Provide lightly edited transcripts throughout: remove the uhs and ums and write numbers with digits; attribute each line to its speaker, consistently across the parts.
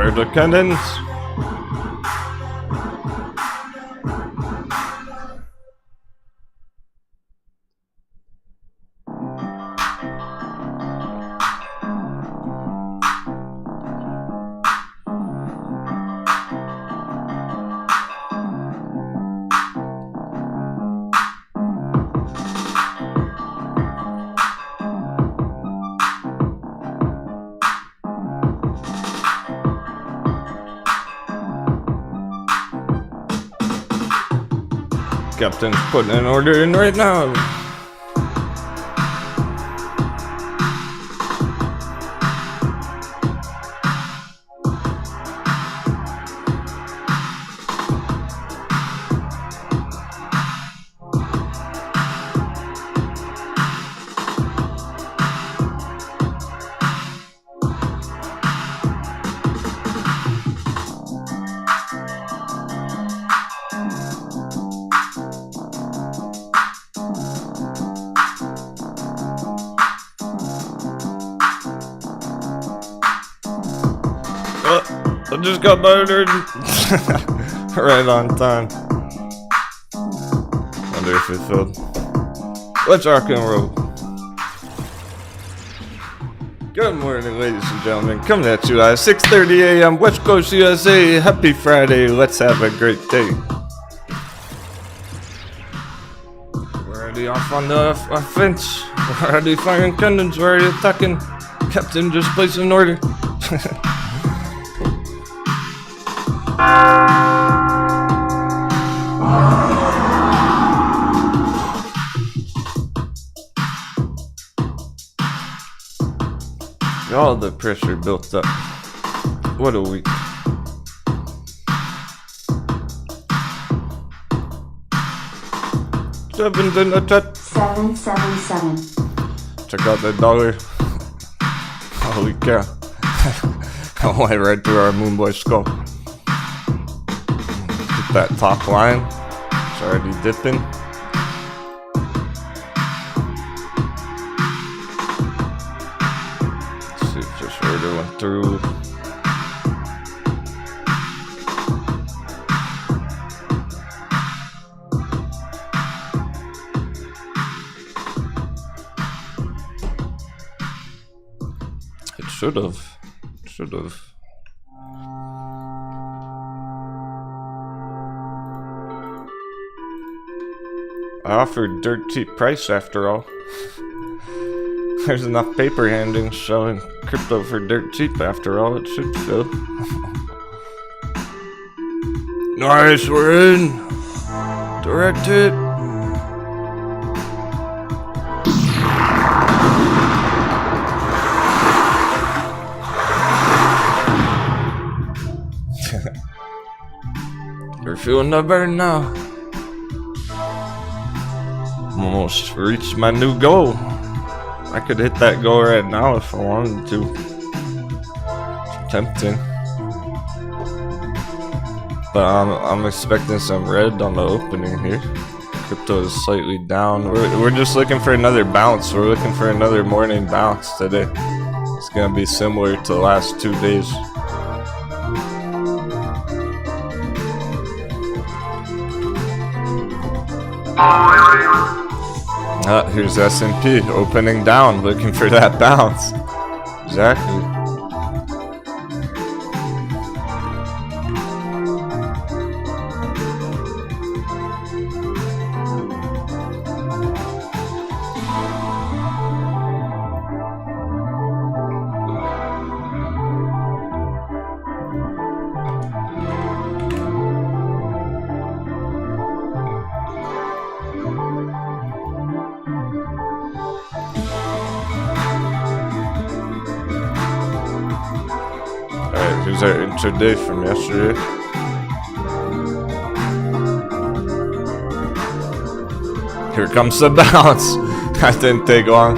Speaker 1: Where are the cannons? Captain's putting an order in right now. I just got murdered. Right on time. Wonder if it filled. Let's rock and roll. Good morning, ladies and gentlemen. Coming at you at 6:30 a.m. West Coast USA. Happy Friday. Let's have a great day. We're already off on the offense. We're already firing cannons. We're already attacking. Captain just placed an order. All the pressure built up. What a week. Seven's in the chat.
Speaker 2: 777.
Speaker 1: Check out that dollar. Holy cow. I went right through our moon boy skull. Hit that top line. It's already dipping. Let's see if this order went through. It should have. I offered dirt cheap price after all. There's enough paper handings selling crypto for dirt cheap after all. It should fill. Nice, we're in. Direct hit. You're feeling the burn now. Almost reached my new goal. I could hit that goal right now if I wanted to. It's tempting. But I'm expecting some red on the opening here. Crypto is slightly down. We're just looking for another bounce. We're looking for another morning bounce today. It's gonna be similar to the last 2 days. Here's S&P opening down, looking for that bounce. Exactly. Here's our intraday from yesterday. Here comes the bounce. That didn't take long.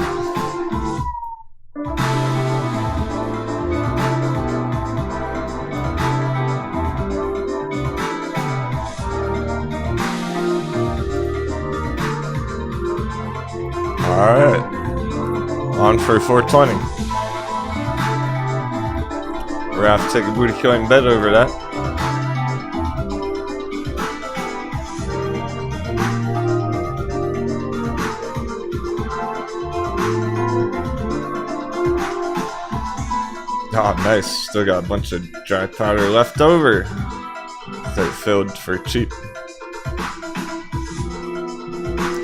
Speaker 1: Alright. On for 420. We're gonna have to take a booty coin bet over that. Oh, nice. Still got a bunch of dry powder left over. They filled for cheap.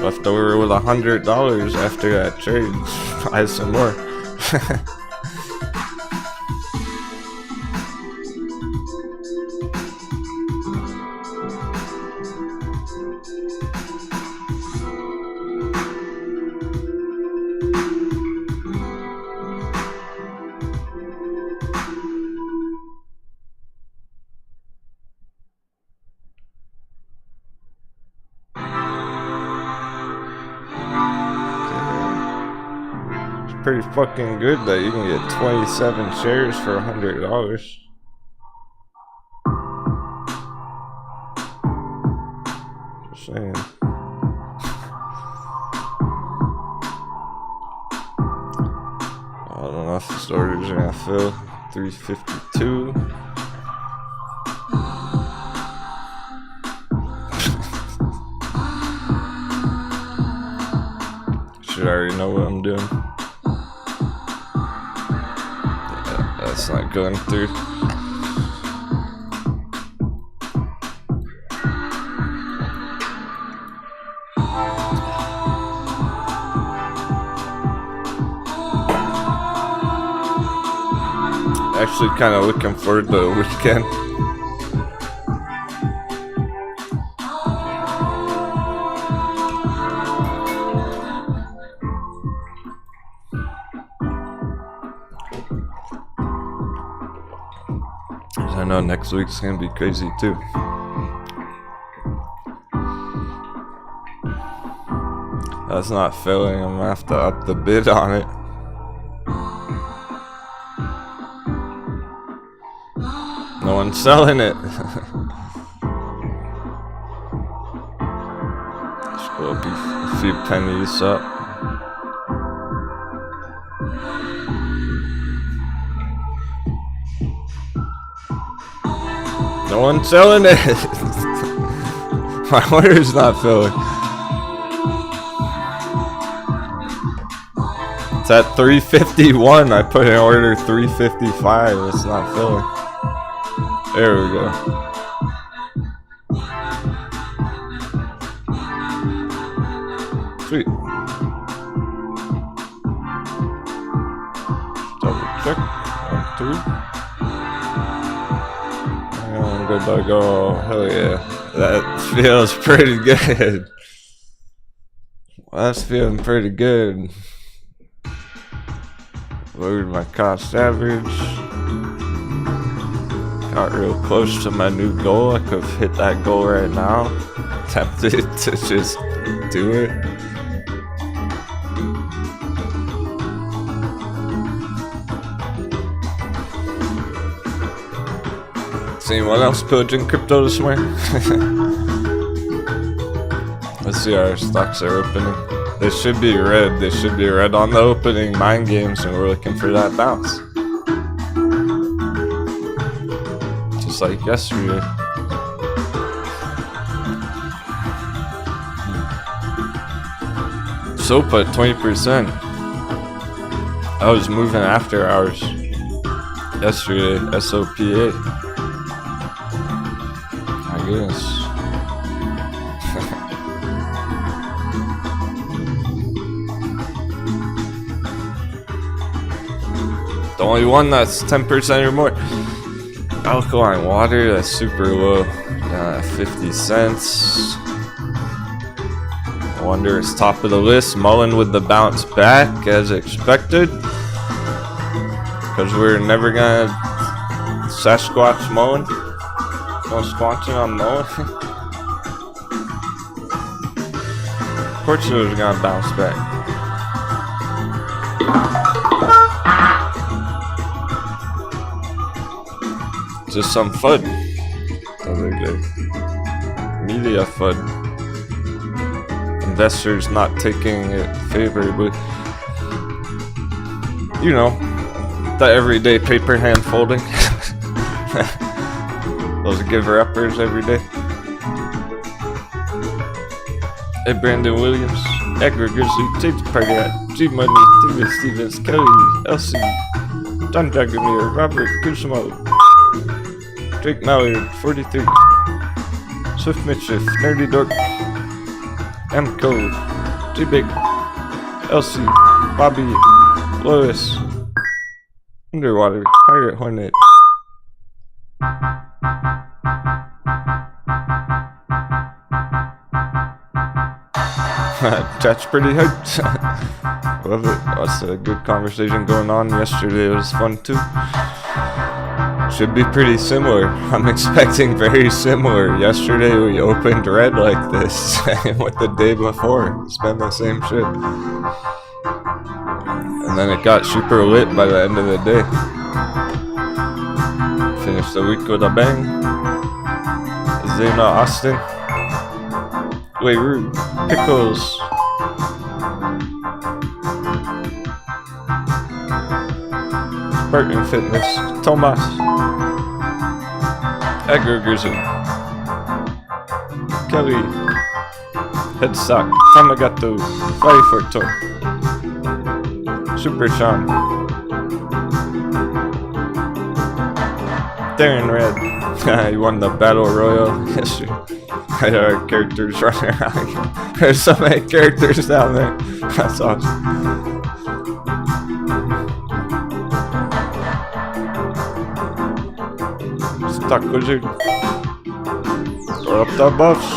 Speaker 1: Left over with $100 after that trade. Buy some more. Pretty fucking good that you can get 27 shares for $100. Just saying. I don't know if this order's gonna fill. 352. Should already know what I'm doing. That's not going through. Actually kind of looking forward to the weekend. I know next week's gonna be crazy too. That's not filling. I'm gonna have to up the bid on it. No one's selling it. Just go up a few pennies up. No one's selling it. My order's not filling. It's at 351. I put in order 355. It's not filling. There we go. Sweet. Double check. 1, 2. Good to go. Hell yeah. That feels pretty good. That's feeling pretty good. Lowered my cost average. Got real close to my new goal. I could have hit that goal right now. Tempted to just do it. Is anyone else pillaging crypto this morning? Let's see how our stocks are opening. They should be red. They should be red on the opening. Mind games, and we're looking for that bounce. Just like yesterday. SOPA at 20%. I was moving after hours. Yesterday, SOPA. My goodness. The only one that's 10% or more. Alkaline water, that's super low. 50 cents. I wonder it's top of the list. Mullen with the bounce back as expected. Because we're never gonna Sasquatch mullen. No squatching on mullen. Of course it was gonna bounce back. Just some FUD the other day. Media FUD. Investors not taking it favorably. You know, the everyday paper hand folding. Those giver uppers every day. Hey, Brandon Williams, Edgar Grizzly, Tate Party, G Money, David Stevens, Kelly, Elsie, Don Dragomir, Robert Guzmo, Drake Mallard, 43, Swift Mischief, Nerdy Dork, Mco, G Big, Elsie, Bobby, Lois, Underwater, Pirate Hornet. Chat's pretty hyped. Love it. That's a good conversation going on. Yesterday was fun too. Should be pretty similar. I'm expecting very similar. Yesterday we opened red like this. With the day before. It's been the same shit. And then it got super lit by the end of the day. Finished the week with a bang. Zayna Austin. Way rude. Pickles. Spartan Fitness. Tomas. Edgar Grizzly. Kelly. Headstock. Famagato. Fly Forto. Super Sean. Darren Red. He won the Battle Royale yesterday. There are characters running around. There's so many characters down there. That's awesome. Stock Wizard. Throw up the buffs.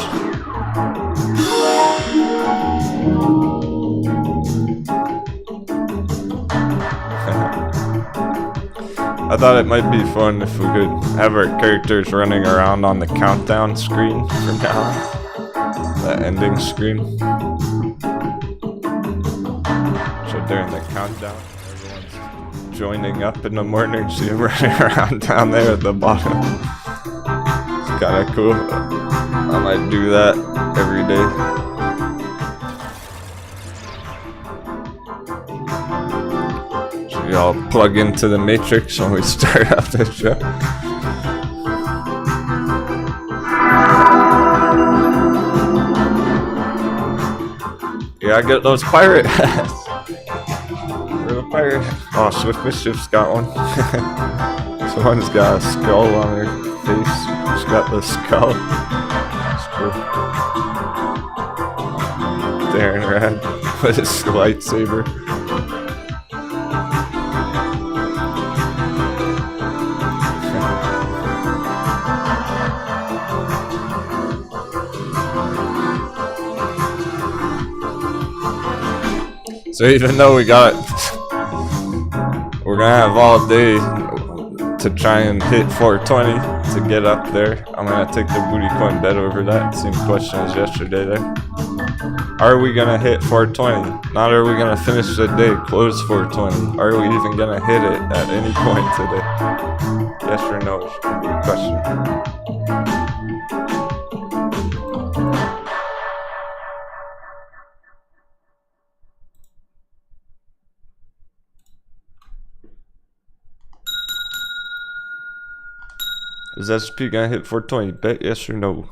Speaker 1: I thought it might be fun if we could have our characters running around on the countdown screen from now on. The ending screen. So during the countdown, everyone's joining up in the morning, see them running around down there at the bottom. It's kinda cool. I might do that every day. Y'all plug into the matrix when we start out this show. Yeah, I get those pirate hats. Where the pirate? Oh, Swift Mischief's got one. Someone's got a skull on her face. She's got the skull. That's cool. Darren Rad with his lightsaber. So even though we're gonna have all day to try and hit 420 to get up there, I'm gonna take the booty coin bet over that. Same question as yesterday there. Are we gonna hit 420? Not are we gonna finish the day, close 420. Are we even gonna hit it at any point today? Yes or no should be the question. Is SP gonna hit 420? Bet yes or no.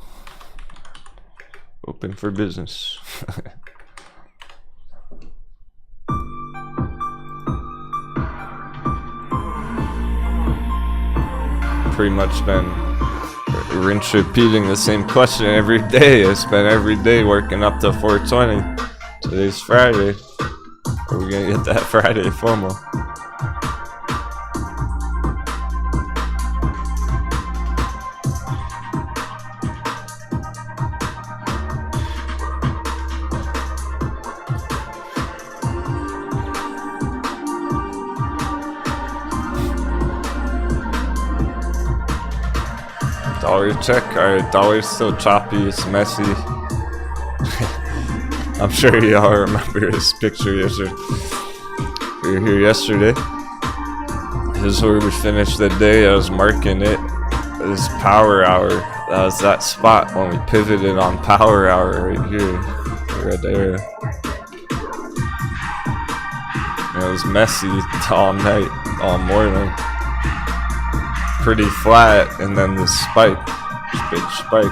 Speaker 1: Open for business. Pretty much been rinse repeating the same question every day. I spent every day working up to 420. Today's Friday. Are we gonna get that Friday FOMO? Dollar check. Alright, dollar's still choppy, it's messy. I'm sure y'all remember this picture yesterday. We were here yesterday. This is where we finished the day. I was marking it. This power hour. That was that spot when we pivoted on power hour right here. Red area. And it was messy all night, all morning. pretty flat, and then this spike, this big spike.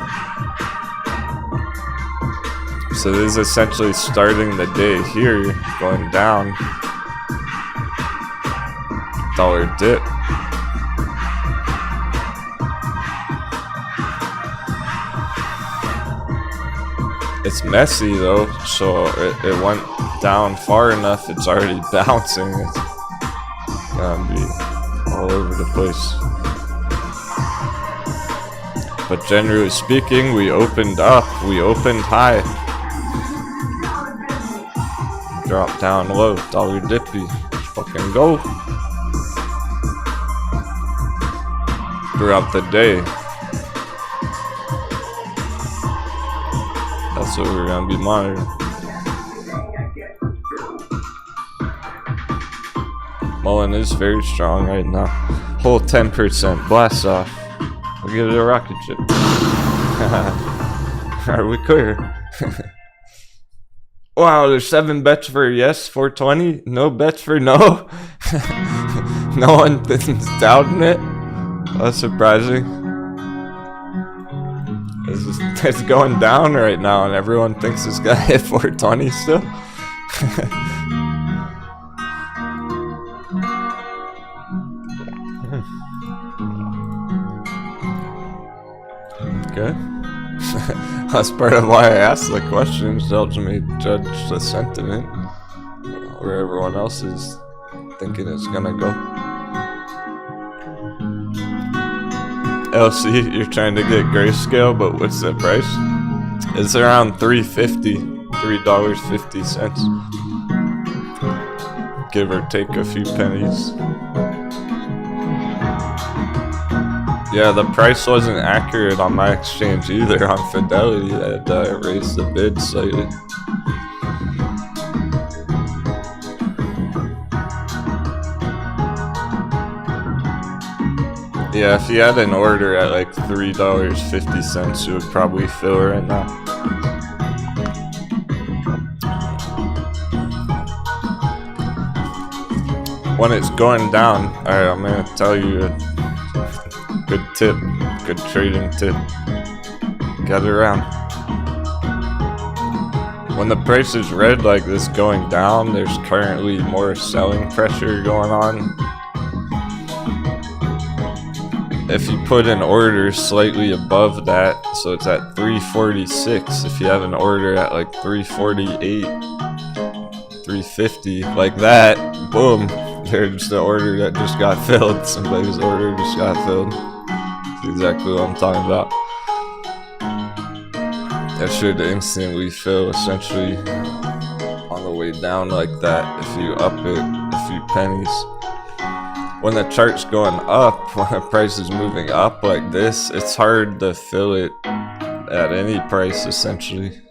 Speaker 1: So this is essentially starting the day here, going down. Dollar dip. It's messy though, so it went down far enough, it's already bouncing. It's gonna be all over the place. But generally speaking, we opened up, we opened high. Drop down low, dollar dippy. Let's fucking go. Throughout the day. That's what we're gonna be monitoring. Mullen is very strong right now. Whole 10%. Blast off. We'll give it a rocket ship. Are we clear? Wow, there's 7 bets for yes, 420. No bets for no. No one is doubting it. That's surprising. It's going down right now, and everyone thinks it's gonna hit 420 still. Okay. That's part of why I asked the questions. Helps me judge the sentiment where everyone else is thinking it's gonna go. LC, you're trying to get grayscale, but what's the price? It's around $3.50, $3.50, give or take a few pennies. Yeah, the price wasn't accurate on my exchange either. On Fidelity, that raised the bid slightly. Yeah, if you had an order at like $3.50, it would probably fill right now. When it's going down, alright, I'm gonna tell you a good tip, good trading tip. Gather around. When the price is red like this going down, there's currently more selling pressure going on. If you put an order slightly above that, so it's at 346, if you have an order at like 348, 350, like that, boom, there's the order that just got filled. Somebody's order just got filled. That's exactly what I'm talking about. That should instantly fill, essentially, on the way down like that, if you up it a few pennies. When the chart's going up, when the price is moving up like this, it's hard to fill it at any price, essentially.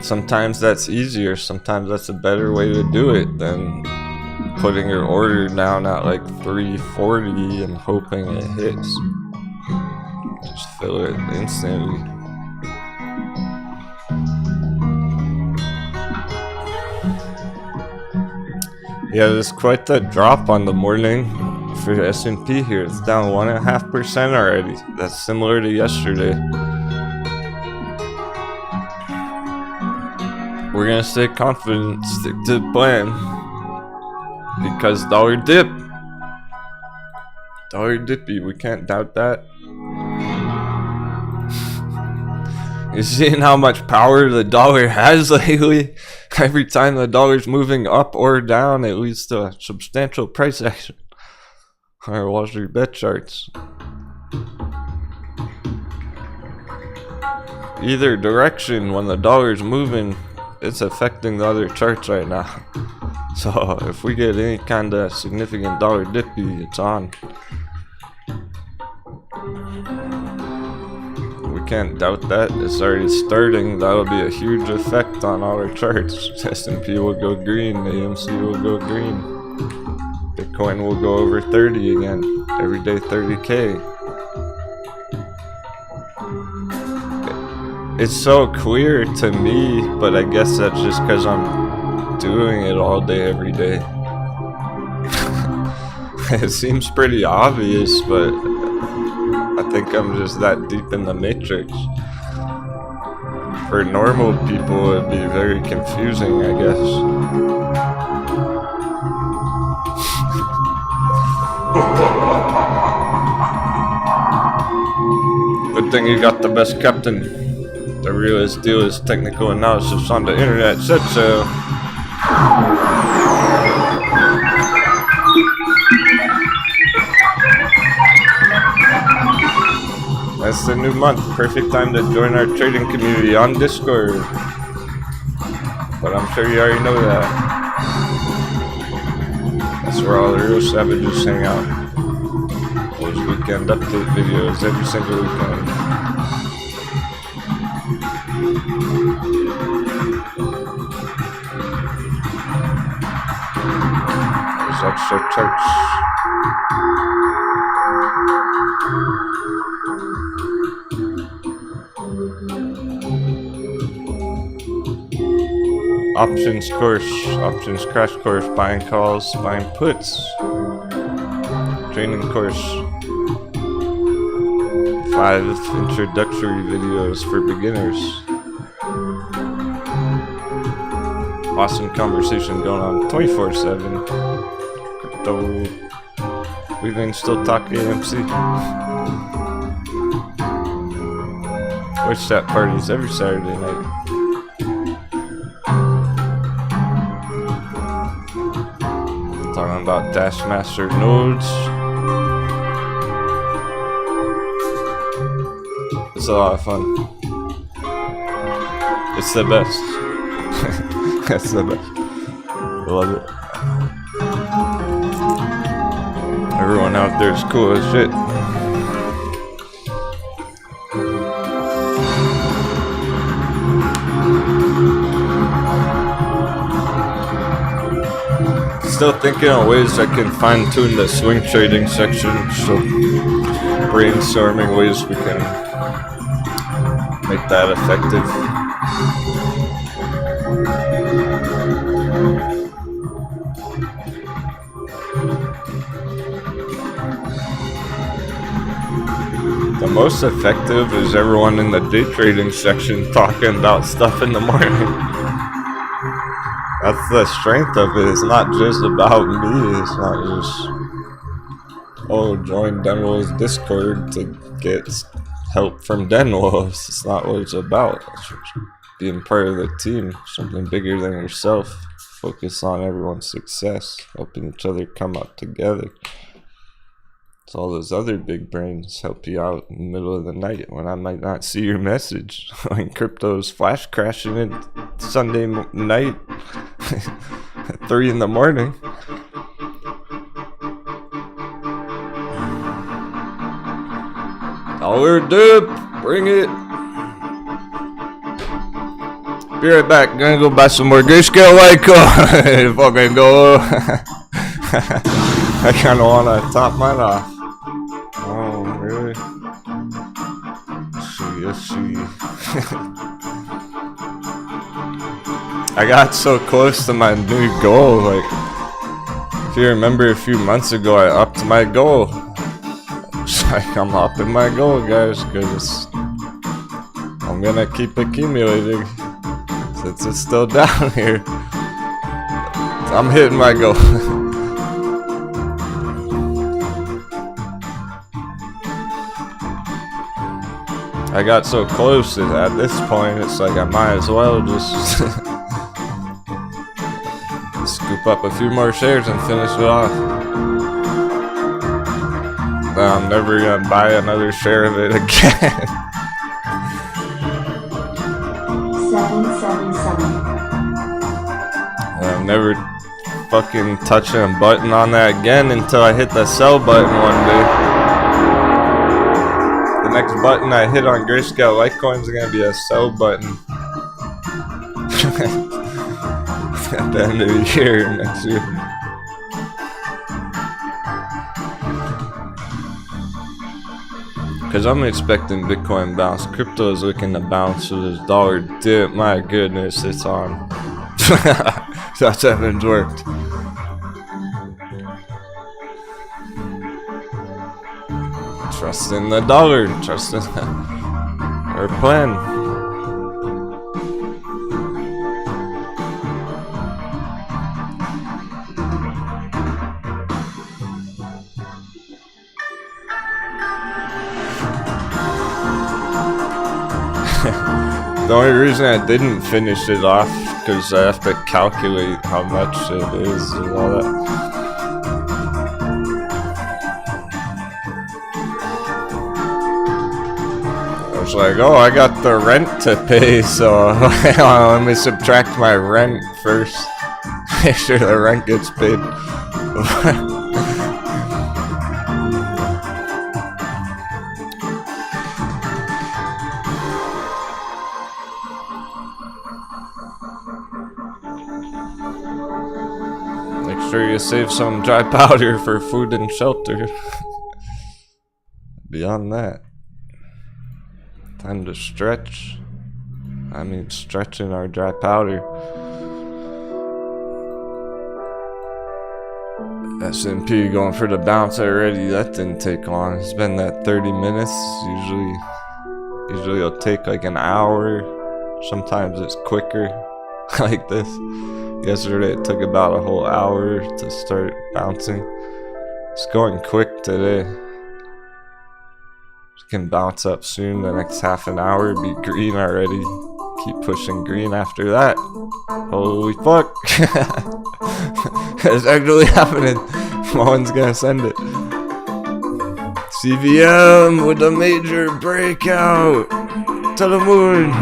Speaker 1: Sometimes that's easier, sometimes that's a better way to do it than putting your order down at like 340 and hoping it hits. Just fill it instantly. Yeah, there's quite the drop on the morning for the S&P here. It's down 1.5% already. That's similar to yesterday. We're gonna stay confident, stick to the plan. Because dollar dip. Dollar dippy, we can't doubt that. You seeing how much power the dollar has lately? Every time the dollar's moving up or down, it leads to a substantial price action on our Wall Street bet charts. Either direction, when the dollar's moving, it's affecting the other charts right now. So if we get any kind of significant dollar dippy, it's on. We can't doubt that. It's already starting. That'll be a huge effect on all our charts. S&P will go green. AMC will go green. Bitcoin will go over 30 again. Every day 30K. it's so clear to me, but I guess that's just because I'm doing it all day, every day. It seems pretty obvious, but I think I'm just that deep in the matrix. For normal people, it'd be very confusing, I guess. Good thing you got the best captain. The realest deal is technical analysis on the internet said so. That's the new month. Perfect time to join our trading community on Discord. But I'm sure you already know that. That's where all the real savages hang out. Those weekend update videos every single weekend. There's extra charts. Options course, options crash course, buying calls, buying puts, training course, 5 introductory videos for beginners. Awesome conversation going on 24/7. Crypto. We even still talk AMC. Wish chat parties every Saturday night. Talking about Dash Master nodes. It's a lot of fun. It's the best. That's the best. I love it. Everyone out there is cool as shit. Still thinking of ways I can fine-tune the swing trading section, so brainstorming ways we can make that effective. The most effective is everyone in the day trading section talking about stuff in the morning. That's the strength of it. It's not just about me. It's not just, oh, join Denwo's Discord to get help from Denwo. It's not what it's about. It's being part of the team, something bigger than yourself. Focus on everyone's success, helping each other come up together. So all those other big brains help you out in the middle of the night when I might not see your message. When crypto's flash crashing at Sunday night at 3 in the morning. Dollar dip, bring it. Be right back. Gonna go buy some more grayscale Litecoin. Fucking go. I kind of want to top mine off. Oh, really? Let's see. I got so close to my new goal. Like, if you remember a few months ago, I upped my goal. It's like I'm upping my goal, guys, because I'm gonna keep accumulating since it's still down here. I'm hitting my goal. I got so close that at this point, it's like I might as well just scoop up a few more shares and finish it off. Then I'm never gonna buy another share of it again.
Speaker 2: 777.
Speaker 1: I'm never fucking touching a button on that again until I hit the sell button one day. The next button I hit on grayscale Litecoin is gonna be a sell button. At the end of the year next year. Because I'm expecting Bitcoin bounce. Crypto is looking to bounce with this dollar dip. My goodness, it's on. That's haven't worked. Trust in the dollar. Trust in our plan. The only reason I didn't finish it off because I have to calculate how much it is and all that. I was like, oh, I got the rent to pay, so let me subtract my rent first. Make sure the rent gets paid. Make sure you save some dry powder for food and shelter. Beyond that, time to stretch. I mean, stretching our dry powder. S&P going for the bounce already. That didn't take long. It's been that 30 minutes. Usually it'll take like an hour. Sometimes it's quicker, like this. Yesterday it took about a whole hour to start bouncing. It's going quick today. It can bounce up soon. The next half an hour be green already. Keep pushing green after that. Holy fuck. It's actually happening. Mullen's gonna send it. CVM with a major breakout to the moon.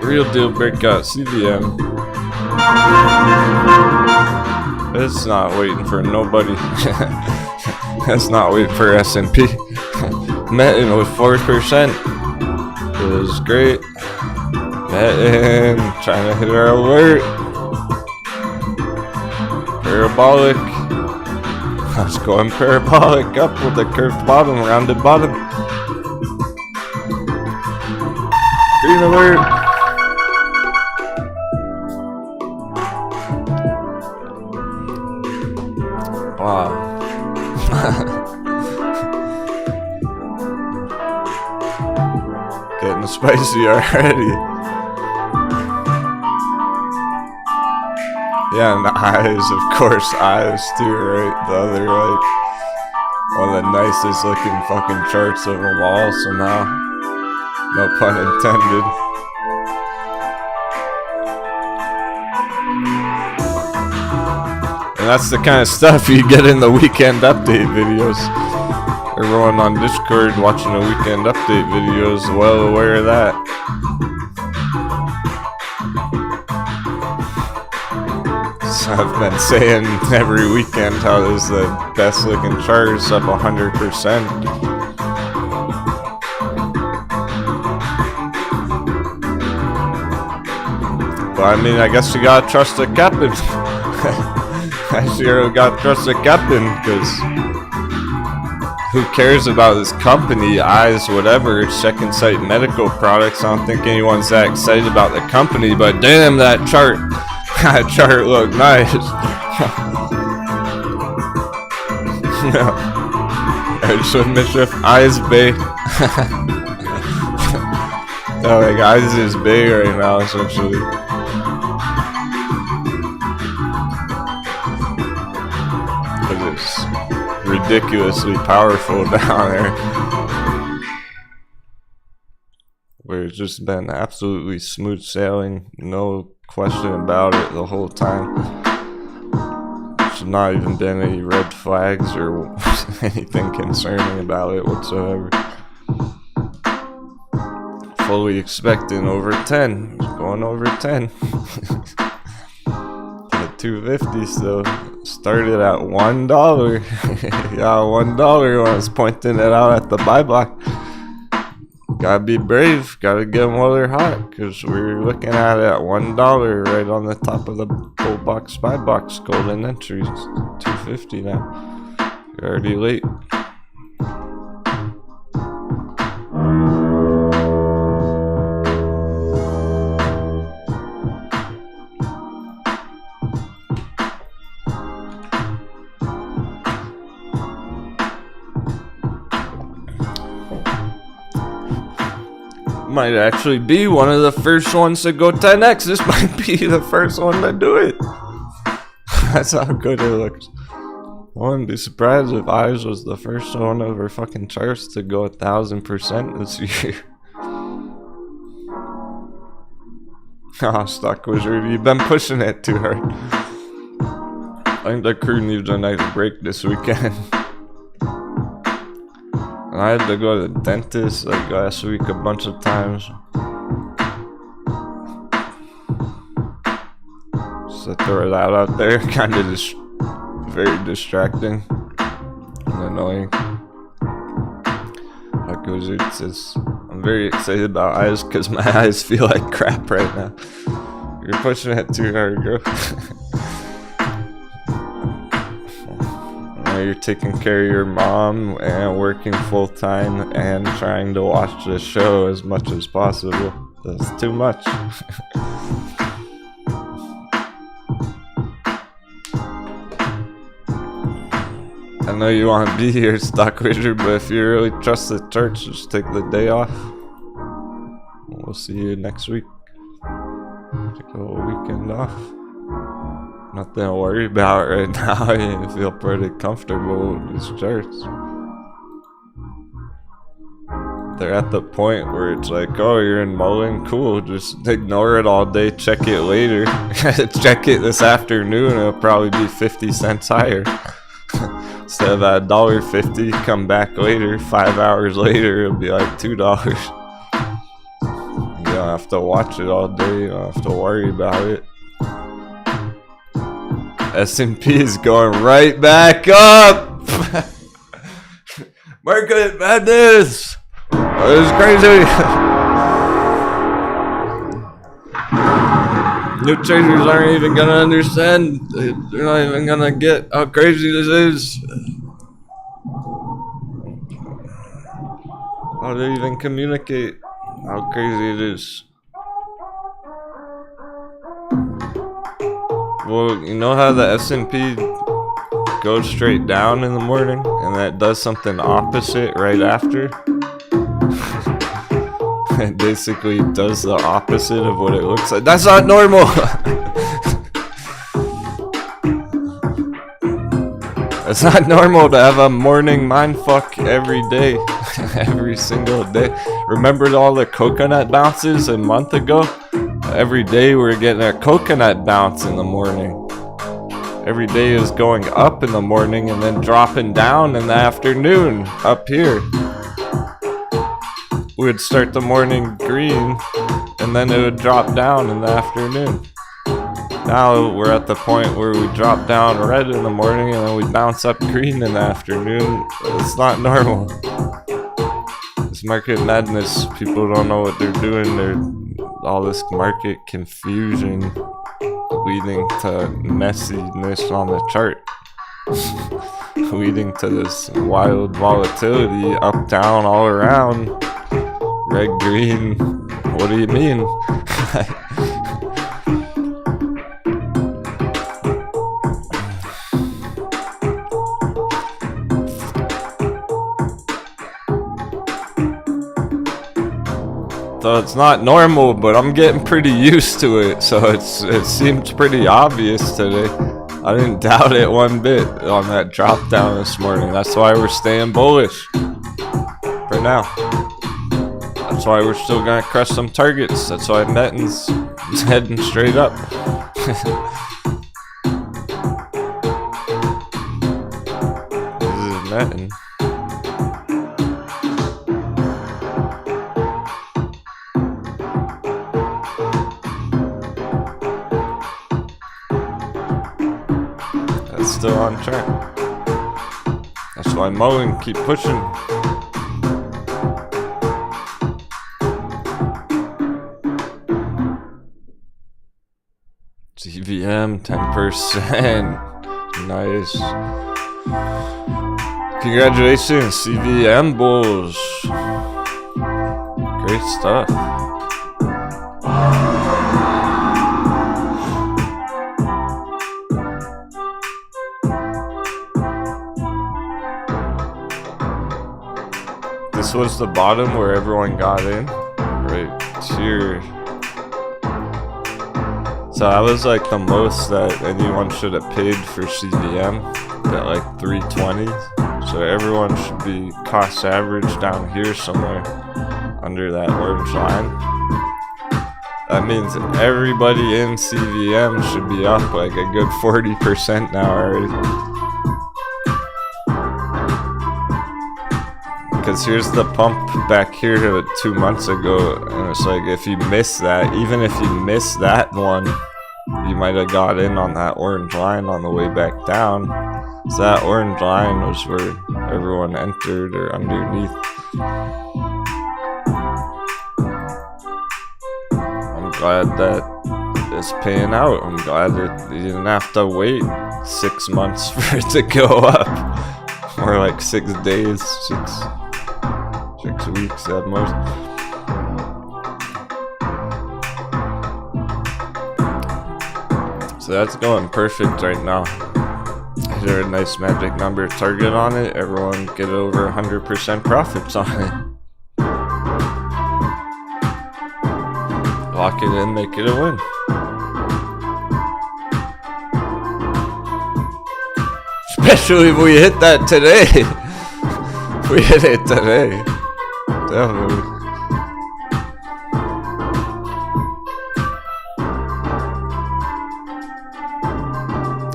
Speaker 1: Real deal breakout, CVM. It's not waiting for nobody. It's not waiting for S&P. Met in with 4%. It was great. Met in, trying to hit our alert. Parabolic. I was going parabolic up with a curved bottom, rounded bottom. Green alert. Wow. Getting spicy already. Yeah, and the eyes, of course, eyes too, right? The other, like, one of the nicest looking fucking charts of them all, somehow. No pun intended. And that's the kind of stuff you get in the weekend update videos. Everyone on Discord watching the weekend update videos is well aware of that. So I've been saying every weekend how this is the best looking chart, is up 100%. But I mean, I guess you gotta trust the captain. I sure got trust the captain, because who cares about this company, eyes, whatever, second sight medical products. I don't think anyone's that excited about the company, but damn, that chart. That chart looked nice. Edgewood Mischief, Eyes Bay. Oh, like Eyes is Bay right now, essentially. Because it's ridiculously powerful down there. Where it's just been absolutely smooth sailing, no question about it the whole time. There's not even been any red flags or anything concerning about it whatsoever. Fully expecting over 10. Going over 10. At 250 still. Started at $1. Yeah, $1 when I was pointing it out at the buy block. Gotta be brave, gotta get them while they're hot, because we're looking at it at $1 right on the top of the bull box, buy box, golden entries. 250 now. You're already late. Might actually be one of the first ones to go 10x. This might be the first one to do it. That's how good it looks. I wouldn't be surprised if Eyes was the first one of her fucking charts to go 1000% this year. Ah, Stock Wizard, you've been pushing it too hard. I think the crew needs a nice break this weekend. I had to go to the dentist like last week a bunch of times. Just to throw that out there, kind of just very distracting and annoying. Like Wizard says, I'm very excited about Eyes because my eyes feel like crap right now. You're pushing it too hard, girl. You're taking care of your mom and working full time and trying to watch the show as much as possible. That's too much. I know you want to be here, Stock Wizard, but if you really trust the church, just take the day off. We'll see you next week. Take a whole weekend off. Nothing to worry about right now. I feel pretty comfortable with these charts. They're at the point where it's like, oh, you're in mullen, cool, just ignore it all day, check it later. Check it this afternoon, it'll probably be 50 cents higher. Instead of at $1.50, come back later, 5 hours later, it'll be like $2. You don't have to watch it all day, you don't have to worry about it. S&P is going right back up. Market madness. This is crazy. New traders aren't even gonna understand. They're not even gonna get how crazy this is. How do they even communicate how crazy it is? Well, you know how the S&P goes straight down in the morning and that does something opposite right after? It basically does the opposite of what it looks like. That's not normal! It's not normal to have a morning mindfuck every day. Every single day. Remember all the coconut bounces a month ago? Every day we're getting a coconut bounce in the morning. Every day is going up in the morning and then dropping down in the afternoon up here. We would start the morning green and then it would drop down in the afternoon. Now we're at the point where we drop down red in the morning and then we bounce up green in the afternoon. It's not normal. It's market madness. People don't know what they're doing. They're all this market confusion leading to messiness on the chart. Leading to this wild volatility up, down, all around. Red, green. What do you mean? So it's not normal, but I'm getting pretty used to it, so it seems pretty obvious today. I didn't doubt it one bit on that drop down this morning. That's why we're staying bullish for now. That's why we're still gonna crush some targets. That's why Metten's heading straight up. This is Metten. Still on track. That's why mullen keep pushing. CVM 10%. Nice. Congratulations, CVM Bulls. Great stuff. This was the bottom where everyone got in. Right here. So that was like the most that anyone should have paid for CVM at like 320. So everyone should be cost average down here somewhere under that orange line. That means everybody in CVM should be up like a good 40% now already. Because here's the pump back here 2 months ago, and it's like if you miss that, even if you miss that one, you might have got in on that orange line on the way back down. So that orange line was where everyone entered or underneath. I'm glad that it's paying out. I'm glad that you didn't have to wait 6 months for it to go up. Or like 6 days, 6 weeks at most. So that's going perfect right now. Is there a nice magic number target on it? Everyone get over 100% profits on it. Lock it in, make it a win. Especially if we hit that today. We hit it today. Definitely.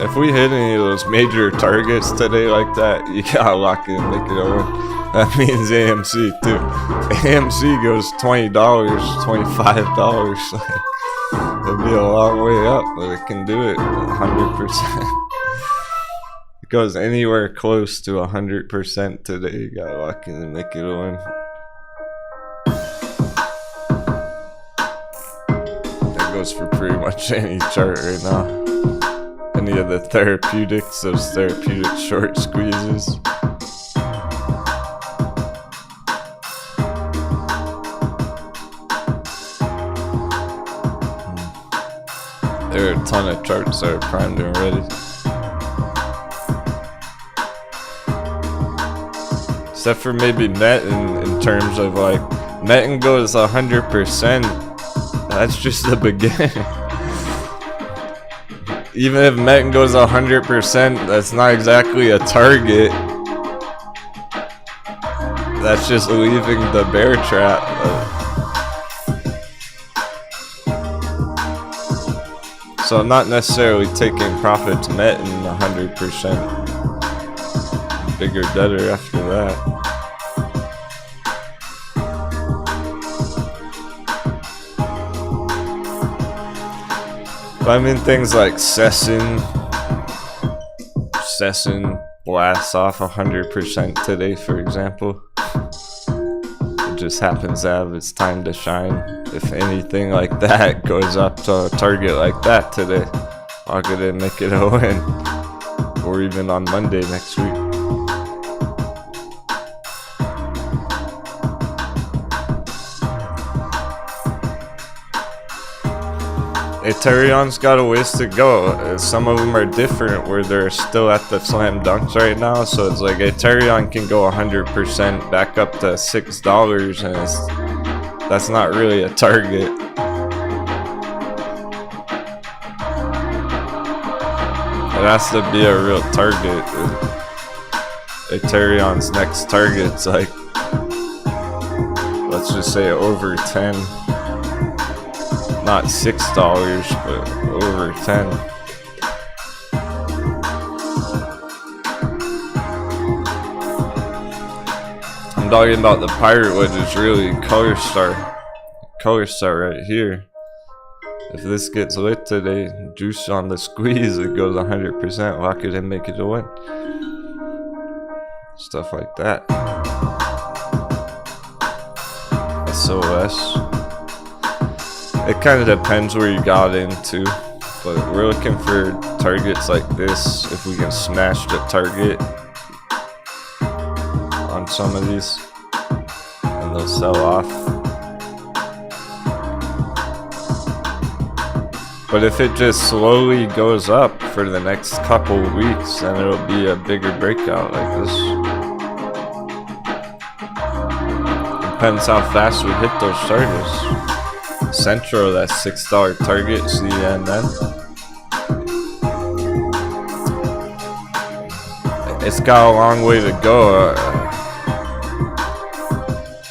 Speaker 1: If we hit any of those major targets today like that, you gotta lock it and make it a win. That means AMC too. AMC goes $20, $25. It'll be a long way up, but it can do it 100%. It goes anywhere close to 100% today, you gotta lock in and make it a win. That goes for pretty much any chart right now. Any of the therapeutics, those therapeutic short squeezes. There are a ton of charts that are primed and ready. Except for maybe Metin in terms of like, Metin goes 100%, that's just the beginning. Even if Metin goes 100%, that's not exactly a target. That's just leaving the bear trap. So I'm not necessarily taking profits Metin 100%. Bigger debtor after that. But I mean things like Sessin blasts off 100% today, for example. It just happens to have its time to shine. If anything like that goes up to a target like that today, I'll get it and make it a win. Or even on Monday next week. Ethereum's got a ways to go. Some of them are different where they're still at the slam dunks right now. So it's like Ethereum can go 100% back up to $6 and that's not really a target. It has to be a real target. Ethereum's next target's like, let's just say over 10. Not $6, but over 10. I'm talking about the pirate, which is really color star right here. If this gets lit today, juice on the squeeze, it goes 100%. Lock it in, make it a win. Stuff like that. SOS. It kind of depends where you got into, but we're looking for targets like this. If we can smash the target, on some of these, and they'll sell off. But if it just slowly goes up for the next couple weeks, then it'll be a bigger breakout like this. Depends how fast we hit those targets. Central, that $6 target, CNN. It's got a long way to go.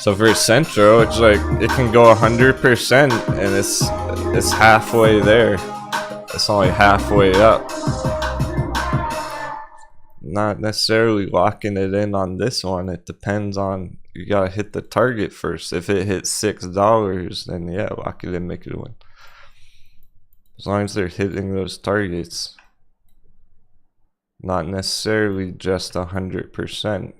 Speaker 1: So for Central, it's like it can go 100%, and it's halfway there. It's only halfway up. Not necessarily locking it in on this one. It depends on, you gotta hit the target first. If it hits $6, then yeah, lock it in, make it a win. As long as they're hitting those targets. Not necessarily just 100%.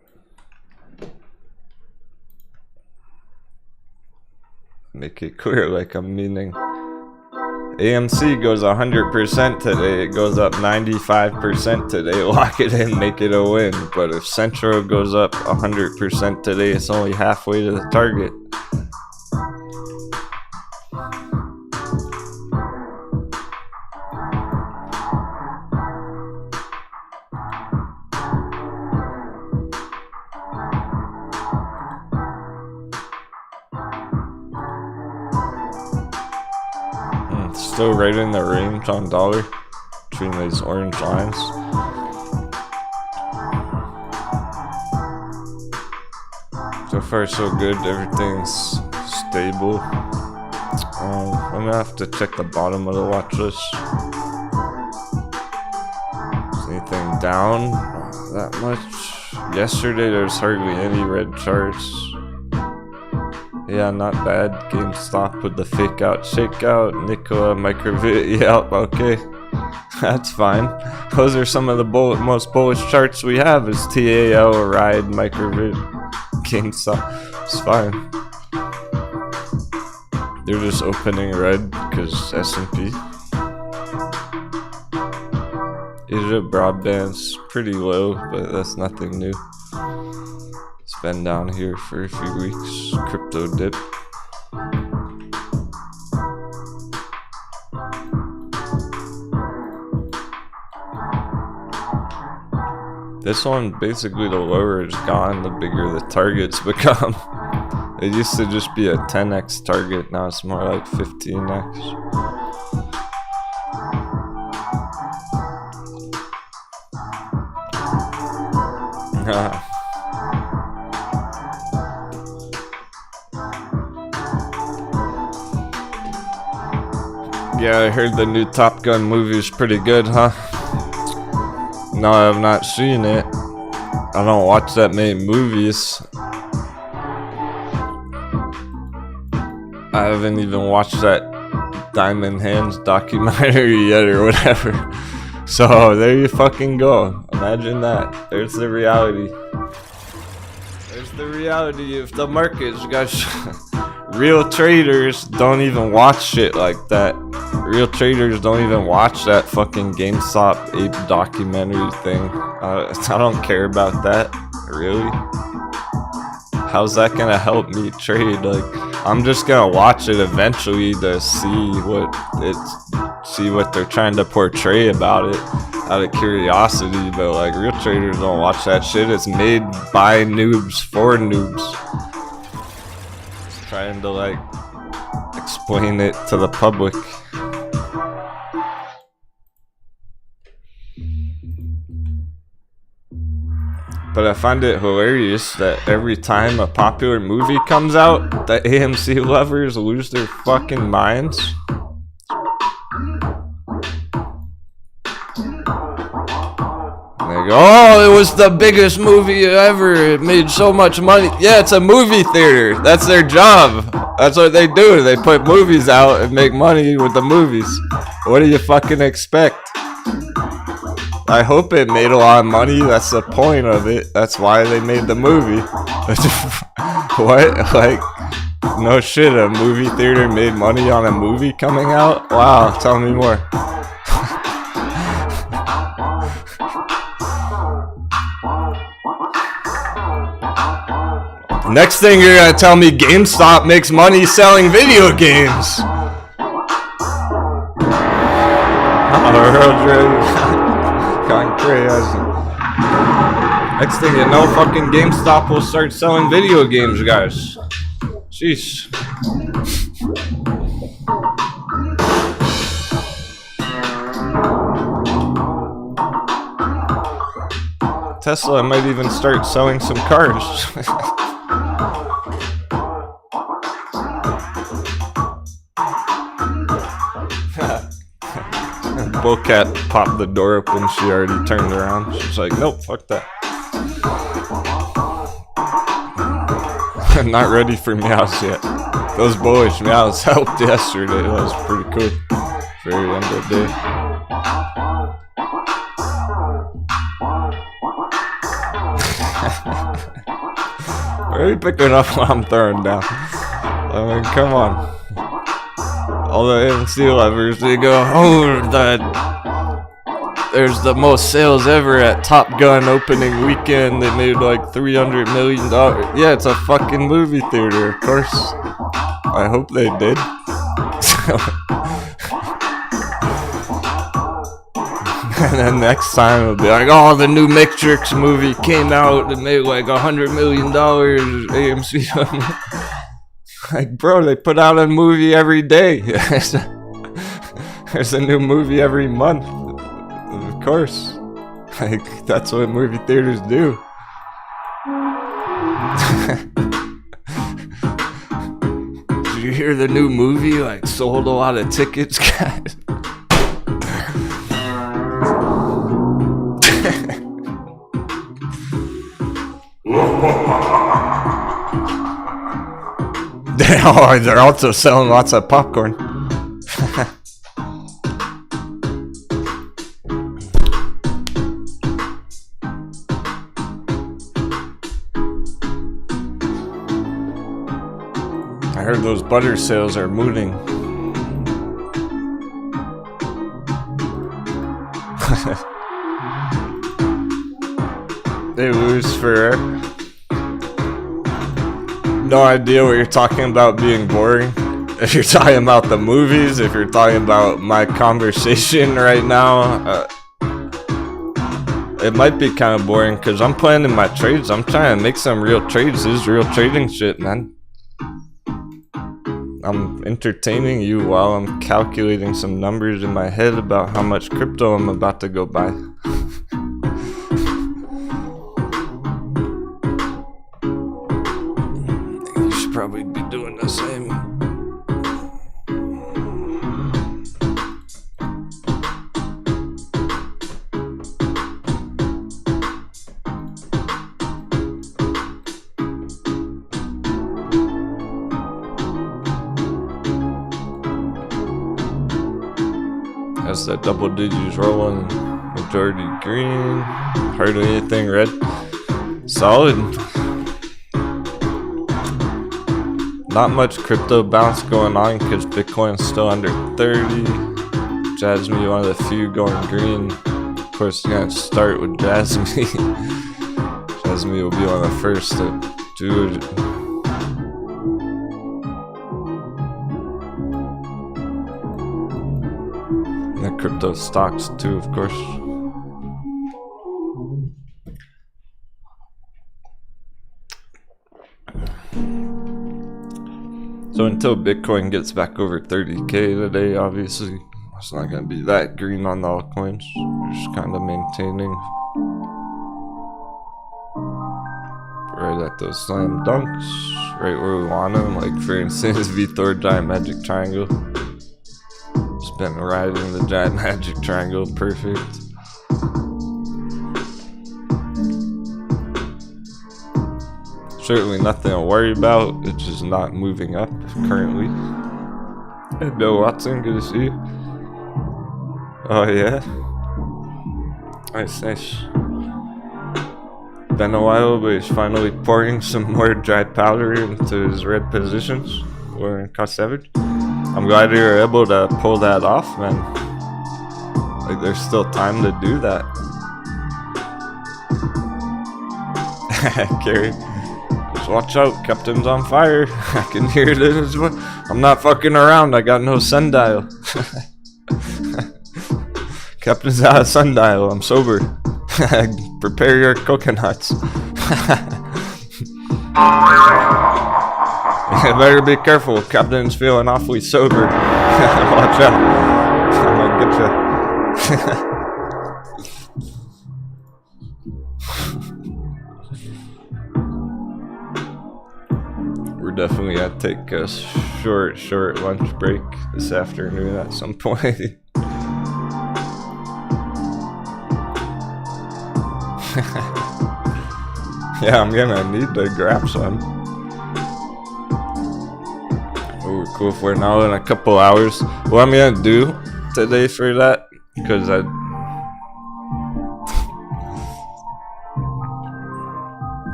Speaker 1: Make it clear like I'm meaning. AMC goes 100% today. It goes up 95% today. Lock it in, make it a win. But if Central goes up 100% today, it's only halfway to the target. Still right in the range on dollar between these orange lines. So far so good, everything's stable. I'm gonna have to check the bottom of the watch list. Is anything down that much? Yesterday there was hardly any red charts. Yeah, not bad. GameStop with the fake out, shake out, Nikola, microvit, yeah, okay. That's fine. Those are some of the most bullish charts we have is TAL, Ride, microvit, GameStop. It's fine. They're just opening red because S&P. Asia broadband's pretty low, but that's nothing new. It's been down here for a few weeks. Crypto dip. This one, basically the lower is gone, the bigger the targets become. It used to just be a 10x target, now it's more like 15x. Yeah, I heard the new Top Gun movie is pretty good, huh? No, I have not seen it. I don't watch that many movies. I haven't even watched that Diamond Hands documentary yet or whatever. So there you fucking go. Imagine that. There's the reality. There's the reality of the markets, guys. Real traders don't even watch shit like that. Real traders don't even watch that fucking GameStop ape documentary thing. I don't care about that. Really? How's that gonna help me trade? Like, I'm just gonna watch it eventually to see what they're trying to portray about it out of curiosity. But like, real traders don't watch that shit. It's made by noobs for noobs. Just trying to like explain it to the public. But I find it hilarious that every time a popular movie comes out, the AMC lovers lose their fucking minds. And they go, oh, it was the biggest movie ever. It made so much money. Yeah, it's a movie theater. That's their job. That's what they do. They put movies out and make money with the movies. What do you fucking expect? I hope it made a lot of money. That's the point of it. That's why they made the movie. What? Like, no shit, a movie theater made money on a movie coming out? Wow, tell me more. Next thing you're gonna tell me GameStop makes money selling video games. Gone crazy. Next thing you know, fucking GameStop will start selling video games, guys. Jeez. Tesla might even start selling some cars. Bullcat popped the door open. She already turned around. She's like, nope, fuck that. I'm not ready for meows yet. Those bullish meows helped yesterday. That was pretty cool. Very end of the day. Why are you picking up what I'm throwing down? I mean, come on. All the AMC levers, they go, oh, there's the most sales ever at Top Gun opening weekend. They made like $300 million. Yeah, it's a fucking movie theater, of course. I hope they did. And then next time it'll be like, oh, the new Matrix movie came out and made like $100 million. AMC. Like, bro, they put out a movie every day. There's a new movie every month. Of course. Like, that's what movie theaters do. Did you hear the new movie? Like, sold a lot of tickets, guys. They're also selling lots of popcorn. I heard those butter sales are mooning. They lose for no idea what you're talking about being boring. If you're talking about the movies, if you're talking about my conversation right now, it might be kind of boring because I'm planning my trades. I'm trying to make some real trades. This is real trading shit, man. I'm entertaining you while I'm calculating some numbers in my head about how much crypto I'm about to go buy. You should probably be doing the same. That's that double digits rolling, majority green, hardly anything red. Solid. Not much crypto bounce going on because Bitcoin's still under 30. Jasmine, one of the few going green. Of course, you're gonna start with Jasmine. Jasmine will be one of the first to do it. The crypto stocks too, of course. So until Bitcoin gets back over 30k today, obviously, it's not going to be that green on the altcoins. We're just kind of maintaining right at those slam dunks, right where we want them. Like for instance, VThor Giant Magic Triangle. Just been riding the Giant Magic Triangle, perfect. Certainly nothing to worry about. It's just not moving up currently. Hey Bill Watson, good to see you. Oh yeah, nice, nice. Been a while, but he's finally pouring some more dry powder into his red positions. We're in cost average. I'm glad you were able to pull that off, man. Like, there's still time to do that. Gary, just watch out, Captain's on fire. I can hear it in his voice. I'm not fucking around, I got no sundial. Captain's out of sundial, I'm sober. Prepare your coconuts. You better be careful, Captain's feeling awfully sober. Watch out. I'm gonna get you. We're definitely gonna take a short lunch break this afternoon at some point. Yeah, I'm gonna need to grab some. Ooh, cool if we're now in a couple hours. What I'm gonna do today for that, because I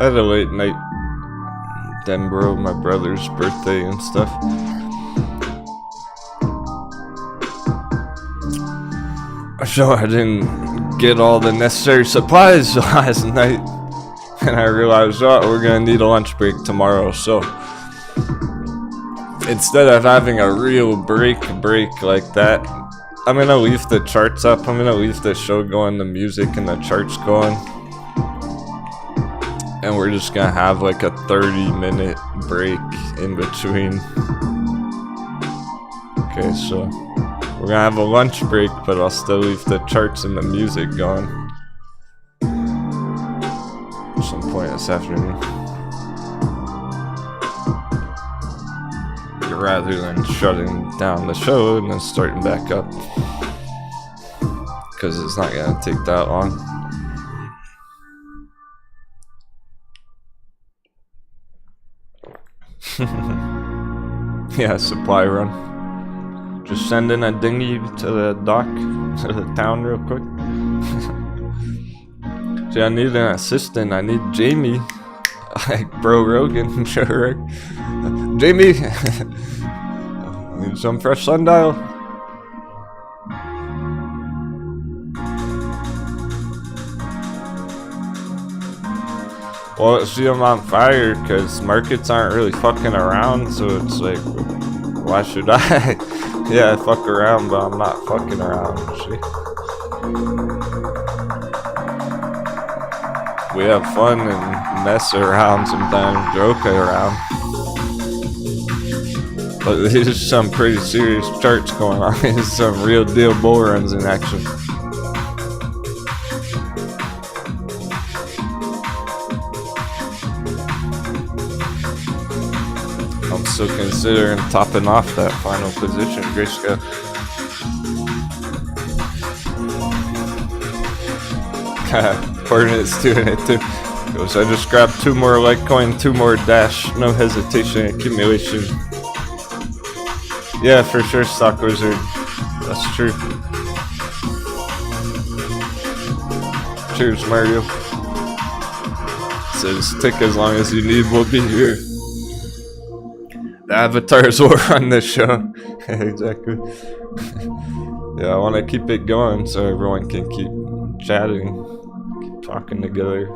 Speaker 1: had a late night Denwo, my brother's birthday and stuff. So I didn't get all the necessary supplies last night, and I realized, oh, we're gonna need a lunch break tomorrow. So instead of having a real break like that, I'm gonna leave the charts up. I'm gonna leave the show going, the music and the charts going, and we're just gonna have like a 30-minute break in between. Okay, so we're gonna have a lunch break, but I'll still leave the charts and the music going at some point this afternoon, rather than shutting down the show and then starting back up, because it's not gonna take that long. Yeah, supply run. Just send in a dinghy to the dock, to the town real quick. See, I need an assistant. I need Jamie. Like Bro Rogan, sure. Jamie! Need some fresh sundial? Well, see, I'm on fire because markets aren't really fucking around, so it's like, why should I? Yeah, I fuck around, but I'm not fucking around, see? We have fun and mess around sometimes, joke around. But there's some pretty serious charts going on. There's some real deal bull runs in action. I'm still considering topping off that final position, Grayscale. Coordinates doing it too. So I just grabbed 2 more Litecoin, 2 more Dash, no hesitation, accumulation. Yeah, for sure, Stock Wizard. That's true. Cheers, Mario. Says, take as long as you need, we'll be here. The avatars will run this show. Exactly. Yeah, I want to keep it going so everyone can keep chatting, keep talking together.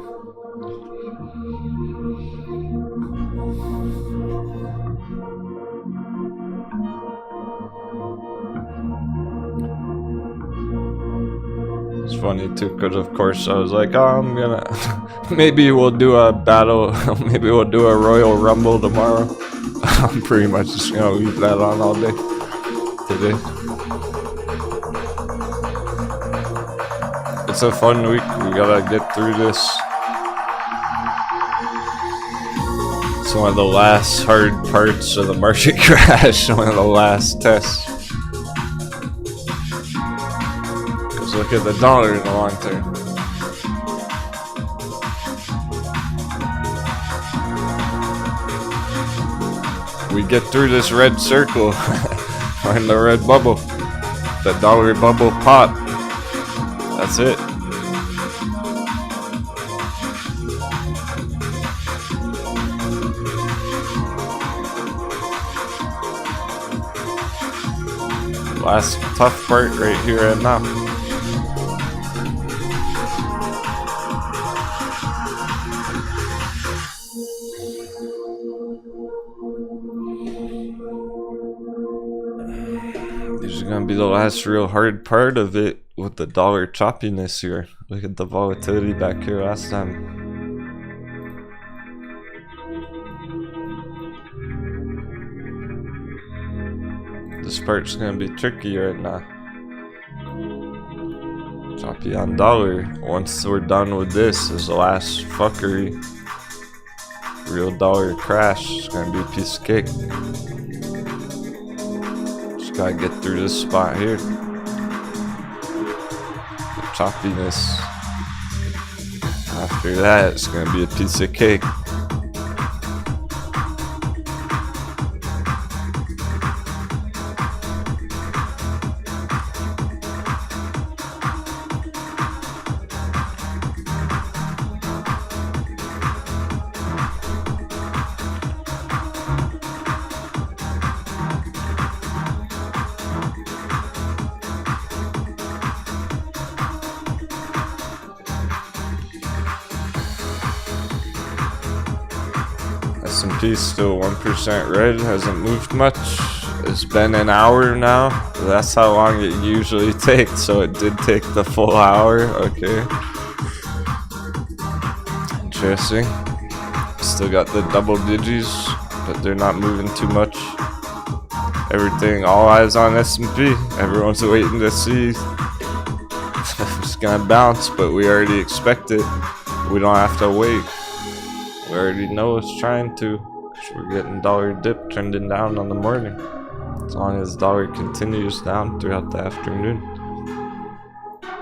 Speaker 1: It's funny too, because of course I was like, oh, I'm gonna maybe we'll do a battle, maybe we'll do a Royal Rumble tomorrow. I'm pretty much just gonna leave that on all day today. It's a fun week, we gotta get through this. It's one of the last hard parts of the market crash, one of the last tests. Look at the dollar in the long term. We get through this red circle, or in the red bubble, the dollar bubble pop. That's it. Last tough part right here and now. gonna be the last real hard part of it with the dollar choppiness here. Look at the volatility back here last time. This part's gonna be tricky right now. Choppy on dollar. Once we're done with this is the last fuckery. Real dollar crash. It's gonna be a piece of cake. Just gotta get through this spot here. The choppiness. After that, it's gonna be a piece of cake. S&P still 1% red, hasn't moved much. It's been an hour now. That's how long it usually takes, so it did take the full hour. Okay. Interesting. Still got the double digits, but they're not moving too much. Everything, all eyes on S&P. Everyone's waiting to see if it's gonna bounce, but we already expect it. We don't have to wait. We already know it's trying to. We're getting dollar dip trending down on the morning. As long as dollar continues down throughout the afternoon.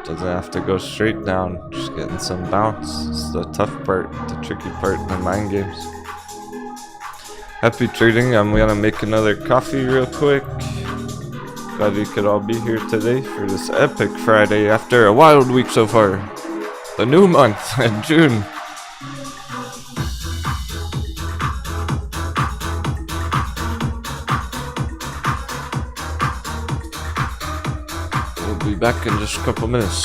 Speaker 1: Doesn't have to go straight down, just getting some bounce. It's the tough part, the tricky part in the mind games. Happy trading. I'm gonna make another coffee real quick. Glad you could all be here today for this epic Friday after a wild week so far. The new month in June. Be back in just a couple minutes.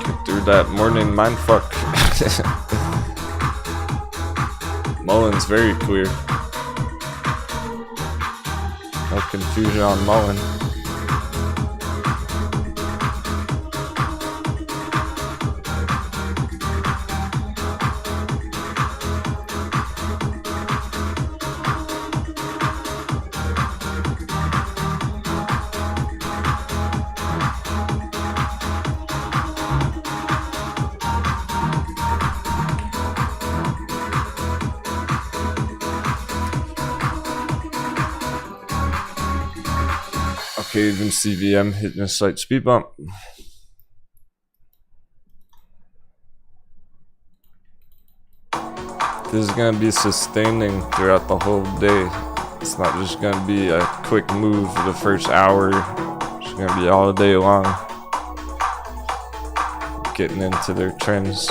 Speaker 1: Get through that morning mindfuck. Mullen's very clear. No confusion on mullen. Okay, even CVM hitting a slight speed bump. This is gonna be sustaining throughout the whole day. It's not just gonna be a quick move for the first hour. It's gonna be all day long. Getting into their trends.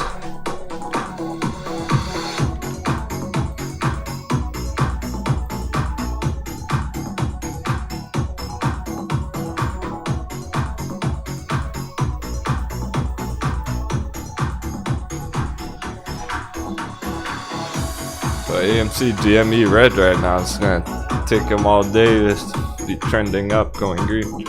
Speaker 1: AMC GME red right now. It's gonna take them all day to be trending up, going green.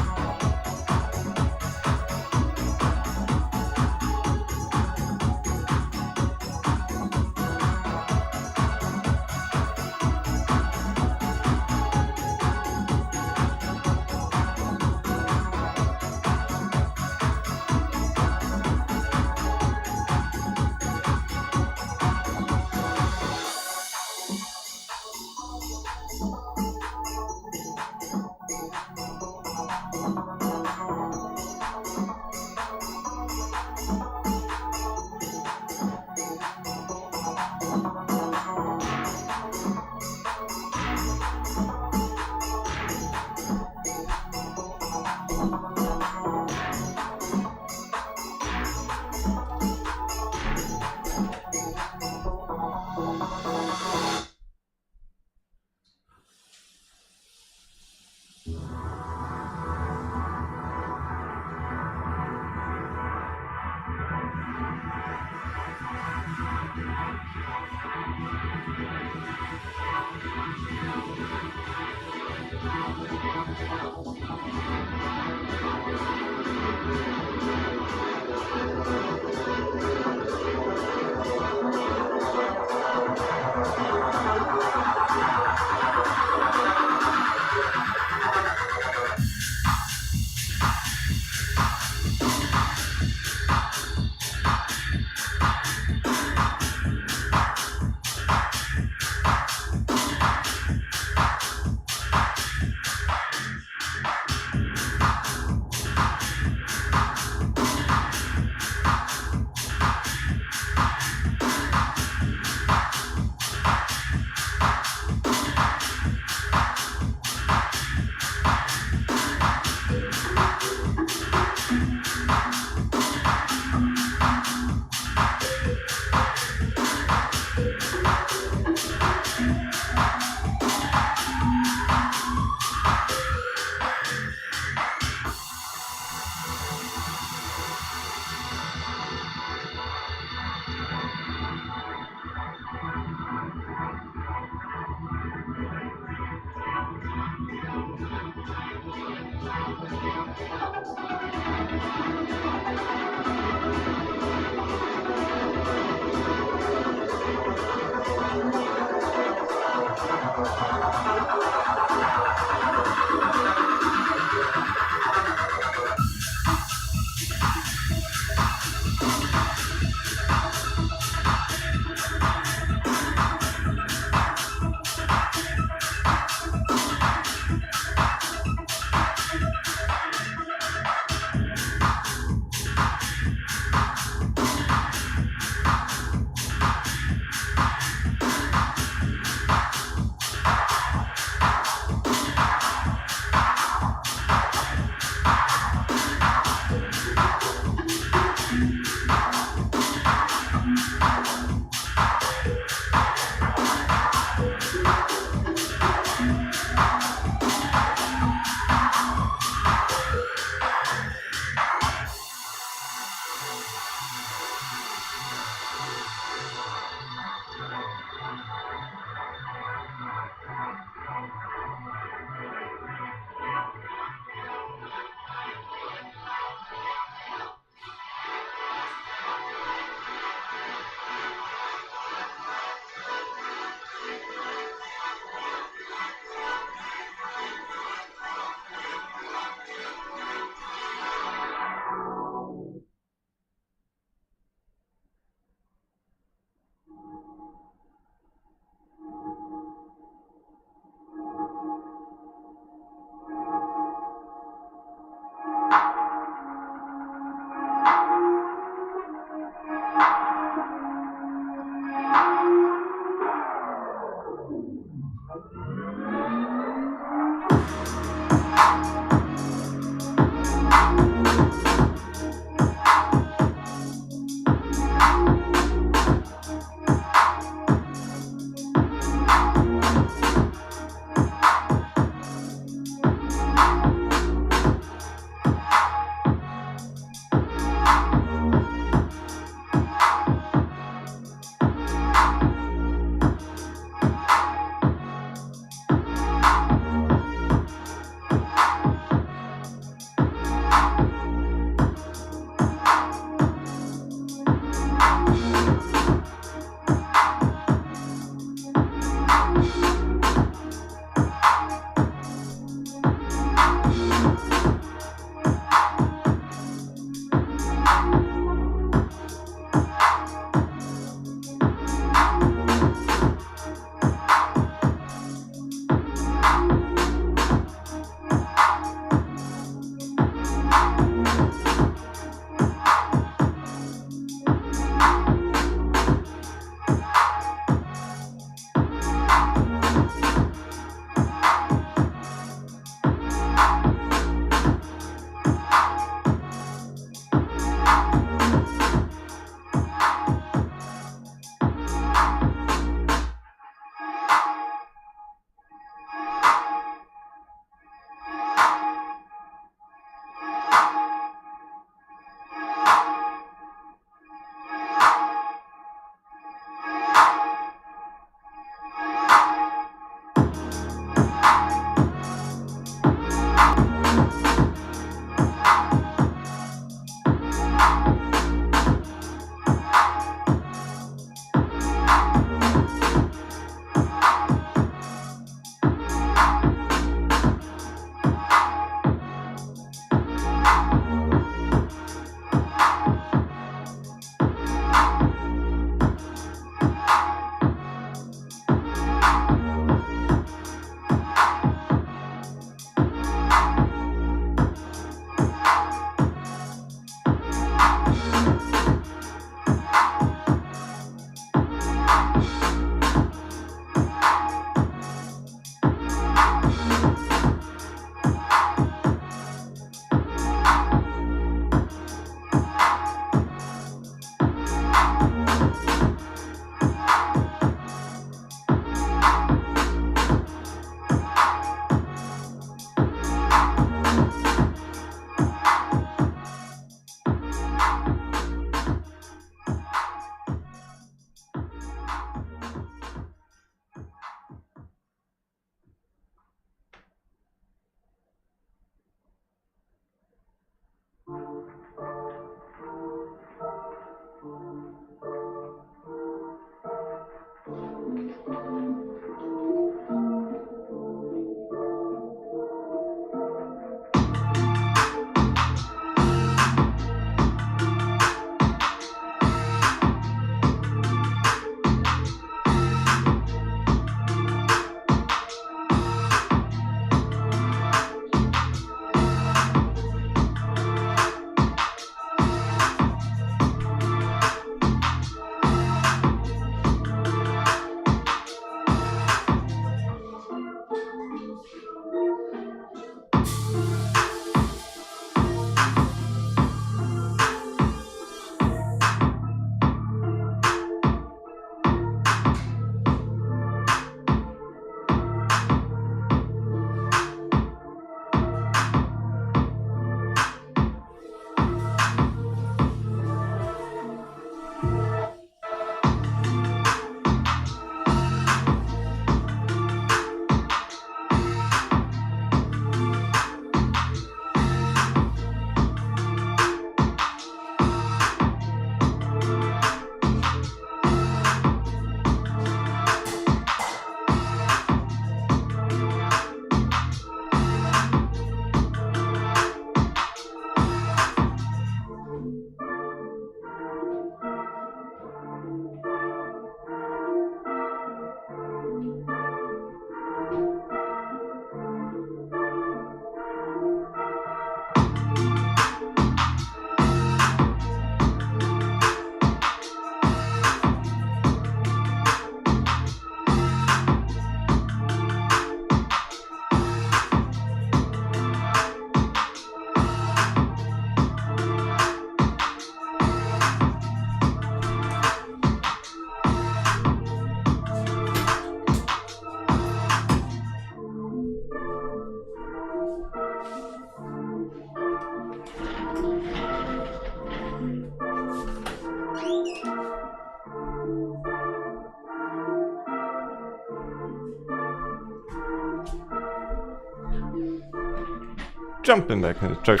Speaker 1: Jumping back in the truck.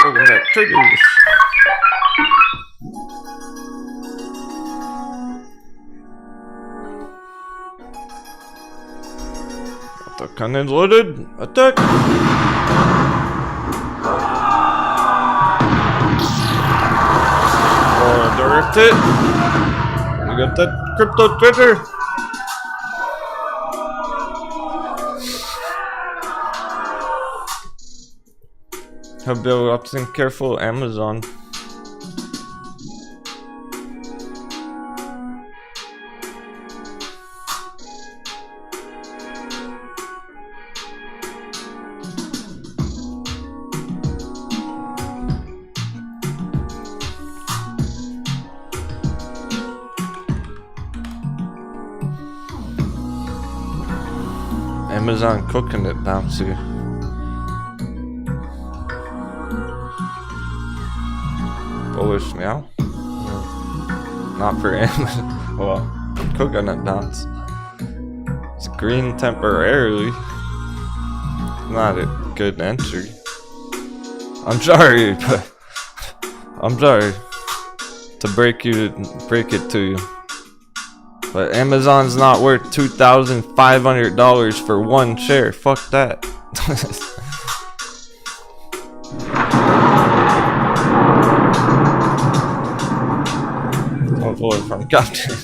Speaker 1: Open that triggers. The cannon's loaded. Attack! Oh, direct it. You got that crypto treasure. Have been watching careful Amazon. Amazon coconut bouncy. Bullish meow? Not for Amazon. Well, coconut bounce. It's green temporarily. Not a good entry. I'm sorry, but I'm sorry to break it to you. But Amazon's not worth $2,500 for one share. Fuck that. From Captain.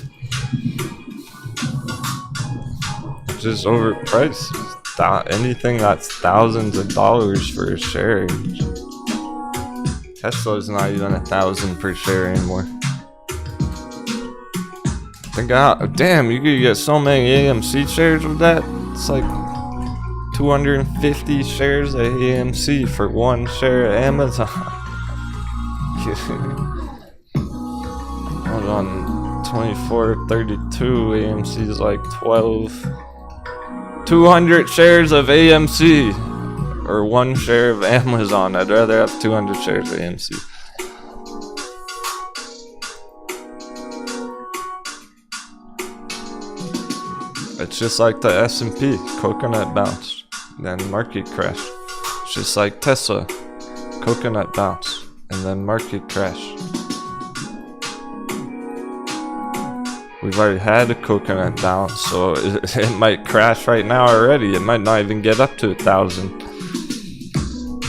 Speaker 1: Just overpriced. Anything that's thousands of dollars for a share. Tesla's not even 1,000 per share anymore. Damn, you could get so many AMC shares with that. It's like 250 shares of AMC for one share of Amazon. Hold on, 2432 AMC is like 12. 200 shares of AMC or one share of Amazon. I'd rather have 200 shares of AMC. It's just like the S&P, coconut bounce, then market crash. It's just like Tesla, coconut bounce, and then market crash. We've already had a coconut down, so it might crash right now already. It might not even get up to 1,000.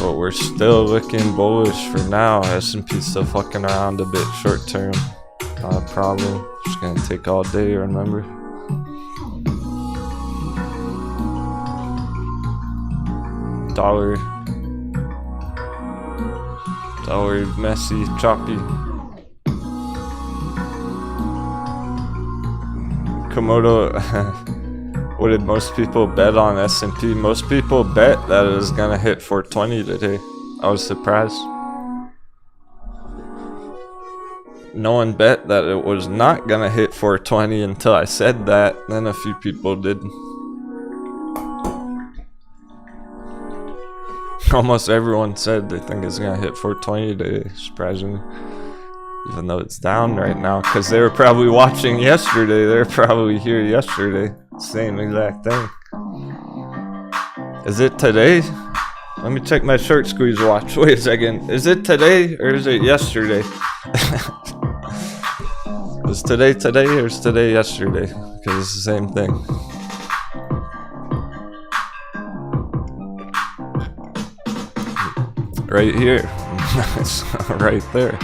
Speaker 1: But we're still looking bullish for now. S&P still fucking around a bit short term. Not a problem. It's gonna take all day, remember? Dollar, messy, choppy. Komodo, what did most people bet on S&P? Most people bet that it was gonna hit 420 today. I was surprised. No one bet that it was not gonna hit 420 until I said that. Then a few people did. Almost everyone said they think it's gonna hit 420 today, surprisingly. Even though it's down right now, because they were probably watching yesterday. They were probably here yesterday. Same exact thing. Is it today? Let me check my short squeeze watch. Wait a second. Is it today or is it yesterday? Is today or is today yesterday? Because it's the same thing. Right here. Right there.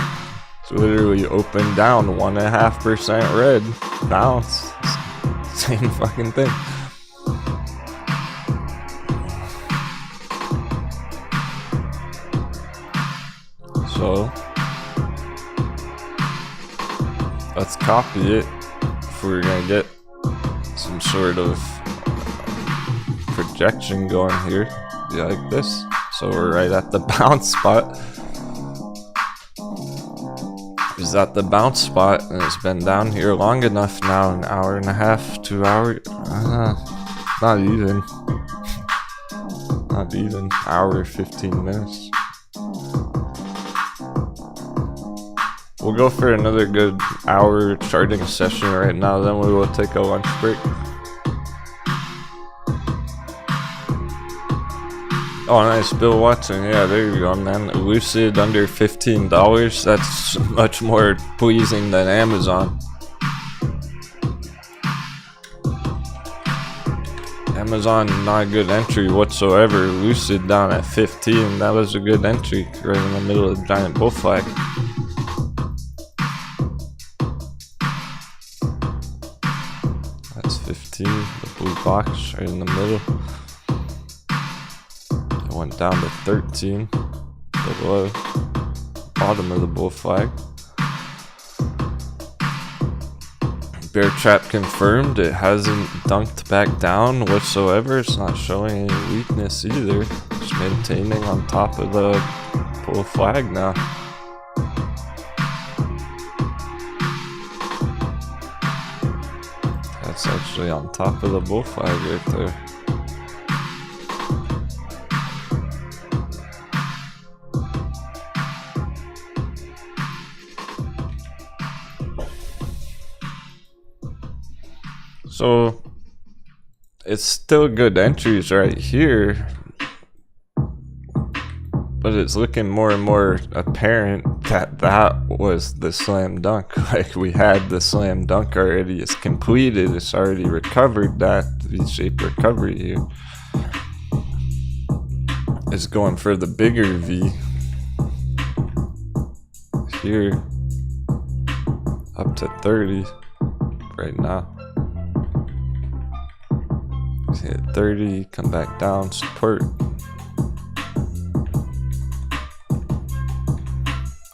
Speaker 1: It's literally open down 1.5% red. Bounce. Same fucking thing. So let's copy it if we're gonna get some sort of projection going here. Yeah, like this. So we're right at the bounce spot. Is at the bounce spot, and it's been down here long enough now, an hour and a half, 2 hours. Not even. Not even. Hour, 15 minutes. We'll go for another good hour charting session right now, then we will take a lunch break. Oh, nice, Bill Watson. Yeah, there you go, man. Lucid under $15. That's much more pleasing than Amazon. Amazon, not a good entry whatsoever. Lucid down at 15. That was a good entry right in the middle of the giant bull flag. That's 15. The blue box right in the middle. Went down to 13 below bottom of the bull flag. Bear trap confirmed. It hasn't dunked back down whatsoever. It's not showing any weakness either. Just maintaining on top of the bull flag now. That's actually on top of the bull flag right there. So it's still good entries right here, but it's looking more and more apparent that that was the slam dunk. Like, we had the slam dunk already. It's completed. It's already recovered that V-shaped recovery here. It's going for the bigger V here, up to 30 right now. Hit 30, come back down, support.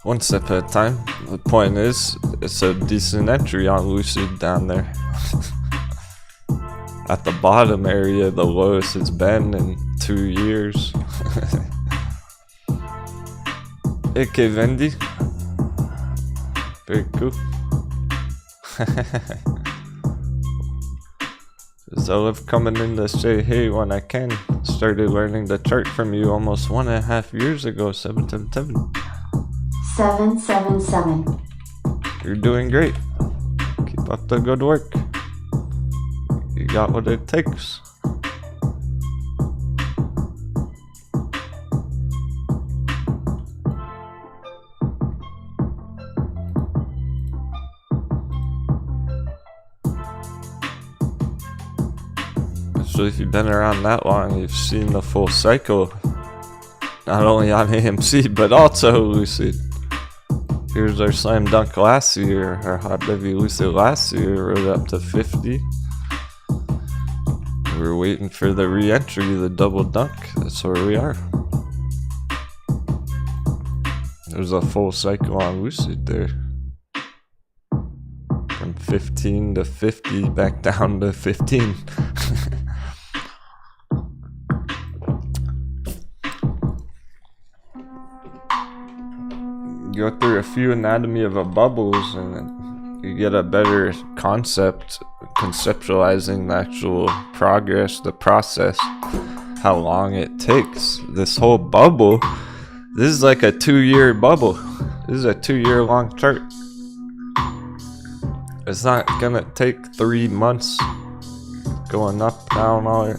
Speaker 1: One step at a time. The point is, it's a decent entry on Lucid down there. At the bottom area, the lowest it's been in 2 years. AK Vendi. Very cool. Zolif coming in to say, hey, when I can, started learning the chart from you almost 1.5 years ago. 777.
Speaker 2: 777.
Speaker 1: You're doing great. Keep up the good work. You got what it takes. Especially if you've been around that long, you've seen the full cycle. Not only on AMC, but also Lucid. Here's our slam dunk last year, our hot heavy Lucid last year, rode up to 50. We're waiting for the re-entry, the double dunk. That's where we are. There's a full cycle on Lucid there. From 15 to 50, back down to 15. Go through a few anatomy of a bubbles and you get a better conceptualizing the actual progress, the process, how long it takes. This whole bubble, this is like a 2-year bubble. This is a 2-year long chart. It's not gonna take 3 months going up, down, all your,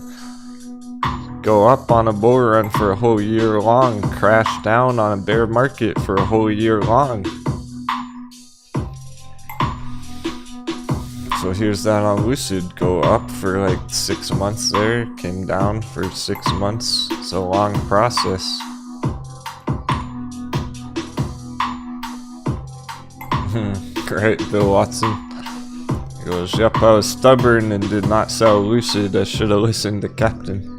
Speaker 1: go up on a bull run for a whole year long, crash down on a bear market for a whole year long. So here's that on Lucid, go up for like 6 months there, came down for 6 months. It's a long process. Right, Bill Watson. He goes, yep, I was stubborn and did not sell Lucid. I should have listened to Captain.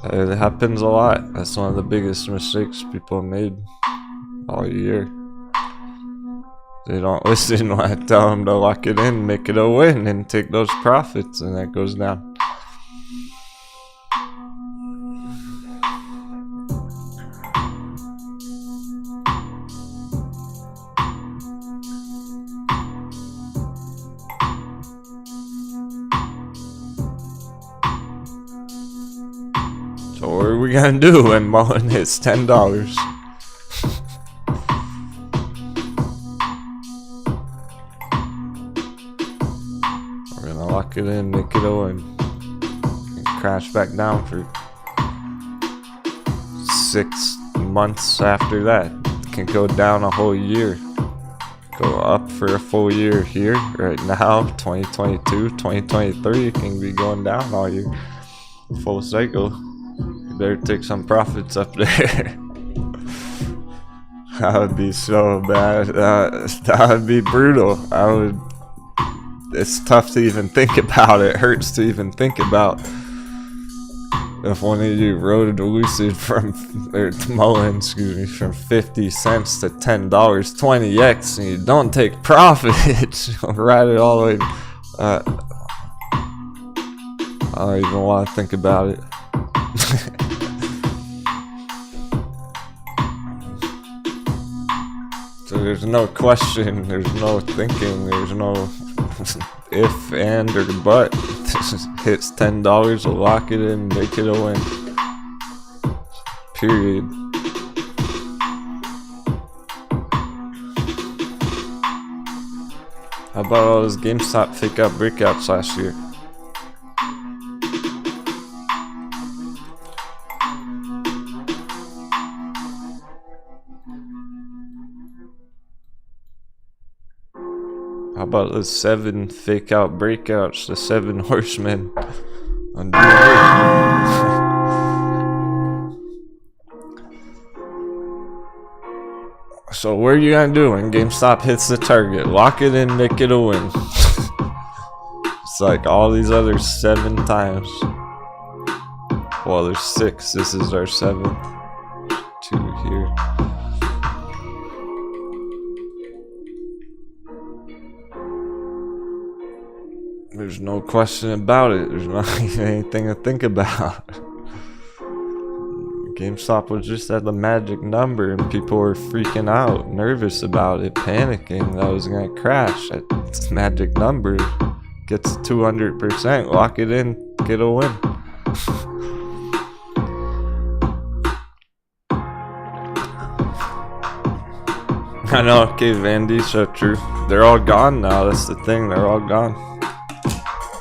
Speaker 1: It happens a lot. That's one of the biggest mistakes people made all year. They don't listen when I tell them to lock it in, make it a win, and take those profits, and that goes down. So what are we gonna do when mullen hits $10? We're gonna lock it in, make it a win, and crash back down for 6 months after that. It can go down a whole year. Go up for a full year here. Right now, 2022, 2023, it can be going down all year. Full cycle. Better take some profits up there. That would be so bad. That would be brutal. It's tough to even think about. It hurts to even think about. If one of you rode Lucid from mullen, from 50 cents to $10, 20x, and you don't take profits, ride it all the way. I don't even want to think about it. So there's no question, there's no thinking, there's no if, and, or but. Just hits $10, we'll lock it in, make it a win. Period. How about all those GameStop fake out breakouts last year? How about the 7 fake out breakouts, the 7 horsemen on GME? So what are you gonna do when GameStop hits the target? Lock it in, make it a win. It's like all these other 7 times. Well, there's 6. This is our 7th. 2 here. There's no question about it. There's not anything to think about. GameStop was just at the magic number and people were freaking out, nervous about it, panicking that it was gonna crash. At its magic number gets 200%, lock it in, get a win. I know, okay, Vandy, so true. They're all gone now, that's the thing, they're all gone.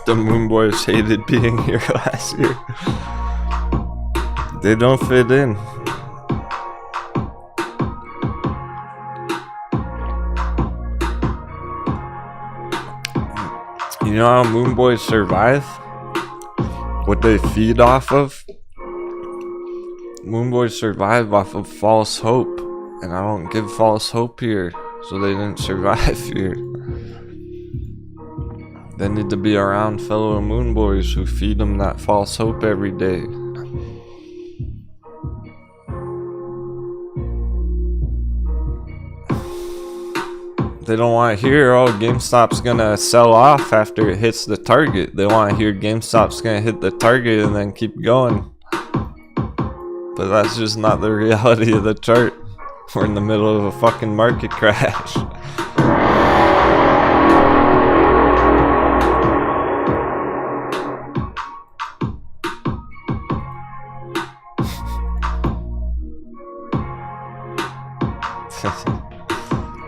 Speaker 1: The Moon Boys hated being here last year. They don't fit in. You You know how moon boys survive? What they feed off of? Moon boys survive off of false hope. And I don't give false hope here. So they didn't survive here. They need to be around fellow moon boys who feed them that false hope every day. They don't want to hear, oh, GameStop's gonna sell off after it hits the target. They want to hear GameStop's gonna hit the target and then keep going. But that's just not the reality of the chart. We're in the middle of a fucking market crash.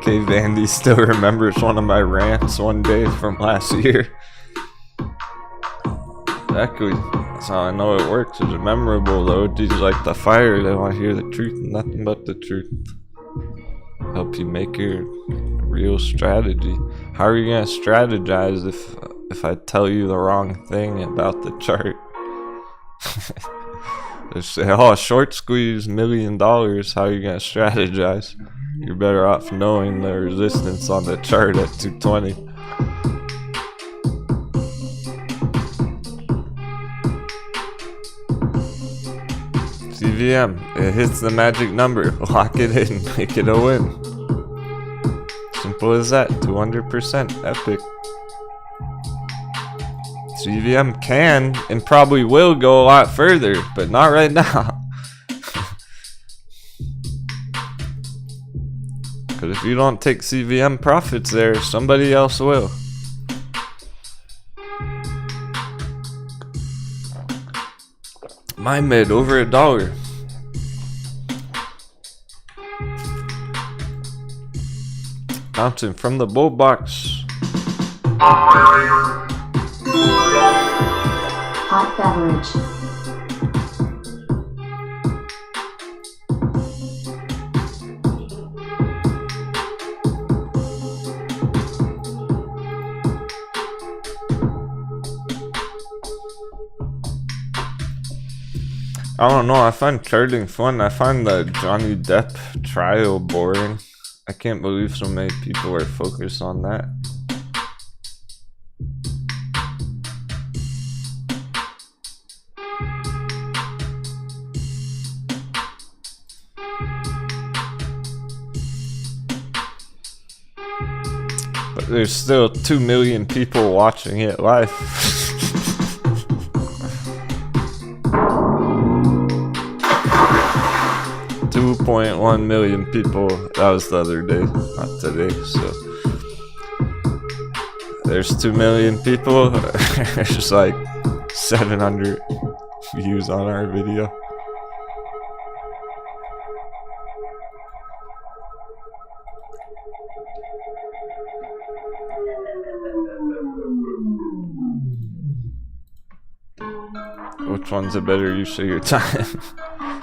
Speaker 1: Vandy still remembers one of my rants one day from last year. Exactly. That's how I know it works. It's memorable. The OG's like the fire. They want to hear the truth and nothing but the truth. Help you make your real strategy. How are you gonna strategize if I tell you the wrong thing about the chart? They say, oh, short squeeze $1 million. How are you gonna strategize? You're better off knowing the resistance on the chart at 220. CVM, it hits the magic number. Lock it in, make it a win. Simple as that, 200% epic. CVM can and probably will go a lot further, but not right now. Because if you don't take CVM profits there, somebody else will. My mid over $1. Bouncing from the bull box.
Speaker 2: Hot beverage.
Speaker 1: I don't know, I find charting fun. I find the Johnny Depp trial boring. I can't believe so many people are focused on that. But there's still 2 million people watching it live. 2.1 million people. That was the other day, not today. So there's 2 million people. There's like 700 views on our video. Which one's a better use of your time?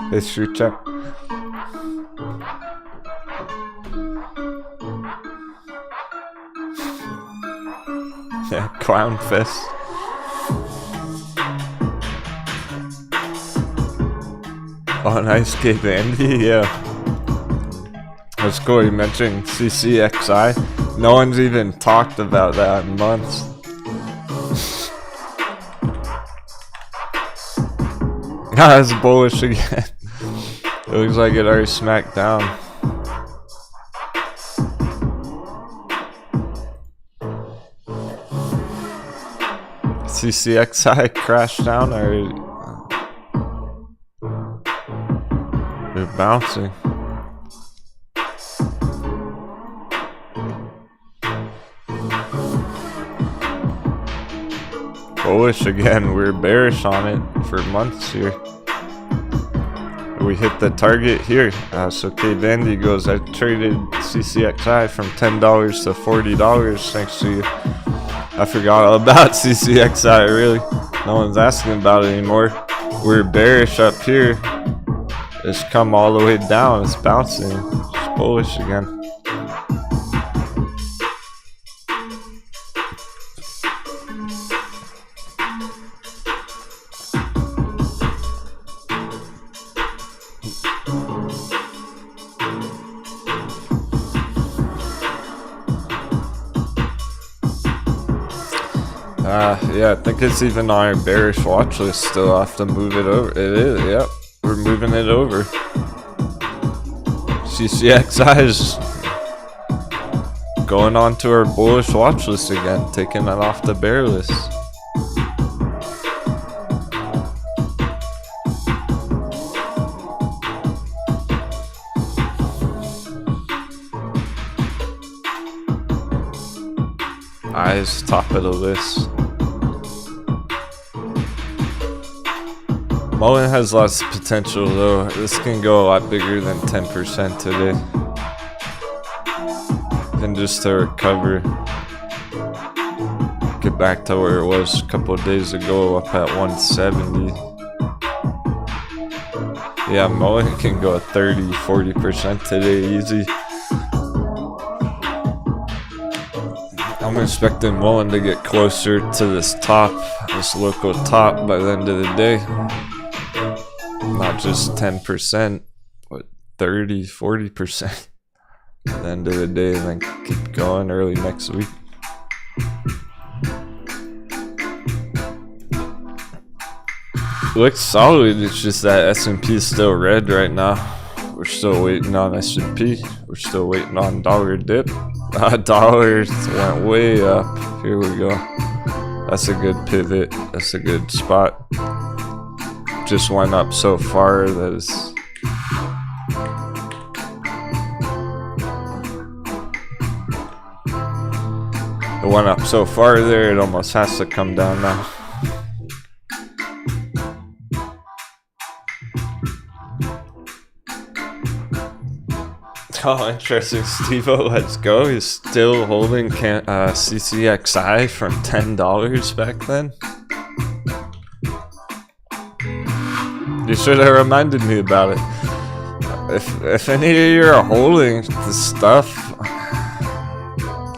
Speaker 1: History check. Yeah, Clown Fest. Oh, nice, Cape Andy, yeah. That's cool, you mentioned CCXI. No one's even talked about that in months. Ah, it's bullish again. It looks like it already smacked down. CCXI crashed down already. They're bouncing. Bullish again. We're bearish on it for months here. We hit the target here. So K Bandy goes, I traded CCXI from $10 to $40 thanks to you. I forgot all about CCXI, really. No one's asking about it anymore. We're bearish up here. It's come all the way down. It's bouncing. It's bullish again. Yeah, I think it's even on our bearish watch list still. I'll have to move it over. It is, yep. We're moving it over. CCXI is going on to our bullish watch list again, taking it off the bear list. Eyes top of the list. Mullen has lots of potential though. This can go a lot bigger than 10% today. And just to recover, get back to where it was a couple of days ago, up at 170. Yeah, Mullen can go 30-40% today easy. I'm expecting Mullen to get closer to this top, this local top by the end of the day. Not just 10%, but 30-40% at the end of the day, and then keep going early next week. Looks solid, it's just that S&P is still red right now. We're still waiting on S&P. We're still waiting on dollar dip. Dollars went way up. Here we go. That's a good pivot. That's a good spot. Just went up so far that it's... It went up so far there, it almost has to come down now. Oh, interesting. Steve-O, let's go. He's still holding CCXI from $10 back then. You should have reminded me about it. If any of you are holding this stuff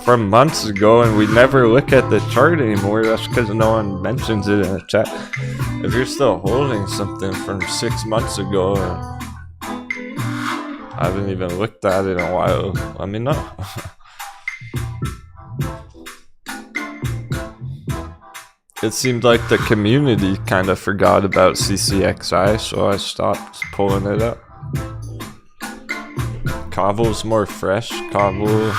Speaker 1: from months ago and we never look at the chart anymore, that's because no one mentions it in the chat. If you're still holding something from 6 months ago, I haven't even looked at it in a while, let me know. It seemed like the community kind of forgot about CCXI, so I stopped pulling it up. Kavel's more fresh. Kavel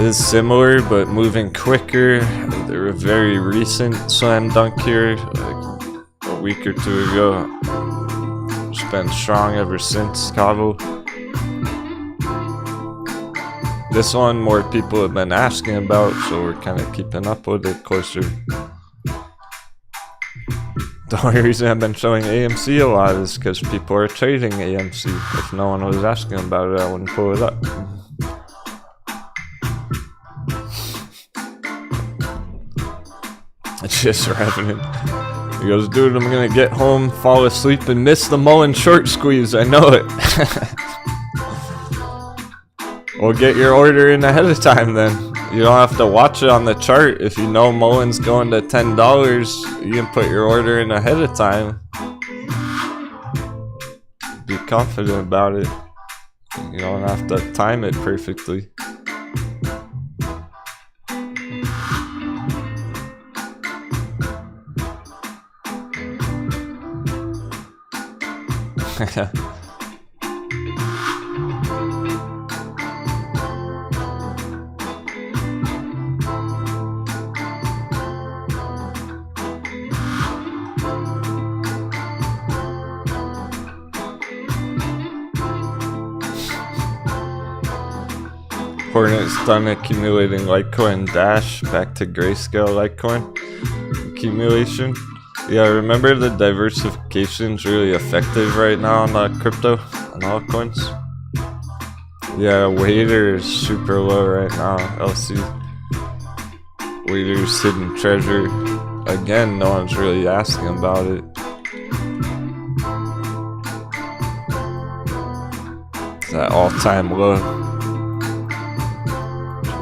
Speaker 1: is similar, but moving quicker. They're a very recent slam dunk here, like a week or two ago. It's been strong ever since, Kavel. This one more people have been asking about, so we're kind of keeping up with it closer. The only reason I've been showing AMC a lot is because people are trading AMC. If no one was asking about it, I wouldn't pull it up. It's just Revenant. He goes, dude, I'm gonna get home, fall asleep, and miss the Mullen short squeeze. I know it. Well, get your order in ahead of time then. You don't have to watch it on the chart. If you know Mullen's going to $10, you can put your order in ahead of time. Be confident about it. You don't have to time it perfectly. Hornet's done accumulating Litecoin Dash back to grayscale Litecoin accumulation. Yeah, remember the diversification's really effective right now on crypto, on altcoins. Yeah, Wader is super low right now, LC. Wader's hidden treasure. Again, no one's really asking about it. It's at all-time low.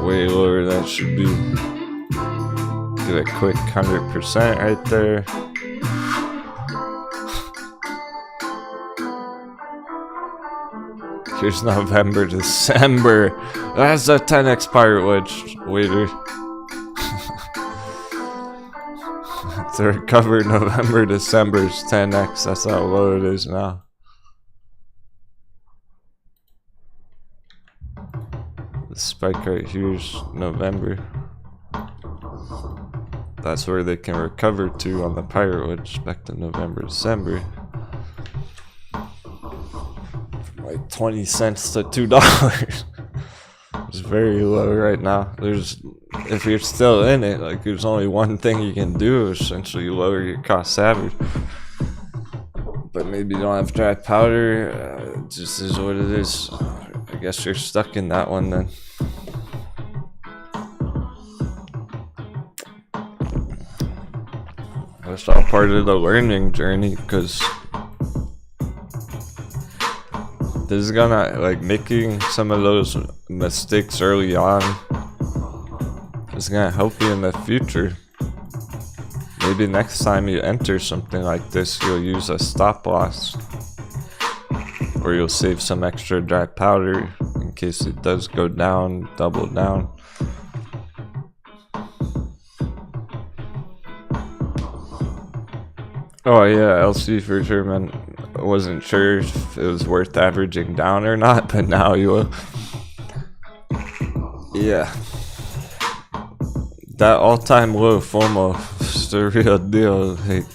Speaker 1: Way lower than it should be. Get a quick 100% right there. Here's November, December. That's a 10x pirate wedge. Waiter. to recover November, December's 10x. That's how low it is now. The spike right here is November. That's where they can recover to on the pirate wedge back to November, December. From like 20 cents to $2. It's very low right now. If you're still in it, like there's only one thing you can do, essentially lower your cost average. But maybe you don't have dry powder, it just is what it is. I guess you're stuck in that one then. It's all part of the learning journey, because this is gonna, like, making some of those mistakes early on is gonna help you in the future. Maybe next time you enter something like this, you'll use a stop loss, or you'll save some extra dry powder in case it does go down, double down. Oh yeah, LC for sure, man. I wasn't sure if it was worth averaging down or not, but now you will. Yeah. That all-time low FOMO is the real deal. Like,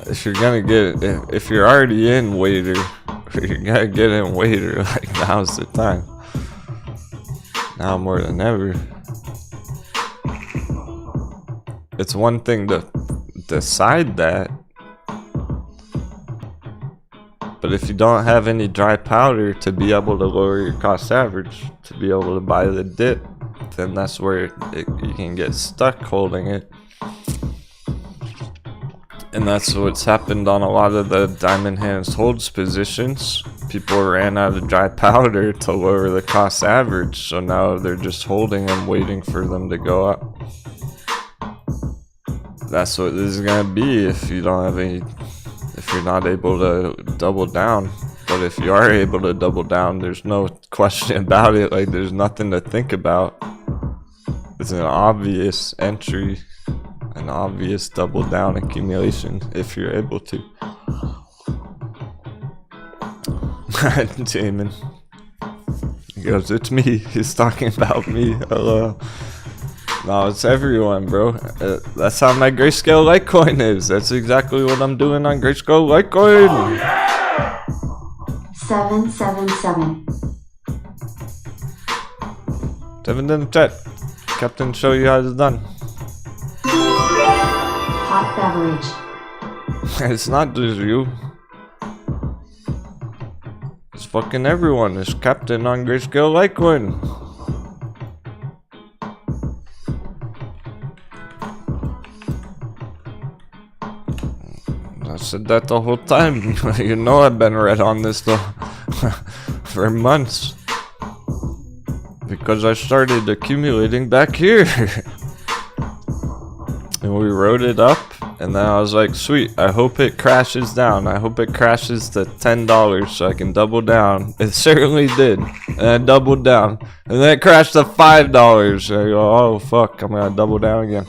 Speaker 1: if you're gonna get, if you're already in waiter, you're gonna get in waiter, like now's the time. Now more than ever. It's one thing to decide that, but if you don't have any dry powder to be able to lower your cost average, to be able to buy the dip, then that's where you can get stuck holding it. And that's what's happened on a lot of the diamond hands holds positions. People ran out of dry powder to lower the cost average, so now they're just holding them, waiting for them to go up. That's what this is gonna be if you don't have any, if you're not able to double down. But if you are able to double down, there's no question about it. Like, there's nothing to think about. It's an obvious entry, an obvious double down accumulation if you're able to. Damon, he goes, it's me. He's talking about me. Hello. No, it's everyone, bro. That's how my Grayscale Litecoin is. That's exactly what I'm doing on Grayscale Litecoin. Oh, yeah!
Speaker 2: 777.
Speaker 1: 7 in the chat. Captain, show you how it's done.
Speaker 2: Hot beverage.
Speaker 1: It's not just you. It's fucking everyone. It's Captain on Grayscale Litecoin. I said that the whole time. You know I've been red on this though for months, because I started accumulating back here. And we rode it up, and then I was like, sweet, I hope it crashes down. I hope it crashes to $10 so I can double down. It certainly did. And I doubled down, and then it crashed to $5. I go, oh fuck, I'm gonna double down again.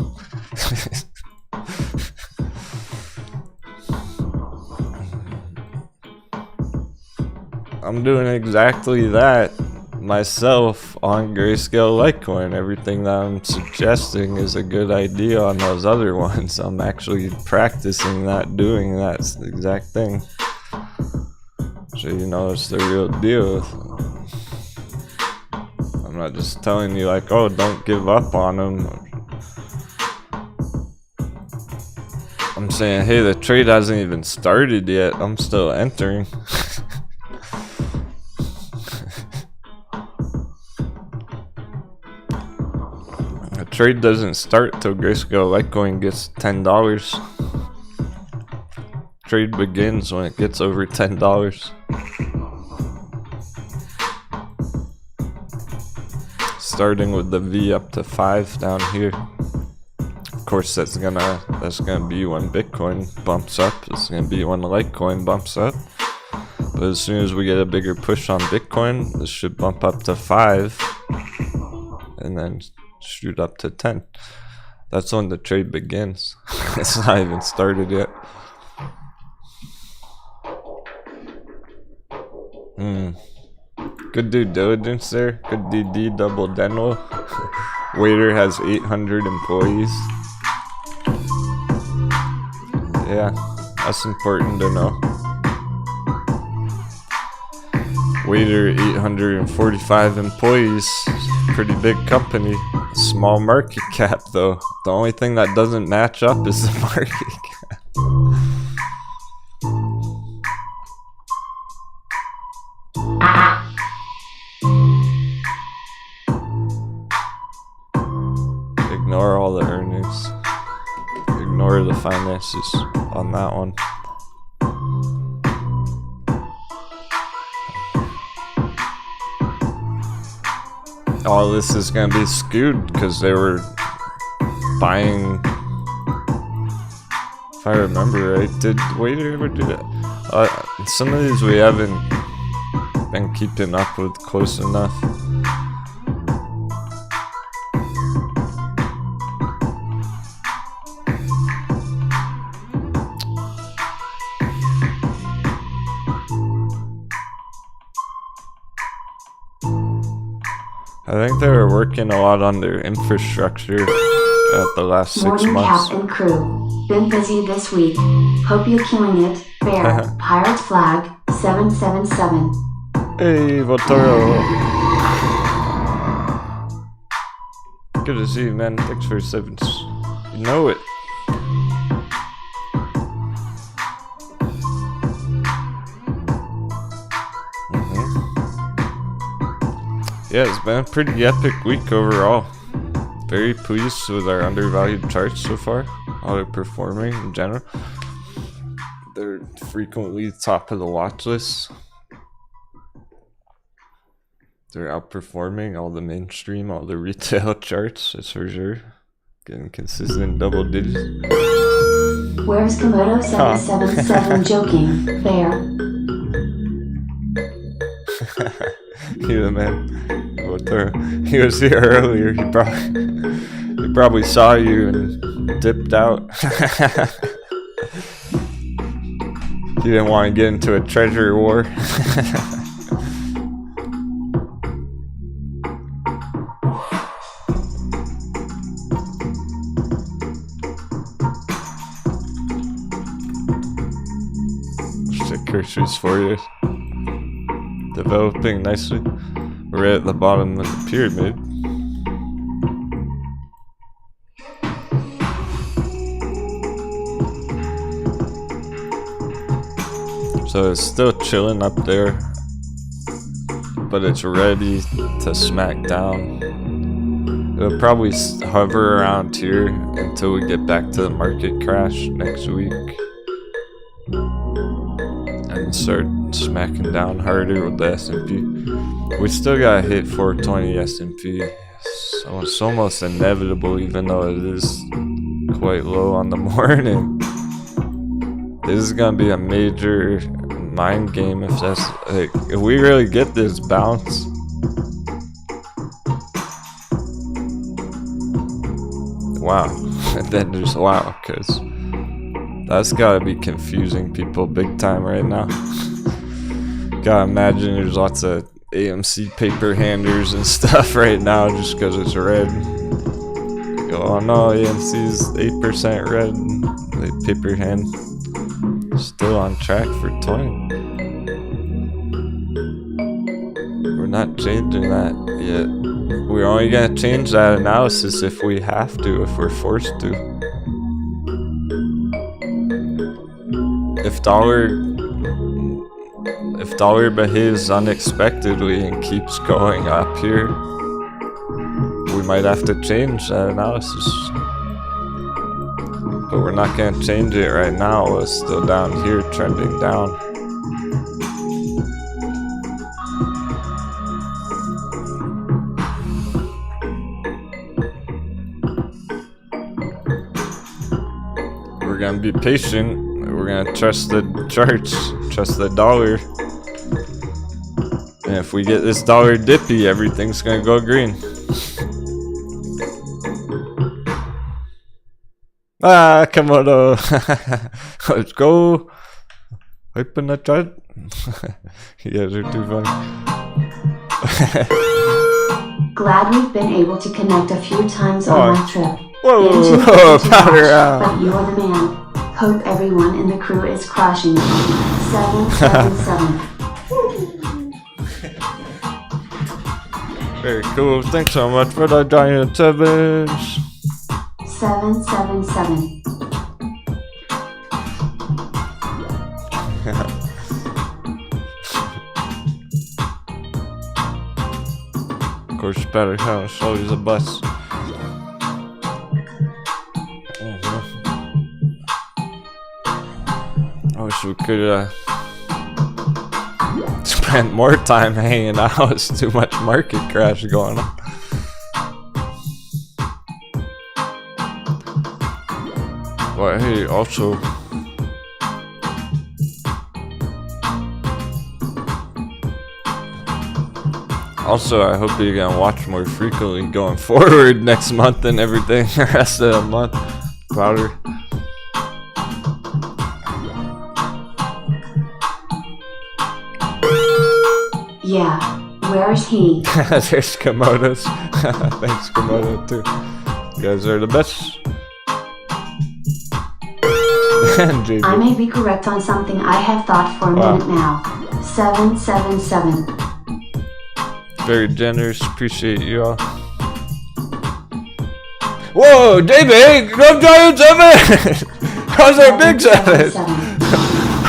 Speaker 1: I'm doing exactly that myself on Grayscale Litecoin. Everything that I'm suggesting is a good idea on those other ones. I'm actually practicing that, doing that exact thing. So you know it's the real deal. I'm not just telling you like, oh, don't give up on them. I'm saying, hey, the trade hasn't even started yet. I'm still entering. Trade doesn't start till Grayscale Litecoin gets $10. Trade begins when it gets over $10. Starting with the V up to 5 down here. Of course, that's gonna be when Bitcoin bumps up. It's gonna be when Litecoin bumps up. But as soon as we get a bigger push on Bitcoin, this should bump up to 5, and then shoot up to 10. That's when the trade begins. It's not even started yet. Good due diligence there. Good DD double Denwo. Waiter has 800 employees. Yeah, that's important to know. Waiter 845 employees. Pretty big company. Small market cap though. The only thing that doesn't match up is the market cap. Ignore all the earnings. Ignore the finances on that one. All this is gonna be skewed because they were buying. If I remember right, did Waiter ever do that? Some of these we haven't been keeping up with close enough. I think they were working a lot on their infrastructure at the last 6
Speaker 2: Morning,
Speaker 1: months.
Speaker 2: Captain Crew. Been busy this week. Hope you're killing it. Bear. Pirate flag. 777.
Speaker 1: Hey, Votoro. Good to see you, man. Thanks for your sevens. You know it. Yeah, it's been a pretty epic week overall. Very pleased with our undervalued charts so far. How they're performing in general. They're frequently top of the watch list. They're outperforming all the mainstream, all the retail charts, that's for sure. Getting consistent double digits.
Speaker 2: Where's Komodo 777 joking? Bear.
Speaker 1: You the man. He was here earlier. He probably saw you and dipped out. He didn't want to get into a treasure war. Check curses for you. Developing nicely. We're at the bottom of the pyramid. So it's still chilling up there, but it's ready to smack down. It'll probably hover around here until we get back to the market crash next week. And start smacking down harder with the S&P. We still gotta hit 420 S&P, so it's almost inevitable, even though it is quite low on the morning. This is gonna be a major mind game if that's like, if we really get this bounce. Wow, and then just wow, because that's gotta be confusing people big time right now. Gotta imagine there's lots of AMC paper handers and stuff right now just because it's red. Go, oh no, AMC's 8% red. The paper hand still on track for 20. We're not changing that yet. We're only gonna change that analysis if we have to, if we're forced to. If dollar behaves unexpectedly and keeps going up here, we might have to change that analysis. But we're not going to change it right now. It's still down here, trending down. We're going to be patient. We're going to trust the charts, trust the dollar. And if we get this dollar dippy, everything's going to go green. Ah, Komodo. Let's go. Open the chat. You guys are too funny.
Speaker 2: Glad we've been able to connect a few times on my trip.
Speaker 1: Whoa, powder round.
Speaker 2: But you're the man. Hope everyone in the crew is crushing it. 777.
Speaker 1: Very cool. Thanks so much for the giant sevens.
Speaker 2: 777.
Speaker 1: Of course, better house, always a bus. I wish we could spend more time hanging out. It's too much market crash going on. But hey, also, I hope you can watch more frequently going forward next month and everything. The rest of the month, powder.
Speaker 2: Yeah, where's he?
Speaker 1: There's Komodos. Thanks, Komodo, too. You guys are the best.
Speaker 2: I may be correct on something I have thought for a minute now. 777.
Speaker 1: Very generous. Appreciate you all. Whoa, JB! Go giant 7! How's our big 7?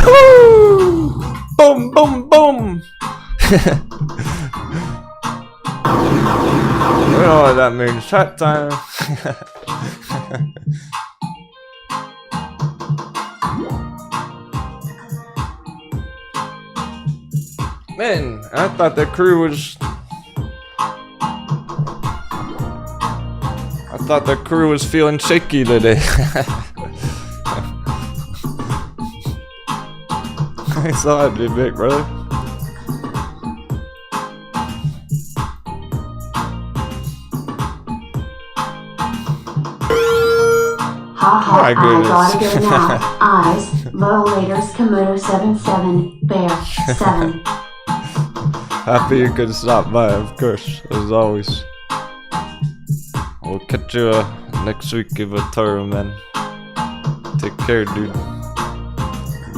Speaker 1: Woo! Boom, boom, boom! You know what that means. Chat time. Man, I thought the crew was... feeling shaky today. I saw it, big big brother.
Speaker 2: Haha, I
Speaker 1: goodness.
Speaker 2: gotta go now. Eyes, low laters, Komodo 77, bear 7.
Speaker 1: Happy you could stop by, of course, as always. We'll catch you next week of Ethereum, man. Take care, dude.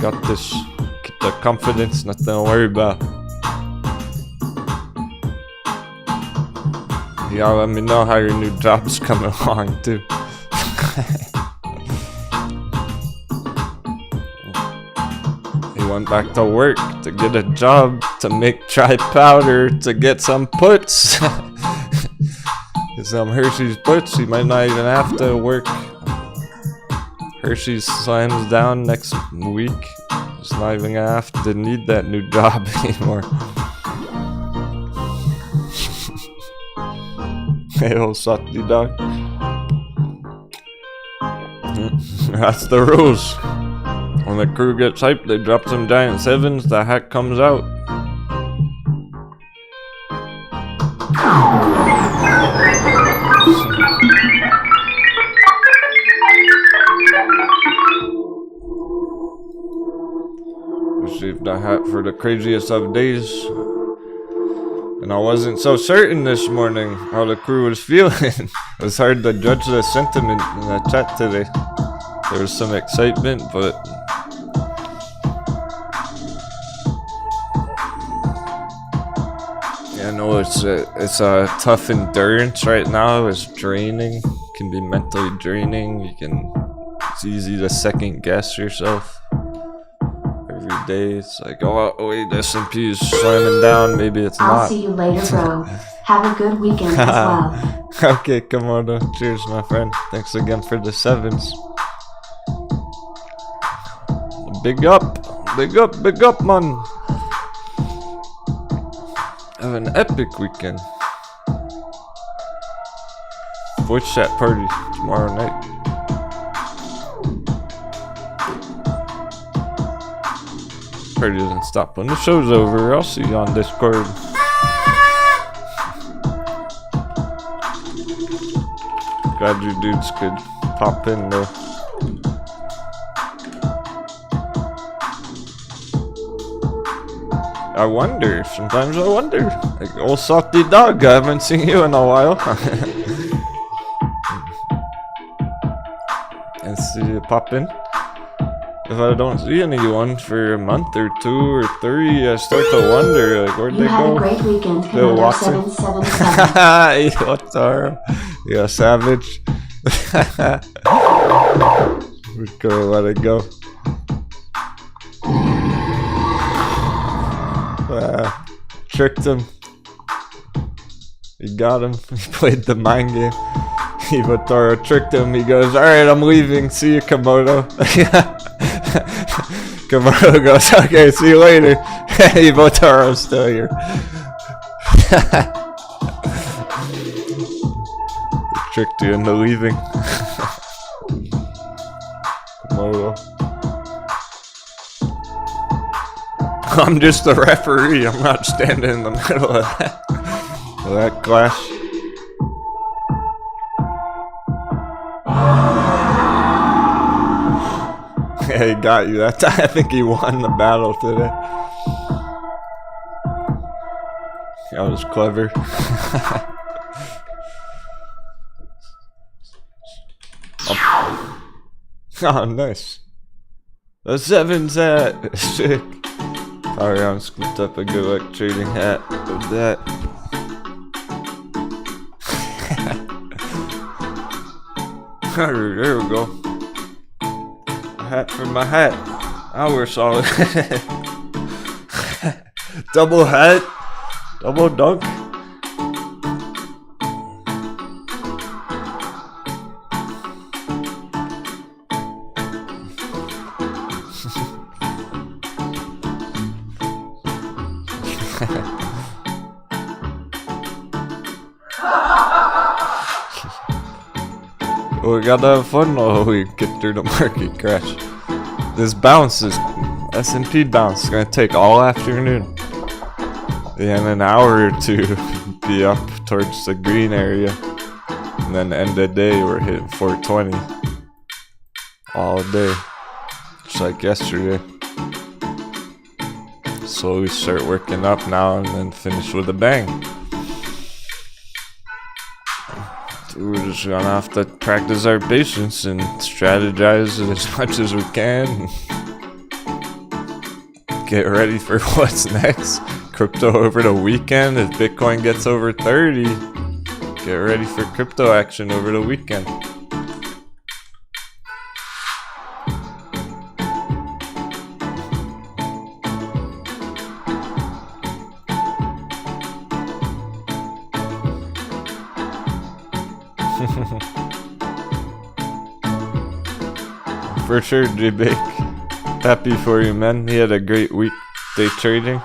Speaker 1: Got this. Keep the confidence, nothing to worry about. Y'all let me know how your new job's coming along, too. He went back to work to get a job, to make dry powder, to get some puts. Some Hershey's puts, he might not even have to work. Hershey's slams down next week. He's not even gonna have to need that new job anymore. Hey, old salty dog. That's the rules. When the crew gets hyped, they drop some giant 7s, the hack comes out. Received a hat for the craziest of days. And I wasn't so certain this morning how the crew was feeling. It was hard to judge the sentiment in the chat today. There was some excitement, but yeah, I know it's a tough endurance right now. It's draining. It can be mentally draining. It's easy to second guess yourself. Every day it's like, oh wait, S&P is slamming down, maybe it's not.
Speaker 2: I'll see you later, bro. Have a good weekend as well.
Speaker 1: Okay, Komodo. Cheers, my friend. Thanks again for the 7s. Big up, man. Have an epic weekend. Voice chat party tomorrow night. Party doesn't stop when the show's over. I'll see you on Discord. Glad you dudes could pop in though. I wonder. Sometimes I wonder. Like, old salty dog, I haven't seen you in a while. And see you pop in. If I don't see anyone for a month or 2 or 3, I start to wonder, like, where'd they go?
Speaker 2: You had a great weekend,
Speaker 1: Bill
Speaker 2: Commander
Speaker 1: Watson.
Speaker 2: 777.
Speaker 1: What's our? Yeah, savage. We're gonna let it go. Tricked him. He got him. He played the mind game. Ivatoro tricked him. He goes, alright, I'm leaving. See you, Komodo. Komodo goes, okay, see you later. Ivatoro's still here. He tricked you into leaving. Komodo. I'm just the referee. I'm not standing in the middle of that clash. Yeah, he got you that time. I think he won the battle today. That was clever. Oh, nice. The 7's hat. Sick. Around scooped up a good luck trading hat with that. There we go. A hat for my hat. Now we're solid. Double hat. Double dunk. We gotta have fun while we get through the market crash. This bounce is S&P bounce. It's gonna take all afternoon. And an hour or two be up towards the green area. And then end of the day we're hitting 420. All day. Just like yesterday. Slowly start working up now and then finish with a bang. We're just gonna have to practice our patience and strategize as much as we can. Get ready for what's next. Crypto over the weekend. If Bitcoin gets over 30, get ready for crypto action over the weekend. For sure, J-Bake. Happy for you, man. He had a great week day trading.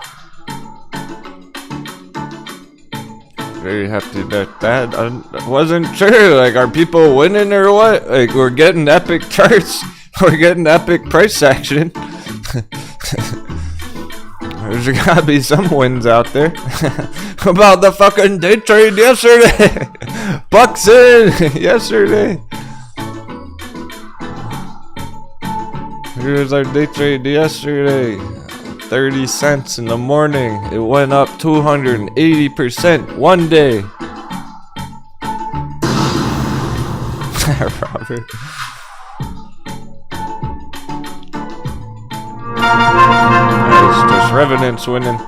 Speaker 1: Very happy about that. I wasn't sure, like, are people winning or what? Like, we're getting epic charts. We're getting epic price action. There's gotta be some wins out there. About the fucking day trade yesterday. Bucks in yesterday. Here's our day trade yesterday. 30 cents in the morning. It went up 280% one day. Robert. It's just Revenant's winning.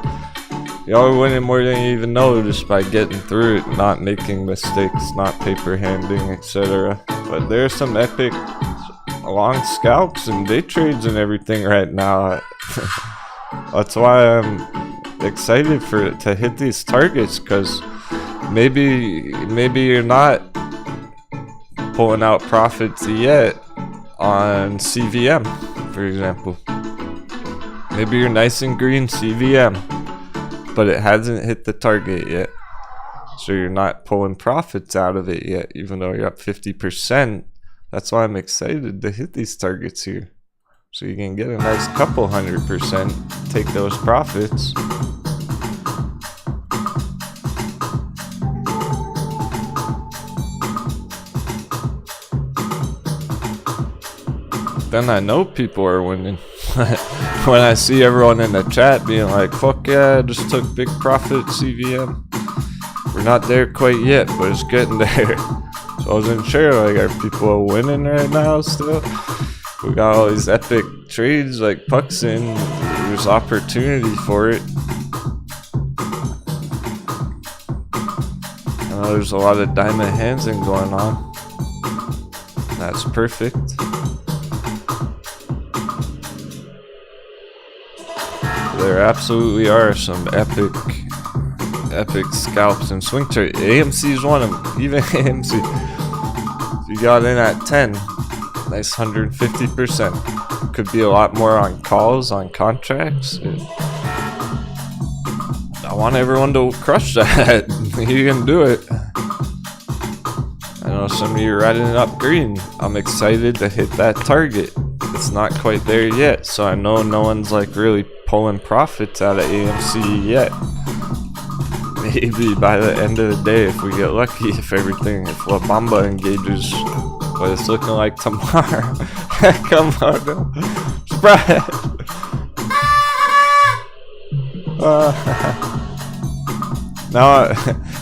Speaker 1: Y'all are winning more than you even know just by getting through it, not making mistakes, not paper handing, etc. But there's some epic long scalps and day trades and everything right now. That's why I'm excited for it to hit these targets, because maybe you're not pulling out profits yet on CVM, for example. Maybe you're nice and green CVM, but it hasn't hit the target yet, so you're not pulling profits out of it yet, even though you're up 50%. That's why I'm excited to hit these targets here, so you can get a nice couple 100%, take those profits. Then I know people are winning. when I see everyone in the chat being like, fuck yeah, I just took big profit CVM. We're not there quite yet, but it's getting there. So I wasn't sure, like, are people winning right now still? We got all these epic trades like pucks in. There's opportunity for it. I know there's a lot of diamond handsing going on. That's perfect. There absolutely are some epic scalps and swing trade. AMC is one of them. Even AMC. You got in at 10. Nice 150%. Could be a lot more on calls, on contracts. I want everyone to crush that. You can do it. I know some of you are riding it up green. I'm excited to hit that target. It's not quite there yet, so I know no one's like really pulling profits out of AMC yet. Maybe by the end of the day, if we get lucky, if La Bamba engages, but it's looking like tomorrow. Come on, no. Spread. No,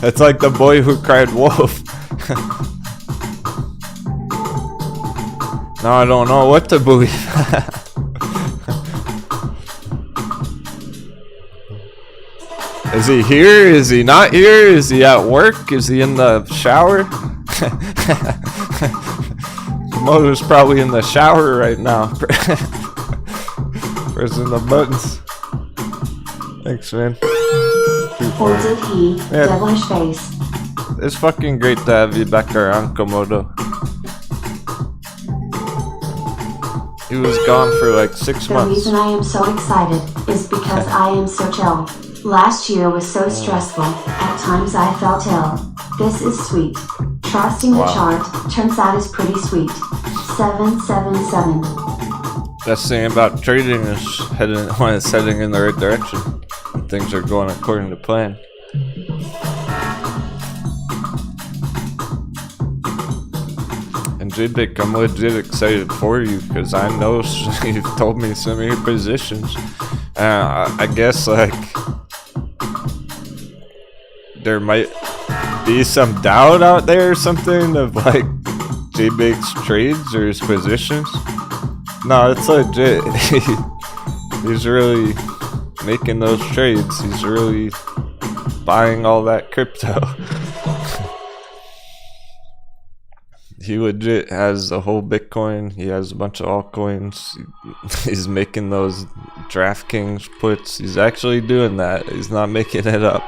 Speaker 1: it's like the boy who cried wolf. Now I don't know what to believe. Is he here? Is he not here? Is he at work? Is he in the shower? Moto's probably in the shower right now. Pressing the buttons. Thanks, man.
Speaker 2: Or did he?
Speaker 1: Yeah.
Speaker 2: Devilish face.
Speaker 1: It's fucking great to have you back around, Komodo. He was gone for like 6 months.
Speaker 2: The reason I am so excited is because I am so chill. Last year was so stressful. At times I felt ill. This is sweet. Trusting the chart turns out is pretty sweet. 777.
Speaker 1: Best thing about trading is when it's heading in the right direction. And things are going according to plan. And JBIC, I'm legit excited for you because I know you've told me some of your positions. I guess like there might be some doubt out there or something of like JBIC's trades or his positions. No, it's legit. He's really making those trades. He's really buying all that crypto. He legit has the whole Bitcoin. He has a bunch of altcoins. He's making those DraftKings puts. He's actually doing that. He's not making it up.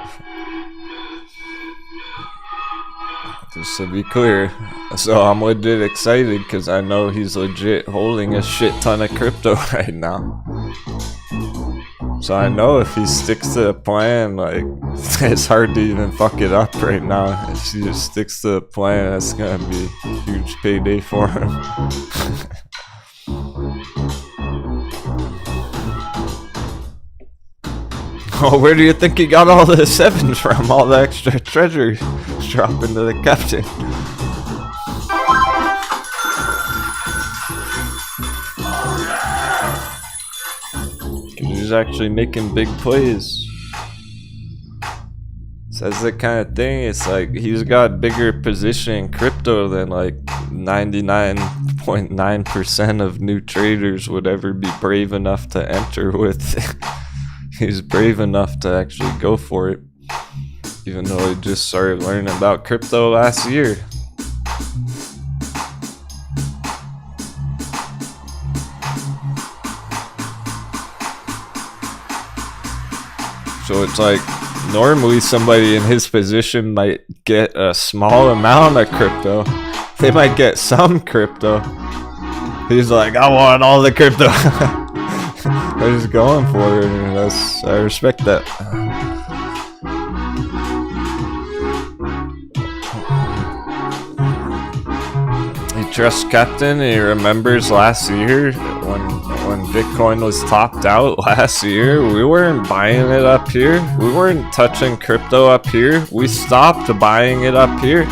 Speaker 1: Just to be clear. So I'm legit excited because I know he's legit holding a shit ton of crypto right now. So I know if he sticks to the plan, like, it's hard to even fuck it up right now. If he just sticks to the plan, that's gonna be a huge payday for him. Oh, where do you think he got all the sevens from? All the extra treasure dropping to the captain. He's actually making big plays. So that's the kind of thing. It's like he's got bigger position in crypto than like 99.9% of new traders would ever be brave enough to enter with. He's brave enough to actually go for it, even though he just started learning about crypto last year. So it's like normally somebody in his position might get a small amount of crypto. They might get some crypto. He's like, I want all the crypto. They're just going for it, and I respect that. He trusts Captain, and he remembers last year when Bitcoin was topped out last year. We weren't buying it up here. We weren't touching crypto up here. We stopped buying it up here.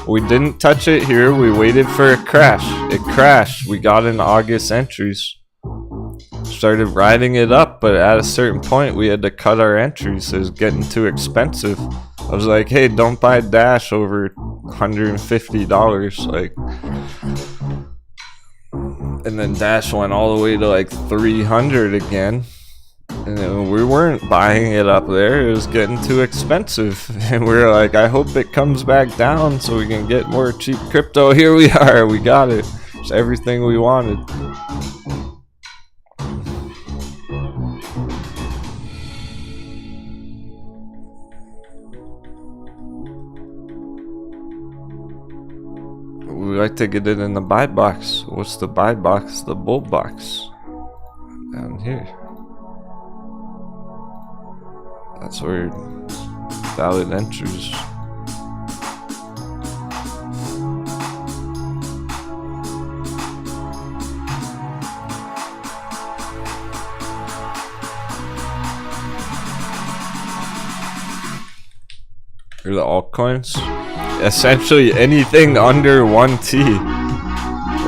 Speaker 1: We didn't touch it here. We waited for a crash. It crashed. We got in August entries. started riding it up, but at a certain point we had to cut our entries. It was getting too expensive. I was like, hey, don't buy Dash over $150, like. And then Dash went all the way to like 300 again. And then we weren't buying it up there. It was getting too expensive. And we were like, I hope it comes back down so we can get more cheap crypto. Here we are. We got it. It's everything we wanted. We like to get it in the buy box. What's the buy box? The bull box. Down here. That's where valid entries. Or the altcoins. Essentially anything under 1T.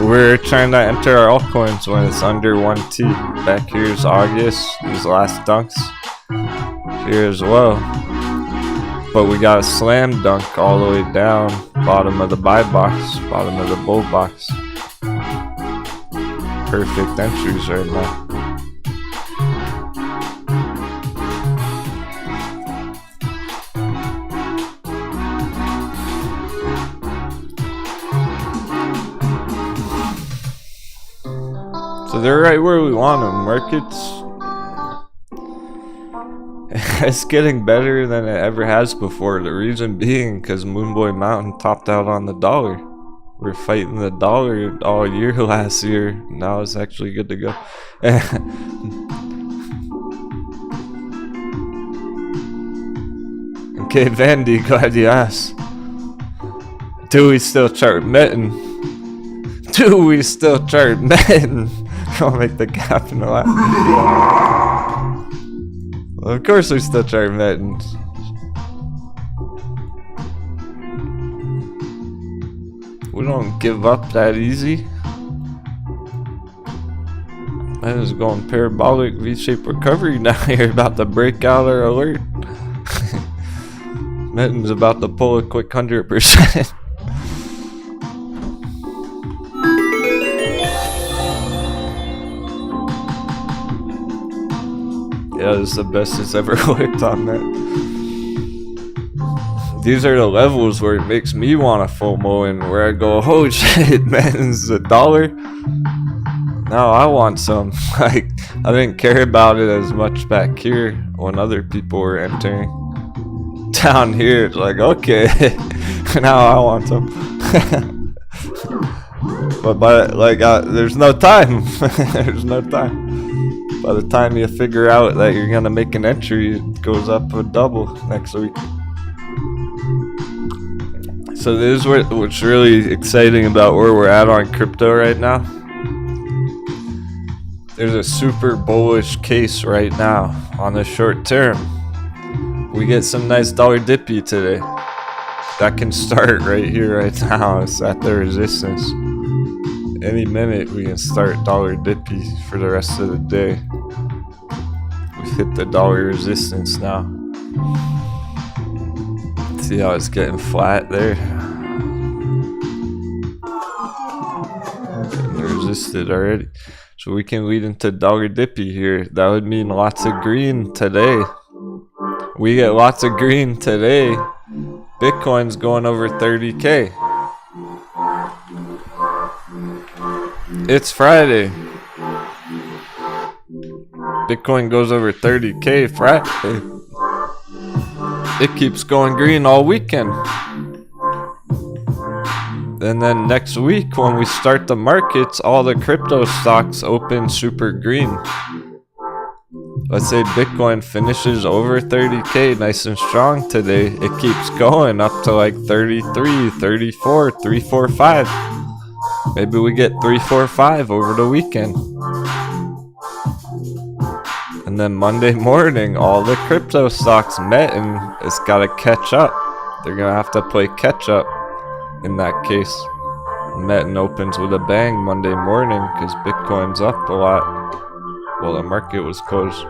Speaker 1: We're trying to enter our altcoins when it's under 1T. Back here's August, these last dunks. Here as well. But we got a slam dunk all the way down, bottom of the buy box, bottom of the bull box. Perfect entries right now. So they're right where we want them. Markets, it's getting better than it ever has before. The reason being because Moonboy Mountain topped out on the dollar. We're fighting the dollar all year last year. Now it's actually good to go. Okay, Vandy, glad you asked. Do we still chart Metin? Do we still chart Metin? I'll make the captain laugh. Well, of course we still chart Metin. We don't give up that easy. Man is going parabolic V-shaped recovery now here, about to break out our alert. Metin's about to pull a quick 100%. Yeah, this is the best it's ever looked on that. These are the levels where it makes me want a FOMO and where I go, oh shit, man, this is $1. Now I want some. Like, I didn't care about it as much back here when other people were entering. Down here, it's like, okay, now I want some. but there's no time. There's no time. By the time you figure out that you're gonna make an entry, it goes up a double next week. So this is what's really exciting about where we're at on crypto right now. There's a super bullish case right now on the short term. We get some nice dollar dippy today. That can start right here, right now. It's at the resistance. Any minute we can start dollar dippy for the rest of the day. We've hit the dollar resistance now. See how it's getting flat there? Getting resisted already. So we can lead into dollar dippy here. That would mean lots of green today. We get lots of green today. Bitcoin's going over 30K. It's Friday. Bitcoin goes over 30K Friday. It keeps going green all weekend. And then next week when we start the markets, all the crypto stocks open super green. Let's say Bitcoin finishes over 30K nice and strong today. It keeps going up to like 33, 34, 345. Maybe we get 345 over the weekend. And then Monday morning, all the crypto stocks met and it's got to catch up. They're going to have to play catch up in that case. Metin opens with a bang Monday morning because Bitcoin's up a lot. Well, the market was closed.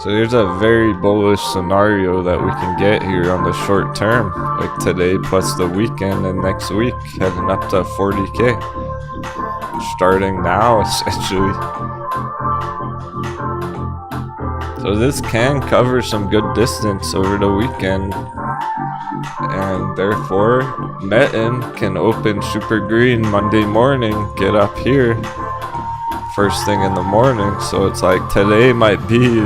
Speaker 1: So there's a very bullish scenario that we can get here on the short term, like today plus the weekend and next week, heading up to 40K. Starting now, essentially. So this can cover some good distance over the weekend, and therefore muln can open super green Monday morning, get up here first thing in the morning. So it's like today might be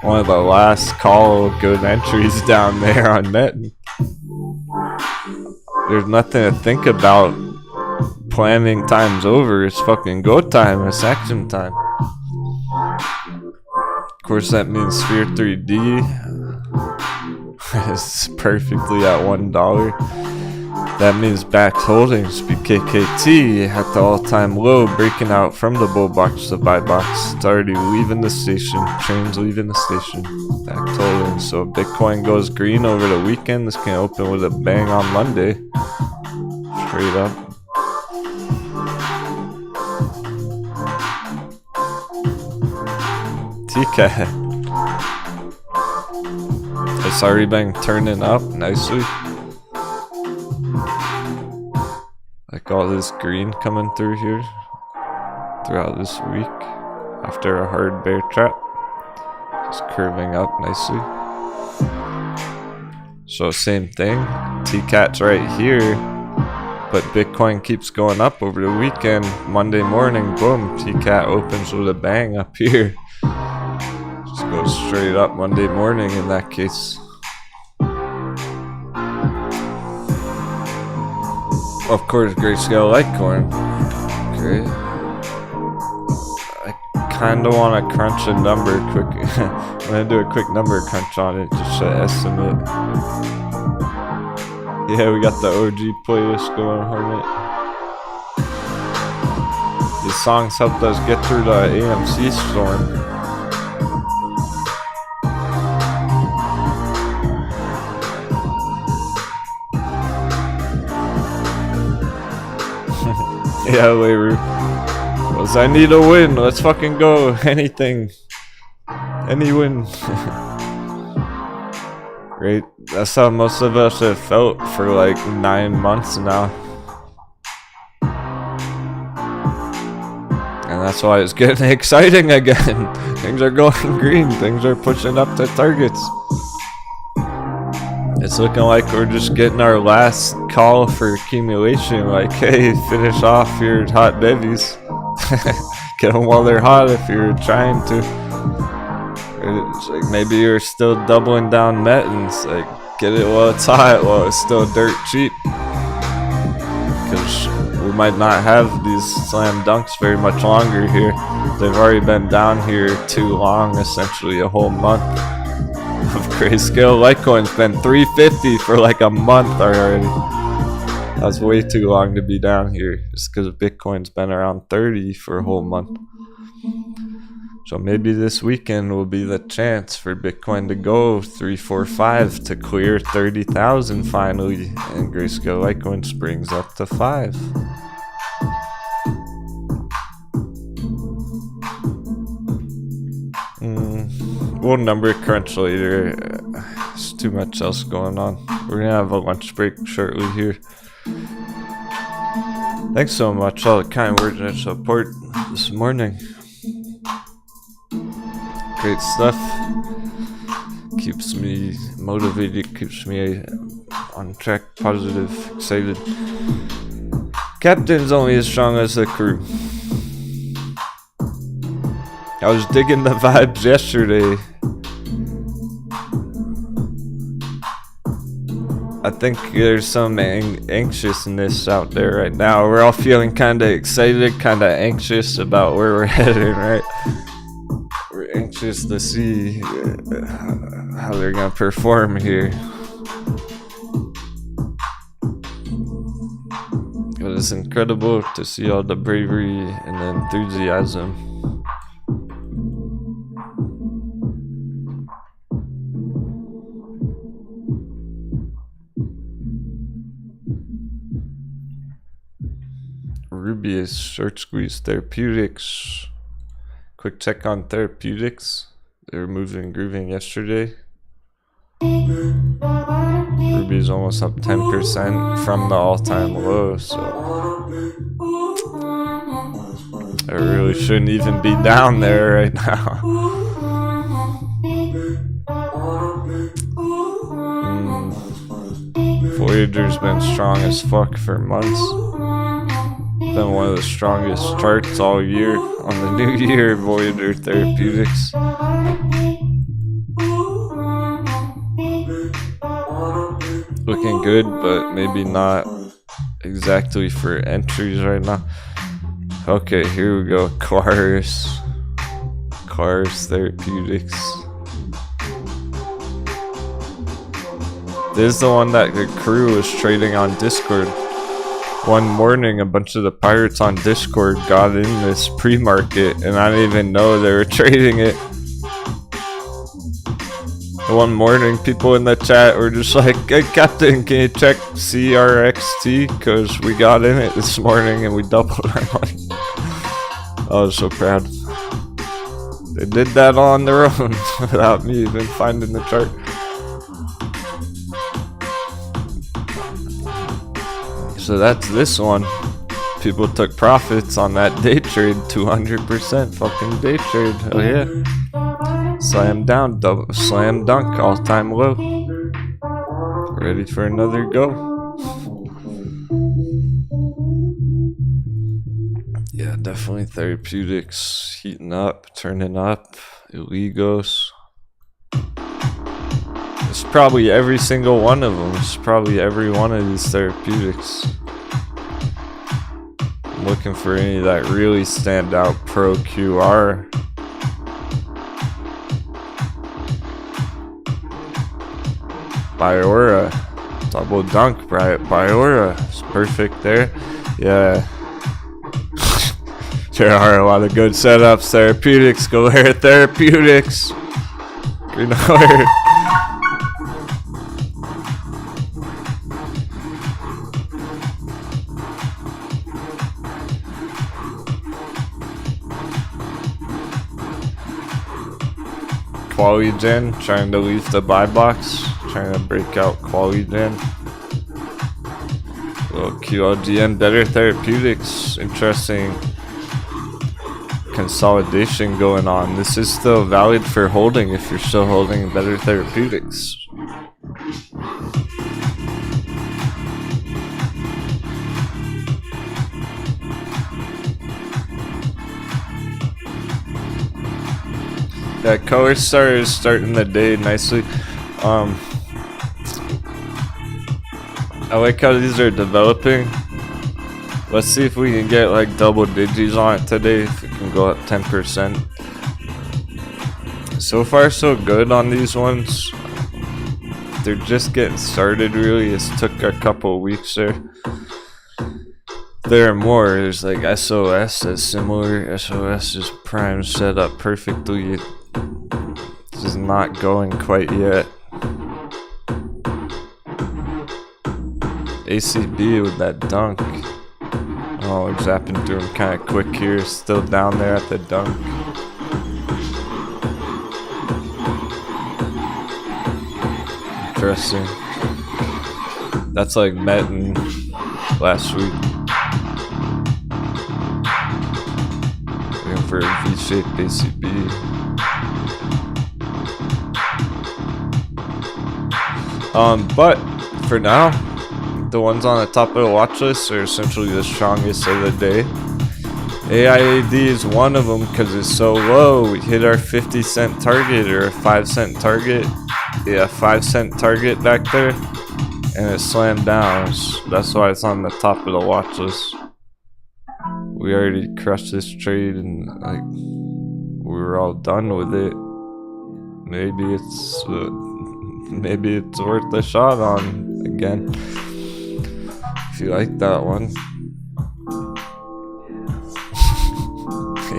Speaker 1: one of the last call good entries down there on muln. There's nothing to think about. Planning time's over. It's fucking go time. It's action time. Of course, that means Sphere 3D is perfectly at $1. That means backed holdings, BKKT at the all-time low, breaking out from the bull box to buy box. It's already leaving the station. Train's leaving the station. Backed holdings. So Bitcoin goes green over the weekend. This can open with a bang on Monday. Straight up. TCAT. It's already been turning up nicely. Like all this green coming through here throughout this week after a hard bear trap. Just curving up nicely. So same thing. TCAT's right here. But Bitcoin keeps going up over the weekend. Monday morning, boom, TCAT opens with a bang up here. Just goes straight up Monday morning in that case. Of course, Grayscale Litecoin. Great. I kind of want to crunch a number quick. I'm going to do a quick number crunch on it, just to estimate. Yeah, we got the OG playlist going, Hornet. These songs helped us get through the AMC storm. Yeah, Leiru. Because I need a win. Let's fucking go. Anything. Any win. Right? That's how most of us have felt for like 9 months now. And that's why it's getting exciting again. Things are going green. Things are pushing up to targets. It's looking like we're just getting our last call for accumulation. Like, hey, finish off your hot bevies. Get them while they're hot if you're trying to. It's like maybe you're still doubling down mulns. Like, get it while it's hot, while it's still dirt cheap. Because we might not have these slam dunks very much longer here. They've already been down here too long, essentially a whole month. Of Grayscale Litecoin's been 350 for like a month already. That's way too long to be down here, just because Bitcoin's been around 30 for a whole month. So maybe this weekend will be the chance for Bitcoin to go 345 to clear 30,000 finally, and Grayscale Litecoin springs up to 5. We'll number crunch later. There's too much else going on. We're gonna have a lunch break shortly here. Thanks so much, all the kind words and support this morning. Great stuff. Keeps me motivated, keeps me on track, positive, excited. Captain's only as strong as the crew. I was digging the vibes yesterday. I think there's some anxiousness out there right now. We're all feeling kind of excited, kind of anxious about where we're headed, right? We're anxious to see how they're gonna perform here. But it's incredible to see all the bravery and the enthusiasm. Rubius, Short Squeeze Therapeutics, Quick check on therapeutics. They were moving and grooving yesterday. Ruby's almost up 10% from the all-time low, so it really shouldn't even be down there right now. Voyager's been strong as fuck for months. Been one of the strongest charts all year on the new year. Voyager Therapeutics. Looking good, but maybe not exactly for entries right now. Okay, here we go. Cars Therapeutics. This is the one that the crew was trading on Discord. One morning, a bunch of the pirates on Discord got in this pre-market, and I didn't even know they were trading it. One morning, people in the chat were just like, "Hey, Captain, can you check CRXT? Because we got in it this morning and we doubled our money." I was so proud. They did that on their own without me even finding the chart. So that's this one. People took profits on that day trade, 200% fucking day trade. Oh yeah. Slam down, double, slam dunk, all-time low. Ready for another go. Yeah, definitely therapeutics heating up, turning up, illegos. It's probably every single one of them. It's probably every one of these therapeutics. I'm looking for any that really stand out. Pro QR. Biora. Double dunk, Biora. It's perfect there. Yeah. There are a lot of good setups. Therapeutics. Galera Therapeutics. Green alert. Quality Gen, trying to leave the buy box, trying to break out Quality Gen. Little QLGN, better therapeutics, interesting consolidation going on. This is still valid for holding if you're still holding better therapeutics. Yeah, Color Star is starting the day nicely. I like how these are developing. Let's see if we can get like double digits on it today. If we can go up 10%. So far, so good on these ones. They're just getting started. Really, it took a couple weeks there. There are more. There's like SOS that's similar. SOS is prime set up perfectly. This is not going quite yet. ACB with that dunk. Oh, we're zapping through him kind of quick here. Still down there at the dunk. Interesting. That's like Metin last week. Looking for a V-shaped ACB. But for now, the ones on the top of the watch list are essentially the strongest of the day. AIAD is one of them because it's so low. We hit our 50-cent target or a 5-cent target. Yeah, 5-cent target back there, and it slammed down. That's why it's on the top of the watch list. We already crushed this trade and like we were all done with it. Maybe it's worth a shot on again. If you like that one.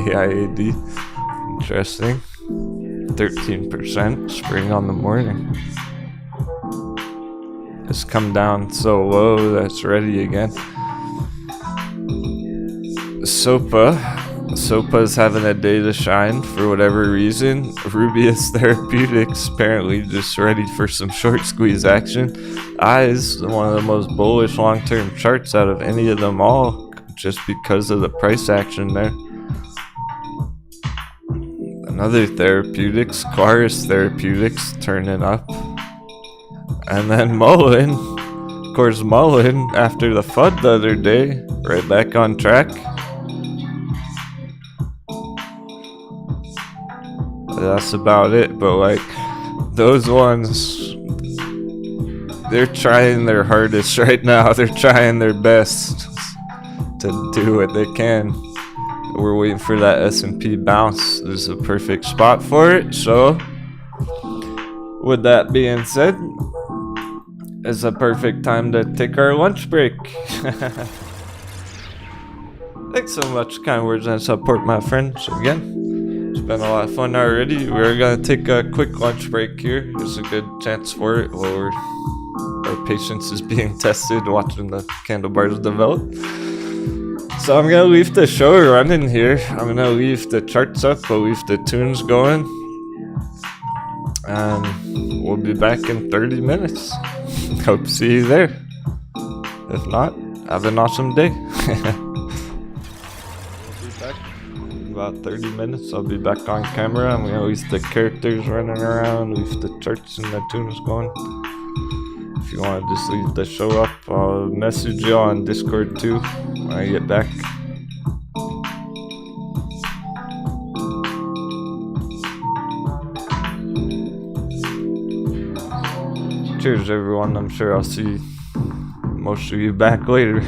Speaker 1: AIAD. Interesting. 13% spring on the morning. It's come down so low that it's ready again. SOPA. SOPA's having a day to shine for whatever reason. Rubius Therapeutics apparently just ready for some short squeeze action. Eyes, one of the most bullish long-term charts out of any of them all, just because of the price action there. Another therapeutics, Chorus Therapeutics turning up. And then Mullen, of course Mullen, after the FUD the other day, right back on track. That's about it, but like, those ones, they're trying their hardest right now. They're trying their best to do what they can. We're waiting for that S&P bounce. This is a perfect spot for it. So, with that being said, it's a perfect time to take our lunch break. Thanks so much, kind words and support, my friends. Again, it's been a lot of fun already. We're gonna take a quick lunch break here. There's a good chance for it while our patience is being tested, watching the candle bars develop. So I'm gonna leave the show running here. I'm gonna leave the charts up, I'll leave the tunes going. And we'll be back in 30 minutes. Hope to see you there. If not, have an awesome day. We'll be back in about 30 minutes. I'll be back on camera. I'm gonna leave the characters running around, leave the charts and the tunes going. If you want to just leave the show up, I'll message you on Discord too when I get back. Cheers everyone, I'm sure I'll see most of you back later.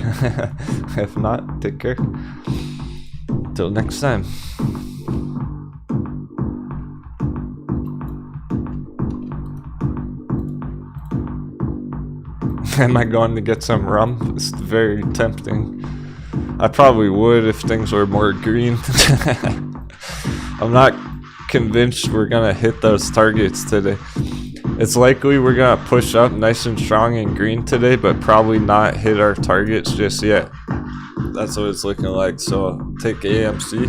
Speaker 1: If not, take care. Till next time. Am I going to get some rum? It's very tempting. I probably would if things were more green. I'm not convinced we're gonna hit those targets today. It's likely we're gonna push up nice and strong in green today, but probably not hit our targets just yet. That's what it's looking like. So take AMC.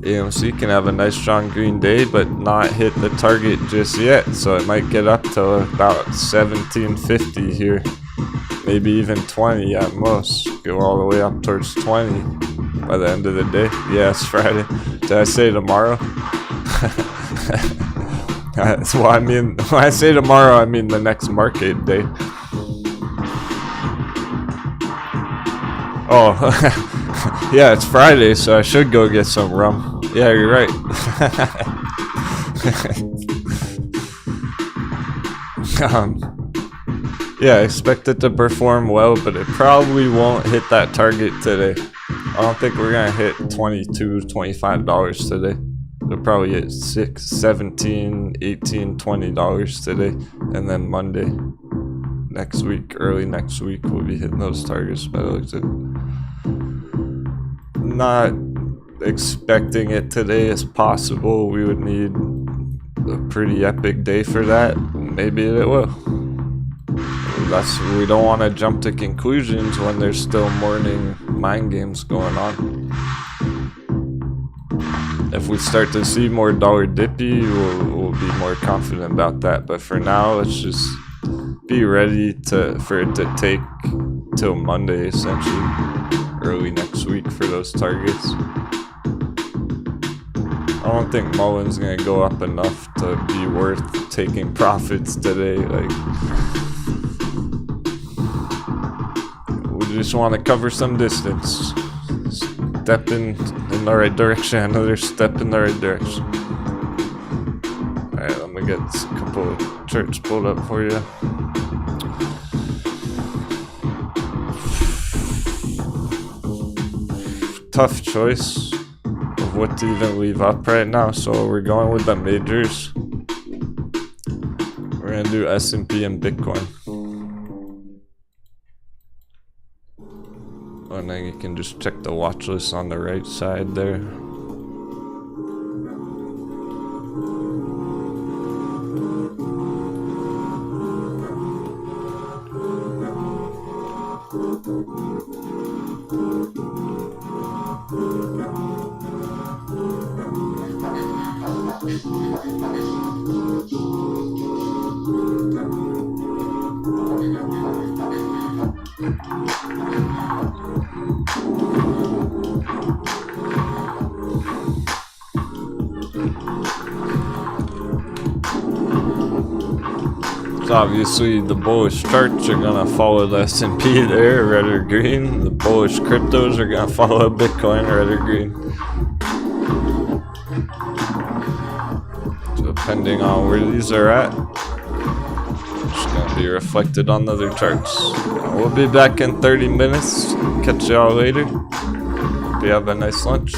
Speaker 1: AMC can have a nice strong green day, but not hit the target just yet. So it might get up to about 1750 here, maybe even 20 at most. Go all the way up towards 20 by the end of the day. Yeah, it's Friday. Did I say tomorrow? That's what I mean. When I say tomorrow, I mean the next market day. Oh, yeah, it's Friday, so I should go get some rum. Yeah, you're right. Yeah, I expect it to perform well, but it probably won't hit that target today. I don't think we're gonna hit $22, $25 today. It'll probably hit $6, $17, $18, $20 today, and then Monday next week, early next week, we'll be hitting those targets by the looks of it. Not expecting it today as possible. We would need a pretty epic day for that. Maybe it will. We don't want to jump to conclusions when there's still morning mind games going on. If we start to see more dollar dippy, we'll be more confident about that. But for now, let's just be ready for it to take till Monday, essentially, early next week for those targets. I don't think Mullen's gonna go up enough to be worth taking profits today. Like, we just want to cover some distance. Step in the right direction, another step in the right direction. Alright, let me get a couple of charts pulled up for you. Tough choice of what to even leave up right now, so we're going with the majors. We're gonna do S&P and Bitcoin. And then you can just check the watch list on the right side there. So obviously the bullish charts are gonna follow the S&P there, red or green. The bullish cryptos are gonna follow Bitcoin, red or green. So depending on where these are at, it's gonna be reflected on other charts. We'll be back in 30 minutes. Catch y'all later. Hope you have a nice lunch.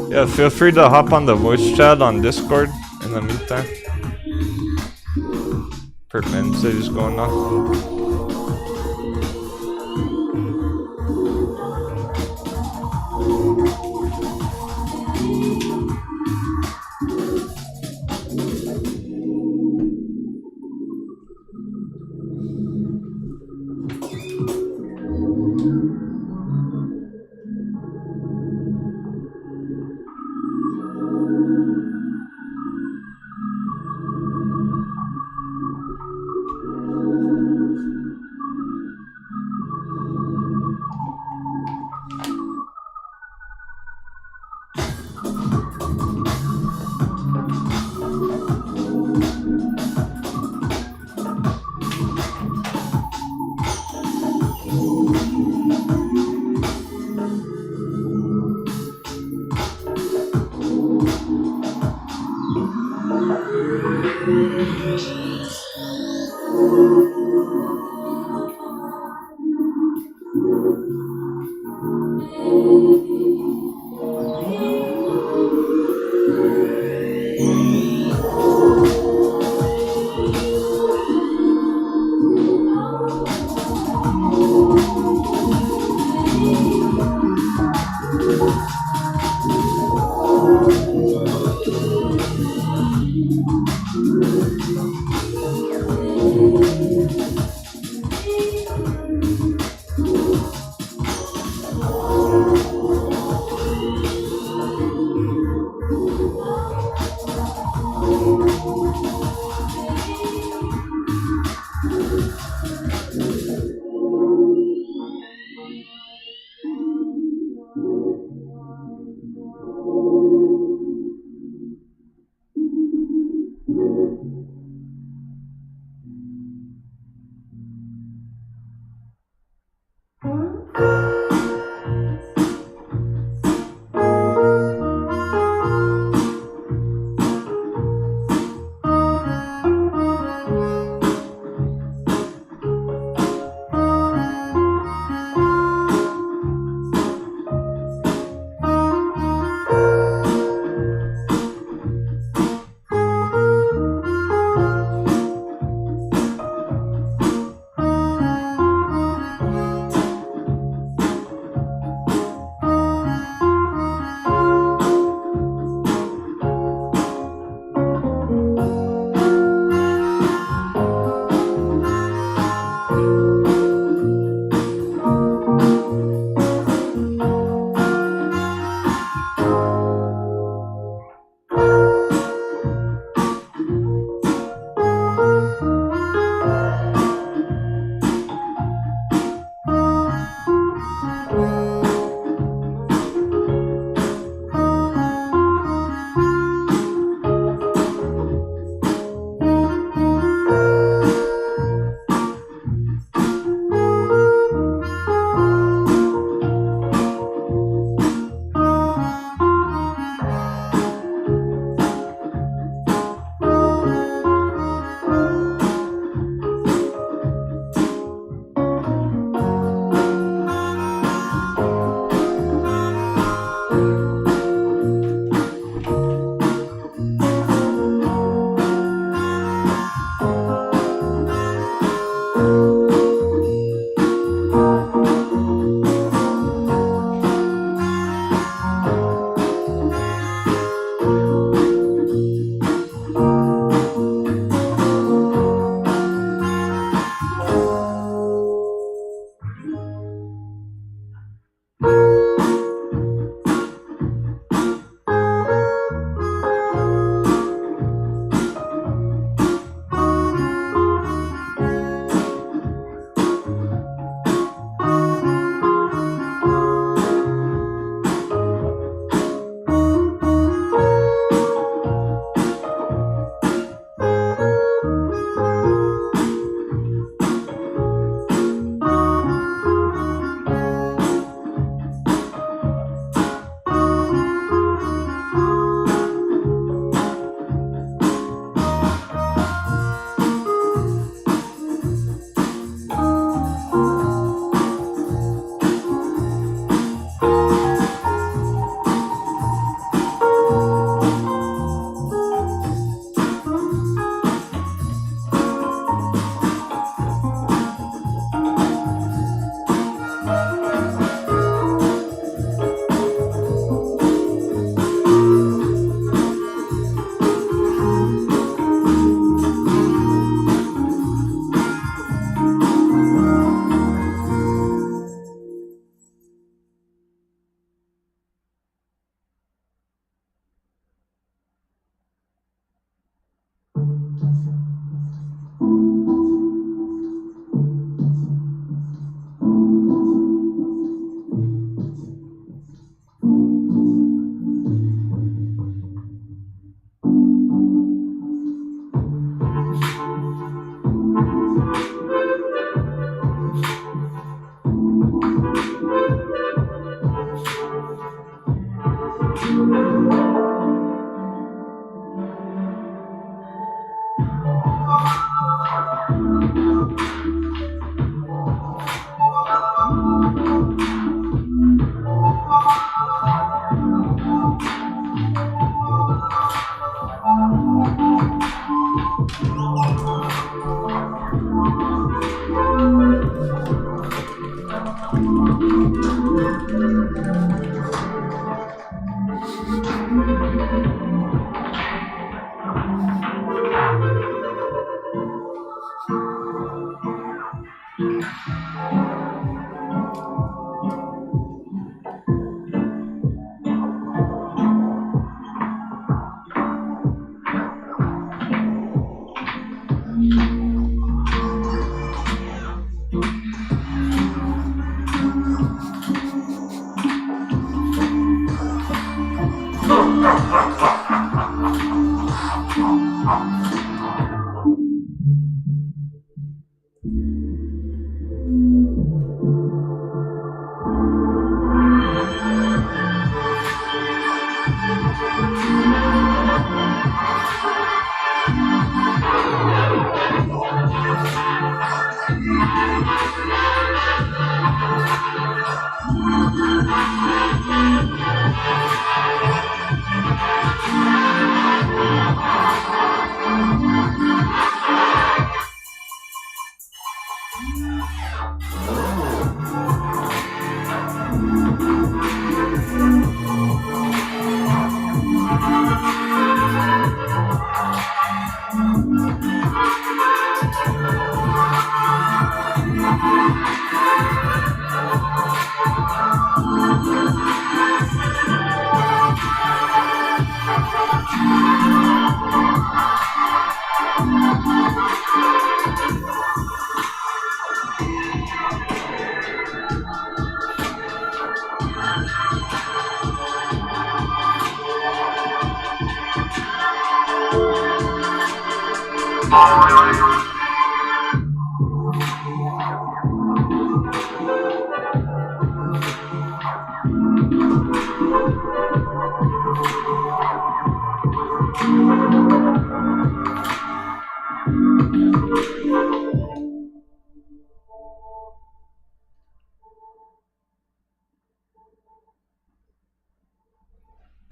Speaker 1: Yeah, feel free to hop on the voice chat on Discord in the meantime. Pertman is going on.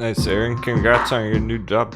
Speaker 1: Nice, Aaron. Congrats on your new job.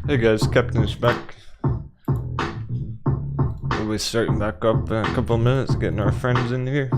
Speaker 1: Hey guys, Captain is back. We'll be starting back up in a couple minutes, getting our friends in here.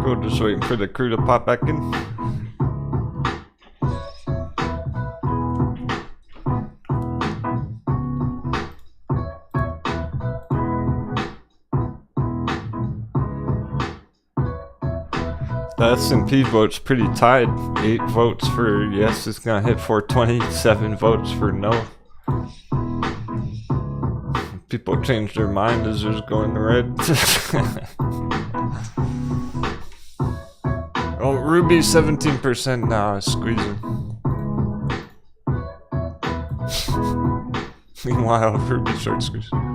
Speaker 1: Cool, just waiting for the crew to pop back in. The S&P vote's pretty tied. 8 votes for yes, it's gonna hit 420, 7 votes for no. People change their mind as there's going red. Oh, Ruby 17% now is squeezing. Meanwhile, Ruby starts squeezing.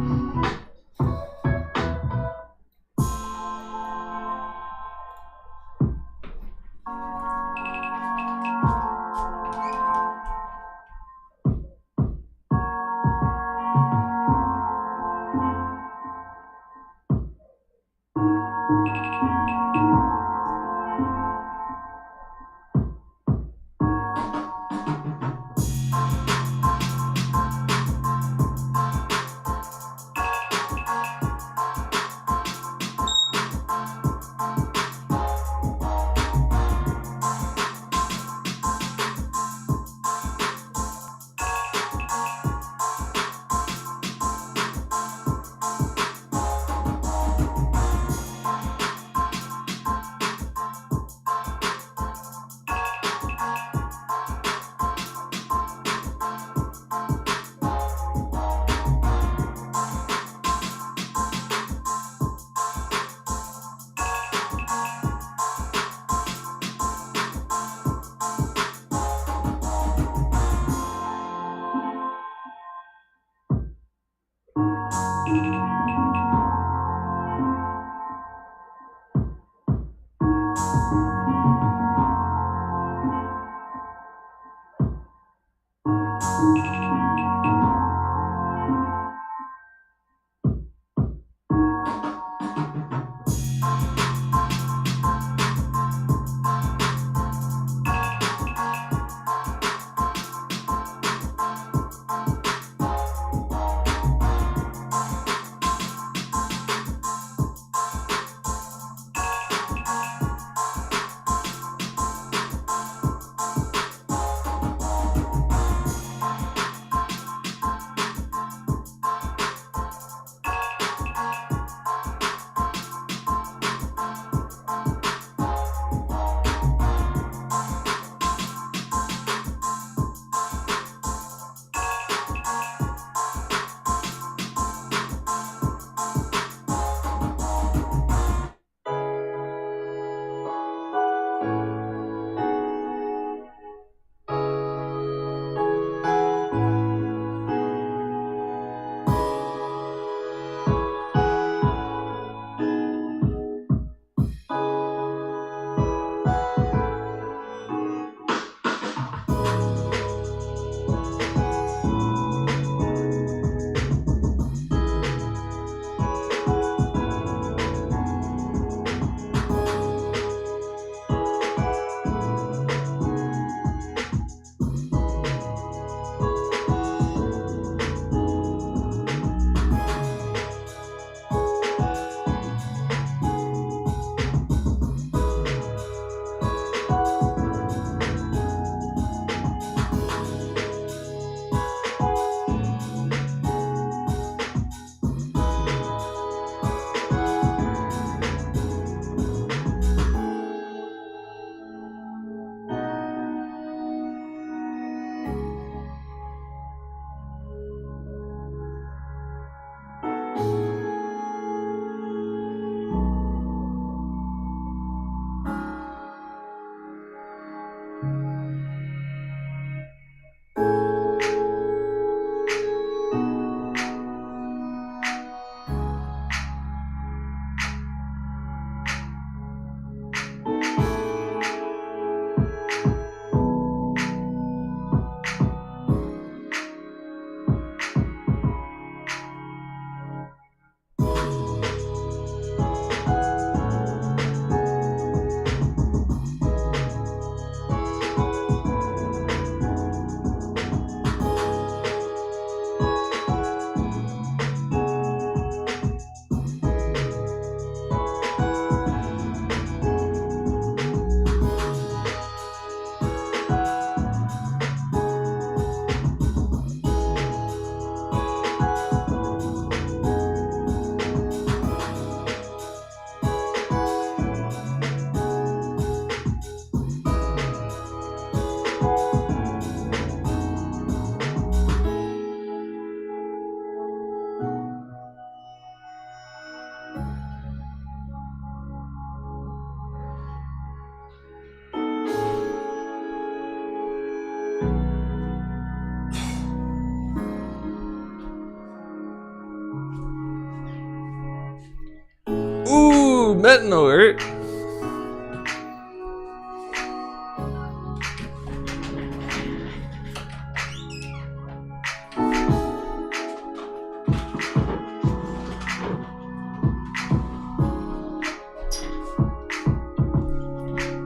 Speaker 1: Ooh, betting alert.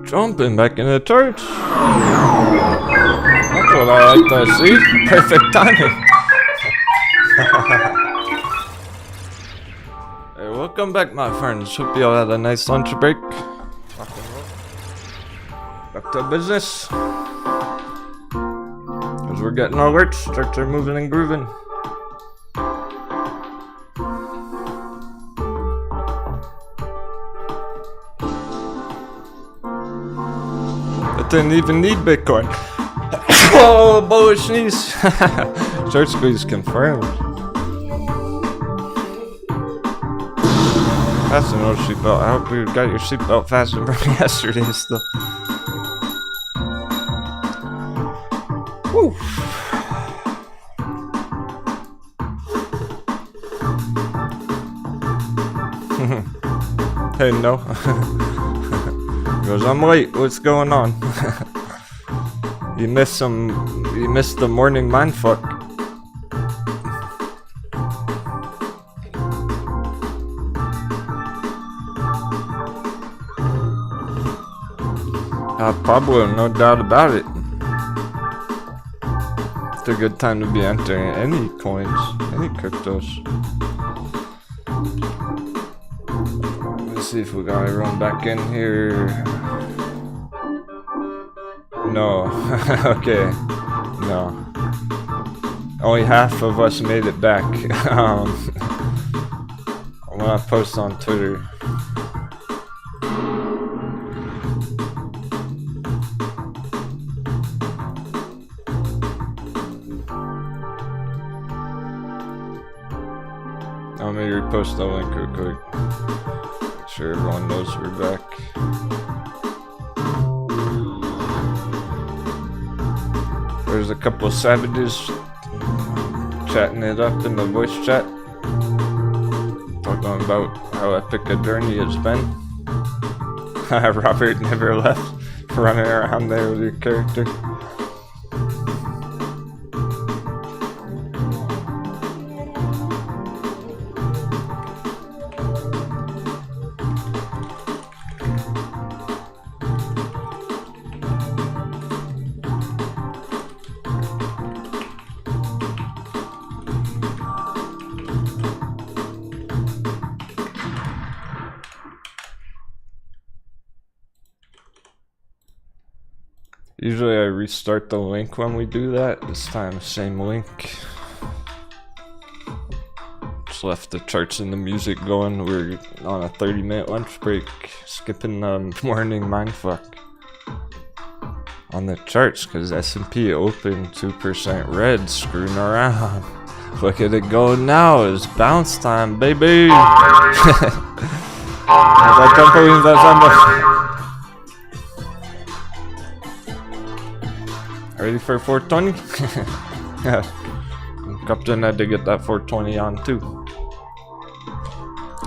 Speaker 1: Jumping back in the church. That's what I like to see. Perfect timing. Hey, welcome back, my friends. Hope you all had a nice lunch break. Back to business. As we're getting alerts, charts are moving and grooving. Didn't even need Bitcoin. Oh, bullish sneeze. Short squeeze confirmed. Fasten your seatbelt. I hope you got your seatbelt fastened from yesterday still. Woo. Hey, no. Goes, I'm late. What's going on? You missed the morning mindfuck. Pablo, no doubt about it. It's a good time to be entering any coins, any cryptos. Let's see if we got everyone back in here. No. Okay. No. Only half of us made it back. I'm gonna post on Twitter. Let me repost the link real quick. Make sure everyone knows we're back. There's a couple of savages chatting it up in the voice chat. Talking about how epic a journey it's been. Robert never left. Running around there with your character. Usually I restart the link when we do that. This time, same link. Just left the charts and the music going. We're on a 30-minute lunch break. Skipping the morning mindfuck. On the charts, because S&P opened 2% red, screwing around. Look at it go now. It's bounce time, baby. Ready for 420? Yeah. Captain had to get that 420 on too.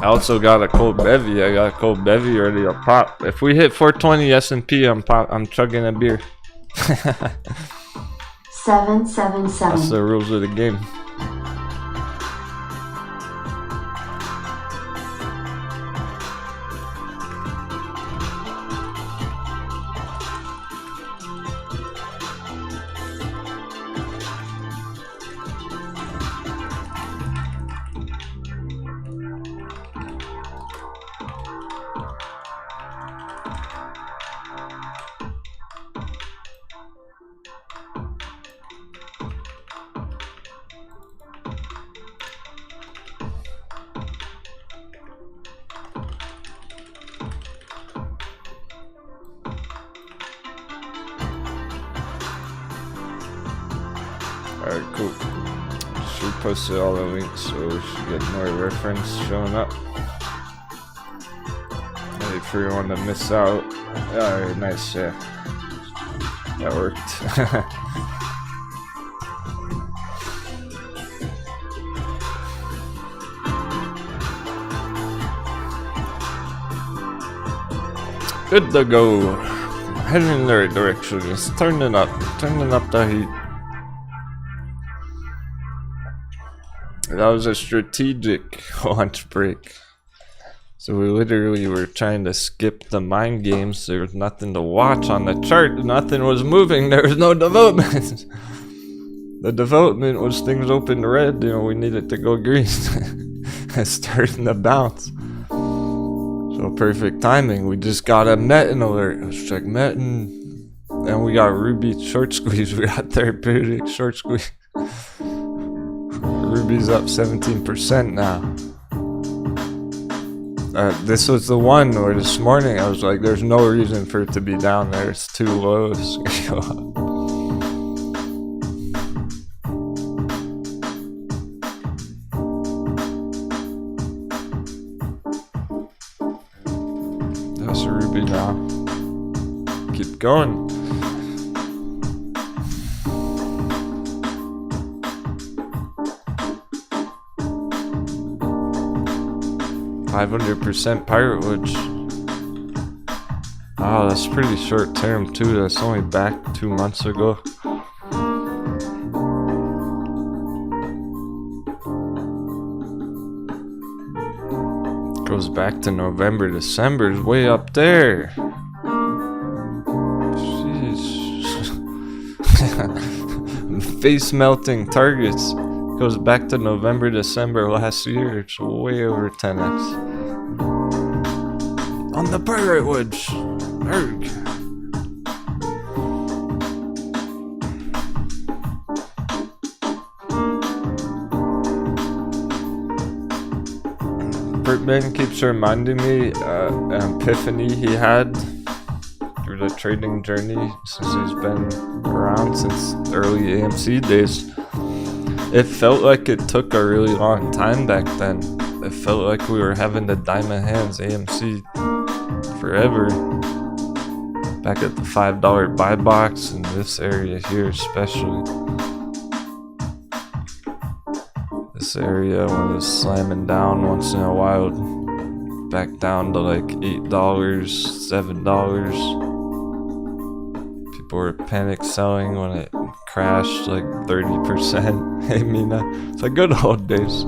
Speaker 1: I also got a cold bevy. I got a cold bevy ready to pop. If we hit 420 S&P, I'm chugging a beer.
Speaker 2: 777.
Speaker 1: That's the rules of the game. Alright, cool. Just reposted all the links so we should get more reference showing up. Ready for everyone to miss out. Alright, nice, yeah. That worked. Good to go. Heading in the right direction. It's turning up the heat. That was a strategic lunch break. So we literally were trying to skip the mind games. There was nothing to watch on the chart. Nothing was moving. There was no development. The development was things opened red. You know, we needed to go green. It's starting to bounce. So perfect timing. We just got a Metin alert. Let's check Metin. And we got Ruby short squeeze. We got therapeutic short squeeze. Ruby's up 17% now. This was the one where this morning I was like, there's no reason for it to be down there. It's too low. It's gonna go up. That's Ruby now. Keep going. 500% pirate woods. Oh, that's pretty short term too. That's only back 2 months ago. Goes back to November, December is way up there. Jeez. Face melting targets. Goes back to November, December last year. It's way over 10x. On the pirate woods. Arg. Bertman keeps reminding me an epiphany he had through the trading journey since he's been around since early AMC days. It felt like it took a really long time back then. It felt like we were having the diamond hands AMC forever. Back at the $5 buy box in this area here especially. This area when it was slamming down once in a while. Back down to like $8, $7. People were panic selling when it crashed like 30%. Hey Mina, it's like good old days.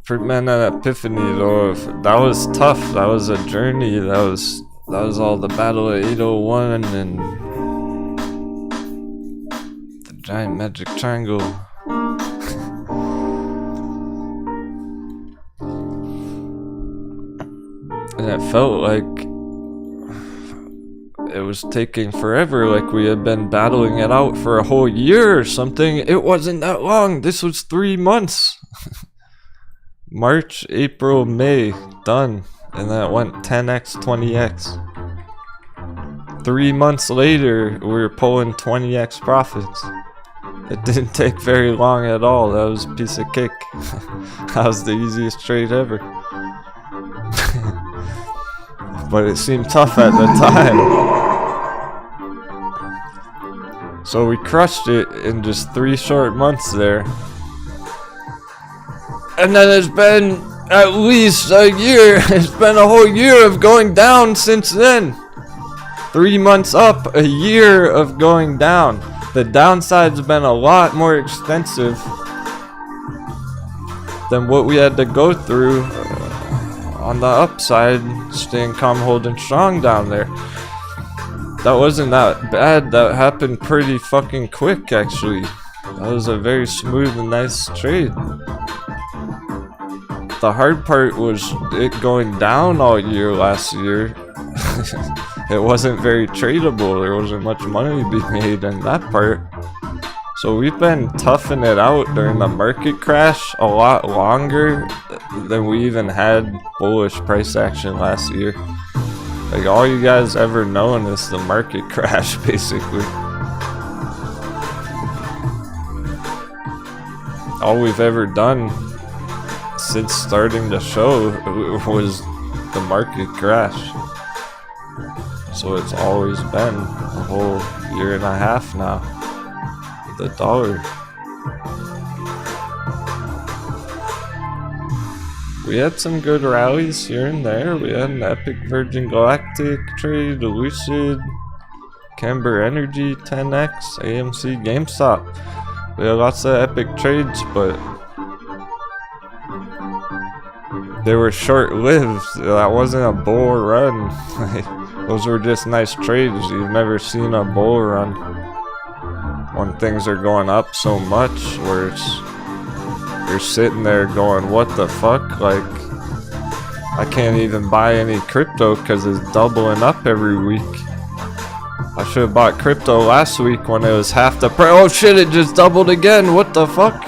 Speaker 1: Man, that epiphany though, that was tough. That was a journey. That was all the battle of 801 and the giant magic triangle. And it felt like it was taking forever, like we had been battling it out for a whole year or something. It wasn't that long. This was 3 months. March, April, May, done. And then it went 10x, 20x. 3 months later, we were pulling 20x profits. It didn't take very long at all. That was a piece of cake. That was the easiest trade ever. But it seemed tough at the time. So we crushed it in just 3 short months there. And then it's been at least a year. It's been a whole year of going down since then. 3 months up, a year of going down. The downside's been a lot more extensive than what we had to go through on the upside, staying calm, holding strong down there. That wasn't that bad. That happened pretty fucking quick, actually. That was a very smooth and nice trade. The hard part was it going down all year last year. It wasn't very tradable. There wasn't much money to be made in that part. So we've been toughing it out during the market crash a lot longer than we even had bullish price action last year. Like all you guys ever known is the market crash, basically. All we've ever done since starting the show was the market crash. So it's always been a whole year and a half now. The dollar. We had some good rallies here and there. We had an Epic Virgin Galactic trade, a Lucid, Camber Energy 10x, AMC, GameStop. We had lots of epic trades, but they were short-lived. That wasn't a bull run. Those were just nice trades. You've never seen a bull run when things are going up so much, where you're sitting there going, what the fuck? Like, I can't even buy any crypto because it's doubling up every week. I should have bought crypto last week when it was half the price. Oh shit, it just doubled again. What the fuck?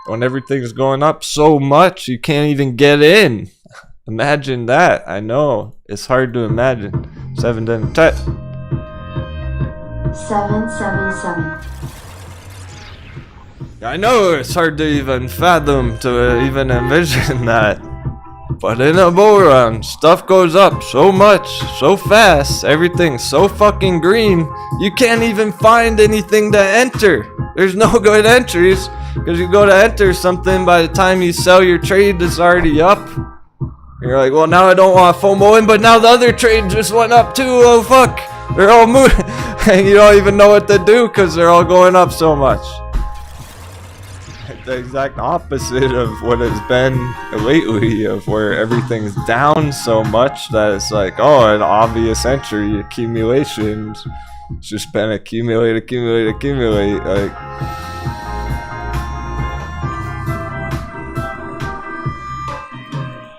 Speaker 1: When everything's going up so much, you can't even get in. Imagine that. I know. It's hard to imagine. 7 then 10.
Speaker 2: 777.
Speaker 1: I know it's hard to even fathom, to even envision that. But in a bull run, stuff goes up so much, so fast, everything's so fucking green, you can't even find anything to enter. There's no good entries, because you go to enter something, by the time you sell your trade, it's already up. You're like, well, now I don't want to FOMO in, but now the other trade just went up too. Oh fuck, they're all moving, and you don't even know what to do because they're all going up so much. The exact opposite of what it's been lately, of where everything's down so much that it's like, oh, an obvious entry, accumulation. It's just been accumulate. Like,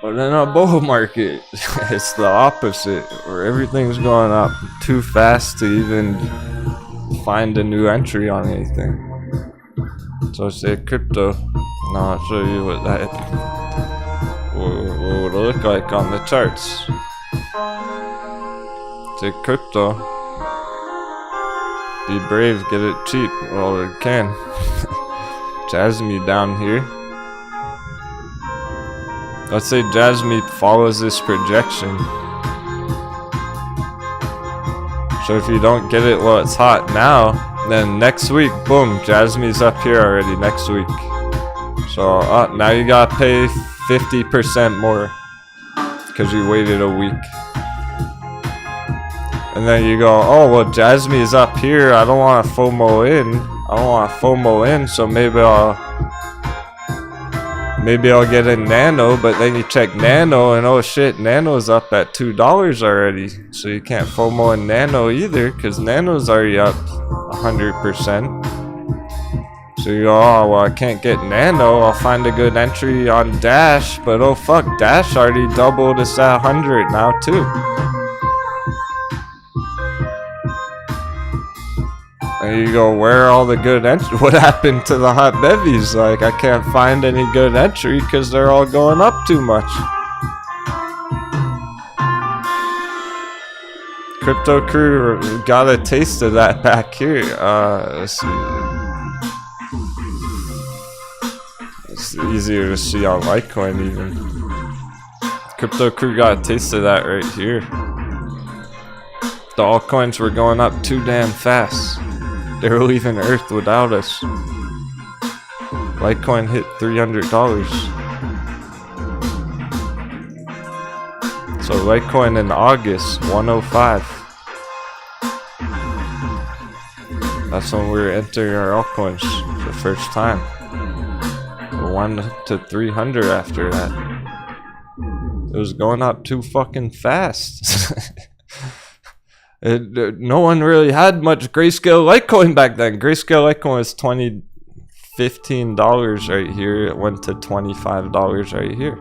Speaker 1: but in a bull market, it's the opposite, where everything's going up too fast to even find a new entry on anything. So say crypto. Now I'll show you what that would look like on the charts. Take crypto. Be brave, get it cheap. Well, it can. Jasmine down here. Let's say Jasmine follows this projection. So if you don't get it while it's hot now, then next week, boom, Jasmine's up here already next week. So now you gotta pay 50% more because you waited a week. And then you go, oh, well, Jasmine is up here. I don't want to FOMO in. So maybe I'll get a nano. But then you check nano and oh shit, nano's up at $2 already. So you can't FOMO in nano either because nano's already up 100%. So you go, oh, well, I can't get nano. I'll find a good entry on Dash. But oh fuck, Dash already doubled. It's at 100 now too. And you go, where are all the good entries? What happened to the hot bevies? Like, I can't find any good entry because they're all going up too much. Crypto Crew got a taste of that back here. Let's see. It's easier to see on Litecoin even. Crypto Crew got a taste of that right here. The altcoins were going up too damn fast. They were leaving Earth without us. Litecoin hit $300. So Litecoin in August, 105. That's when we were entering our altcoins for the first time. We went to 300 after that. It was going up too fucking fast. No one really had much Grayscale Litecoin back then. Grayscale Litecoin was $15 right here. It went to $25 right here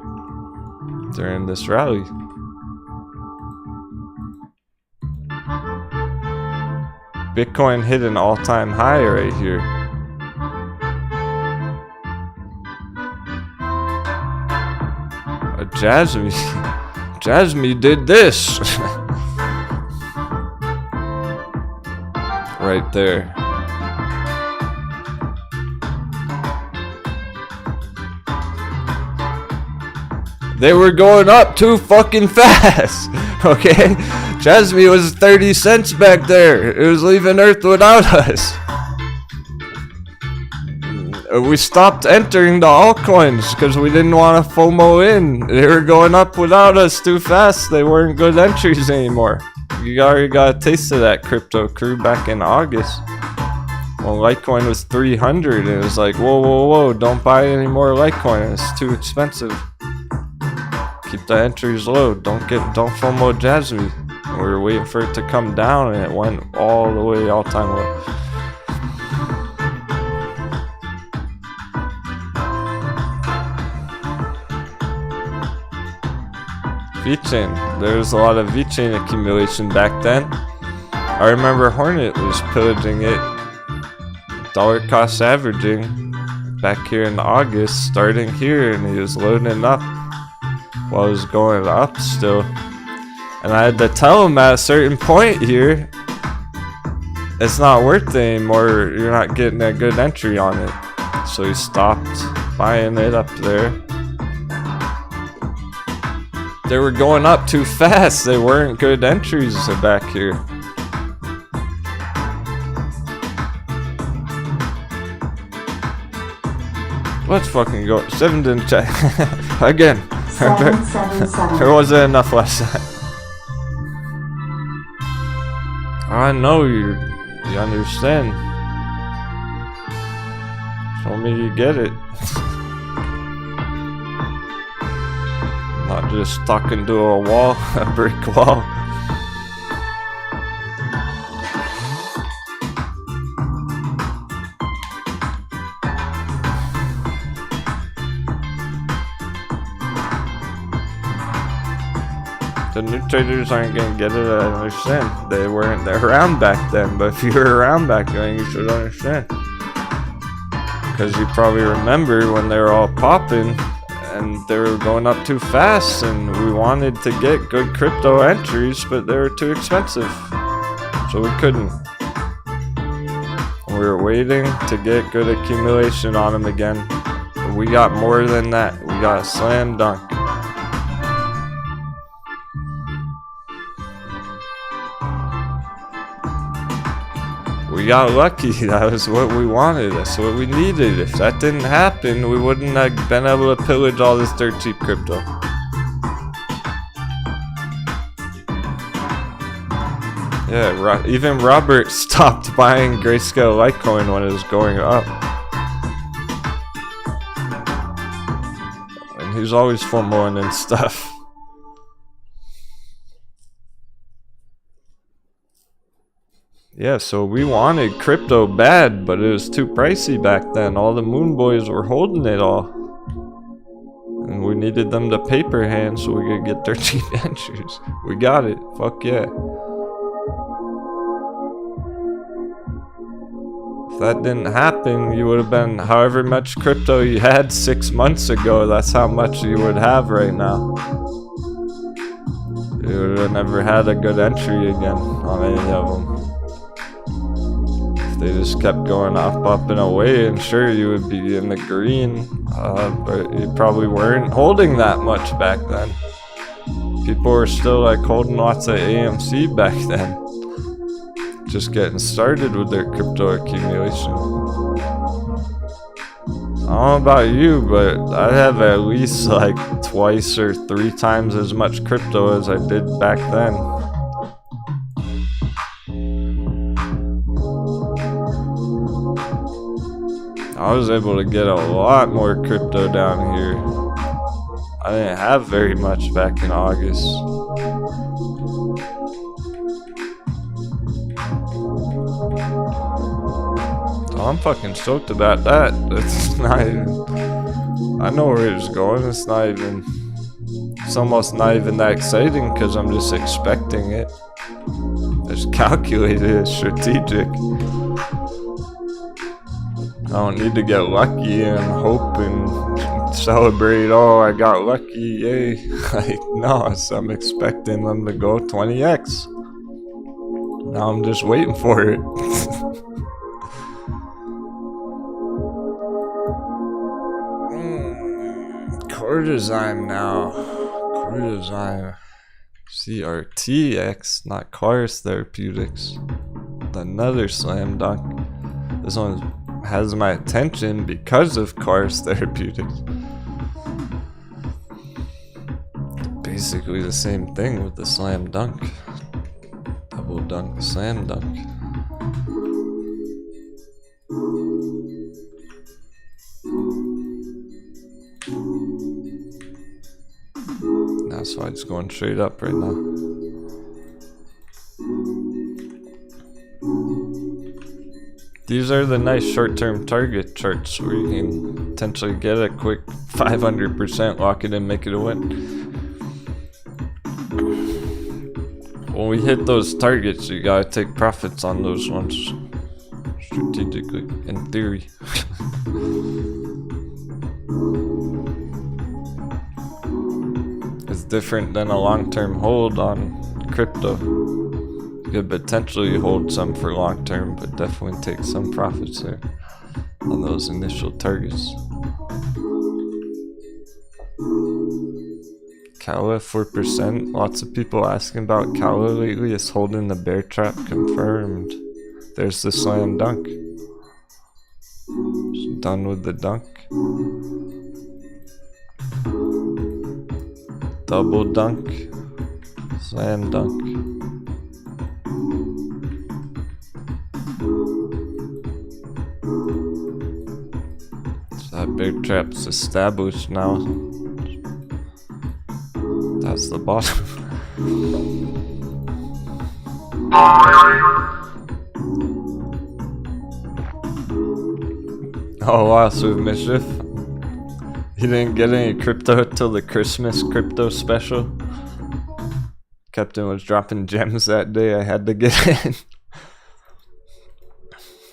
Speaker 1: during this rally. Bitcoin hit an all-time high right here. Jasmine did this. Right there. They were going up too fucking fast. Okay? Jasmine was 30 cents back there. It was leaving Earth without us. We stopped entering the altcoins because we didn't want to FOMO in. They were going up without us too fast. They weren't good entries anymore. You already got a taste of that, crypto crew, back in August. When Litecoin was 300, it was like, whoa, whoa, whoa, don't buy any more Litecoin. It's too expensive. Keep the entries low. Don't FOMO Jasmine. We were waiting for it to come down, and it went all the way all-time low. Vechain. There was a lot of vechain accumulation back then. I remember Hornet was pillaging it, dollar cost averaging, back here in August, starting here, and he was loading up while it was going up still. And I had to tell him at a certain point here, it's not worth it anymore, you're not getting a good entry on it. So he stopped buying it up there. They were going up too fast. They weren't good entries back here. Let's fucking go. 7 didn't check. Again.
Speaker 2: 777.
Speaker 1: There wasn't enough last time. I know you understand. Show me you get it. Not just talking to a wall, a brick wall. The new traders aren't gonna get it, I understand. They weren't around back then, but if you were around back then, you should understand. Because you probably remember when they were all popping, and they were going up too fast, and we wanted to get good crypto entries, but they were too expensive, so we couldn't. We were waiting to get good accumulation on them again, but we got more than that. We got a slam dunk. We got lucky. That was what we wanted. That's what we needed. If that didn't happen, we wouldn't have been able to pillage all this dirt cheap crypto. Yeah, even Robert stopped buying Grayscale Litecoin when it was going up. And he's always FOMOing and stuff. Yeah, so we wanted crypto bad, but it was too pricey back then. All the Moon Boys were holding it all. And we needed them to paper hand so we could get their cheap entries. We got it. Fuck yeah. If that didn't happen, you would have been however much crypto you had 6 months ago. That's how much you would have right now. You would have never had a good entry again on any of them. They just kept going up and away, and sure, you would be in the green, but you probably weren't holding that much back then. People were still like holding lots of AMC back then, just getting started with their crypto accumulation. I don't know about you, but I have at least like twice or 3 times as much crypto as I did back then. I was able to get a lot more crypto down here. I didn't have very much back in August. So I'm fucking stoked about that. It's not even... I know where it's going. It's not even... It's almost not even that exciting because I'm just expecting it. It's calculated, it's strategic. I don't need to get lucky and hope and celebrate, oh, I got lucky, yay. Like, no, so I'm expecting them to go 20x. Now I'm just waiting for it. Core design now. Core design. CRTX, not Cars Therapeutics. Another slam dunk. This one has my attention because of Cars Therapeutics. Basically the same thing with the slam dunk. Double dunk, slam dunk. That's why it's going straight up right now. These are the nice short-term target charts where you can potentially get a quick 500%, lock it in, make it a win. When we hit those targets, you gotta take profits on those ones strategically, in theory. It's different than a long-term hold on crypto. You could potentially hold some for long-term, but definitely take some profits there on those initial targets. Kala 4%. Lots of people asking about Kala lately. Is holding the bear trap confirmed? There's the slam dunk. Just done with the dunk. Double dunk. Slam dunk. So that bear trap's established now. That's the bottom. Oh wow, so Mischief. You didn't get any crypto till the Christmas crypto special. Captain was dropping gems that day, I had to get in.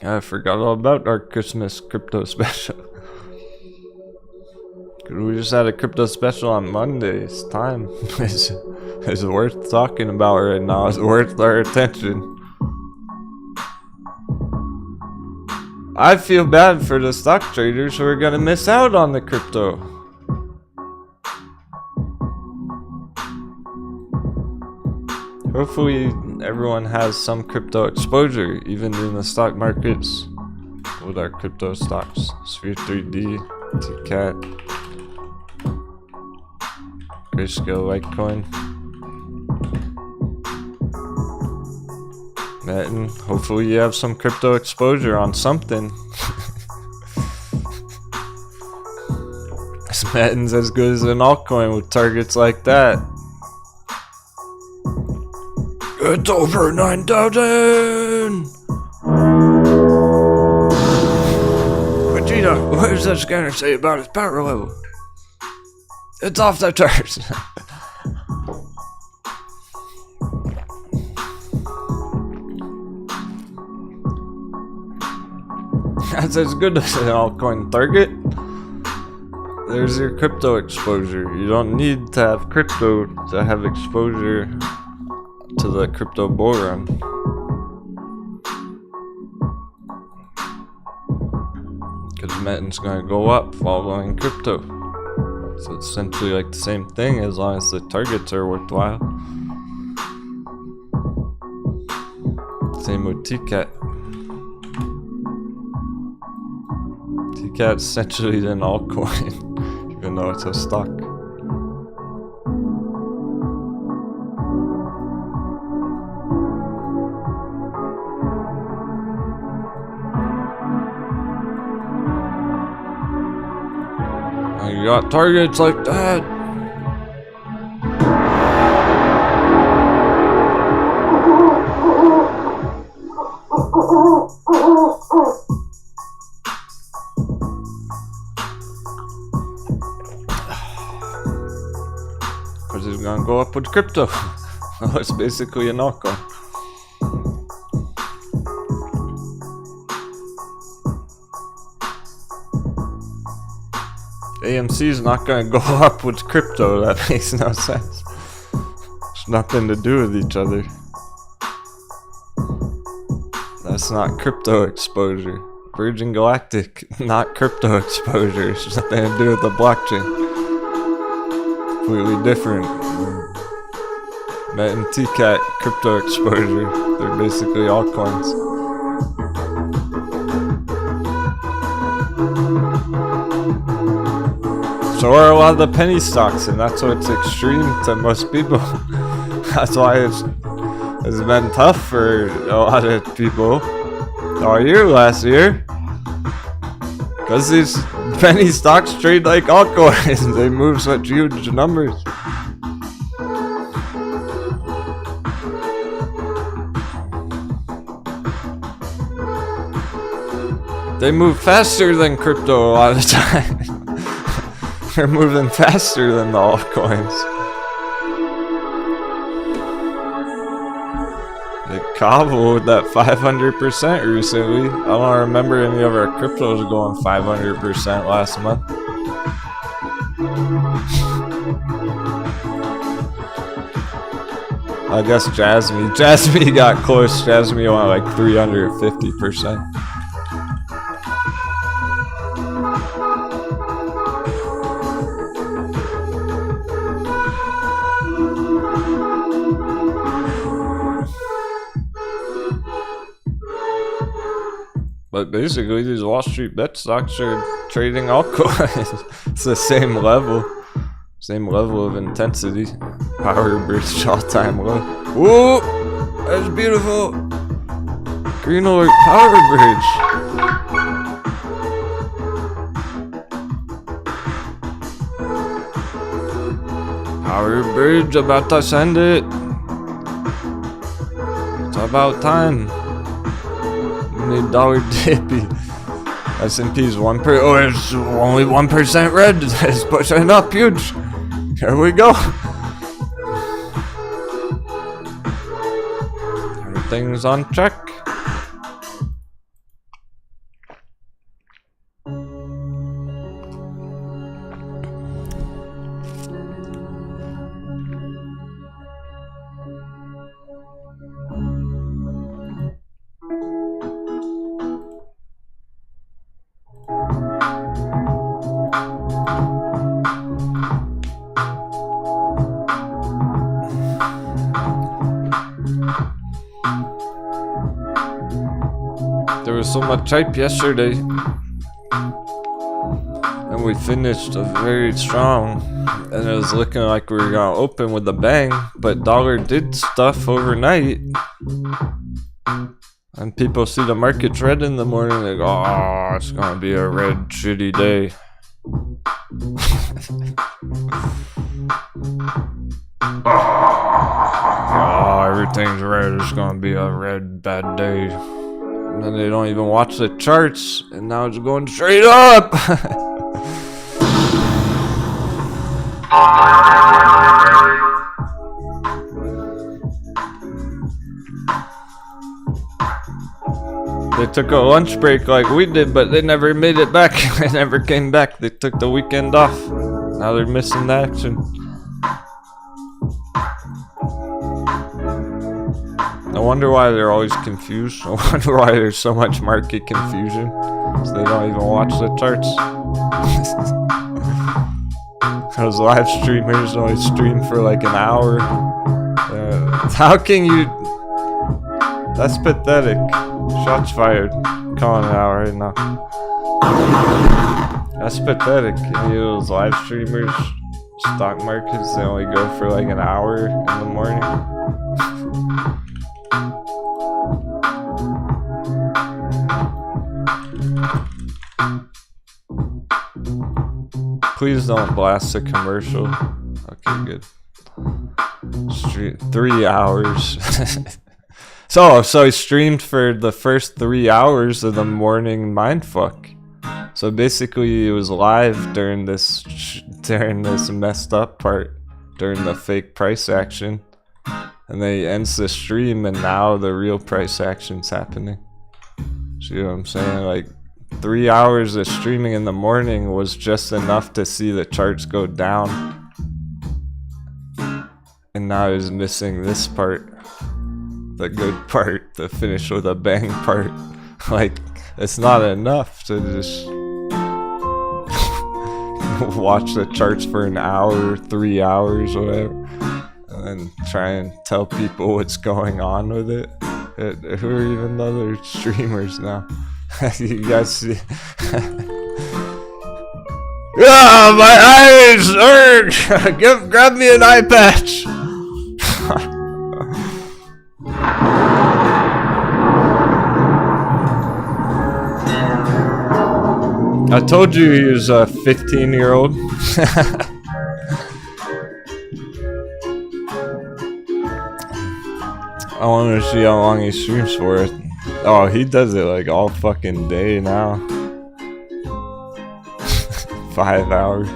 Speaker 1: I forgot all about our Christmas crypto special. We just had a crypto special on Monday. It's time. It's worth talking about right now. It's worth our attention. I feel bad for the stock traders who are gonna miss out on the crypto. Hopefully everyone has some crypto exposure, even in the stock markets, with our crypto stocks. Sphere 3D, TCAT, Grayscale Litecoin, Metin. Hopefully you have some crypto exposure on something. This Metin's as good as an altcoin with targets like that. It's over 9,000! Vegeta, what does that scanner say about its power level? It's off the charts. That's as good as an altcoin target. There's your crypto exposure. You don't need to have crypto to have exposure to the crypto bull run. Because Metin's gonna go up following crypto. So it's essentially like the same thing as long as the targets are worthwhile. Same with TCAT. TCAT's essentially an altcoin, even though it's a stock. You got targets like that. Because it's gonna go up with crypto. It's basically an altcoin. AMC is not going to go up with crypto. That makes no sense. It's nothing to do with each other. That's not crypto exposure. Virgin Galactic, not crypto exposure. It's nothing to do with the blockchain. Completely different. Met and TCAT crypto exposure. They're basically altcoins. So are a lot of the penny stocks, and that's what's extreme to most people. That's why it's been tough for a lot of people all year last year. Because these penny stocks trade like altcoins. They move such huge numbers. They move faster than crypto a lot of the time. They're moving faster than the altcoins. They cobbled that 500% recently. I don't remember any of our cryptos going 500% last month. I guess Jasmine got close. Jasmine went like 350%. But basically, these Wall Street bet stocks are trading altcoins. It's the same level of intensity. Power bridge all-time low. Whoa, that's beautiful. Green alert, power bridge. Power bridge, about to send it. It's about time. Need dollar dippy. S&P's 1%. Oh, it's only 1% red. It's pushing up huge. Here we go. Everything's on track. There was so much hype yesterday, and we finished very strong, and it was looking like we were gonna open with a bang, but dollar did stuff overnight, and people see the market's red in the morning, they go, oh, it's gonna be a red shitty day. Oh, everything's red, it's gonna be a red bad day. And then they don't even watch the charts, and now it's going straight up. They took a lunch break like we did, but they never made it back. They never came back. They took the weekend off. Now they're missing the action. I wonder why they're always confused. I wonder why there's so much market confusion. So they don't even watch the charts. Those live streamers always stream for like an hour. How can you... That's pathetic. Shots fired. I'm calling it out right now. That's pathetic. Any of those live streamers, stock markets, they only go for like an hour in the morning. Please don't blast a commercial. Okay, good. 3 hours. So he streamed for the first 3 hours of the morning mindfuck. So basically, it was live during this messed up part, during the fake price action, and then he ends the stream, and now the real price action's happening. See what I'm saying? Like, 3 hours of streaming in the morning was just enough to see the charts go down, and now he's missing this part, the good part, the finish with a bang part. Like, it's not enough to just watch the charts for an hour, 3 hours, whatever, and and try and tell people what's going on with it. Who are even other streamers now? You guys see? Ah, my eyes! Grab me an eye patch! I told you he was a 15-year-old. I want to see how long he streams for. Oh, he does it like all fucking day now. 5 hours.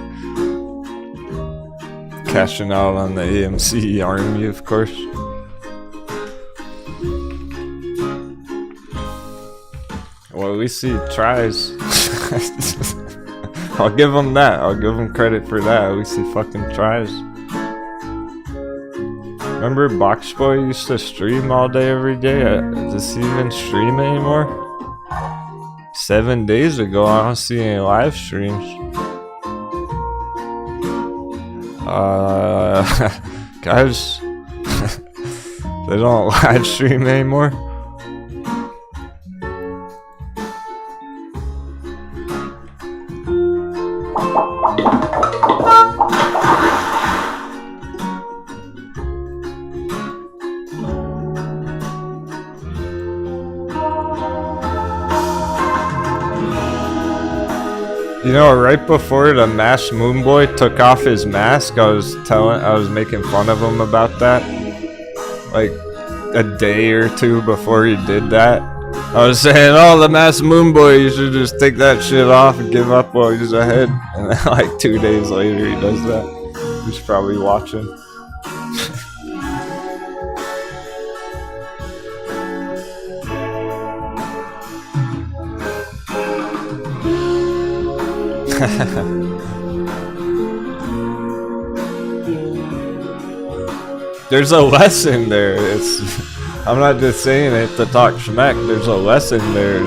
Speaker 1: Cashing out on the AMC army, of course. Well, at least he tries. I'll give him that. I'll give him credit for that. At least he fucking tries. Remember Boxboy used to stream all day every day? Does he even stream anymore? 7 days ago, I don't see any live streams. Guys, they don't live stream anymore. You know, right before the masked moon boy took off his mask, I was making fun of him about that. Like a day or two before he did that, I was saying, "Oh, the masked moon boy, you should just take that shit off and give up while he's ahead." And then, like 2 days later, he does that. He's probably watching. There's a lesson there. I'm not just saying it to talk schmack. There's a lesson there.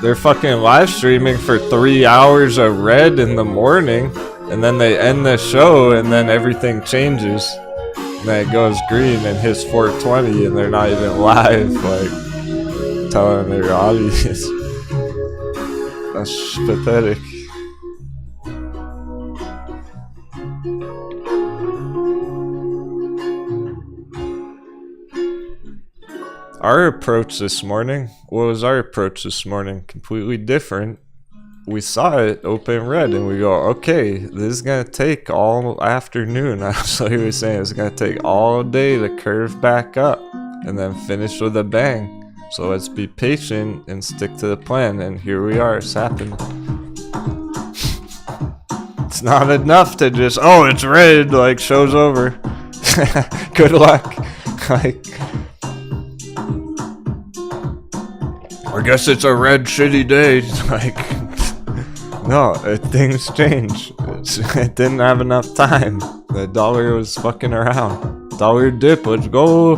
Speaker 1: They're fucking live streaming for 3 hours of red in the morning, and then they end the show, and then everything changes. And then it goes green and hits 420, and they're not even live, like telling their audience. That's pathetic. Our approach this morning, what was our approach this morning? Completely different. We saw it open red and we go, okay, this is gonna take all afternoon. I was literally saying it's gonna take all day to curve back up and then finish with a bang. So let's be patient and stick to the plan, and here we are, it's happening. It's not enough to just, oh, it's red, like show's over. Good luck. Like, I guess it's a red shitty day. Like, no, things change. It didn't have enough time. The dollar was fucking around. Dollar dip, let's go.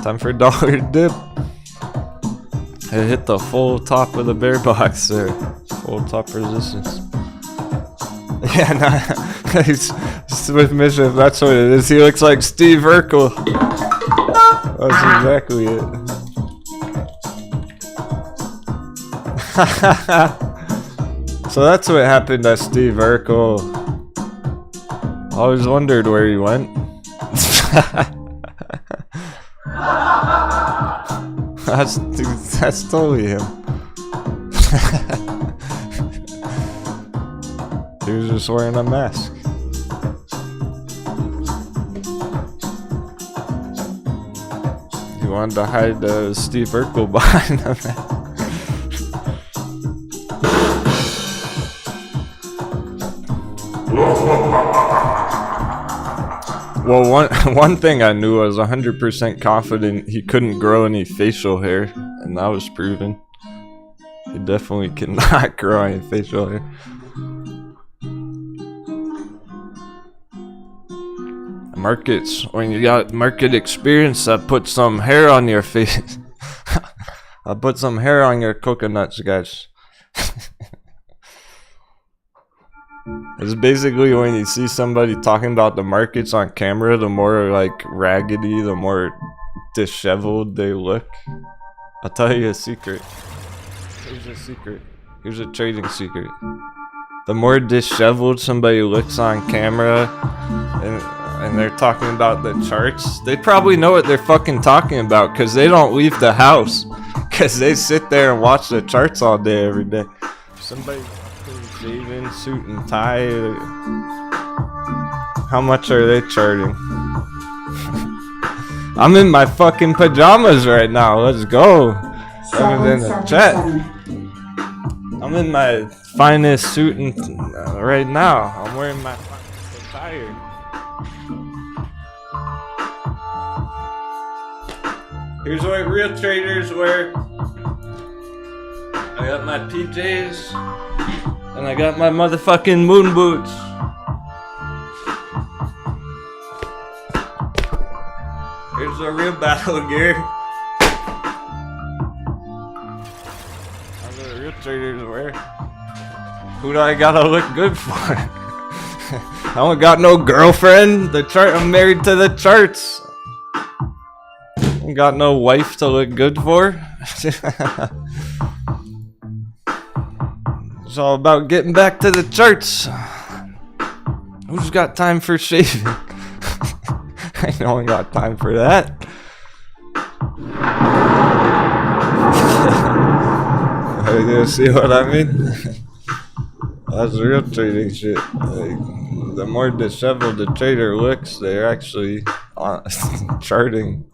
Speaker 1: Time for dollar dip. It hit the full top of the bear box there. Full top resistance. Yeah, nah, he's with Mischief, that's what it is. He looks like Steve Urkel. That's exactly it. So that's what happened to Steve Urkel. I always wondered where he went. That's totally him. He was just wearing a mask. He wanted to hide Steve Urkel behind a mask. Well, one thing I knew, I was 100% confident he couldn't grow any facial hair, and that was proven. He definitely cannot grow any facial hair. Markets, when you got market experience, I put some hair on your face. I put some hair on your coconuts, guys. It's basically when you see somebody talking about the markets on camera, the more like raggedy, the more disheveled they look. I'll tell you a secret. Here's a secret. Here's a trading secret. The more disheveled somebody looks on camera and they're talking about the charts, they probably know what they're fucking talking about because they don't leave the house. Because they sit there and watch the charts all day every day. Somebody shaving, suit and tie. How much are they charting? I'm in my fucking pajamas right now. Let's go. I'm in the chat. I'm in my finest suit and right now. I'm wearing my finest attire. Here's what real traders wear. I got my PJs and I got my motherfucking moon boots. Here's the real battle gear. That's what real traders wear. Who do I gotta look good for? I don't got no girlfriend. I'm married to the charts. Ain't got no wife to look good for. It's all about getting back to the charts. Who's got time for shaving? I don't got time for that. You see what I mean? That's real trading shit. Like, the more disheveled the trader looks, they're actually charting.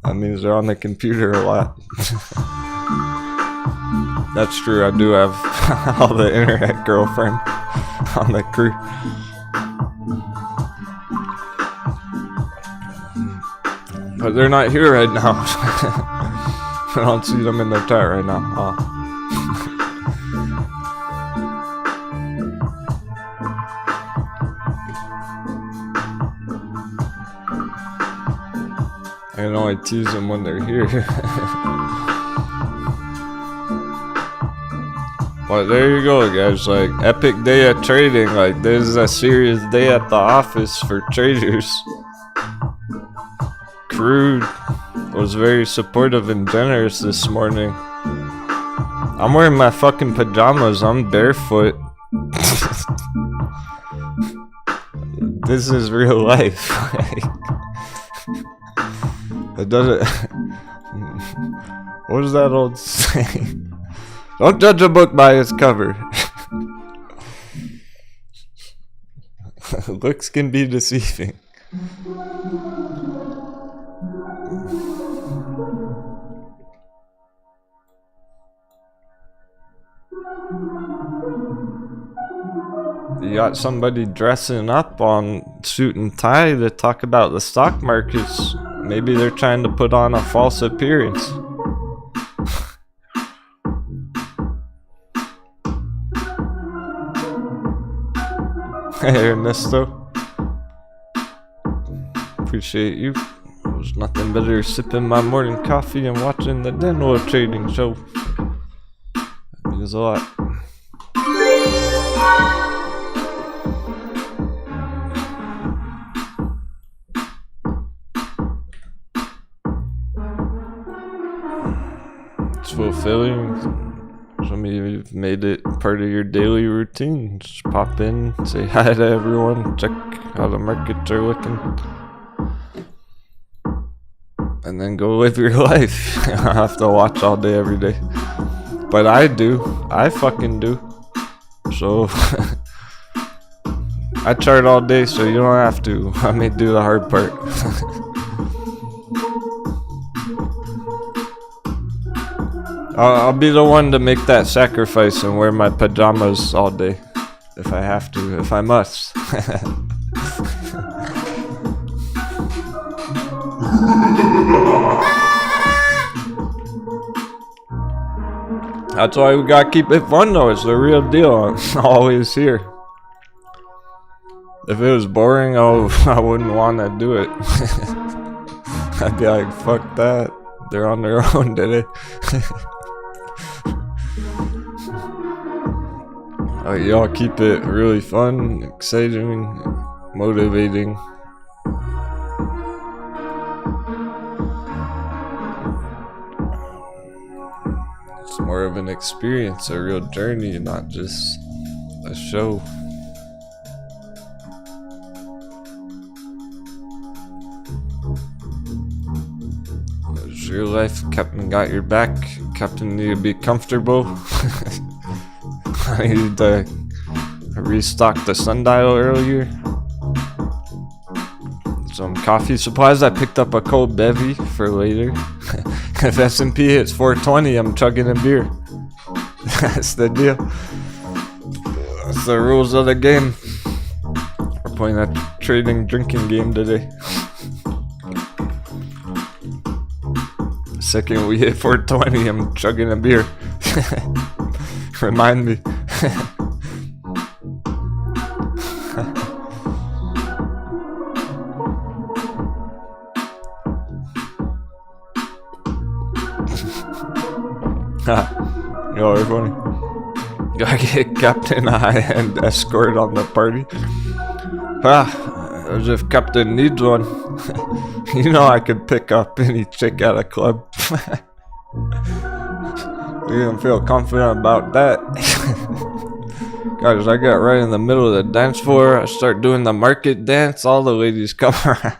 Speaker 1: That means they're on the computer a lot. That's true, I do have all the internet girlfriend on the crew. But they're not here right now. I don't see them in their chat right now. I can only tease them when they're here. Well, there you go, guys. Like, epic day of trading. Like, this is a serious day at the office for traders. Crew was very supportive and generous this morning. I'm wearing my fucking pajamas. I'm barefoot. This is real life. It doesn't. What is that old saying? Don't judge a book by its cover. Looks can be deceiving. You got somebody dressing up on suit and tie to talk about the stock markets. Maybe they're trying to put on a false appearance. Hey Ernesto, appreciate you. There's nothing better sipping my morning coffee and watching the Denwo trading show. That means a lot. It's fulfilling. Some of you have made it part of your daily routine. Just pop in, say hi to everyone, check how the markets are looking, and then go live your life. You don't have to watch all day every day. But I do. I fucking do. So I chart all day, so you don't have to. I may do the hard part. I'll be the one to make that sacrifice and wear my pajamas all day. If I have to, if I must. That's why we gotta keep it fun though, it's the real deal. I'm always here. If it was boring, I wouldn't want to do it. I'd be like, fuck that. They're on their own today. Y'all keep it really fun, exciting, motivating. It's more of an experience, a real journey, not just a show. It's real life. Captain got your back. Captain need to be comfortable. I need to restock the sundial earlier. Some coffee supplies. I picked up a cold bevy for later. If S&P hits 420, I'm chugging a beer. That's the deal. That's the rules of the game. We're playing a trading drinking game today. Second we hit 420, I'm chugging a beer. Remind me. Yo, we're funny. Gotta get Captain Eye and escort on the party. As if Captain needs one. You know I could pick up any chick at a club. You don't feel confident about that. Guys, I got right in the middle of the dance floor. I start doing the market dance. All the ladies come around.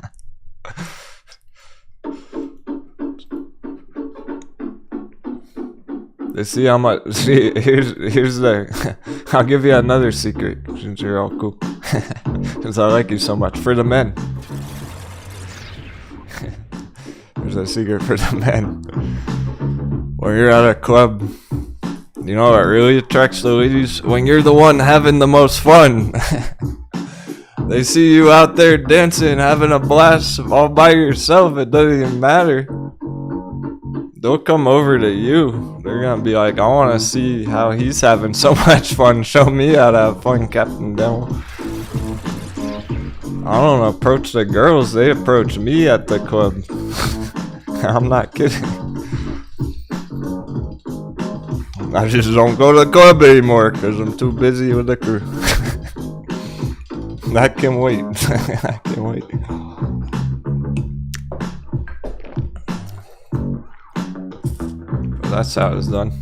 Speaker 1: See how much. See, here's the. I'll give you another secret since you're all cool. Since I like you so much. For the men. There's a secret for the men. When you're at a club, you know what really attracts the ladies? When you're the one having the most fun. They see you out there dancing, having a blast all by yourself. It doesn't even matter. They'll come over to you. They're gonna be like, I want to see how he's having so much fun. Show me how to have fun, Captain Denwo. I don't approach the girls. They approach me at the club. I'm not kidding. I just don't go to the club anymore because I'm too busy with the crew. I can wait. I can wait. That's how it's done.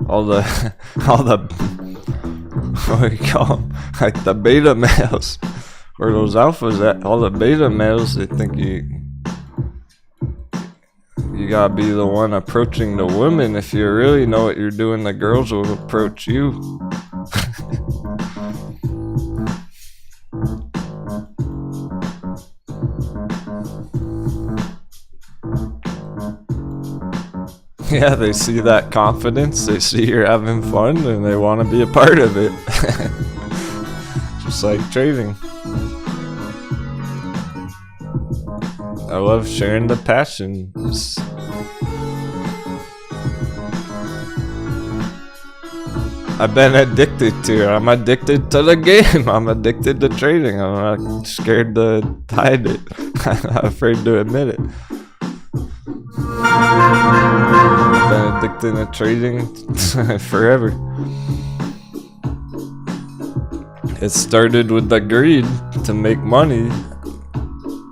Speaker 1: All the what do you call them? Like the beta males, where those alphas at? All the beta males, they think you gotta be the one approaching the women. If you really know what you're doing, the girls will approach you. Yeah, they see that confidence, they see you're having fun, and they want to be a part of it. Just like trading. I love sharing the passion. I've been addicted to it. I'm addicted to the game. I'm addicted to trading. I'm not scared to hide it. I'm not afraid to admit it. I've been addicted to trading forever. It started with the greed to make money.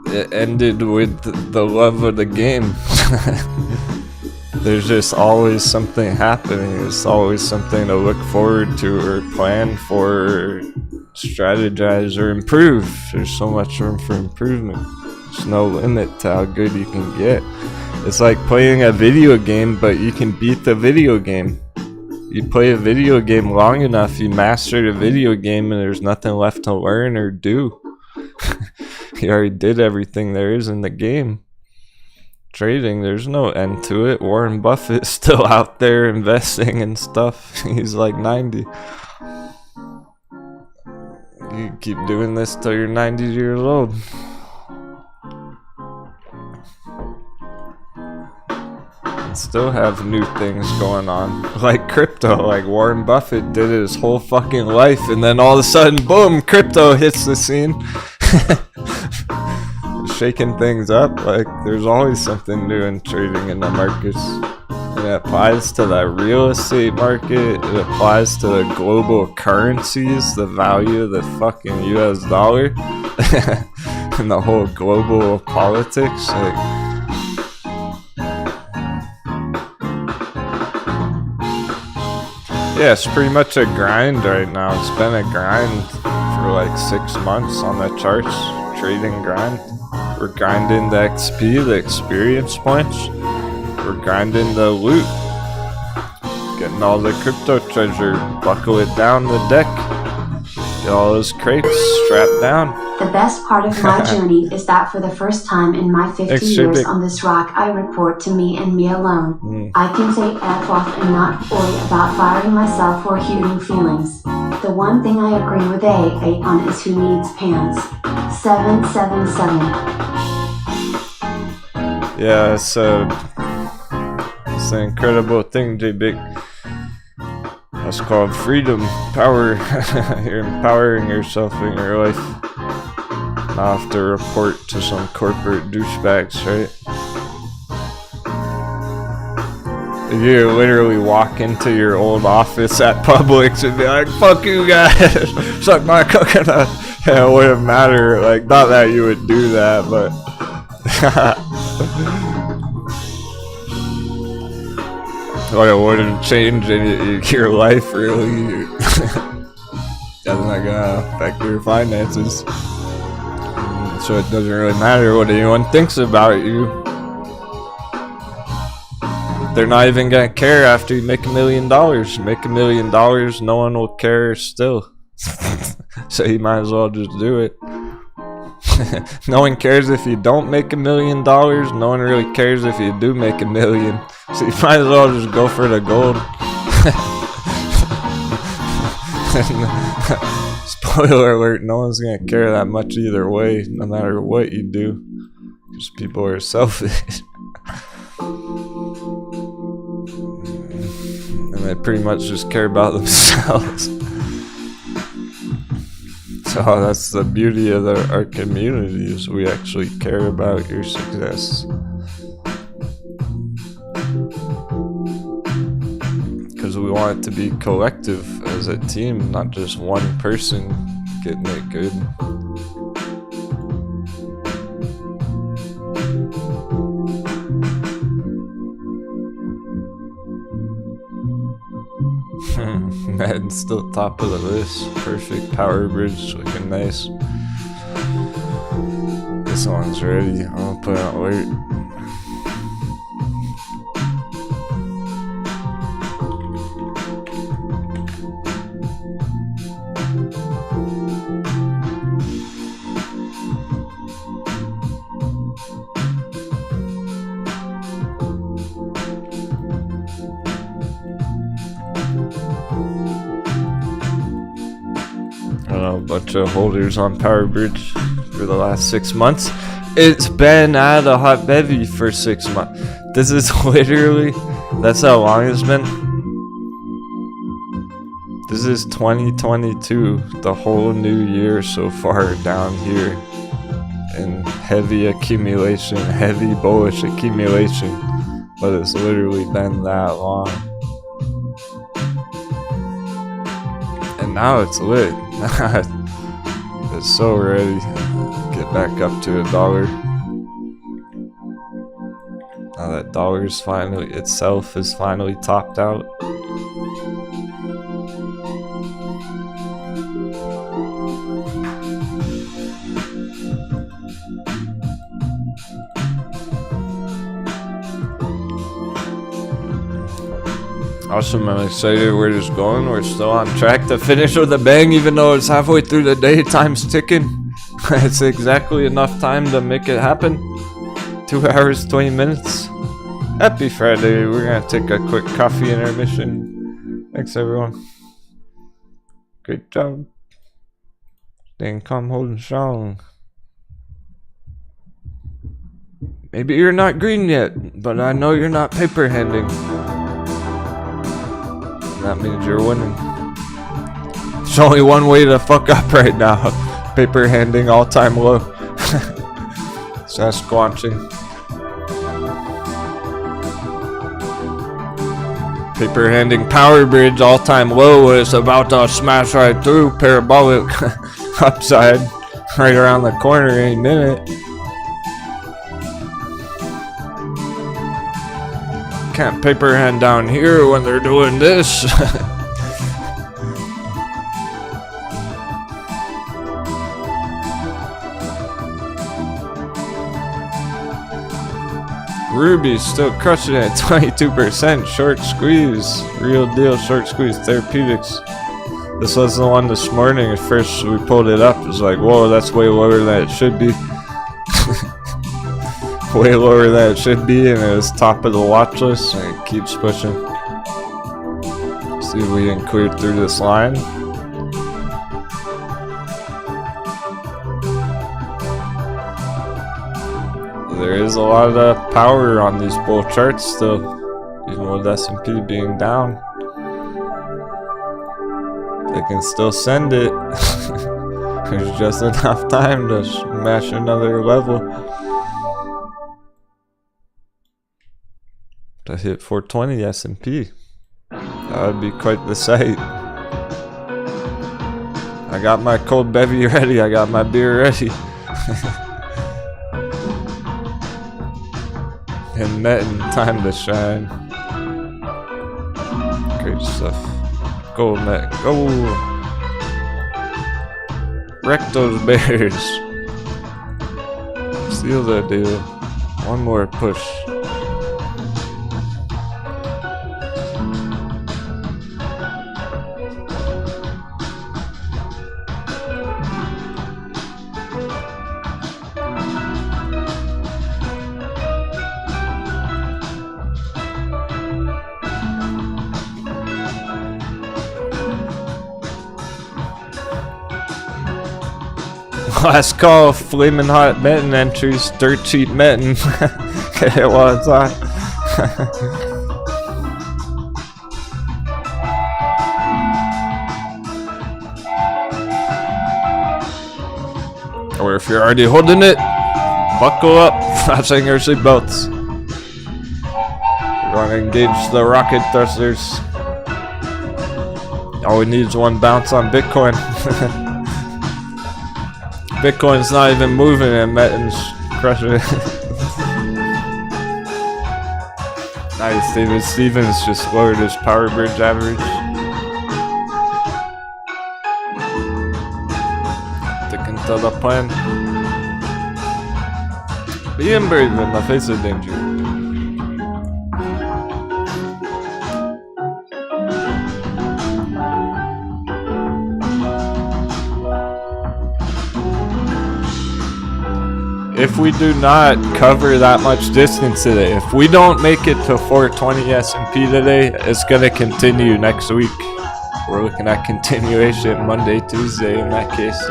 Speaker 1: It ended with the love of the game. There's just always something happening. There's always something to look forward to or plan for or strategize or improve. There's so much room for improvement. There's no limit to how good you can get. It's like playing a video game, but you can beat the video game. You play a video game long enough, you master the video game, and there's nothing left to learn or do. You already did everything there is in the game. Trading, there's no end to it. Warren Buffett's still out there investing and stuff. He's like 90. You keep doing this till you're 90 years old. And still have new things going on. Like crypto. Like Warren Buffett did his whole fucking life, and then all of a sudden, boom, crypto hits the scene. Shaking things up. Like there's always something new in trading in the markets. And It applies to the real estate market. It applies to the global currencies, the value of the fucking US dollar, and the whole global politics. Like, yeah, it's pretty much a grind right now. It's been a grind for like 6 months on the charts. Trading grind. We're grinding the XP, the experience points. We're grinding the loot. Getting all the crypto treasure. Buckle it down the deck. Get all those crates strapped down.
Speaker 2: The best part of my journey is that for the first time in my 50 years on this rock, I report to me and me alone. I can say F off and not worry about firing myself or hurting feelings. The one thing I agree with A on is who needs pants. 777.
Speaker 1: Yeah, it's an incredible thing, J-Big. That's called freedom, power. You're empowering yourself in your life. Not have to report to some corporate douchebags, right? You literally walk into your old office at Publix and be like, fuck you guys, suck my coconut. Yeah, it wouldn't matter. Like, not that you would do that, but well, it wouldn't change your life, really. That's not gonna affect your finances. So it doesn't really matter what anyone thinks about you. They're not even gonna care after you make $1 million. Make $1 million, no one will care still. So you might as well just do it. No one cares if you don't make $1 million. No one really cares if you do make $1 million. So you might as well just go for the gold. Spoiler alert, no one's gonna care that much either way, no matter what you do. Because people are selfish. And they pretty much just care about themselves. So that's the beauty of our community, is we actually care about your success. Because we want it to be collective as a team, not just one person getting it good. Man, still top of the list. Perfect power bridge, looking nice. This one's ready. I'm gonna put it on alert. Bunch of holders on Power Bridge for the last 6 months. It's been at a hot bevy for 6 months. This is literally, that's how long it's been. This is 2022, the whole new year so far down here in heavy accumulation, heavy bullish accumulation, but it's literally been that long. And now it's lit. It's so ready. Get back up to $1. Now that dollar's finally itself is finally topped out. Awesome, I'm excited. We're just going. We're still on track to finish with a bang, even though it's halfway through the day. Time's ticking. It's exactly enough time to make it happen. 2 hours, 20 minutes. Happy Friday. We're gonna take a quick coffee intermission. Thanks, everyone. Great job. Staying calm, holding strong. Maybe you're not green yet, but I know you're not paper handing. That means you're winning. There's only one way to fuck up right now. Paper handing all-time low. Sasquatching. Paper handing power bridge all-time low is about to smash right through parabolic upside right around the corner any minute. Can't paper hand down here when they're doing this. Ruby's still crushing it, 22% short squeeze. Real deal short squeeze therapeutics. This was the one this morning. At first we pulled it up. It was like, whoa, that's way lower than it should be. Way lower than it should be, and it was top of the watch list, and it keeps pushing. See if we can clear through this line. There is a lot of power on these bull charts still, even with S&P being down. They can still send it. There's just enough time to smash another level to hit 420 S&P. That would be quite the sight. I got my cold bevy ready. I got my beer ready. And Metin, time to shine. Great stuff. Go, Metin, go! Wreck those bears. Seal the deal. One more push. Last call, flaming hot Metin entries, dirt cheap Metin. Get it while it's hot. Or if you're already holding it, buckle up, fasten your seatbelts. We're gonna engage the rocket thrusters. All we need is one bounce on Bitcoin. Bitcoin's not even moving and Metin's crushing it. Nice, David Stevens just lowered his power bridge average. Sticking to the plan. Being brave in the face of danger. If we do not cover that much distance today, if we don't make it to 420 S&P today, it's going to continue next week. We're looking at continuation Monday, Tuesday in that case.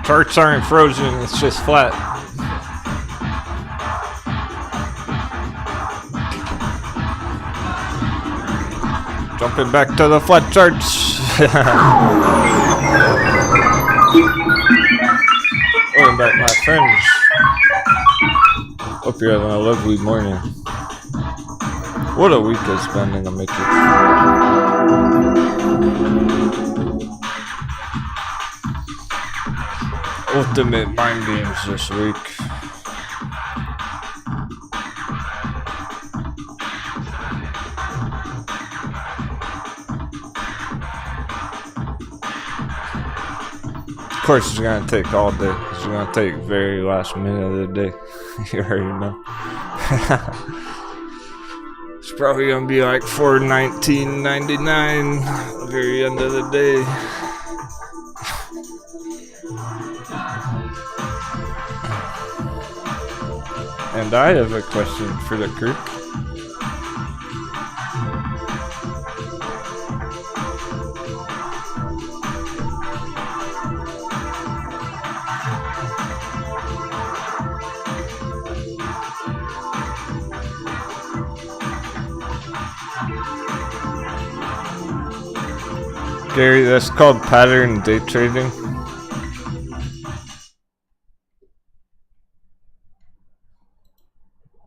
Speaker 1: Charts aren't frozen, it's just flat. Jumping back to the flat charts. Welcome back, my friends. Hope you're having a lovely morning. What a week it's been in the matrix. Ultimate mind games this week. Of course, it's gonna take all day. It's gonna take very last minute of the day. You already know. It's probably gonna be like $419.99 at the very end of the day. And I have a question for the crew. Gary, that's called pattern day trading.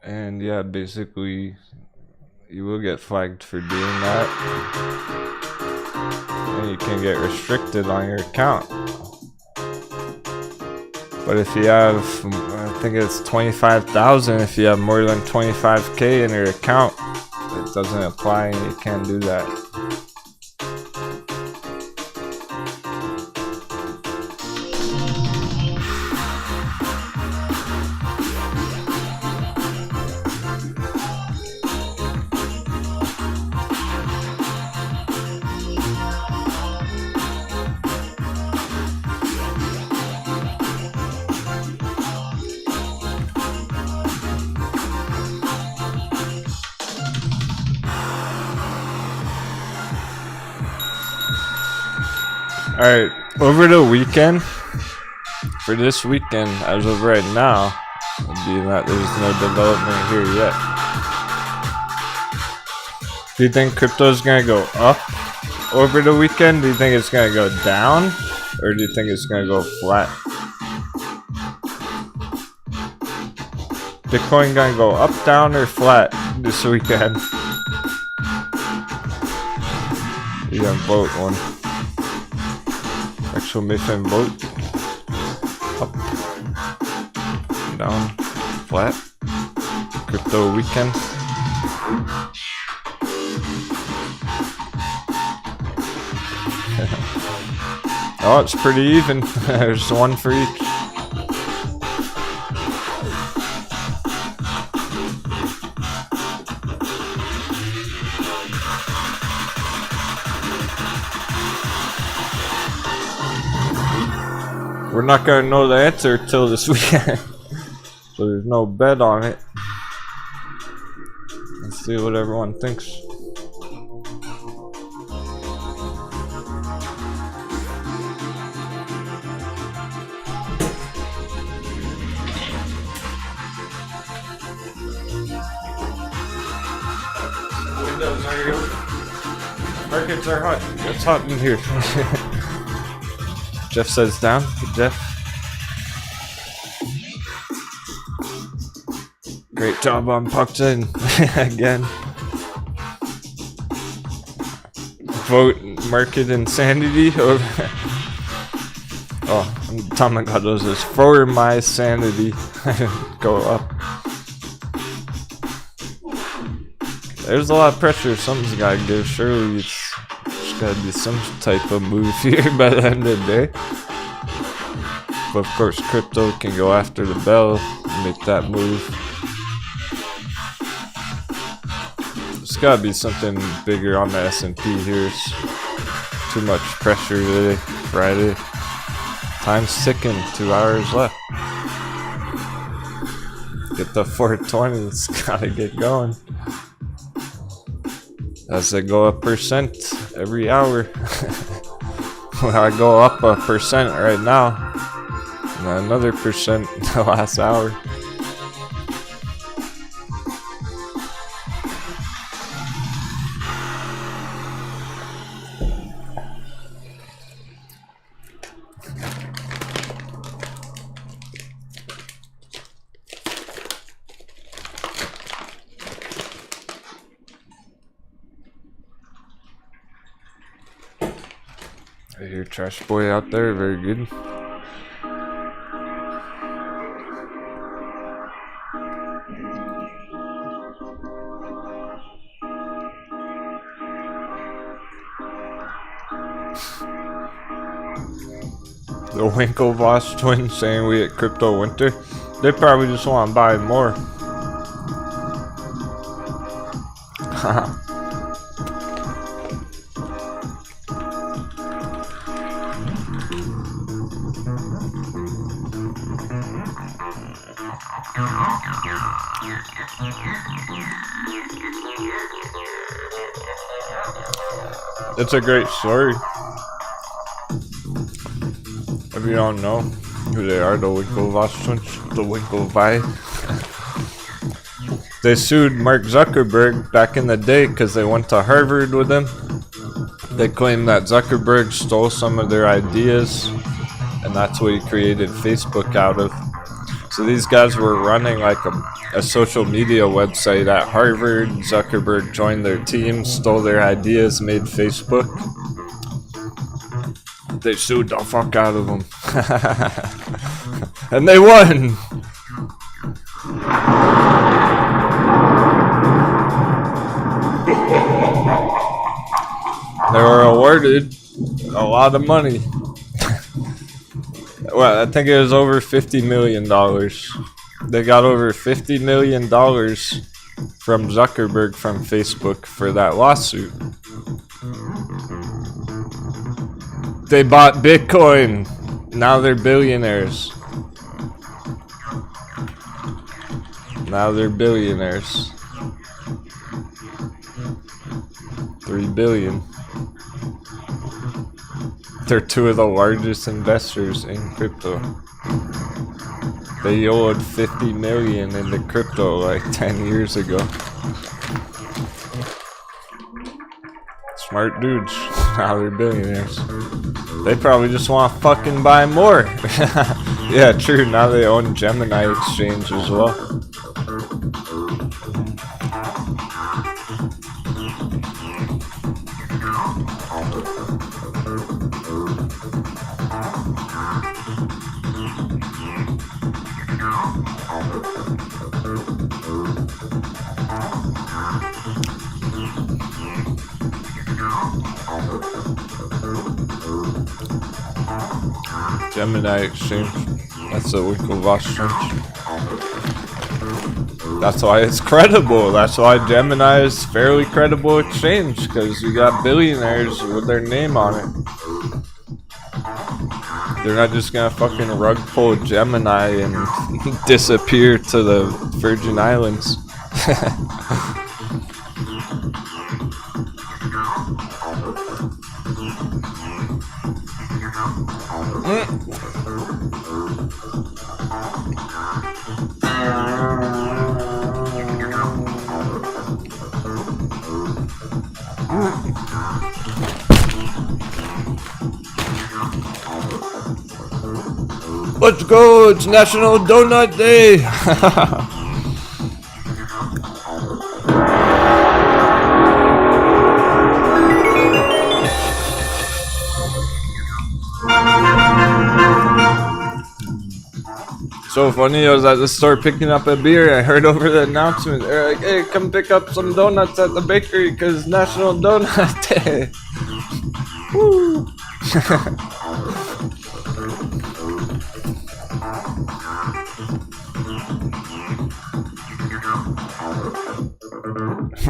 Speaker 1: And yeah, basically, you will get flagged for doing that. And you can get restricted on your account. But if you have, I think it's 25,000, if you have more than 25K in your account, it doesn't apply and you can't do that. Alright, over the weekend, for this weekend, as of right now, being that there's no development here yet, do you think crypto is going to go up over the weekend? Do you think it's going to go down? Or do you think it's going to go flat? Bitcoin going to go up, down, or flat this weekend? You got vote one. Exclamation vote. Up, down, flat. Crypto weekend. Oh, it's pretty even. There's one for each. We're not gonna know the answer till this weekend, so there's no bet on it. Let's see what everyone thinks. Markets are hot. It's hot in here. Jeff says down. Jeff. Great job on Puckton again. Vote market insanity. Oh, I'm talking about those as for my sanity. Go up. There's a lot of pressure something's gotta give. Surely it's gotta be some type of move here by the end of the day. But of course crypto can go after the bell and make that move. There's gotta be something bigger on the S&P here. It's too much pressure today, Friday. Time's ticking, 2 hours left. Get the 420, it's gotta get going. As they go up percent every hour. When I go up 1% right now, Another percent the last hour. I hear Trash Boy out there, very good. The Winklevoss twins saying we at Crypto Winter. They probably just want to buy more. It's a great story. If you don't know who they are, the Winklevoss twins, the Winklevi. They sued Mark Zuckerberg back in the day because they went to Harvard with him. They claimed that Zuckerberg stole some of their ideas, and that's what he created Facebook out of. So these guys were running like a social media website at Harvard. Zuckerberg joined their team, stole their ideas, made Facebook. They sued the fuck out of them. And they won! They were awarded a lot of money. Well, I think it was over $50 million. They got over $50 million from Zuckerberg from Facebook for that lawsuit. They bought Bitcoin. Now they're billionaires. Now they're billionaires. 3 billion. They're two of the largest investors in crypto. They yoloed 50 million into crypto like 10 years ago. Smart dudes. Now they're billionaires. They probably just want to fucking buy more. Yeah, true. Now they own Gemini Exchange as well. Gemini Exchange. That's a Winklevoss exchange. That's why it's credible. That's why Gemini is fairly credible exchange, because you got billionaires with their name on it. They're not just gonna fucking rug pull Gemini and disappear to the Virgin Islands. Let's go! It's National Donut Day! So funny, I was at the store picking up a beer. I heard over the announcement. They're like, hey, come pick up some donuts at the bakery because National Donut Day. Woo!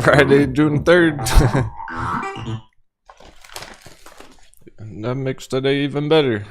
Speaker 1: Friday, June 3rd. And that makes today even better.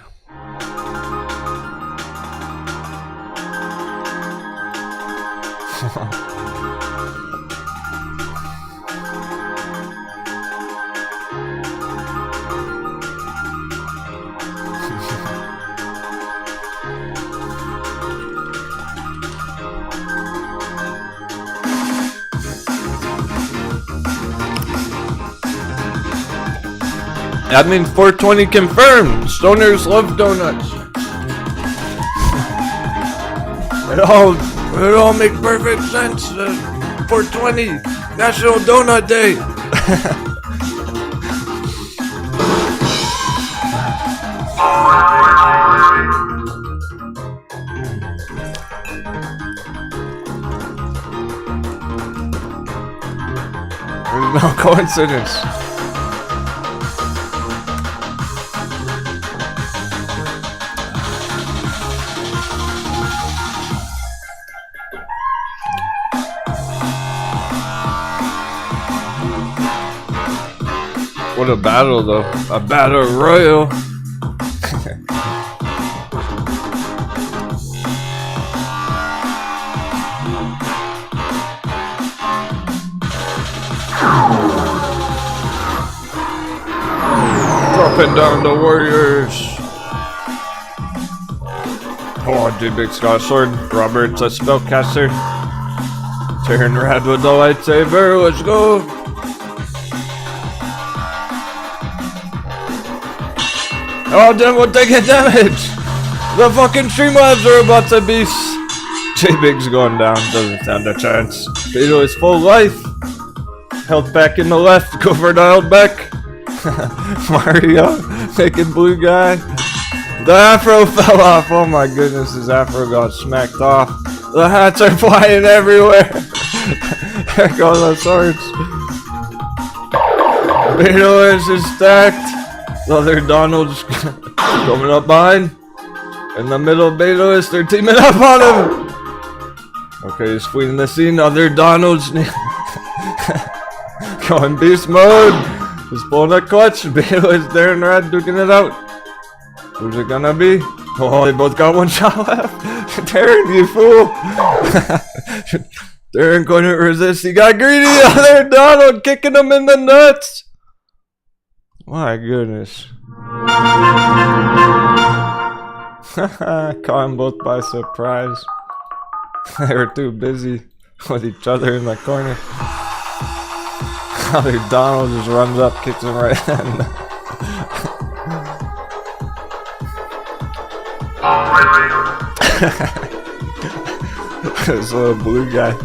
Speaker 1: Admin 420 confirmed. Stoners love donuts. It all makes perfect sense. 420 National Donut Day. There's no coincidence. What a battle though. A battle royal. Dropping down the warriors. Oh, J-Big's got a sword. Robert's a spellcaster. Turn red with the lightsaber. Let's go. Oh, Denwo taking damage! The fucking Streamlabs are about to beast! J-Big's going down, doesn't stand a chance. Beetle is full life. Health back in the left, go for the health back. Mario, making blue guy. The afro fell off, oh my goodness, his afro got smacked off. The hats are flying everywhere. There go the swords. Beetle is stacked. The other Donald's coming up behind. In the middle, Beto they're teaming up on him. Okay, he's fleeing the scene. Other Donald's going beast mode. He's pulling a clutch. Beto is there and red duking it out. Who's it gonna be? Oh, they both got one shot left. Darren, you fool. Darren couldn't resist. He got greedy. Other Donald kicking him in the nuts. My goodness. Caught them both by surprise. They were too busy with each other in the corner. Other Donald just runs up, kicks him right in. This little blue guy.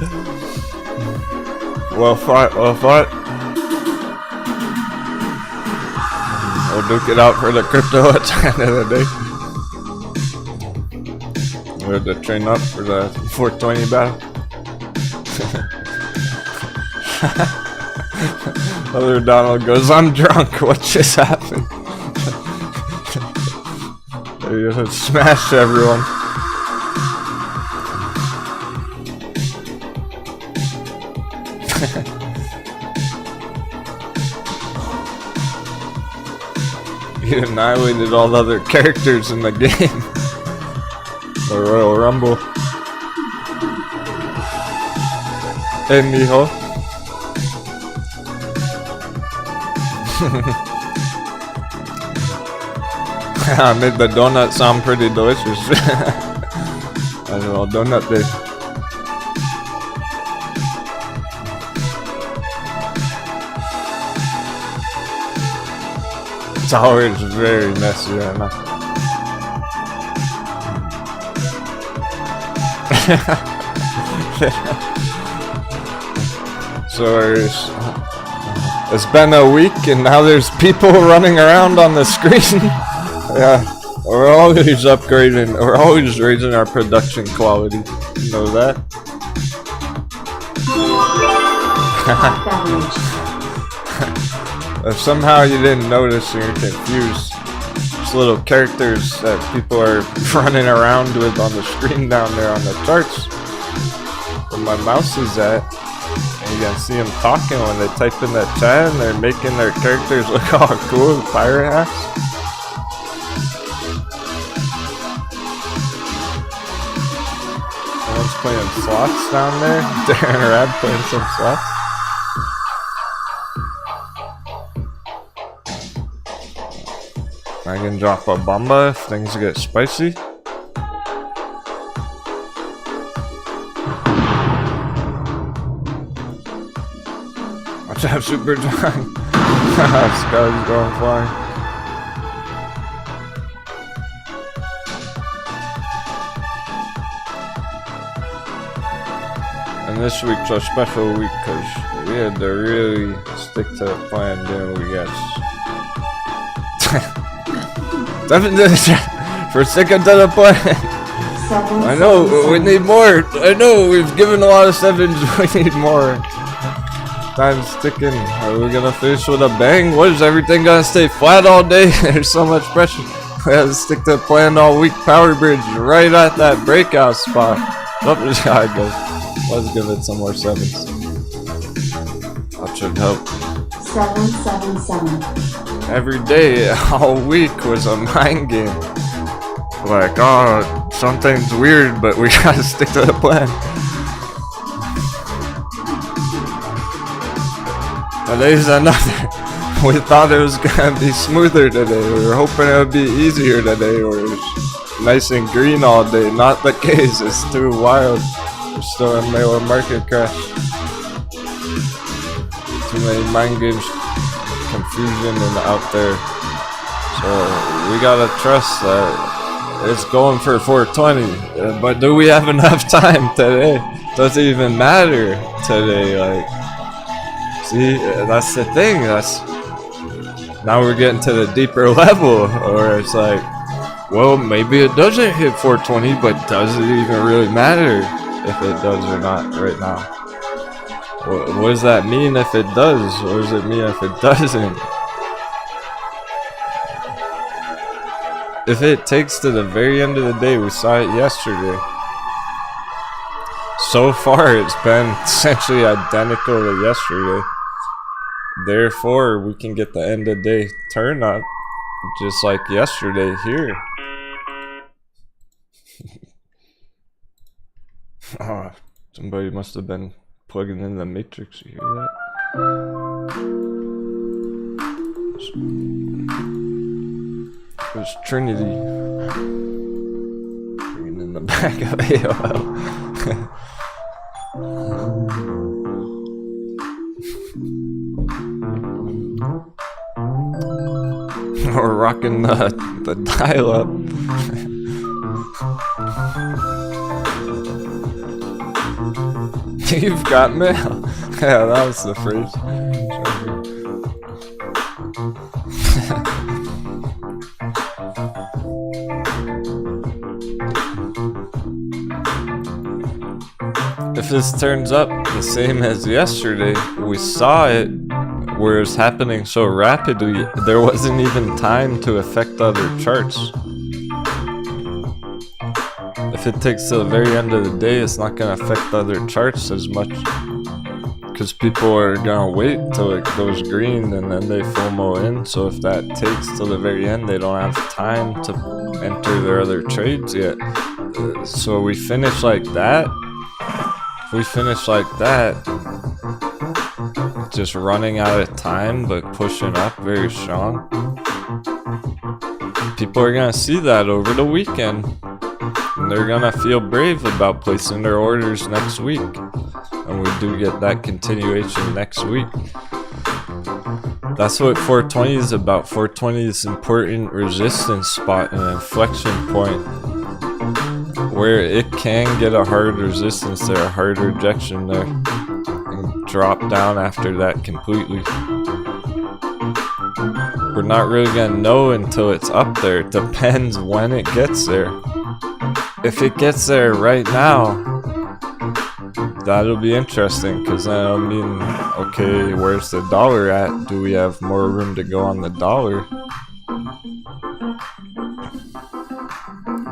Speaker 1: Well fought, well fought. We'll duke it out for the crypto at the end of the day. We had to train up for the 420 battle. Other Donald goes, I'm drunk, what just happened? They just smashed everyone. He annihilated all the other characters in the game. The Royal Rumble. Hey, mijo. I made the donut sound pretty delicious. I don't know, donut day. It's always very messy right now. So it's been a week and now there's people running around on the screen. Yeah, we're always upgrading, we're always raising our production quality. You know that? If somehow you didn't notice and you're confused, just little characters that people are running around with on the screen down there on the charts where my mouse is at, and you can see them talking when they type in the chat and they're making their characters look all cool with pirate hats. Someone's playing slots down there. Darren Rad playing some slots. I can drop a bomba if things get spicy. Watch out, Super John. Sky's going flying. And this week's a special week because we had to really stick to the plan, didn't we, guys? For sticking to the plan. I know, we need more. I know, we've given a lot of 7s, we need more. Time's ticking. Are we gonna finish with a bang? What, is everything gonna stay flat all day? There's so much pressure. We had to stick to the plan all week. Power bridge right at that breakout spot. Oh, this guy goes. Let's give it some more 7s. That should help.
Speaker 2: 777.
Speaker 1: Every day, all week was a mind game. Like, oh, something's weird, but we gotta stick to the plan. Today's another. We thought it was gonna be smoother today. We were hoping it would be easier today, or it was nice and green all day. Not the case. It's too wild. We're still in the middle of market crash. Too many mind games, confusion out there. So we gotta trust that it's going for 420. But do we have enough time today? Doesn't even matter today. Like, see, that's the thing. Now we're getting to the deeper level, or it's like, well, maybe it doesn't hit 420, but does it even really matter if it does or not right now? What does that mean if it does? What does it mean if it doesn't? If it takes to the very end of the day, we saw it yesterday. So far, it's been essentially identical to yesterday. Therefore, we can get the end of day turn up just like yesterday here. Oh, somebody must have been plugging in the matrix. You hear that? It was Trinity bringing in the back of AOL. We're rocking the dial-up. You've got mail. Yeah, that was the phrase. If this turns up the same as yesterday, we saw it where it's happening so rapidly, there wasn't even time to affect other charts. If it takes to the very end of the day, it's not going to affect other charts as much, because people are going to wait till it goes green and then they FOMO in. So if that takes till the very end, they don't have time to enter their other trades yet. So we finish like that. If we finish like that, just running out of time but pushing up very strong, people are gonna see that over the weekend and they're gonna feel brave about placing their orders next week, and we do get that continuation next week. That's what 420 is about. 420 is an important resistance spot, an inflection point where it can get a hard resistance there, a hard rejection there, and drop down after that completely. We're not really gonna know until it's up there. It depends when it gets there. If it gets there right now, that'll be interesting, because then it'll mean, okay, where's the dollar at? Do we have more room to go on the dollar?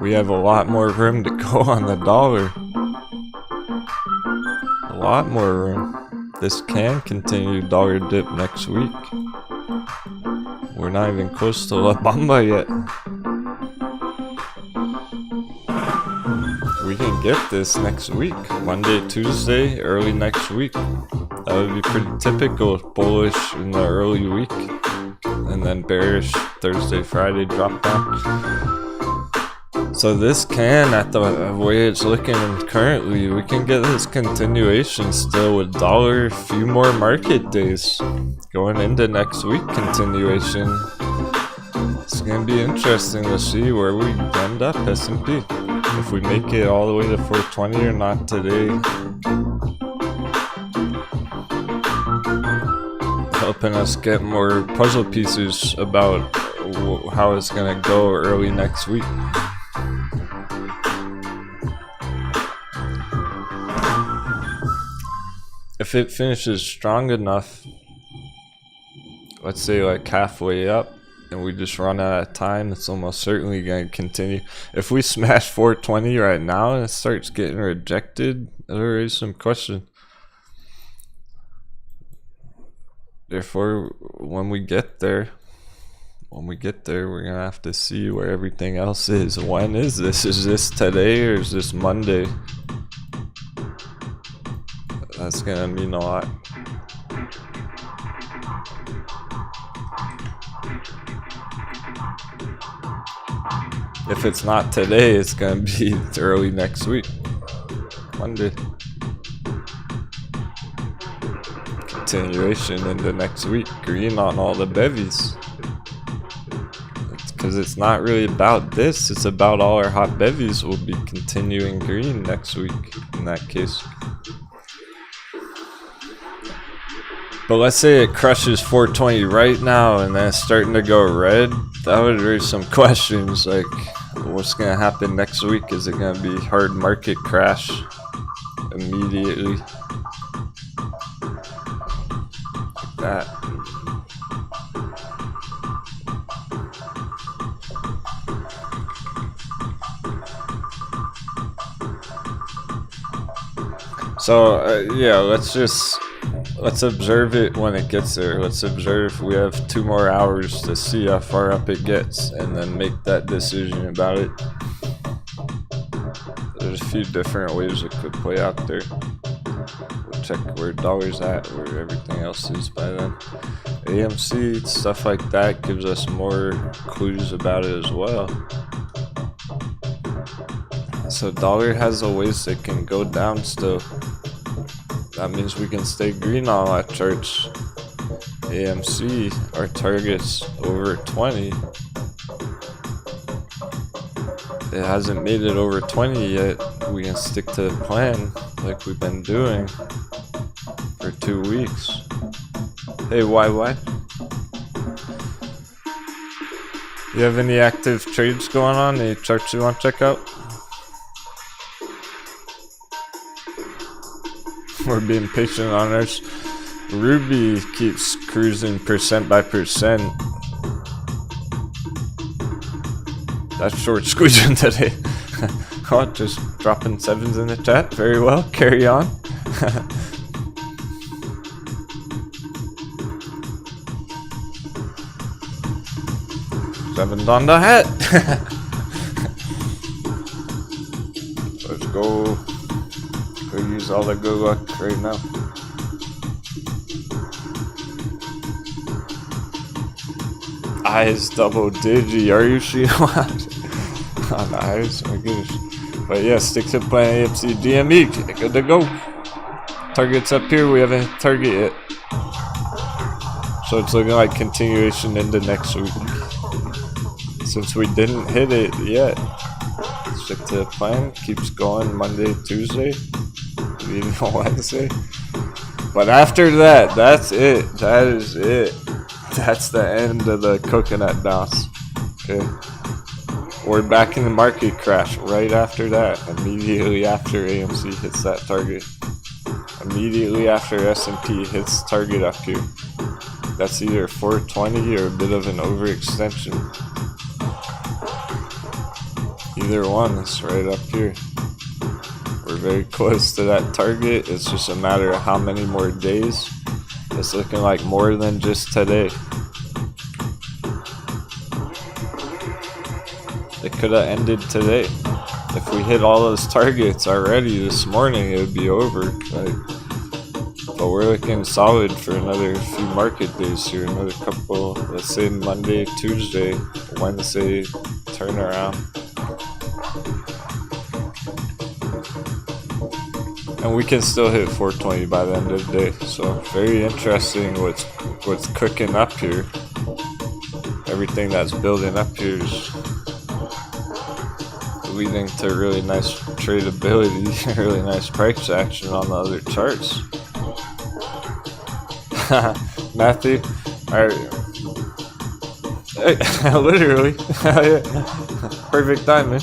Speaker 1: We have a lot more room to go on the dollar. A lot more room. This can continue dollar dip next week. We're not even close to La Bamba yet. We can get this next week. Monday, Tuesday, early next week. That would be pretty typical. Bullish in the early week, and then bearish Thursday, Friday drop down. So this can, at the way it's looking currently, we can get this continuation still with dollar, a few more market days going into next week continuation. It's gonna be interesting to see where we end up, S&P. If we make it all the way to 420 or not today, helping us get more puzzle pieces about how it's gonna go early next week. If it finishes strong enough, let's say like halfway up, and we just run out of time, it's almost certainly going to continue. If we smash 420 right now and it starts getting rejected, it'll raise some question. Therefore, when we get there, we're going to have to see where everything else is. When is this? Is this today or is this Monday? That's going to mean a lot. If it's not today, it's gonna be early next week, Monday. Continuation into next week, green on all the bevies. Because it's not really about this, it's about all our hot bevies will be continuing green next week in that case. But let's say it crushes 420 right now and then it's starting to go red. That would raise some questions like, what's going to happen next week? Is it going to be hard market crash immediately? Like that. So yeah, let's observe it when it gets there. Let's observe. We have 2 more hours to see how far up it gets and then make that decision about it. There's a few different ways it could play out there. We'll check where dollar's at, where everything else is by then. AMC, stuff like that gives us more clues about it as well. So dollar has a ways it can go down still. That means we can stay green on our charts. AMC, our target's over 20. It hasn't made it over 20 yet. We can stick to the plan like we've been doing for 2 weeks. Hey, why? You have any active trades going on? Any charts you want to check out? We're being patient on ours. Ruby keeps cruising percent by percent. That's short squeezing today. Oh, just dropping 7s in the chat. Very well. Carry on. Seven on the hat. Let's go. Go use all the good luck right now. Eyes double digi, are you she on the eyes? My goodness. But yeah, stick to plan AMC GME. Good to go. Target's up here, we haven't hit target yet. So it's looking like continuation into next week. Since we didn't hit it yet. Stick to the plan, keeps going Monday, Tuesday. Even Wednesday. But after that, that's it. That is it. That's the end of the coconut bounce. Okay. We're back in the market crash right after that. Immediately after AMC hits that target. Immediately after S&P hits target up here. That's either 420 or a bit of an overextension. Either one is right up here. We're very close to that target. It's just a matter of how many more days. It's looking like more than just today. It could have ended today. If we hit all those targets already this morning, it would be over. Right? But we're looking solid for another few market days here. Another couple, let's say Monday, Tuesday, Wednesday turnaround. And we can still hit 420 by the end of the day. So very interesting what's cooking up here. Everything that's building up here is leading to really nice tradability, really nice price action on the other charts. Matthew. Alright. Literally. Perfect timing.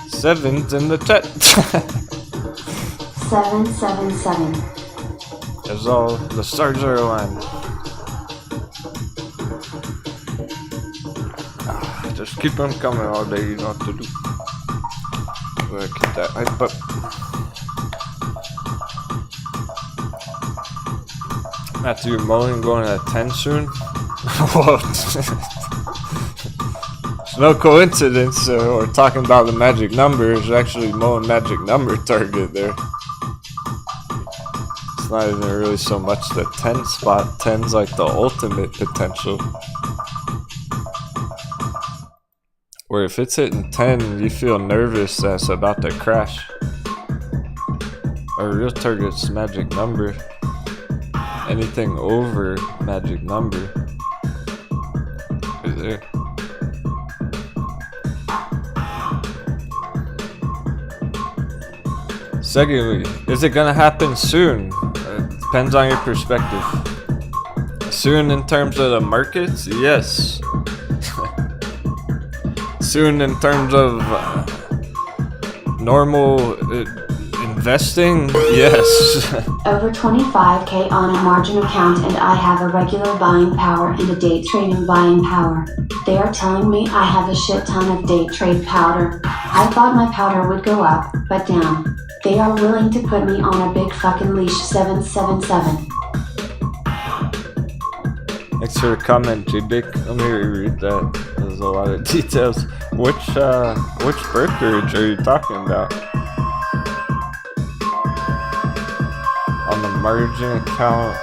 Speaker 1: 7's in the chat.
Speaker 2: 777.
Speaker 1: As all the stars are aligned. Just keep them coming all day, you know what to do. Gotta keep that hype up. Matthew Mullen going at 10 soon? Whoa. It's no coincidence, we're talking about the magic number. There's actually Mullen magic number target there. It's not even really so much the 10 spot. 10's like the ultimate potential. Where if it's hitting 10, you feel nervous that it's about to crash. Our real target's magic number. Anything over magic number is there. Secondly, is it gonna happen soon? Depends on your perspective. Soon in terms of the markets? Yes. Soon in terms of normal investing? Yes.
Speaker 2: Over 25k on a margin account, and I have a regular buying power and a day trading buying power. They are telling me I have a shit ton of day trade powder. I thought my powder would go up, but down. They are willing to put me on a big fucking leash. 777.
Speaker 1: Thanks for the comment, J-Dick. Let me reread that. There's a lot of details. Which brokerage are you talking about? On the margin account.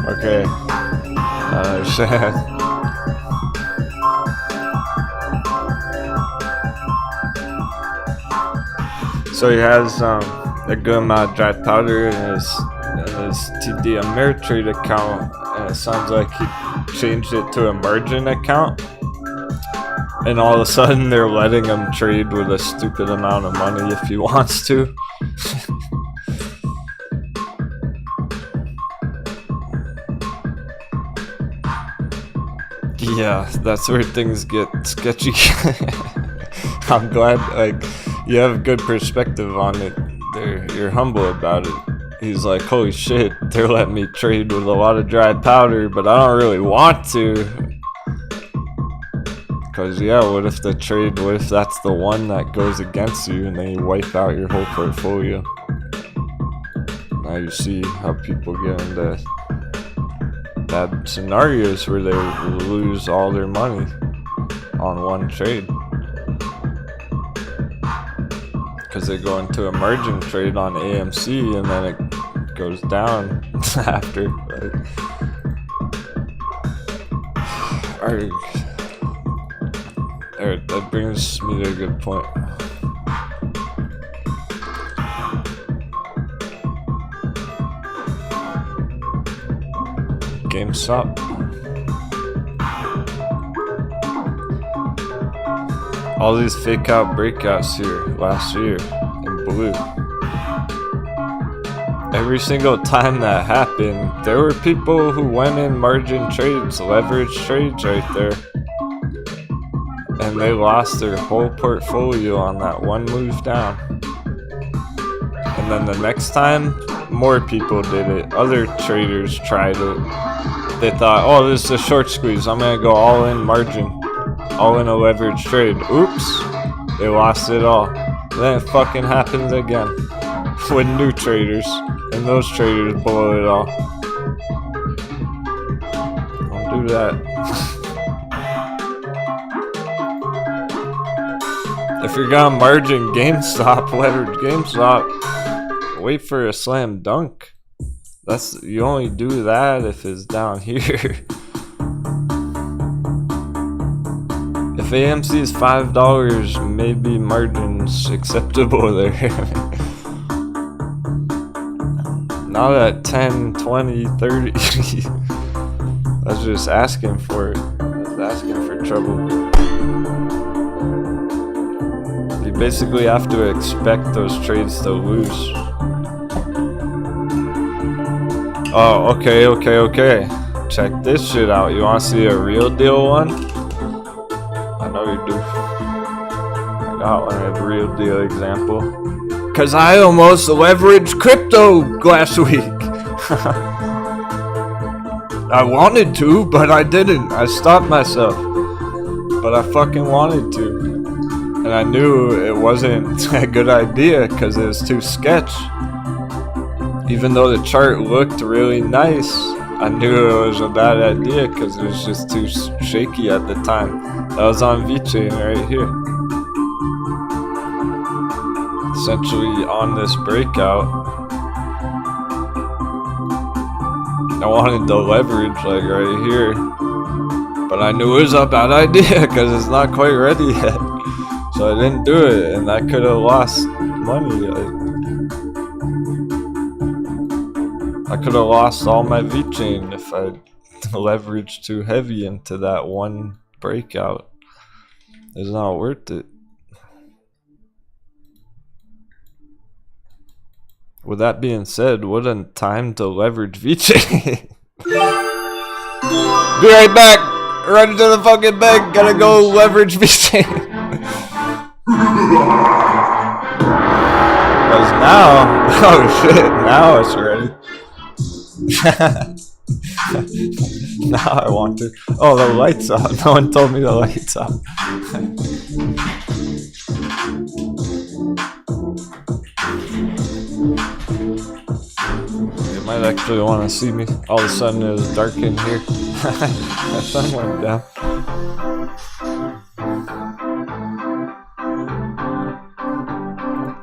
Speaker 1: Okay. So he has a good amount of dry powder in his TD Ameritrade account, and it sounds like he changed it to a margin account, and all of a sudden they're letting him trade with a stupid amount of money if he wants to. Yeah, that's where things get sketchy. I'm glad, like, you have a good perspective on it. You're humble about it. He's like, holy shit, they're letting me trade with a lot of dry powder, but I don't really want to. Cause yeah, what if that's the one that goes against you and then you wipe out your whole portfolio? Now you see how people get into bad scenarios where they lose all their money on one trade because they go into a margin trade on AMC and then it goes down after. Alright, that brings me to a good point. GameStop. All these fake out breakouts here last year in blue. Every single time that happened, there were people who went in margin trades, leverage trades right there. And they lost their whole portfolio on that one move down. And then the next time, more people did it. Other traders tried it. They thought, oh, this is a short squeeze. I'm gonna go all in margin. All in a leverage trade. Oops. They lost it all. Then it fucking happens again. With new traders. And those traders blow it all. Don't do that. If you're gonna margin GameStop, leverage GameStop, wait for a slam dunk. You only do that if it's down here. If AMC is $5, maybe margins acceptable there. Not at 10, 20, 30. I was just asking for it. I was asking for trouble. You basically have to expect those trades to lose. Oh, okay. Check this shit out. You want to see a real deal one? I know you do. I got one, a real deal example. Cause I almost leveraged crypto last week. I wanted to, but I didn't. I stopped myself. But I fucking wanted to. And I knew it wasn't a good idea because it was too sketch. Even though the chart looked really nice, I knew it was a bad idea because it was just too shaky at the time. That was on vechain right here. Essentially on this breakout, I wanted to leverage like right here, but I knew it was a bad idea because it's not quite ready yet. So I didn't do it, and I could have lost money. I could have lost all my vechain if I leveraged too heavy into that one breakout. It's not worth it. With that being said, what a time to leverage vechain. Be right back. Right into the fucking bank. Gotta go leverage vechain. Because now, oh shit, now it's ready. Now I want to. Oh, the lights on. No one told me the lights on. You might actually want to see me. All of a sudden it was dark in here. The sun went down.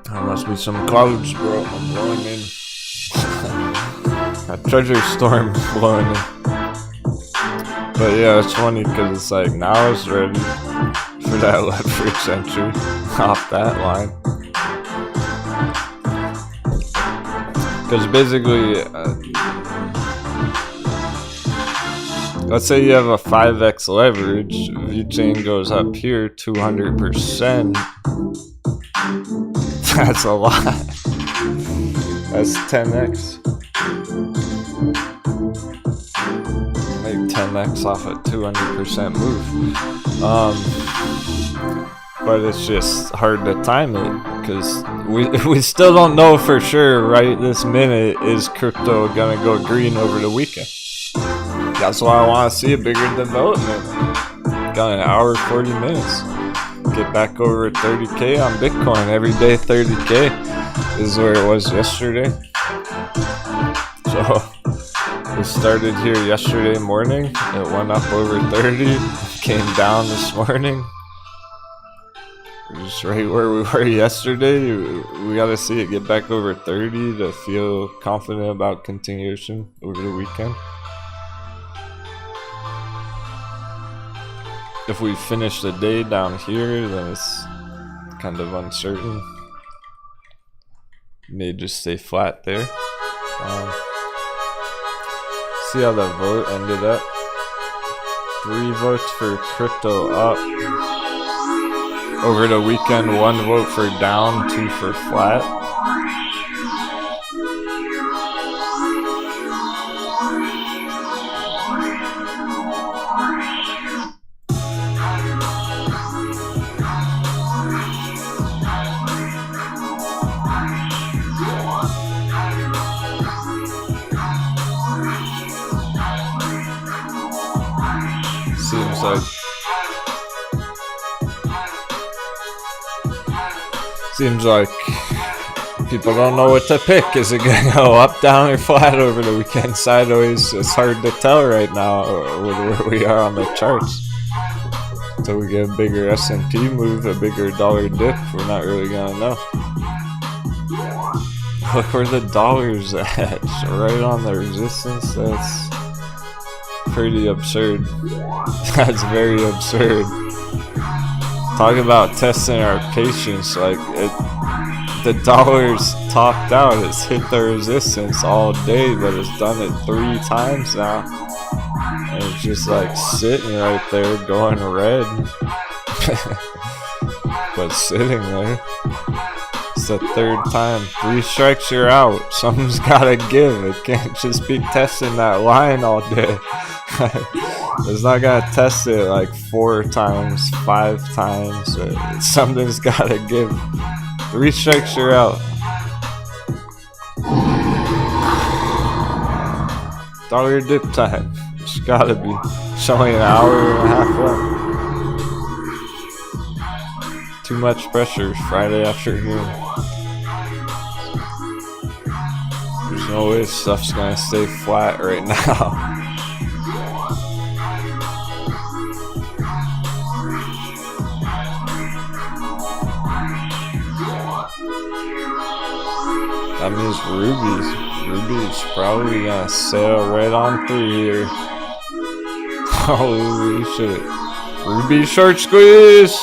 Speaker 1: There must be some clouds, bro. I'm blowing in. A treasure storm blowing in. But yeah, it's funny because it's like now it's ready for that leverage entry off that line. Because basically, let's say you have a 5x leverage, vechain goes up here 200%. That's a lot. That's 10x. Make 10x off a 200% move. But it's just hard to time it because we still don't know for sure right this minute is crypto gonna go green over the weekend. That's why I want to see a bigger development. Got an hour 40 minutes. Get back over 30k on Bitcoin. Every day 30k is where it was yesterday. So we started here yesterday morning. It went up over 30. Came down this morning. Just right where we were yesterday. We gotta see it get back over 30 to feel confident about continuation over the weekend. If we finish the day down here, then it's kind of uncertain. May just stay flat there. See how the vote ended up. 3 votes for crypto up. Over the weekend, 1 vote for down, 2 for flat. Seems like people don't know what to pick. Is it gonna go up, down, or flat over the weekend? Sideways? It's hard to tell right now where we are on the charts. Until we get a bigger S&P move, a bigger dollar dip, we're not really gonna know. Look where the dollar's at, right on the resistance. That's pretty absurd. That's very absurd. Talk about testing our patience. Like the dollar's topped out. It's hit the resistance all day, but it's done it 3 times now. And it's just like sitting right there going red. But sitting there. It's the 3rd time. 3 strikes, you're out. Something's gotta give. It can't just be testing that line all day. It's not gonna test it like 4 times, 5 times. Something's gotta give. 3 strikes, you're out. Dollar dip time. It's gotta be. It's only an hour and a half left. Too much pressure Friday afternoon. There's no way stuff's gonna stay flat right now. That means Ruby's probably gonna sail right on through here. Holy shit. Ruby short squeeze!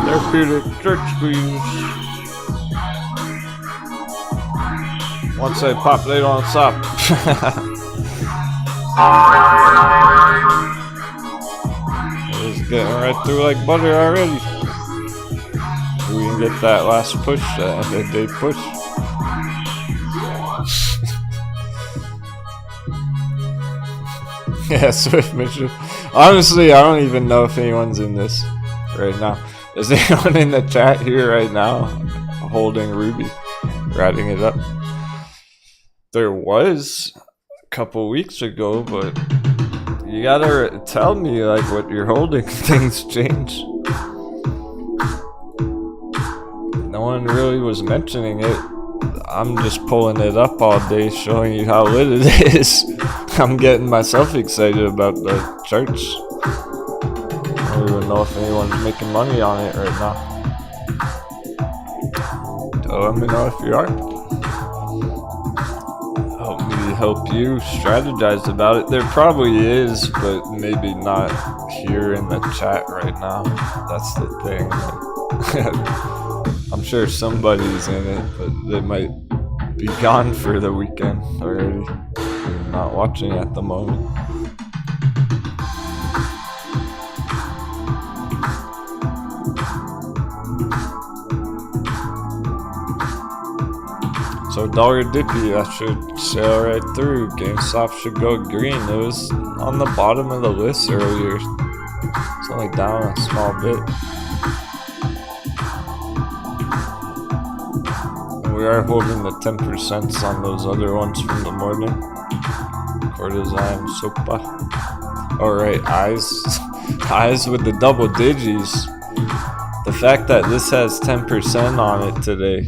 Speaker 1: Therapeutic short squeeze. Once they pop, they don't stop. It's getting right through like butter already. We can get that last push, that end of day push. Yeah, Swift mission. Honestly, I don't even know if anyone's in this right now. Is anyone in the chat here right now holding Ruby, riding it up? There was a couple weeks ago, but you gotta tell me like what you're holding. Things change. No one really was mentioning it. I'm just pulling it up all day, showing you how lit it is. I'm getting myself excited about the charts. I don't even know if anyone's making money on it right now. So let me know if you are. Help you strategize about it. There probably is, but maybe not here in the chat right now. That's the thing. I'm sure somebody's in it, but they might be gone for the weekend already. I'm not watching at the moment. So dollar dippy, that should sail right through. GameStop should go green. It was on the bottom of the list earlier. It's only down a small bit. And we are holding the 10% on those other ones from the morning. Courtesan, Sopa. Alright, eyes. Eyes with the double digis. The fact that this has 10% on it today.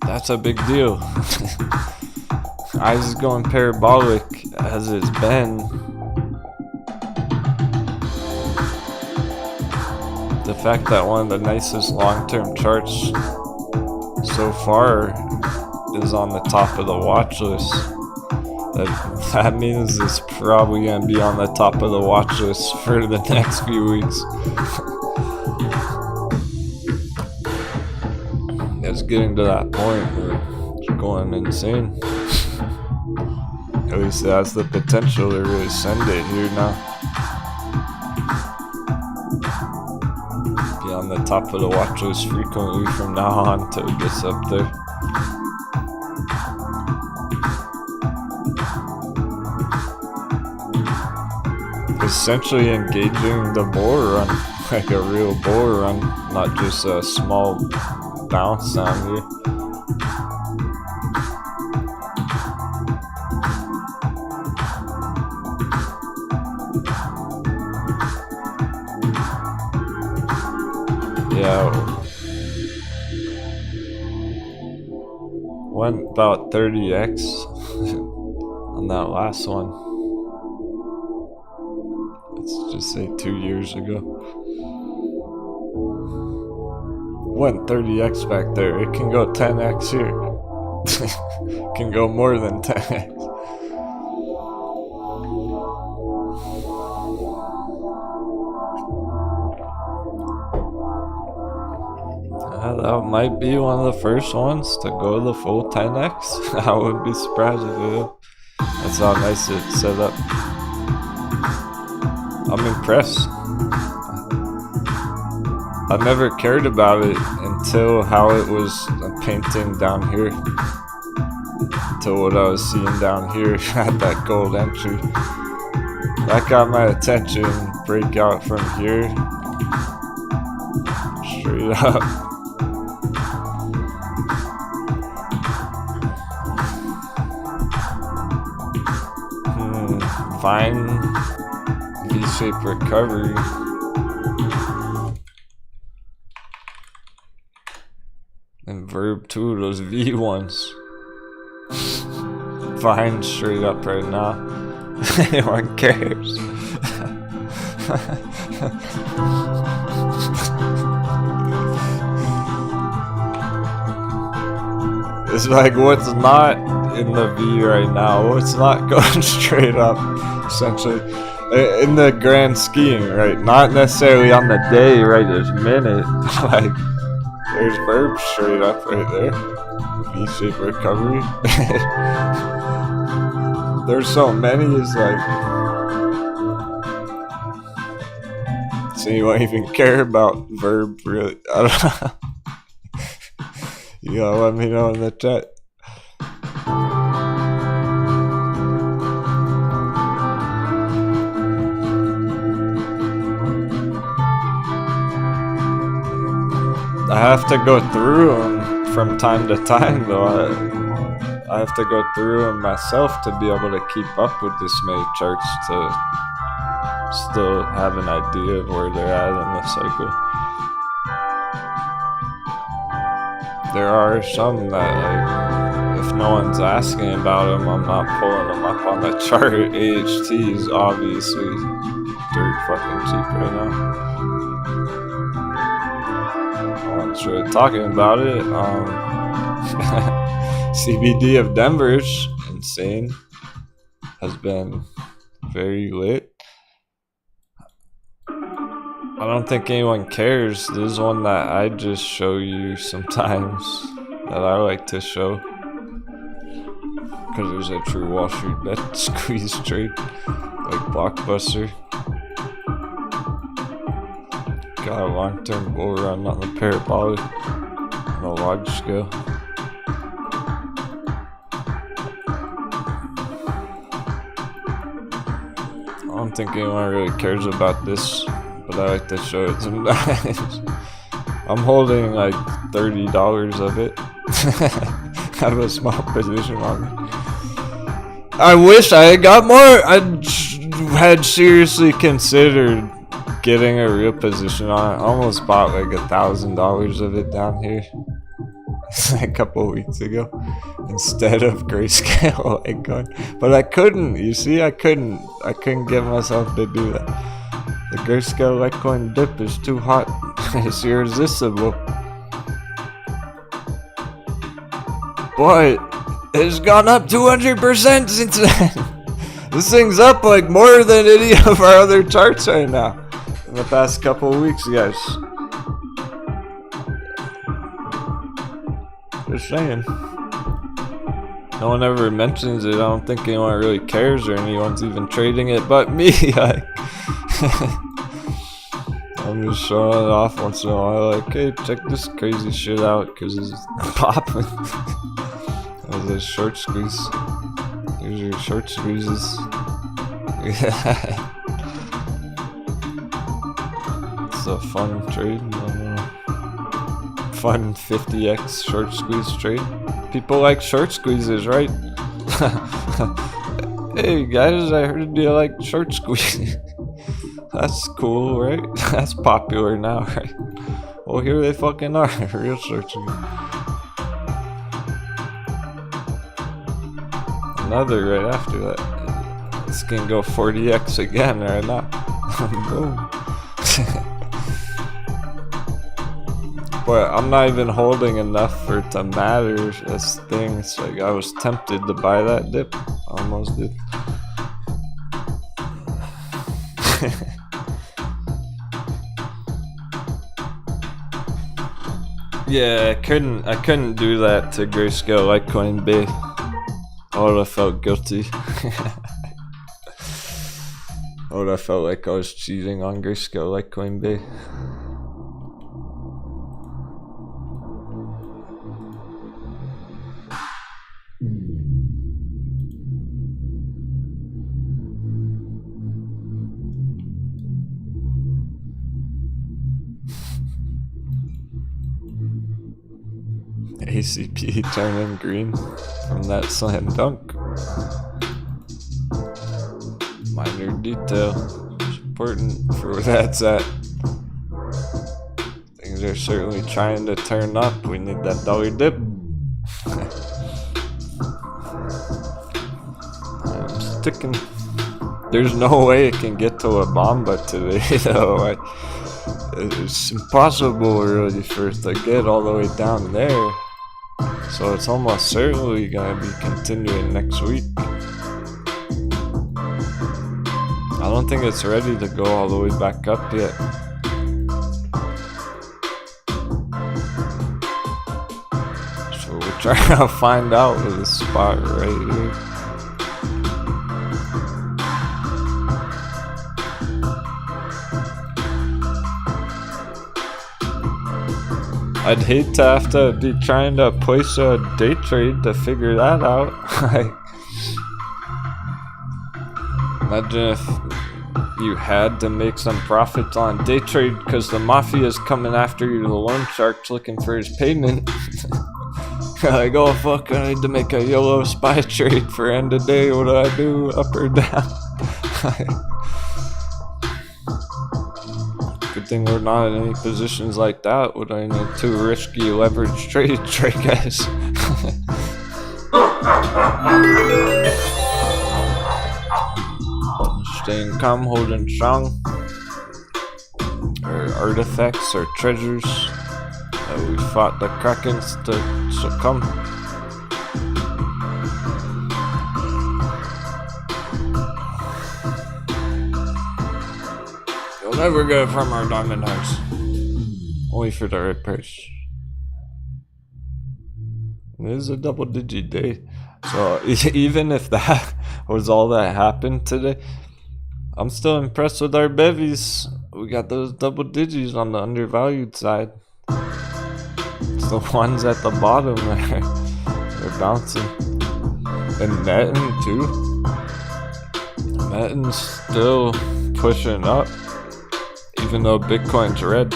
Speaker 1: That's a big deal. Eyes is going parabolic as it's been. The fact that one of the nicest long-term charts so far is on the top of the watch list. That means it's probably going to be on the top of the watch list for the next few weeks. It's getting to that point where it's going insane. At least it has the potential to really send it here now. Be on the top of the watch list frequently from now on until it gets up there. Essentially engaging the bull run, like a real bull run, not just a small bounce down here. Yeah, went about 30x on that last one. Let's just say 2 years ago. went 30x back there. It can go 10x here. It can go more than 10x. That might be one of the first ones to go the full 10x. I wouldn't be surprised if it is. That's how nice it's set up. I'm impressed. I never cared about it until how it was painting down here. Until what I was seeing down here at that gold entry. That got my attention. Breakout from here. Straight up. Fine V-shaped recovery. And verb 2, those V ones. Fine straight up right now. Anyone cares. It's like what's not in the V right now, what's not going straight up, essentially, in the grand scheme, right? Not necessarily on the day, right? There's minute, like, there's verb straight up right there. V-shaped recovery. There's so many, it's like, so you won't even care about verb, really. I don't know. You gotta let me know in the chat. I have to go through them from time to time, though. I have to go through them myself to be able to keep up with this many charts to still have an idea of where they're at in the cycle. There are some that, like, if no one's asking about them, I'm not pulling them up on the chart. AHT is obviously dirt fucking cheap right now. No one's really talking about it. CBD of Denver's insane. Has been very lit. I don't think anyone cares. This is one that I just show you sometimes, that I like to show. Because there's a true Wall Street bet squeeze trade, like Blockbuster. Got a long-term bull run on the parabolic, on a large scale. I don't think anyone really cares about this, but I like to show it sometimes. I'm holding like $30 of it. I have a small position on it. I wish I had got more. I had seriously considered getting a real position on it. I almost bought like $1,000 of it down here a couple weeks ago instead of grayscale Bitcoin. But I couldn't, you see, I couldn't get myself to do that. The grayscale Bitcoin dip is too hot. It's irresistible. But it's gone up 200% since then. This thing's up like more than any of our other charts right now in the past couple of weeks, guys. Just saying. No one ever mentions it. I don't think anyone really cares or anyone's even trading it but me. Like, I'm just showing it off once in a while, like, hey, check this crazy shit out because it's popping. That was a short squeeze. Here's your short squeezes. Yeah. It's a fun trade. I don't know. Fun 50x short squeeze trade. People like short squeezes, right? Hey guys, I heard you like short squeeze. That's cool, right? That's popular now, right? Well, here they fucking are. Real short squeeze. Another right after that. This can go 40x again right now. Boom. But I'm not even holding enough for it to matter. This thing, it's like I was tempted to buy that dip. Almost did. Yeah, I couldn't do that to Grayscale Litecoin Bay. I would have felt guilty. I would have felt like I was cheating on Grayscale Litecoin Bay. ACP turning green from that slam dunk. Minor detail. It's important for where that's at. Things are certainly trying to turn up. We need that dollar dip. I'm sticking. There's no way it can get to a bomba today though. It's impossible really for it to get all the way down there. So it's almost certainly gonna be continuing next week. I don't think it's ready to go all the way back up yet. So we're trying to find out with this spot right here. I'd hate to have to be trying to place a day trade to figure that out. Imagine if you had to make some profits on day trade because the mafia is coming after you, the loan shark's looking for his payment. Like, oh fuck, I need to make a YOLO spy trade for end of day. What do I do? Up or down? Good thing we're not in any positions like that. Would I need too risky leverage trades, right guys? Staying calm, holding strong. Our artifacts, our treasures. We fought the Krakens to succumb. You'll never get it from our diamond house. Only for the right price. It is a double-digit day. So even if that was all that happened today, I'm still impressed with our bevies. We got those double digits on the undervalued side. It's the ones at the bottom there. They're bouncing. And netting too. Netting's still pushing up. Even though Bitcoin's red.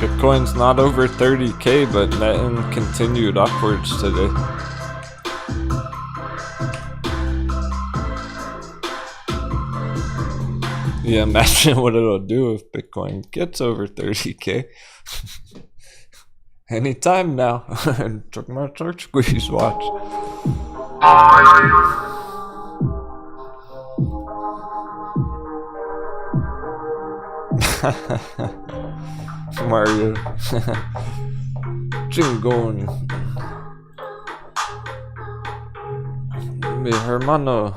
Speaker 1: Bitcoin's not over 30k, but netting continued upwards today. Yeah, imagine what it'll do if Bitcoin gets over 30k. Anytime now. Took my short squeeze, watch. Mario. Chingon. Mi hermano.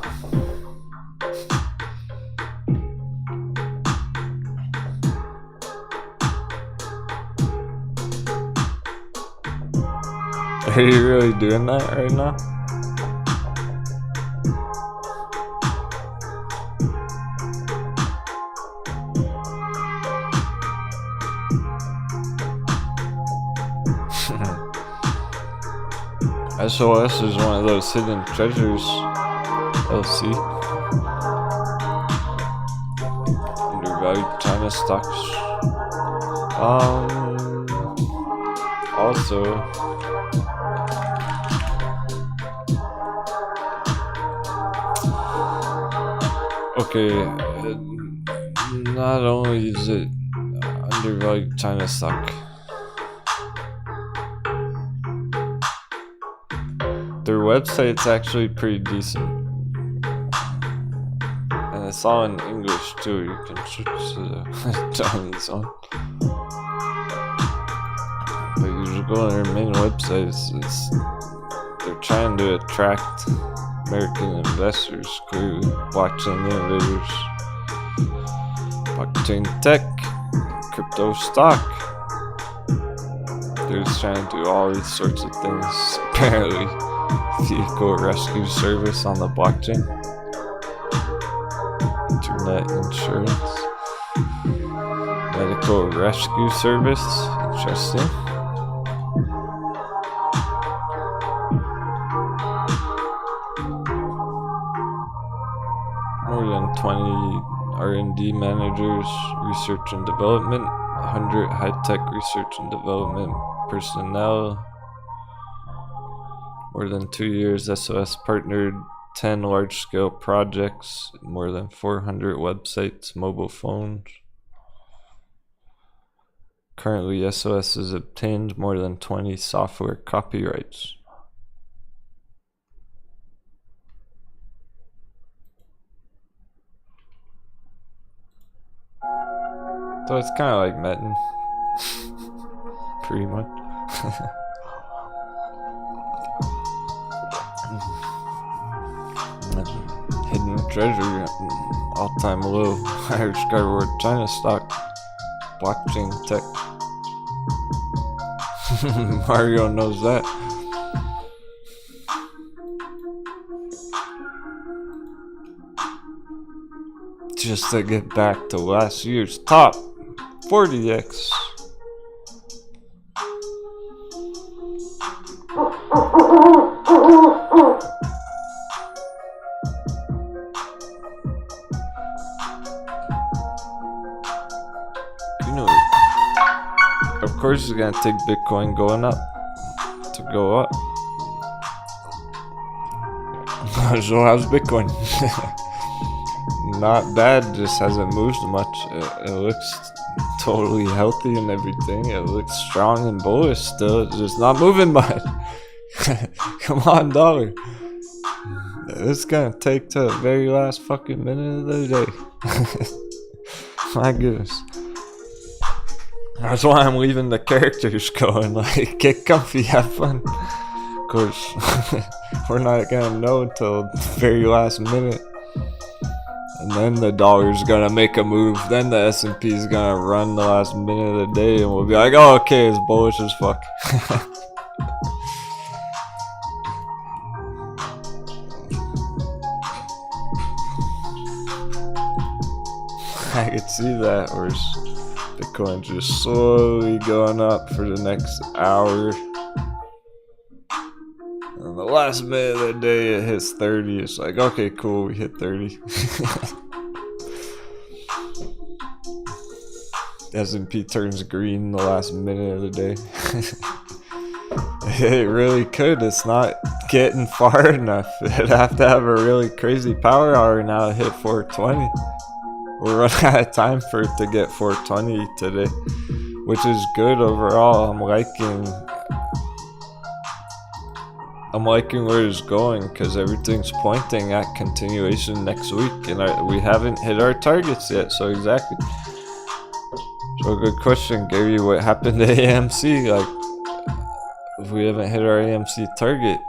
Speaker 1: Are you really doing that right now? SOS is one of those hidden treasures. LC. Undervalued China stocks. Also. Okay, not only is it undervalued China stock, their website's actually pretty decent. And it's all in English too. You can switch to the time zone. But you just go on their main website. They're trying to attract American investors, clearly. Blockchain innovators, blockchain tech, crypto stock. They're just trying to do all these sorts of things. Apparently, vehicle rescue service on the blockchain, internet insurance, medical rescue service. Interesting. More than 20 R&D managers, research and development, 100 high-tech research and development personnel. More than 2 years, SOS partnered 10 large-scale projects, more than 400 websites, mobile phones. Currently, SOS has obtained more than 20 software copyrights. So it's kind of like Metin, pretty much. Hidden treasure, all-time low, higher skyward China stock, blockchain tech. Mario knows that. Just to get back to last year's top 40x. You know, of course it's gonna take Bitcoin going up to go up. So how's Bitcoin? Not bad, just hasn't moved much. It looks totally healthy and everything. It looks strong and bullish still. It's just not moving much. Come on, dollar. It's gonna take to the very last fucking minute of the day. My goodness. That's why I'm leaving the characters going. Like, get comfy, have fun. Of course, we're not gonna know until the very last minute. And then the dollar's gonna make a move. Then the S&P's gonna run the last minute of the day, and we'll be like, "Oh, okay, it's bullish as fuck." I could see that, where Bitcoin just slowly going up for the next hour. And the last minute of the day, it hits 30. It's like, okay, cool, we hit 30. S&P turns green the last minute of the day. It really could. It's not getting far enough. It'd have to have a really crazy power hour now to hit 420. We're running out of time for it to get 420 today, which is good overall. I'm liking where it's going, because everything's pointing at continuation next week, and we haven't hit our targets yet. So exactly. So good question, Gary. What happened to AMC? Like, if we haven't hit our AMC target,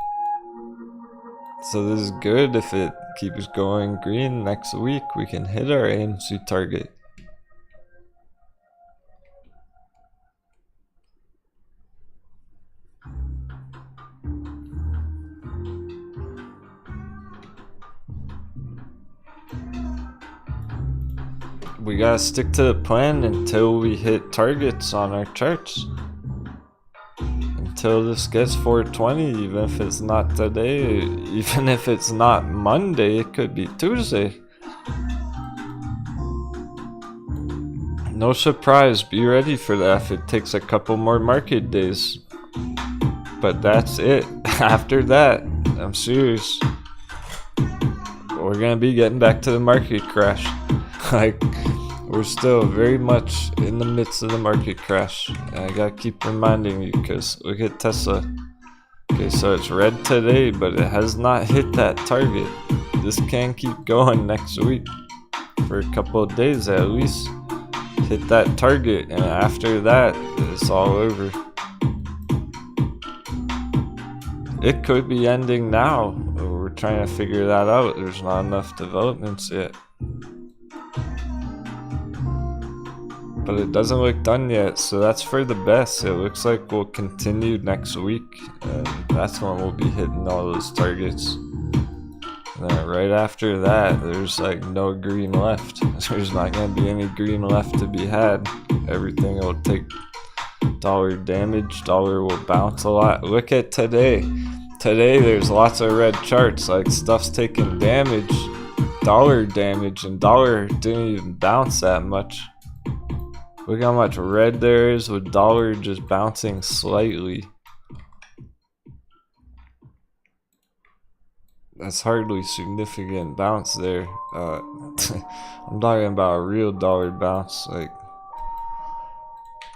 Speaker 1: so this is good. If it keeps going green next week, we can hit our AMC target. We gotta stick to the plan until we hit targets on our charts. Until this gets 420, even if it's not today, even if it's not Monday, it could be Tuesday. No surprise, be ready for that if it takes a couple more market days. But that's it. After that, I'm serious, we're gonna be getting back to the market crash. Like, we're still very much in the midst of the market crash, and I gotta keep reminding you, because look at Tesla. Okay, so it's red today, but it has not hit that target. This can keep going next week. for a couple of days at least. Hit that target, and after that, it's all over. It could be ending now. We're trying to figure that out. There's not enough developments yet. But it doesn't look done yet, so that's for the best. It looks like we'll continue next week, and that's when we'll be hitting all those targets. And then right after that, there's like no green left. There's not going to be any green left to be had. Everything will take dollar damage. Dollar will bounce a lot. Look at today. Today there's lots of red charts, like stuff's taking damage, dollar damage, and dollar didn't even bounce that much. Look how much red there is with dollar just bouncing slightly. That's hardly significant bounce there. I'm talking about a real dollar bounce. Like,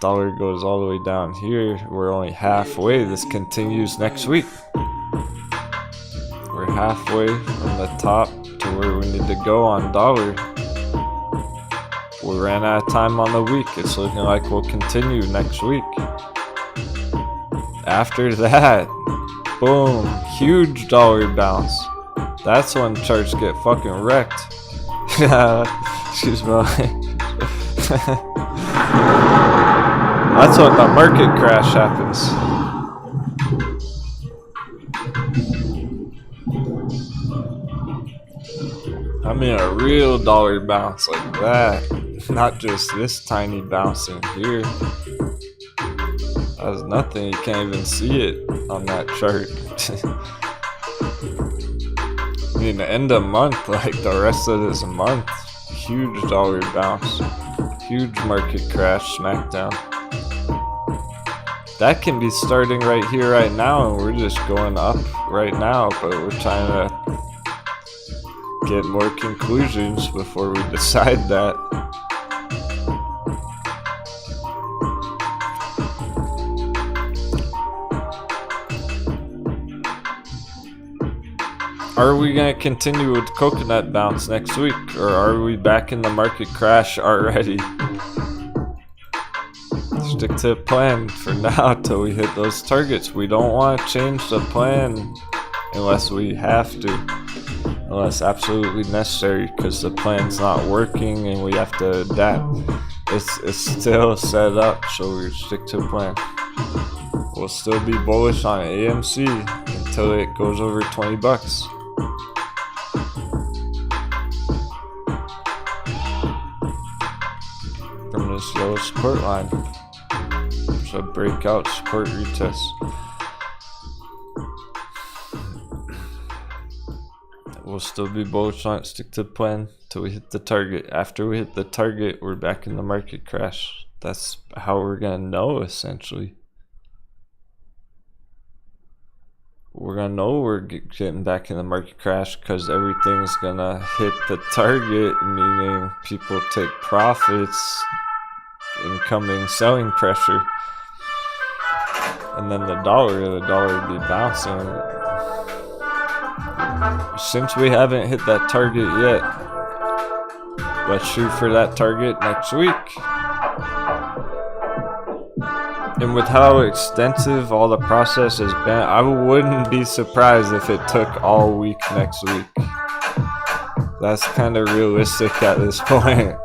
Speaker 1: dollar goes all the way down here. We're only halfway. This continues next week. We're halfway from the top to where we need to go on dollar. We ran out of time on the week. It's looking like we'll continue next week. After that, boom, huge dollar bounce. That's when charts get fucking wrecked. Excuse me. That's when the market crash happens. I mean a real dollar bounce like that. Not just this tiny bounce in here. That's nothing. You can't even see it on that chart. I mean, the end of month, like the rest of this month, huge dollar bounce, huge market crash, smackdown. That can be starting right here, right now, and we're just going up right now, but we're trying to get more conclusions before we decide that. Are we going to continue with coconut bounce next week, or are we back in the market crash already? Stick to the plan for now till we hit those targets. We don't want to change the plan unless we have to, unless absolutely necessary, because the plan's not working and we have to adapt. It's still set up, so we stick to the plan. We'll still be bullish on AMC until it goes over 20 bucks. From this low support line. So breakout support retest. We'll still be bullish on it, stick to the plan till we hit the target. After we hit the target, we're back in the market crash. That's how we're gonna know, essentially. We're gonna know we're getting back in the market crash because everything's gonna hit the target, meaning people take profits, incoming selling pressure, and then the dollar will be bouncing. Since we haven't hit that target yet, let's shoot for that target next week. And with how extensive all the process has been, I wouldn't be surprised if it took all week next week. That's kind of realistic at this point.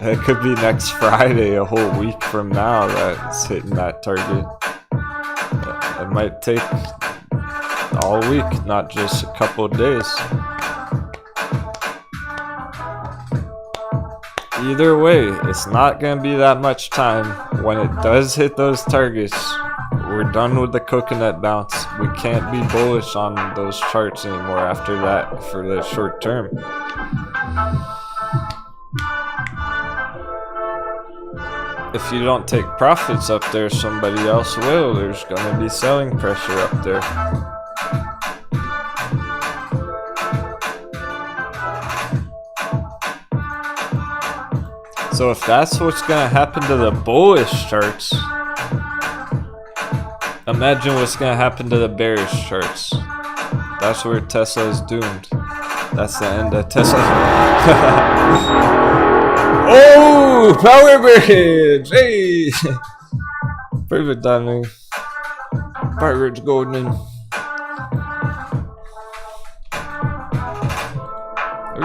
Speaker 1: It could be next Friday, a whole week from now, that's hitting that target. It might take all week, not just a couple of days. Either way, it's not going to be that much time. When it does hit those targets, we're done with the coconut bounce. We can't be bullish on those charts anymore after that for the short term. If you don't take profits up there, somebody else will. There's going to be selling pressure up there. So if that's what's going to happen to the bullish charts, imagine what's going to happen to the bearish charts. That's where Tesla is doomed. That's the end of Tesla. Oh, power bridge! Hey, perfect timing. Power bridge golden.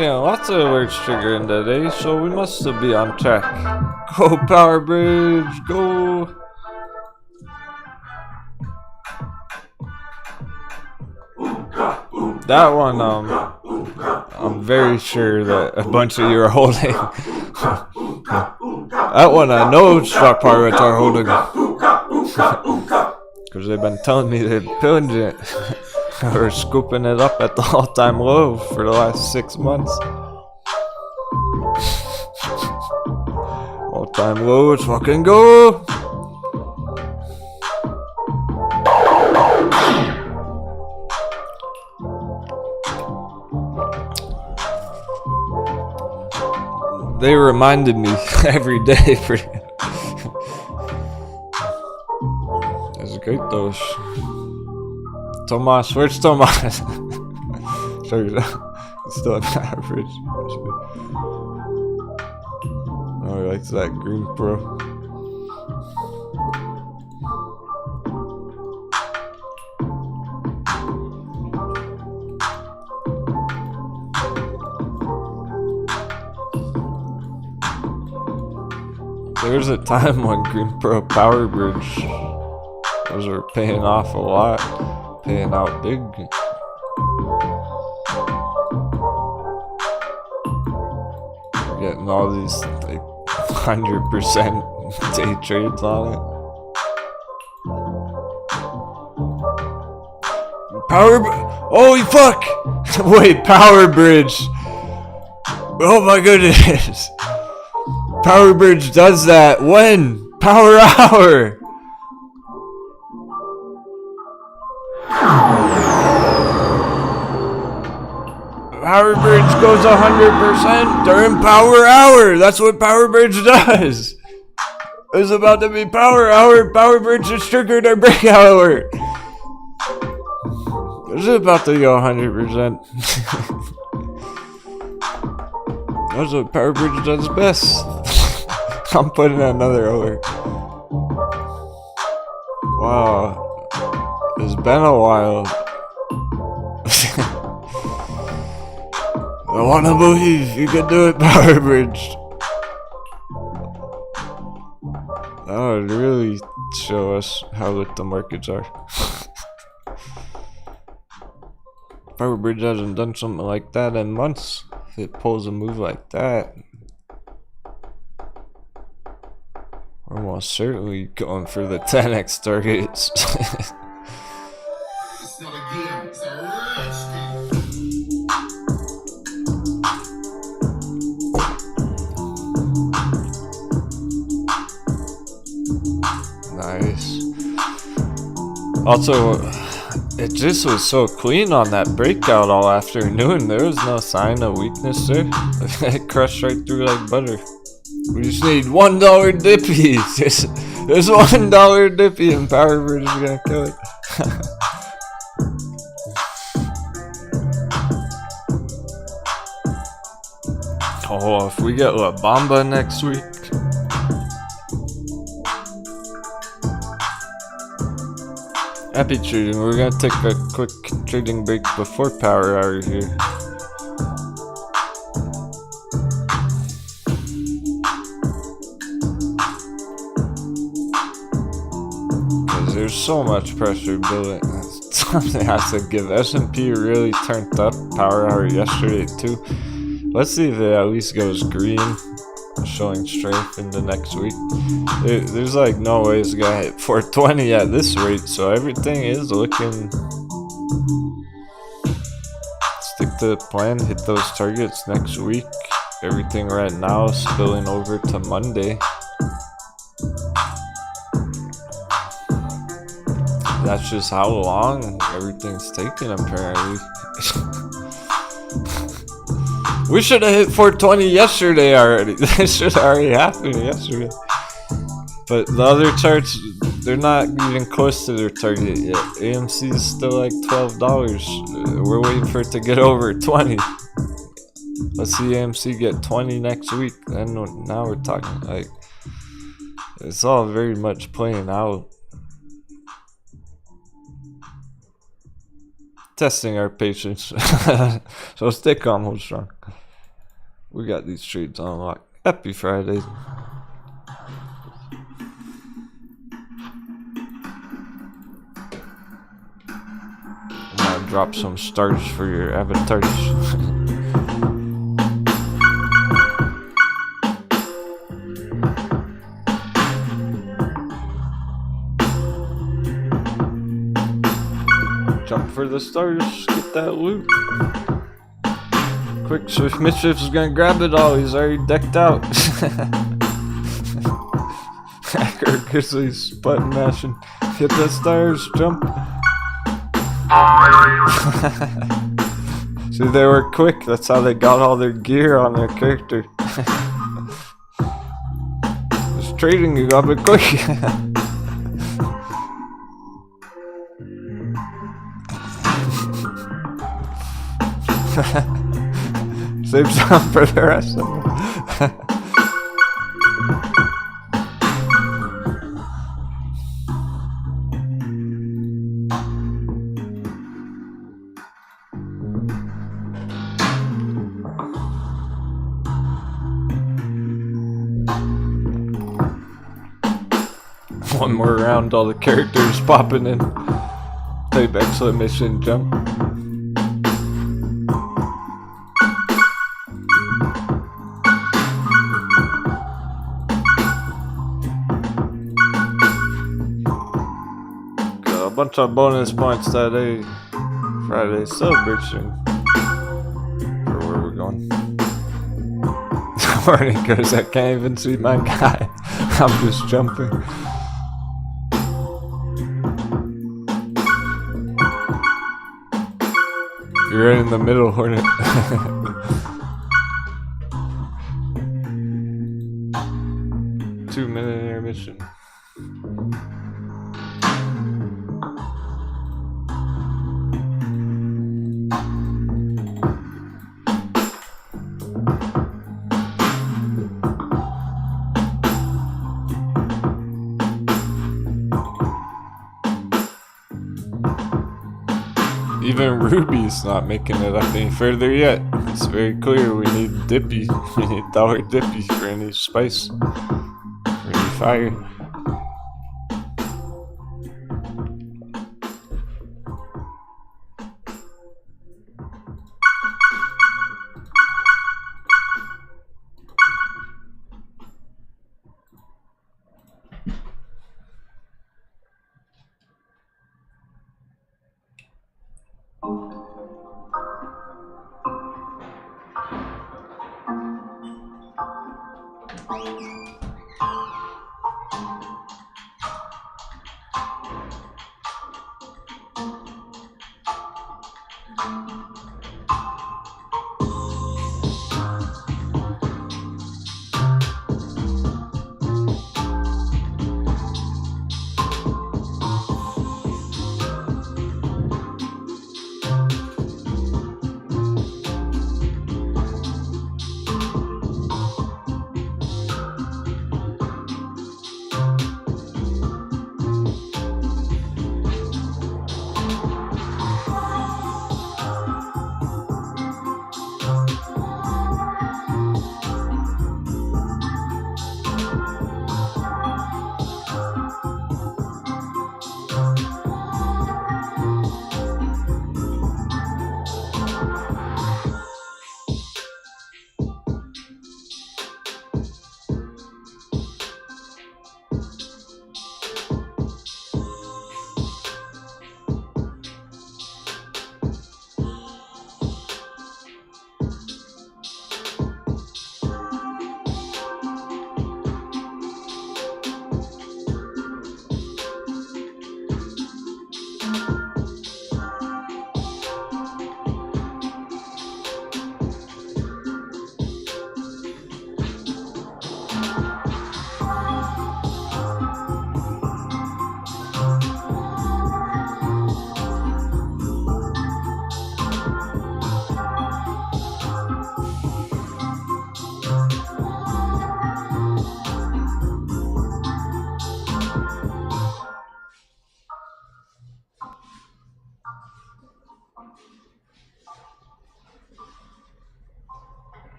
Speaker 1: Yeah, lots of alerts triggering today, so we must still be on track. Go power bridge, go! That one, I'm very sure that a bunch of you are holding. That one I know stock pirates are holding. Because they've been telling me they're pillaging it. Or scooping it up at the all-time low for the last 6 months. All-time low, let's fucking go! They reminded me every day. That's great though. Tomas, where's Tomas? Sorry, still on average. Oh, he likes that green pro. There was a time when Green Pro Power Bridge, those were paying off a lot, paying out big. We're getting all these like 100% day trades on it. Holy fuck! Wait, Power Bridge! Oh my goodness! Power Bridge does that when? Power Hour! Power Bridge goes 100% during Power Hour! That's what Power Bridge does! It's about to be Power Hour, Power Bridge has triggered our breakout alert! It's about to go 100%. That's what Power Bridge does best. I'm putting another alert. Wow. It's been a while. I wanna believe you can do it, Power Bridge. That would really show us how lit the markets are. Power Bridge hasn't done something like that in months. If it pulls a move like that, we're almost certainly going for the 10x targets.
Speaker 3: It's not a game, it's a rush.
Speaker 1: Nice. Also, it just was so clean on that breakout all afternoon. There was no sign of weakness there. It crushed right through like butter. We just need $1 dippies. There's $1 dippy and Power Bridge is gonna kill it. Oh, if we get La Bamba next week. Happy trading. We're gonna take a quick trading break before Power Hour here. Because there's so much pressure building. Something has to give. S&P really turned up Power Hour yesterday too. Let's see if it at least goes green, showing strength in the next week. There's like no way it's gonna hit 420 at this rate, so everything is looking. Stick to the plan, hit those targets next week. Everything right now is spilling over to Monday. That's just how long everything's taking apparently. We should have hit 420 yesterday already. This should have already happened yesterday. But the other charts, they're not even close to their target yet. AMC is still like $12. We're waiting for it to get over 20. Let's see AMC get 20 next week. Then now we're talking like it's all very much playing out. Testing our patience. So stay calm, hold strong. We got these trades on lock. Happy Friday. I'm gonna drop some stars for your avatars. Jump for the stars, get that loot. Quick, Swift Mischief is gonna grab it all, he's already decked out. Hacker Grizzlies button mashing. Hit the stars, jump. See, they were quick, that's how they got all their gear on their character. Just trading, you gotta be quick. Save some for the rest of them. One more round, all the characters popping in. Type exclamation jump. Bunch of bonus points today. Friday celebration. For where we're going. Morning goes, I can't even see my guy. I'm just jumping. You're right in the middle, Hornet. 2-minute intermission. Even Ruby's not making it up any further yet. It's very clear we need Dippy. We need dollar Dippy for any spice. For any fire.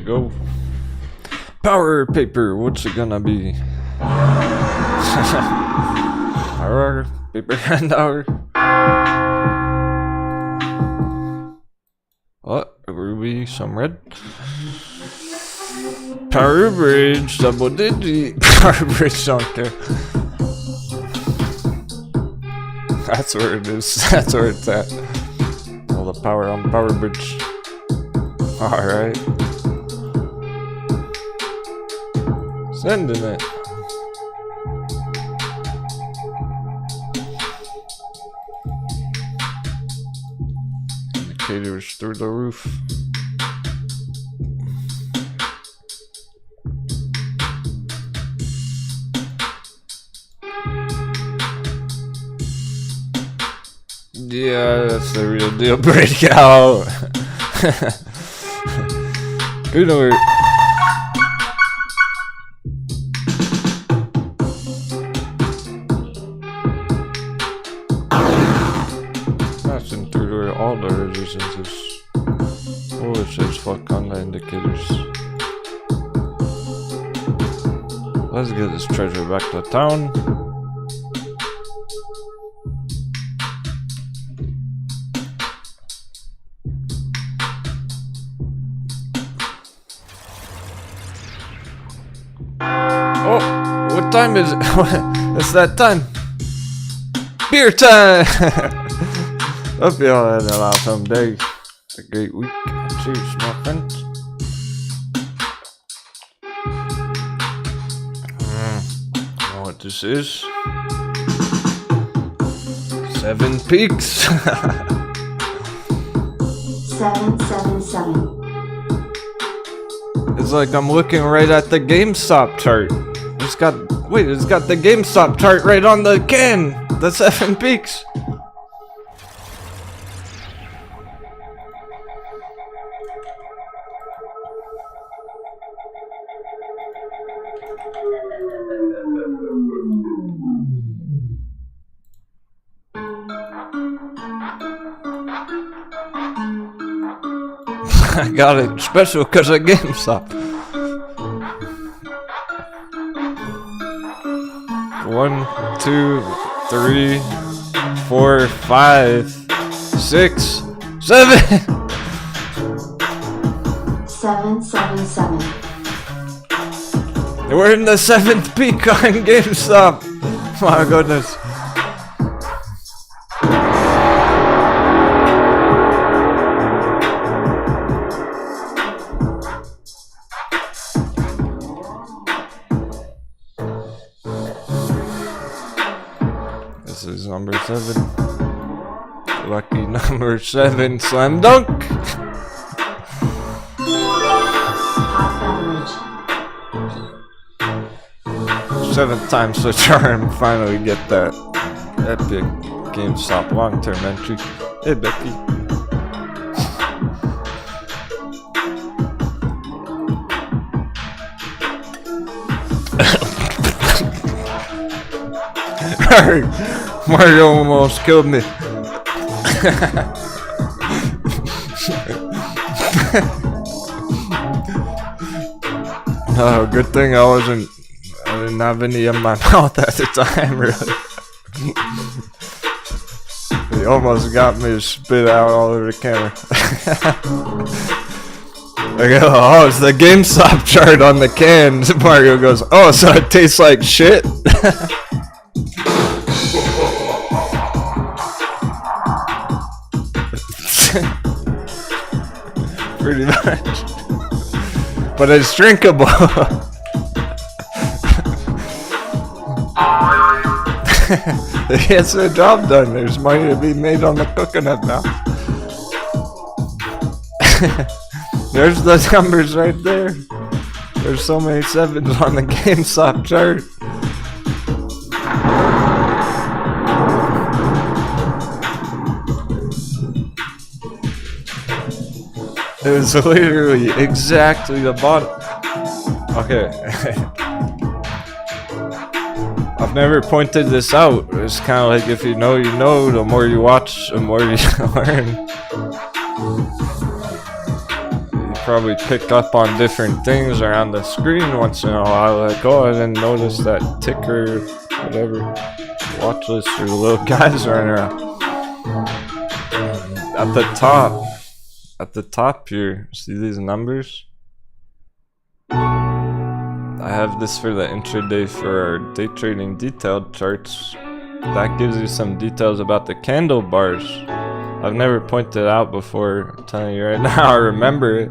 Speaker 1: to go. Power paper, what's it gonna be? Power paper and hour. What? Ruby, some red. Power bridge, double digit. Power bridge, don't care. That's where it is. That's where it's at. All the power on the power bridge. Alright. Sending it. Indicators through the roof. Yeah, that's the real deal. Breakout. Good work. Passing through all the resistances. Bullish as fuck on the indicators. Let's get this treasure back to town. Oh, what time is it? It's that time. Beer time! Hope you all had an awesome day. A great week. Cheers, my friends. I know what this is. 7 peaks.
Speaker 2: 777.
Speaker 1: It's like I'm looking right at the GameStop chart. It's got the GameStop chart right on the can. The 7 peaks. I got it special because of GameStop. 1, 2, 3, 4, 5, 6, 7.
Speaker 2: 777.
Speaker 1: We're in the 7th peak on GameStop. My goodness. This is number 7. Lucky number 7. Slam dunk.
Speaker 2: Hot beverage.
Speaker 1: 7th time's the charm. Finally get that epic GameStop long-term entry. Hey Becky. Mario almost killed me. Oh, good thing I didn't have any in my mouth at the time, really. He almost got me to spit out all over the camera. I go, oh, it's the GameStop chart on the can. Mario goes, oh, so it tastes like shit? Pretty much. But it's drinkable. It gets the job done. There's money to be made on the coconut now. There's the numbers right there. There's so many 7s on the GameStop chart. It was literally exactly the bottom. Okay. I've never pointed this out. It's kind of like if you know, you know. The more you watch, the more you learn. You probably pick up on different things around the screen once in a while. Like, oh, I didn't notice that ticker, whatever, watch list for the little guys running around. At the top here, see these numbers? I have this for the intraday for our day trading detailed charts. That gives you some details about the candle bars. I've never pointed out before. I'm telling you right now, I remember it.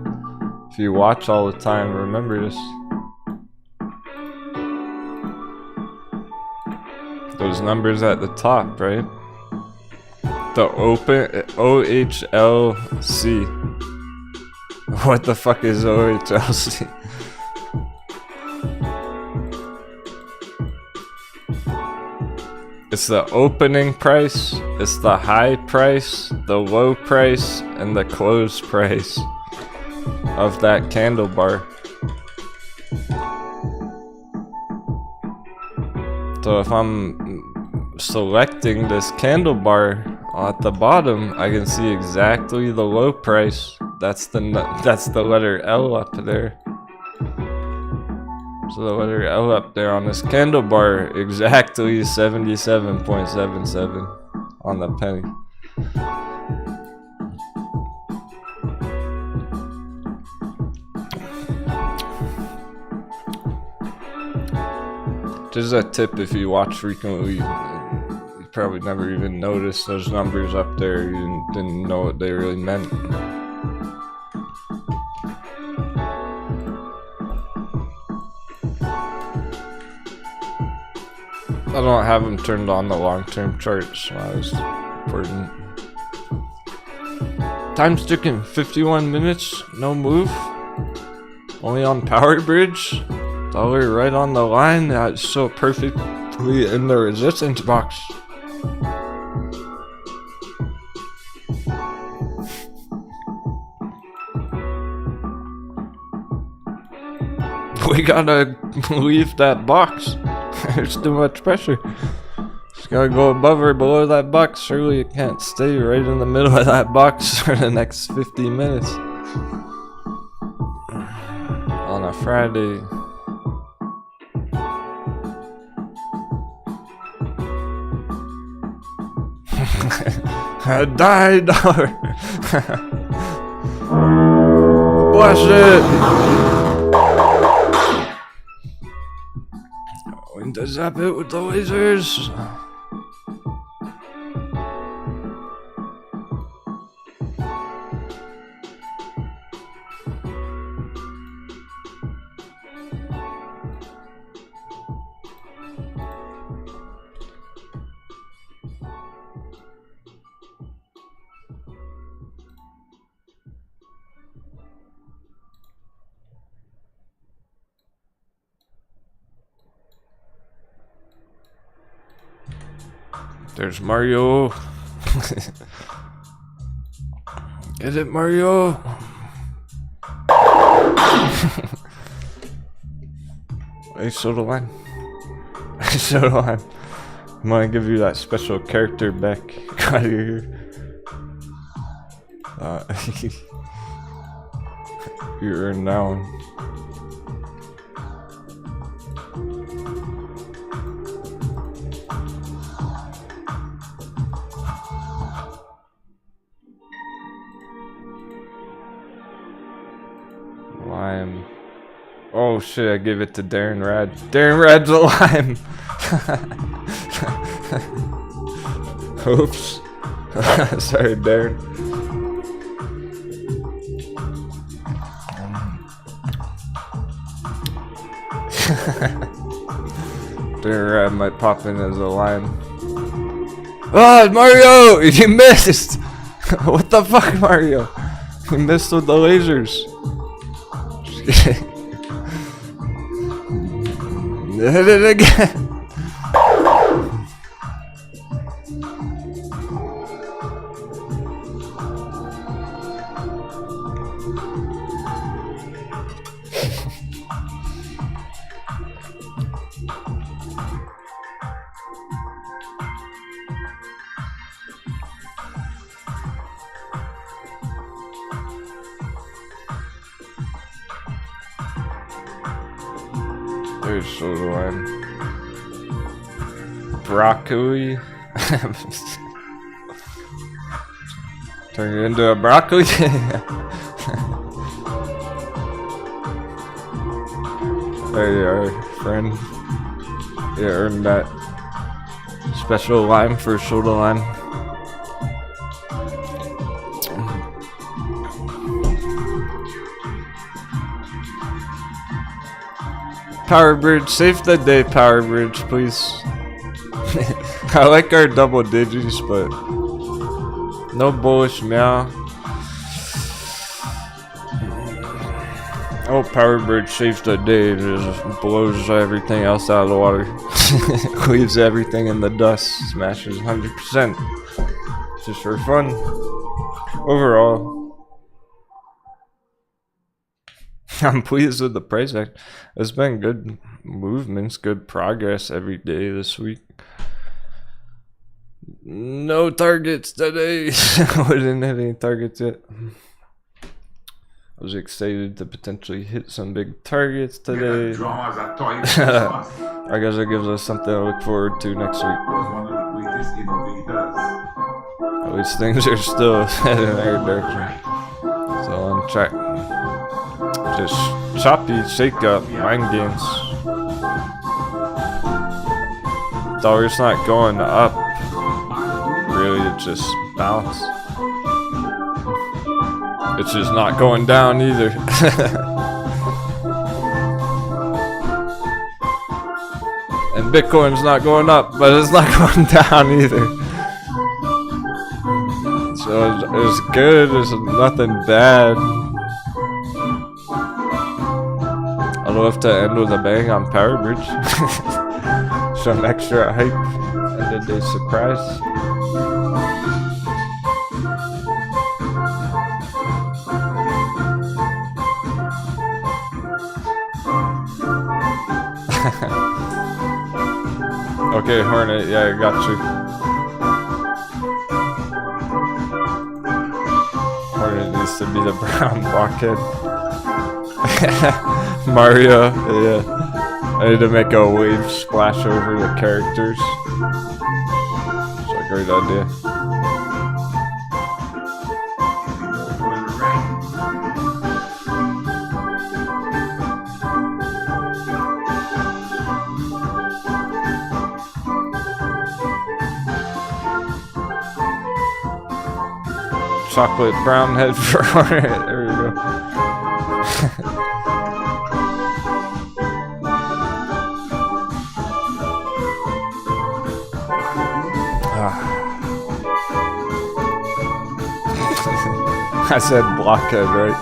Speaker 1: If you watch all the time, remember this. Those numbers at the top, right? The open OHLC. What the fuck is OHLC? It's the opening price, it's the high price, the low price, and the close price of that candle bar. So if I'm selecting this candle bar at the bottom, I can see exactly the low price. That's the letter L up there. So the letter L up there on this candle bar, exactly 77.77 on the penny. Just a tip, if you watch frequently, you probably never even noticed those numbers up there. You didn't know what they really meant. I don't have them turned on the long-term charts, so that was important. Time's ticking, 51 minutes, no move. Only on Power Bridge. Dollar right on the line, that's so perfectly in the resistance box. We gotta leave that box. There's too much pressure. Just gotta go above or below that box. Surely it can't stay right in the middle of that box for the next 50 minutes. On a Friday. I died. Bless it. Going to zap it with the lasers. There's Mario. Get it, Mario? Hey, so do I. So do I. I'm gonna give you that special character back. Out of here. You earn now. Lime. Oh shit, I gave it to Darren Rad. Darren Rad's a lime! Oops. Sorry, Darren. Darren Rad might pop in as a lime. Oh, Mario! You missed! What the fuck, Mario? You missed with the lasers. Hit it again. There's shoulder line. Broccoli. Turn it into a broccoli. There you are, friend. You earned that special line for shoulder line. Power Bridge, save the day, Power Bridge, please. I like our double digits, but no bullish meow. Oh, Power Bridge saves the day, just blows everything else out of the water. Leaves everything in the dust, smashes 100%. Just for fun. Overall, I'm pleased with the price act. It's been good movements, good progress every day this week. No targets today. We didn't hit any targets yet. I was excited to potentially hit some big targets today. I guess it gives us something to look forward to next week. At least things are still heading in our direction. So on track. Just choppy shake up mind games. Dollar's not going up. Really, it just bounced. It's just not going down either. And Bitcoin's not going up, but it's not going down either. So it's good, it's nothing bad. I'd love to end with a bang on Power Bridge. Some extra hype and a day surprise. Okay, Hornet, yeah, I got you. Hornet needs to be the brown blockhead. Mario, yeah. I need to make a wave splash over the characters. It's a great idea. Chocolate brown head for Hornet. There we go. I said blockhead, right?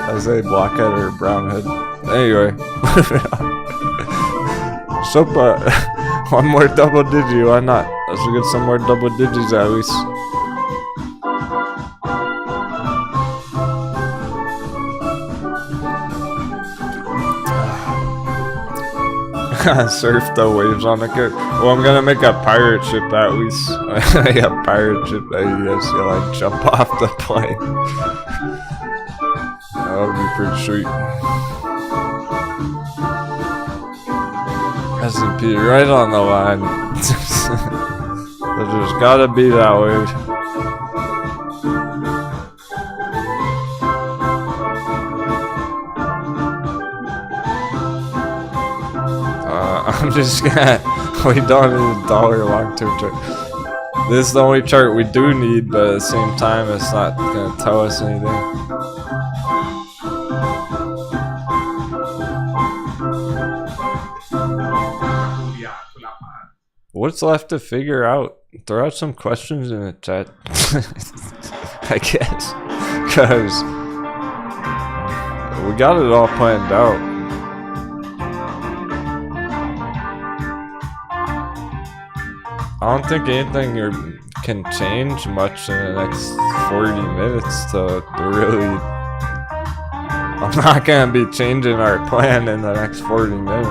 Speaker 1: I say blockhead or brownhead. Anyway. So, one more double digit, why not? Let's get some more double digits at least. Surf the waves on the car. Well, I'm gonna make a pirate ship at least. A pirate ship that you guys can like jump off the plane. That would be pretty sweet. S&P right on the line. It just gotta be that way. I'm just gonna we don't need a dollar long-term chart. This is the only chart we do need, but at the same time it's not gonna tell us anything. What's left to figure out? Throw out some questions in the chat. I guess. Because we got it all planned out. I don't think anything can change much in the next 40 minutes to really... I'm not gonna be changing our plan in the next 40 minutes.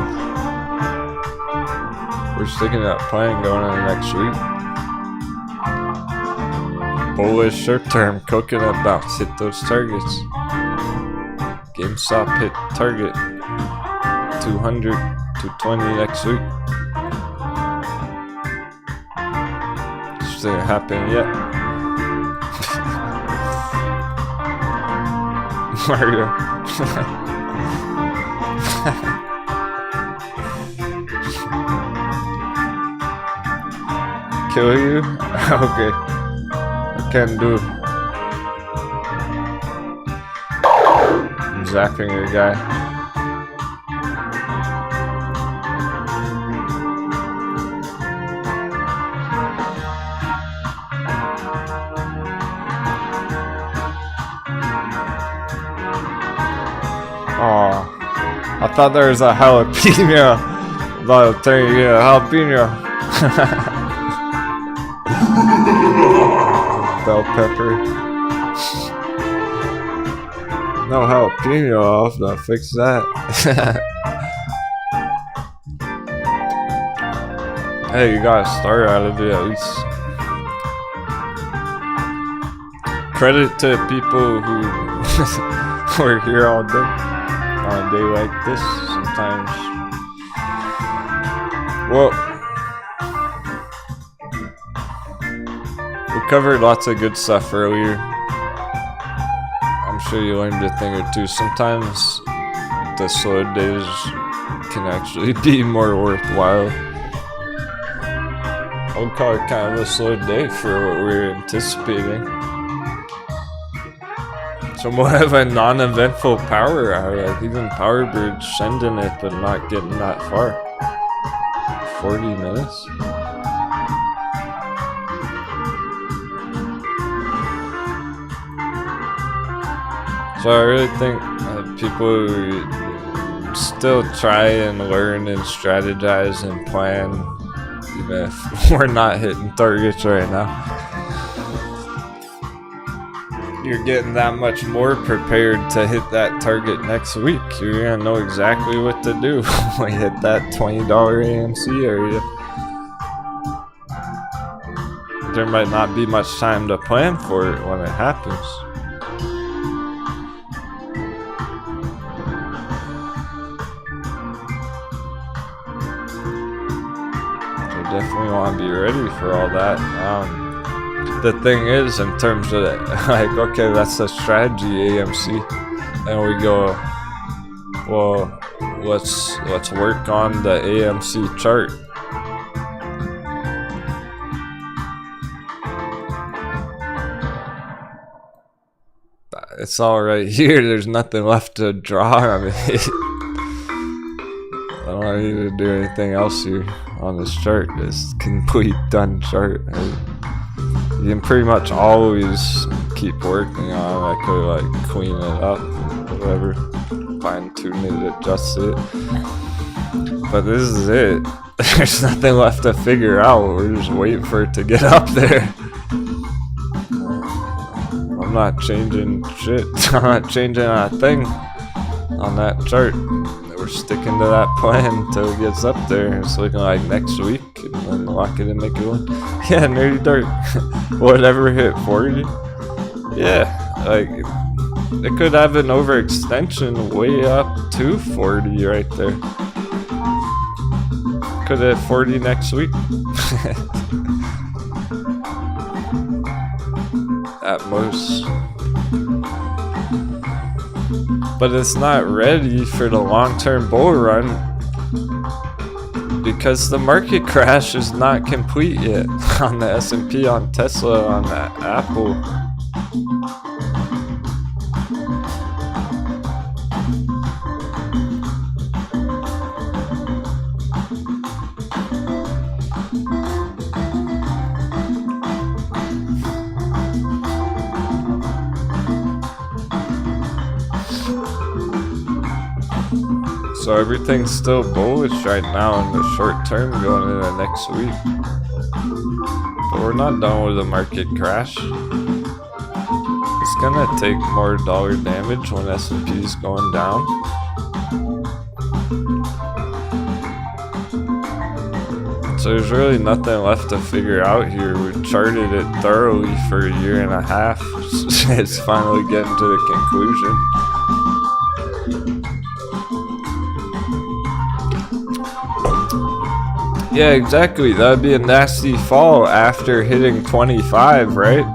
Speaker 1: We're sticking to that plan going into next week. Bullish short term coconut bounce, hit those targets. GameStop hit target 200, 220 next week. Still happened yet. Mario. Kill you? Okay. I can't do. I'm zapping your guy. Oh, I thought there was a jalapeno. About to turn you into a jalapeno. Bell pepper. No jalapeno, I'll have to fix that. Hey, you got a start out of it at least. Credit to people who were here all day on a day like this. Sometimes, well, we covered lots of good stuff earlier. I'm sure you learned a thing or two. Sometimes the slow days can actually be more worthwhile. I would call it kind of a slow day for what we were anticipating. Somewhat of a non-eventful power hour. Like even Power Bridge sending it but not getting that far. 40 minutes? So I really think people who still try and learn and strategize and plan, even if we're not hitting targets right now, you're getting that much more prepared to hit that target next week. You're gonna know exactly what to do when you hit that $20 AMC area. There might not be much time to plan for it when it happens. Definitely want to be ready for all that. The thing is, in terms of it, like, okay, that's the strategy, AMC, and we go, well, let's work on the AMC chart. It's all right here. There's nothing left to draw. I mean, I don't need to do anything else here on this chart. It's complete done chart. You can pretty much always keep working on it. I could like clean it up, whatever, fine tune it, adjust it. But this is it. There's nothing left to figure out. We're just waiting for it to get up there. I'm not changing shit. I'm not changing a thing on that chart. We're sticking to that plan until it gets up there. It's looking like next week, and then lock it and make it one. Yeah, nerdy dark. Whatever hit 40. Yeah, like it could have an overextension way up to 40 right there. Could hit 40 next week. At most. But it's not ready for the long-term bull run because the market crash is not complete yet on the S&P, on Tesla, on Apple. So everything's still bullish right now in the short term going into next week. But we're not done with the market crash. It's gonna take more dollar damage when S&P is going down. So there's really nothing left to figure out here. We've charted it thoroughly for a year and a half. It's finally getting to the conclusion. Yeah, exactly. That would be a nasty fall after hitting 25, right?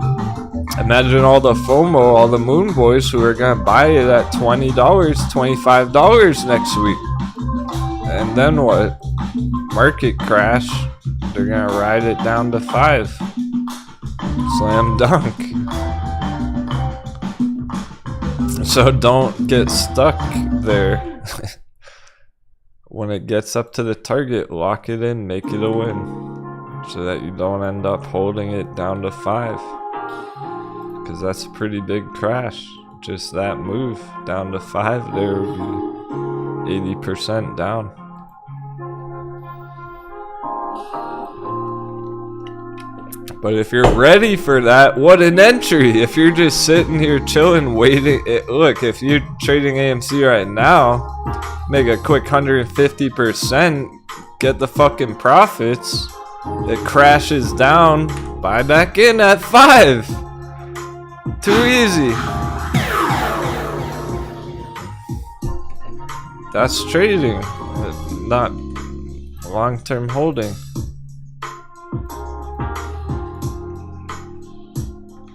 Speaker 1: Imagine all the FOMO, all the moon boys who are gonna buy it at $20, $25 next week. And then what? Market crash. They're gonna ride it down to 5. Slam dunk. So don't get stuck there. When it gets up to the target, lock it in, make it a win. So that you don't end up holding it down to 5. Because that's a pretty big crash. Just that move down to 5, there would be 80% down. But if you're ready for that, what an entry! If you're just sitting here chilling, waiting, look, if you're trading AMC right now, make a quick 150%, get the fucking profits, it crashes down, buy back in at 5. Too easy. That's trading, not long-term holding.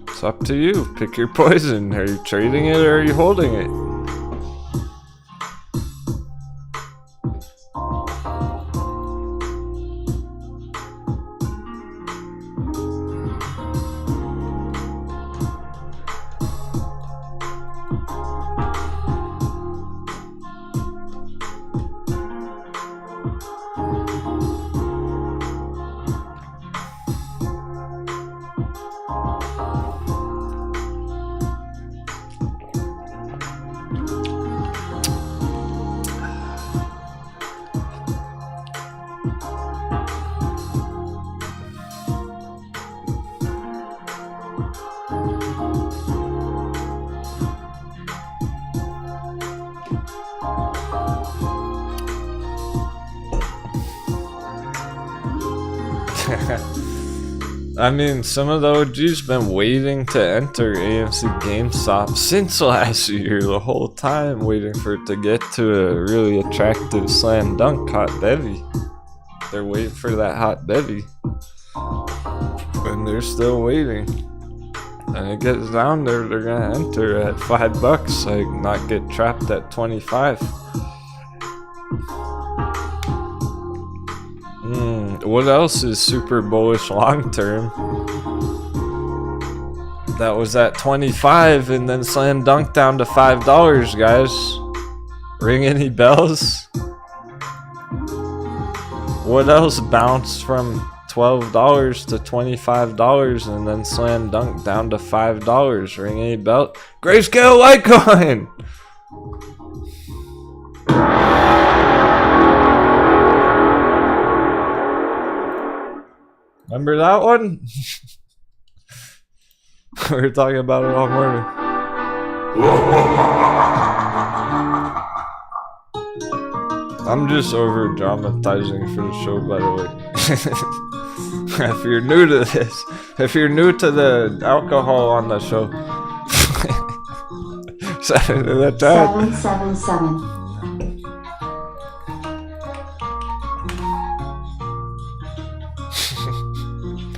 Speaker 1: It's up to you. Pick your poison. Are you trading it or are you holding it? I mean, some of the OGs been waiting to enter AMC GameStop since last year, the whole time waiting for it to get to a really attractive slam dunk hot bevy. They're waiting for that hot bevy, and they're still waiting. And it gets down there, they're gonna enter at $5, like not get trapped at 25. What else is super bullish long term? That was at 25 and then slam dunk down to $5, guys. Ring any bells? What else bounced from $12 to $25 and then slam dunk down to $5? Ring any bell? Grayscale Litecoin! Remember that one? We were talking about it all morning. I'm just over dramatizing for the show, by the way. If you're new to this, if you're new to the alcohol on the show,
Speaker 2: 777.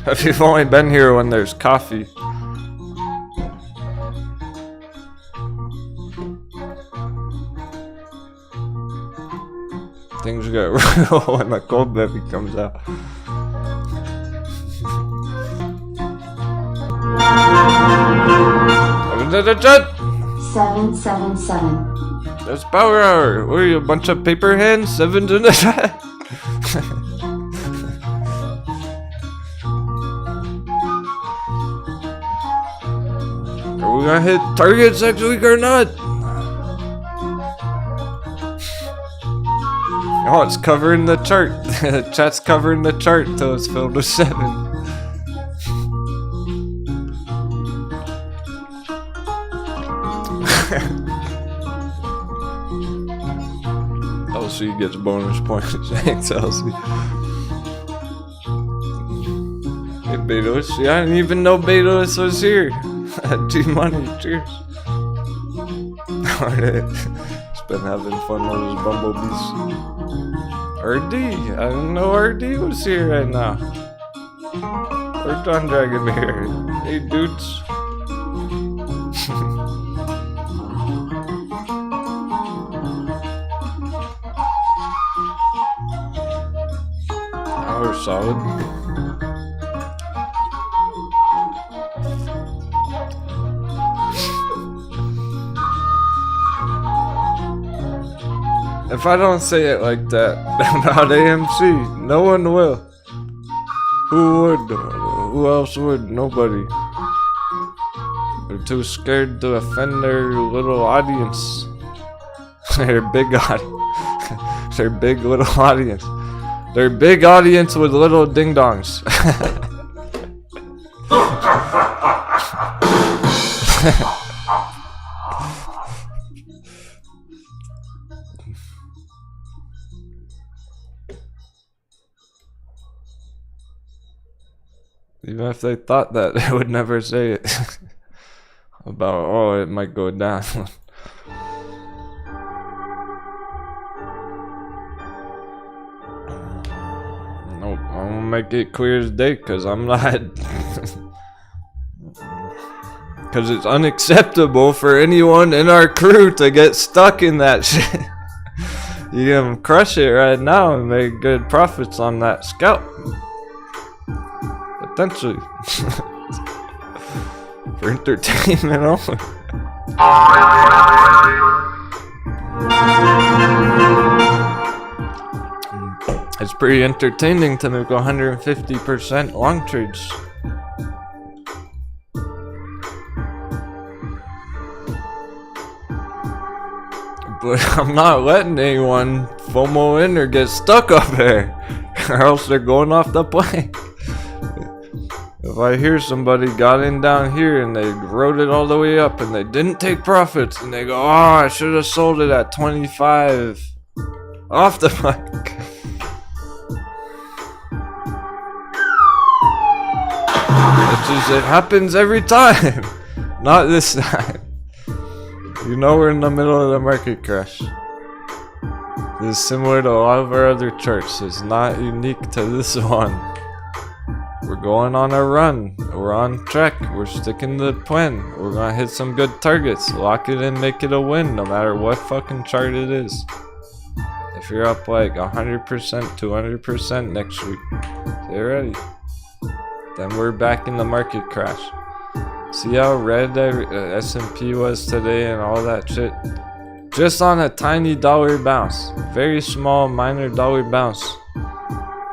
Speaker 1: If you've only been here when there's coffee. Things get real when the cold bevy comes out.
Speaker 2: Chat. 777.
Speaker 1: That's power hour. What are you, a bunch of paper hands? 7's in the chat. Are we gonna hit targets next week or not? Oh, it's covering the chart. The chat's covering the chart till it's filled with 7. LC gets bonus points. Thanks, LC. Hey, Betos. Yeah, I didn't even know Betos was here. G-Money, cheers. Alright. Just been having fun with those bumblebees. RD, I didn't know RD was here right now. Where's John Dragon here? Hey dudes. Oh, we're solid. If I don't say it like that about AMC, no one will. Who would? Who else would? Nobody. They're too scared to offend their little audience. Their big audience. Their big little audience. Their big audience with little ding-dongs. Even if they thought that, they would never say it. About, oh, it might go down. Nope, I'm gonna make it clear as day, cause I'm not. Cause it's unacceptable for anyone in our crew to get stuck in that shit. You can crush it right now and make good profits on that scalp. Potentially. For entertainment only. It's pretty entertaining to make 150% long trades. But I'm not letting anyone FOMO in or get stuck up there, or else they're going off the plane. If I hear somebody got in down here and they rode it all the way up and they didn't take profits and they go, oh, I should have sold it at 25 off the mic. It happens every time. Not this time. You know we're in the middle of the market crash. This is similar to a lot of our other charts. It's not unique to this one. We're going on a run. We're on track. We're sticking to the plan. We're gonna hit some good targets. Lock it in, make it a win, no matter what fucking chart it is. If you're up like 100%, 200% next week, get ready. Then we're back in the market crash. See how red S&P was today and all that shit? Just on a tiny dollar bounce. Very small, minor dollar bounce.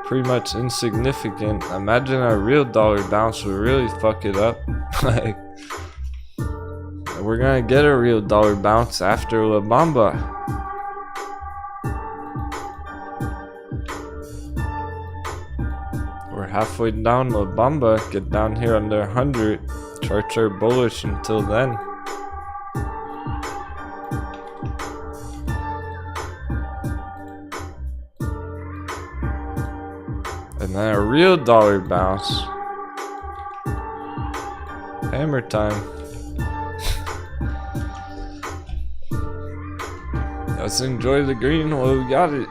Speaker 1: Pretty much insignificant. Imagine a real dollar bounce would really fuck it up. Like, we're gonna get a real dollar bounce after La Bamba. We're halfway down La Bamba. Get down here under 100. Charts are bullish until then. And then a real dollar bounce. Hammer time. Let's enjoy the green while we got it.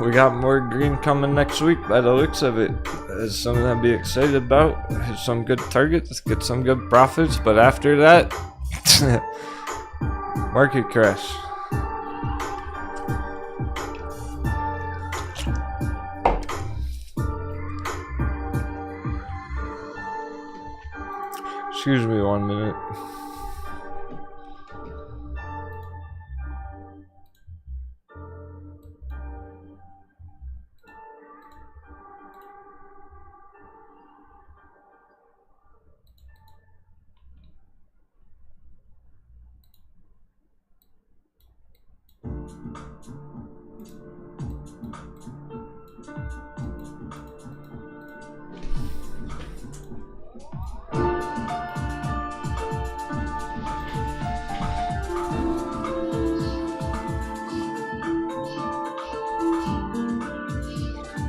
Speaker 1: We got more green coming next week by the looks of it. It's something to be excited about. Hit some good targets, get some good profits, but after that, market crash. Excuse me 1 minute.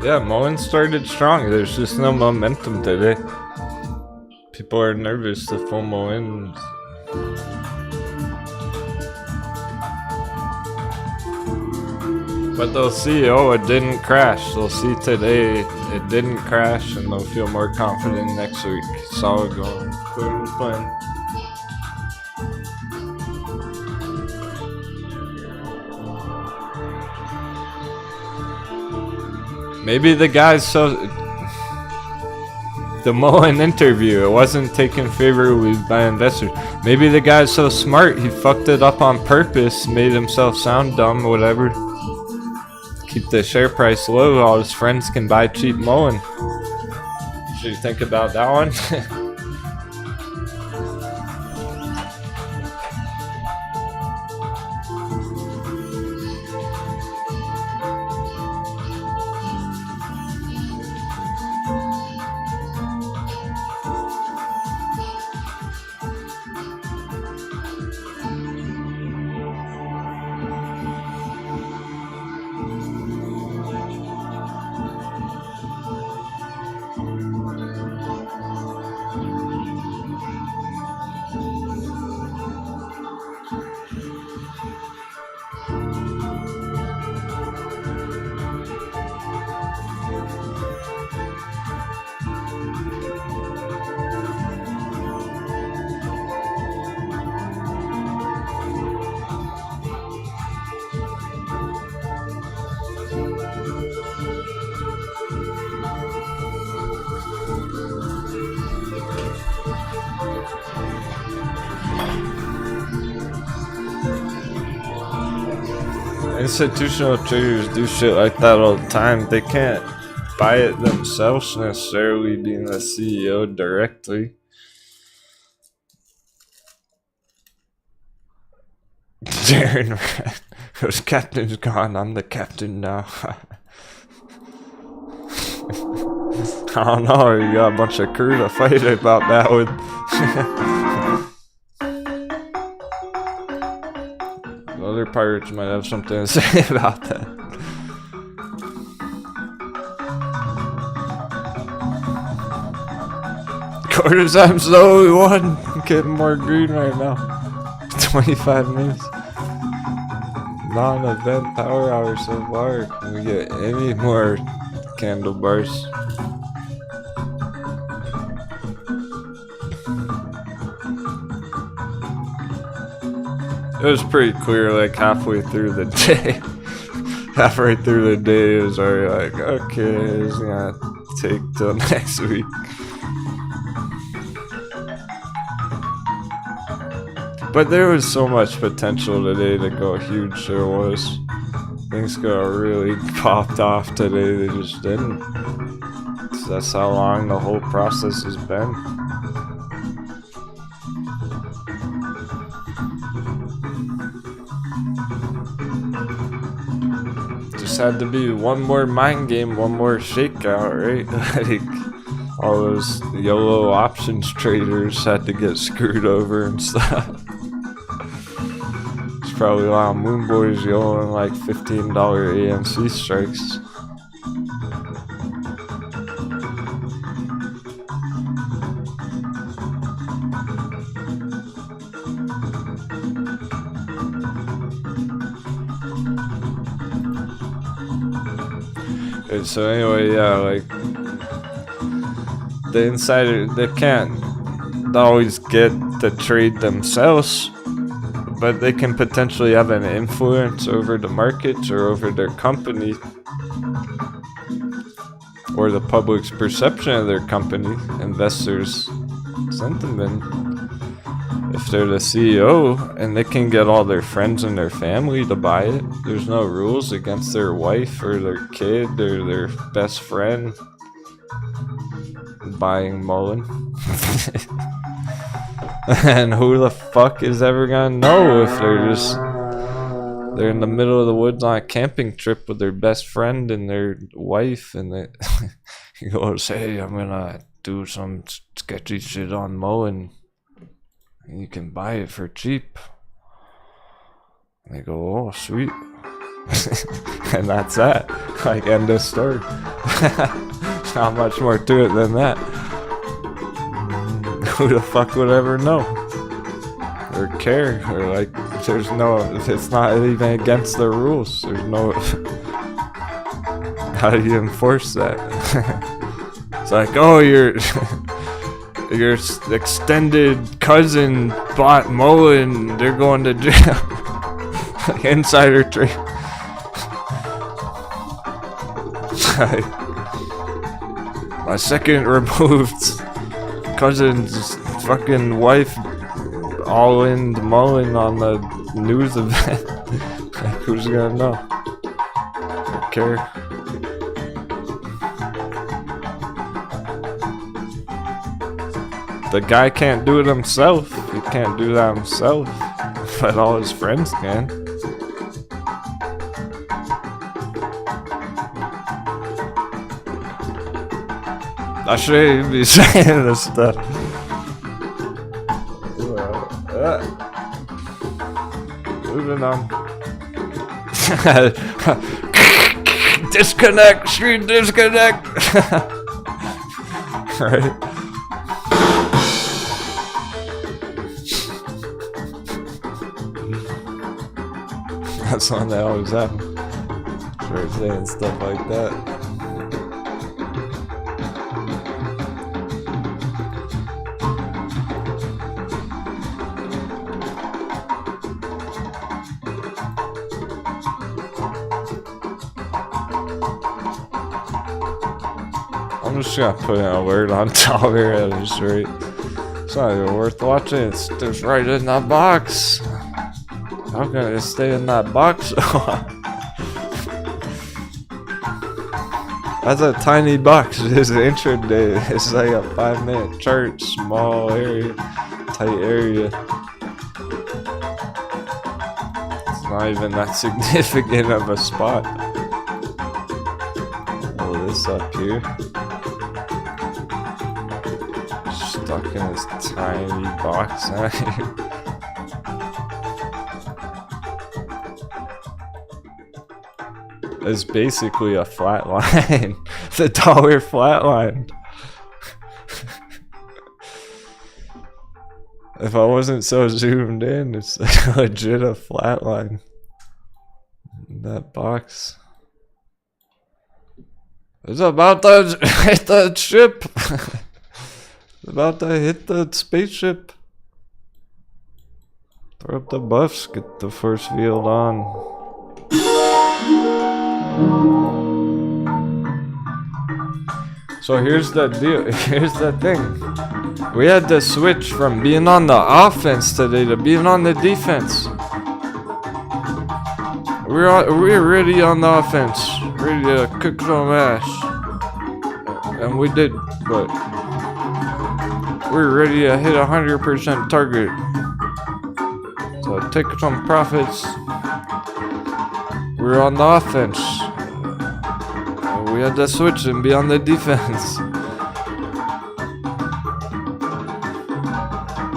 Speaker 1: Yeah, mullen started strong. There's just no momentum today. People are nervous to FOMO in. But they'll see, oh, it didn't crash. They'll see today it didn't crash, and they'll feel more confident next week. Solid going. According to plan. Maybe the guy's so... The Mullen interview, it wasn't taken favorably by investors. Maybe the guy's so smart, he fucked it up on purpose, made himself sound dumb, whatever. Keep the share price low, all his friends can buy cheap Mullen. Should you think about that one? Institutional traders do shit like that all the time. They can't buy it themselves necessarily, being the CEO directly. Darren goes, Captain's gone, I'm the captain now. I don't know, you got a bunch of crew to fight about that with. Other pirates might have something to say about that. Quarter time slowly won. Getting more green right now. 25 minutes. Non-event power hour so far. Can we get any more candle bars? It was pretty clear, like halfway through the day. Halfway through the day, it was already like, okay, it's gonna take till next week. But there was so much potential today to go huge, there was. Things got really popped off today, they just didn't. So that's how long the whole process has been. Had to be one more mind game, one more shakeout, right? Like all those YOLO options traders had to get screwed over and stuff. There's probably a lot of moon boys YOLOing like $15 AMC strikes. So anyway, yeah, like the insider, they can't always get the trade themselves, but they can potentially have an influence over the markets or over their company or the public's perception of their company, investors' sentiment. If they're the CEO and they can get all their friends and their family to buy it, there's no rules against their wife or their kid or their best friend buying Mullen. And who the fuck is ever gonna know if they're in the middle of the woods on a camping trip with their best friend and their wife, and they he goes, hey, I'm gonna do some sketchy shit on Mullen. You can buy it for cheap. And they go, oh, sweet. And that's that. Like, end of story. Not much more to it than that. Who the fuck would ever know? Or care? Or like, There's no, it's not even against the rules. There's no, how do you enforce that? It's like, oh, your extended cousin bought mullen, they're going to jail. Insider trade. My second removed cousin's fucking wife all in the mullen on the news event. Like, who's gonna know? Don't care. The guy can't do it himself. He can't do that himself. But all his friends can. I shouldn't be saying this stuff. Moving on. Disconnect, stream disconnect. Right. That's one that always happens. Start saying stuff like that. I'm just gonna put in a word on top here at this rate. It's not even worth watching. It's just right in that box. How can it stay in that box? That's a tiny box. It's an intraday. It's like a 5-minute chart, small area, tight area. It's not even that significant of a spot. Oh, this up here. Stuck in this tiny box out here. It's basically a flat line. The dollar flat line. If I wasn't so zoomed in, it's like legit a flat line. That box. It's about to hit the ship. It's about to hit the spaceship. Throw up the buffs, get the first field on. So here's the deal, here's the thing. We had to switch from being on the offense today to being on the defense. We're ready on the offense, ready to cook some ass. And we did, but we're ready to hit 100% target. So take some profits. We're on the offense. We had to switch and be on the defense.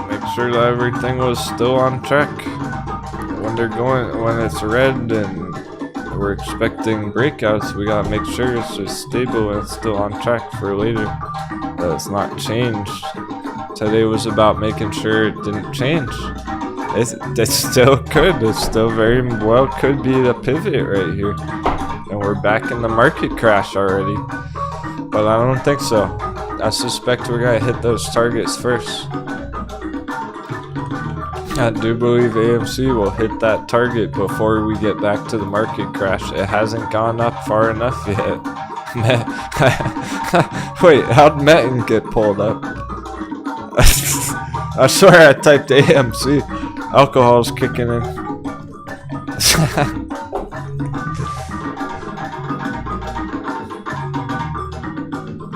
Speaker 1: Make sure that everything was still on track. When it's red and we're expecting breakouts, we gotta make sure it's just stable and it's still on track for later. That it's not changed. Today was about making sure it didn't change. It still could. It still very well could be the pivot right here. And we're back in the market crash already. But I don't think so. I suspect we're gonna hit those targets first. I do believe AMC will hit that target before we get back to the market crash. It hasn't gone up far enough yet. Wait, how'd Metin get pulled up? I swear I typed AMC. Alcohol's kicking in.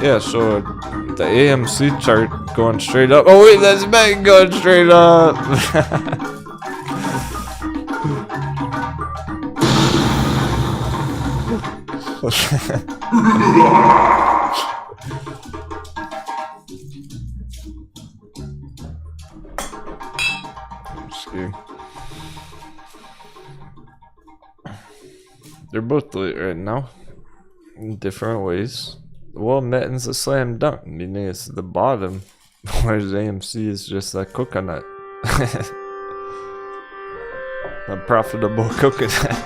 Speaker 1: Yeah, so the AMC chart going straight up. Oh wait, that's Metin going straight up. They're both lit right now, in different ways. Well, Metin's a slam dunk, meaning it's the bottom, whereas AMC is just a coconut. A profitable coconut.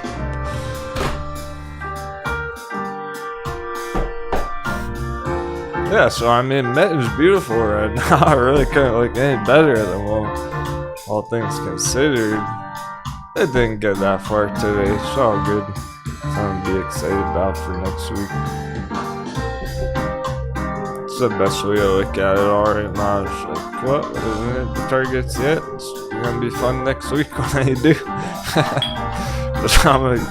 Speaker 1: Yeah, so I mean, Met is beautiful right now. I really couldn't look any better than well, all things considered. It didn't get that far today. It's all good. Something to be excited about for next week. It's the best way to look at it all right now. It's like, what? Isn't it the targets yet? It's gonna be fun next week when I do. But I'm like,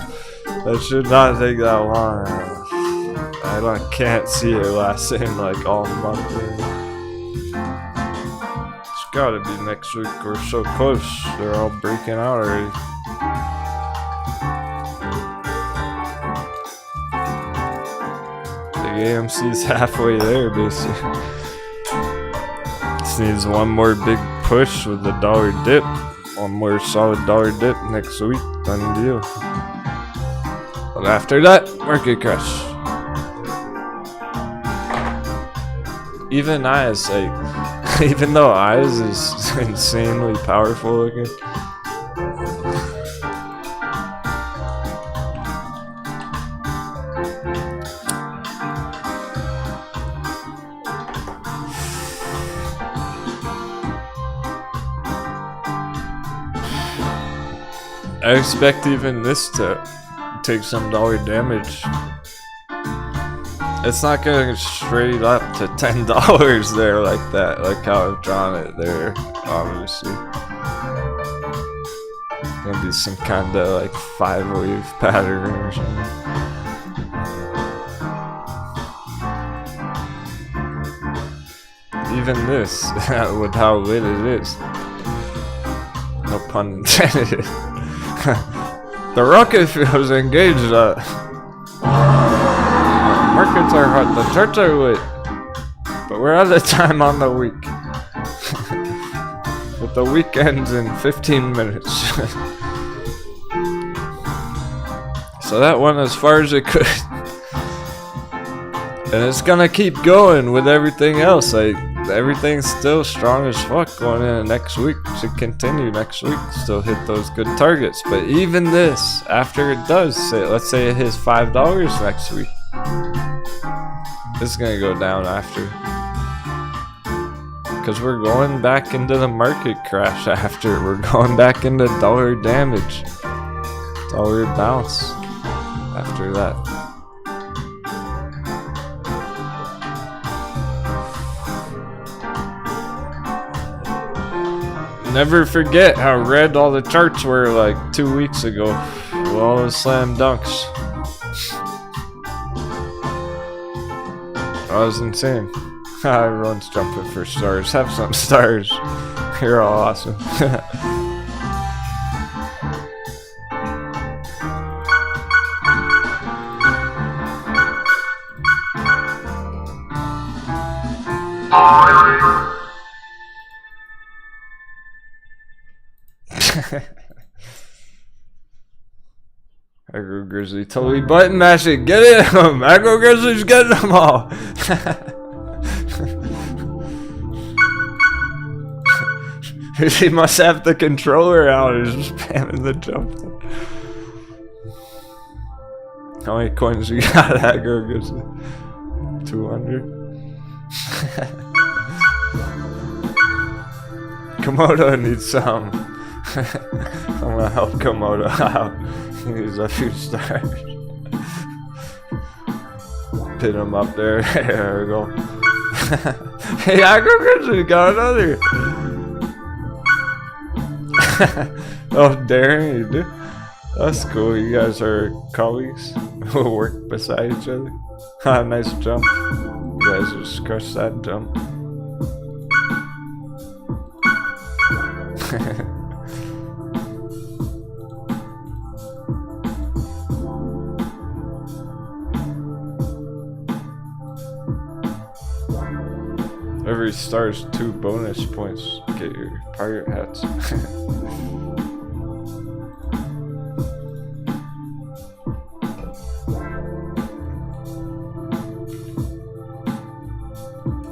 Speaker 1: that should not take that long. I can't see it lasting like all month. It's gotta be next week. We're so close. They're all breaking out already. The AMC's halfway there, basically. Just needs one more big push with the dollar dip. One more solid dollar dip next week. Done deal. But after that, market crash. Even eyes, like, even though eyes is insanely powerful looking. I expect even this to take some dollar damage. It's not going straight up to $10 there like that, like how I've drawn it there, obviously. Gonna be some kind of like 5-wave pattern or something. Even this, with how lit it is. No pun intended. The rocket feels engaged. Markets are hot, the charts are lit, but we're out of time on the week. But the week ends in 15 minutes. So that went as far as it could. And it's gonna keep going with everything else. Like, everything's still strong as fuck going into next week. Should continue next week, still hit those good targets. But even this, after it does, let's say it hits $5 next week. This is gonna go down after. Because we're going back into the market crash after. We're going back into dollar damage. Dollar bounce after that. Never forget how red all the charts were like 2 weeks ago. With all those slam dunks. That was insane. Everyone's jumping for stars. Have some stars. You're all awesome. Agro Grizzly totally button mashing. Get him! Agro Grizzly's getting them all! He must have the controller out. He's just spamming the jump. How many coins you got, Agro Grizzly? 200? Komodo needs some. I'm gonna help Komodo out. He needs a few stars. Pin him up there. There we go. Hey, Agro Grizzly got another. Oh, Darren, you do? That's cool. You guys are colleagues who work beside each other. Nice jump. You guys just crushed that jump. Every star is 2 bonus points. Get your pirate hats.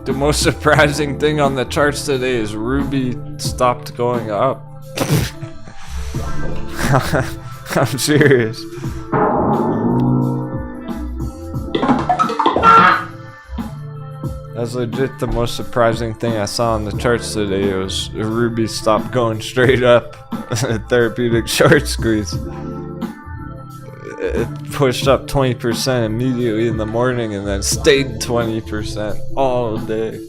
Speaker 1: The most surprising thing on the charts today is Ruby stopped going up. I'm serious. That's legit the most surprising thing I saw on the charts today. It was Ruby stopped going straight up. Therapeutic short squeeze. It pushed up 20% immediately in the morning and then stayed 20% all day.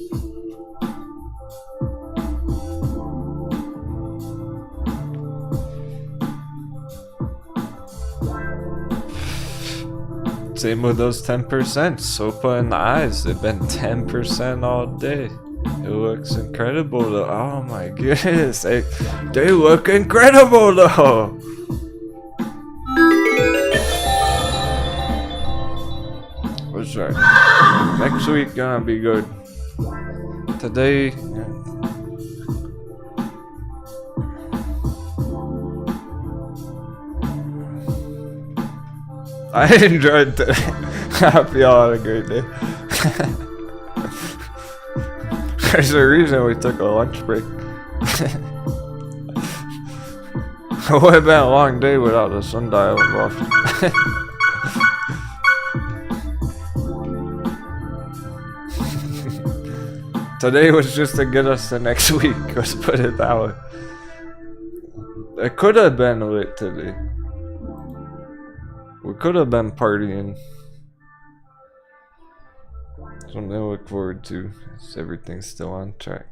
Speaker 1: Same with those 10%. Sopa in the eyes, they've been 10% all day. It looks incredible though. Oh my goodness, they look incredible though. What's right? Next week gonna be good. Today. I enjoyed today. I hope y'all had a great day. There's a reason we took a lunch break. It would have been a long day without the sundial involved. Today was just to get us the next week. Let's put it that way. It could have been lit today. We could have been partying. Something to look forward to. Everything's still on track.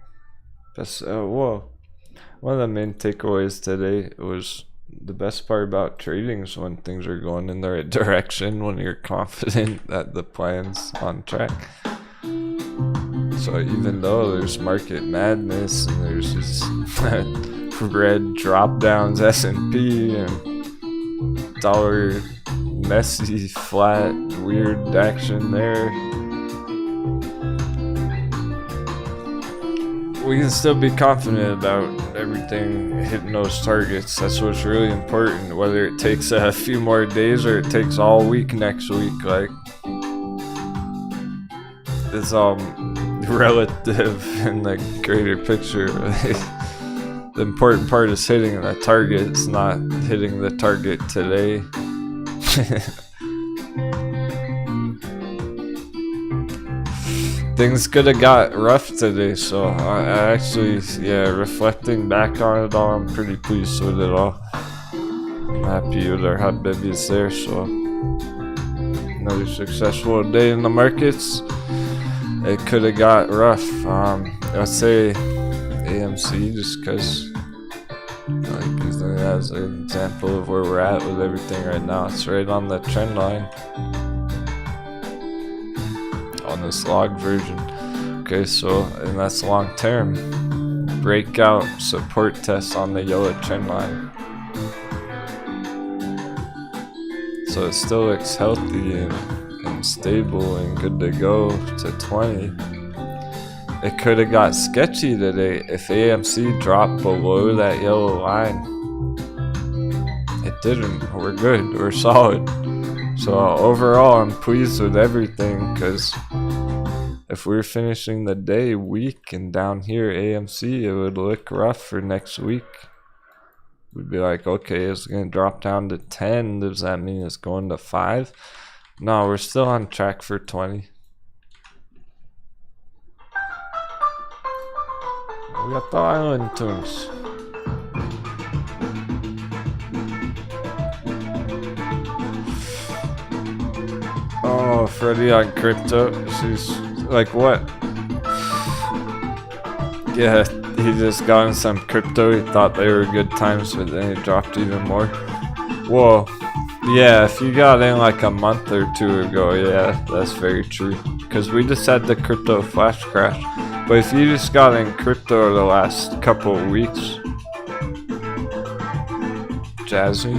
Speaker 1: That's whoa. One of the main takeaways today was the best part about trading is when things are going in the right direction, when you're confident that the plan's on track. So even though there's market madness and there's this red drop downs, S&P and dollar messy, flat, weird action there, we can still be confident about everything hitting those targets. That's what's really important, whether it takes a few more days or it takes all week next week. Like, it's all relative in the greater picture. The important part is hitting the target. It's not hitting the target today. Things could have got rough today, so I actually, reflecting back on it all, I'm pretty pleased with it all. I'm happy with our hot babies there, so another successful day in the markets. It could have got rough. I'd say AMC just because, like, using it as an example of where we're at with everything right now. It's right on the trend line on this log version. Okay, so, and that's long term. Breakout support test on the yellow trend line. So it still looks healthy and stable and good to go to 20. It could have got sketchy today if AMC dropped below that yellow line. It didn't. We're good. We're solid. So overall, I'm pleased with everything, because if we're finishing the day weak and down here AMC, it would look rough for next week. We'd be like, okay, it's going to drop down to 10. Does that mean it's going to 5? No, we're still on track for 20. We got the island tunes. Oh, Freddy on crypto. She's like, what? Yeah, he just got in some crypto. He thought they were good times, but then he dropped even more. Whoa. Yeah, if you got in like a month or two ago, yeah, that's very true. Because we just had the crypto flash crash. But if you just got in crypto the last couple of weeks, Jazzy,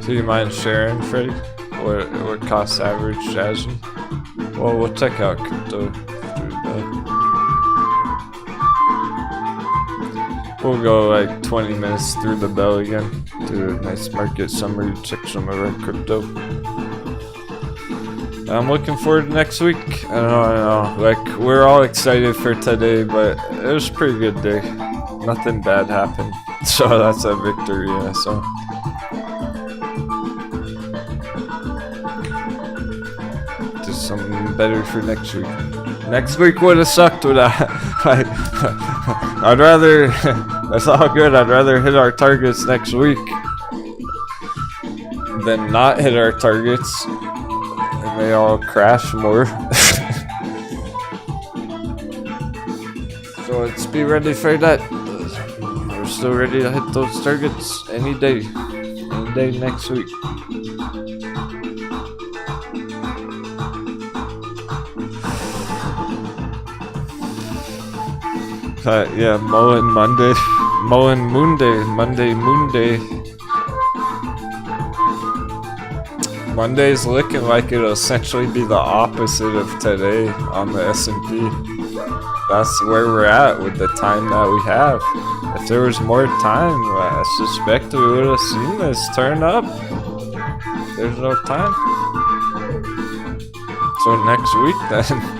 Speaker 1: do you mind sharing, Freddie? What cost average Jazzy? Well, we'll check out crypto through that. We'll go like 20 minutes through the bell again. Do a nice market summary, check some of our crypto. I'm looking forward to next week. I know. Like, we're all excited for today, but it was a pretty good day. Nothing bad happened. So that's a victory, yeah, so. Just something better for next week. Next week would have sucked with that. I'd rather, that's all good, I'd rather hit our targets next week than not hit our targets and they all crash more. So let's be ready for that. We're still ready to hit those targets any day next week. Yeah, mullen Monday, mullen moon day, Monday moon day. Monday's looking like it'll essentially be the opposite of today on the S&P. That's where we're at with the time that we have. If there was more time, I suspect we would have seen this turn up. There's no time. So next week then.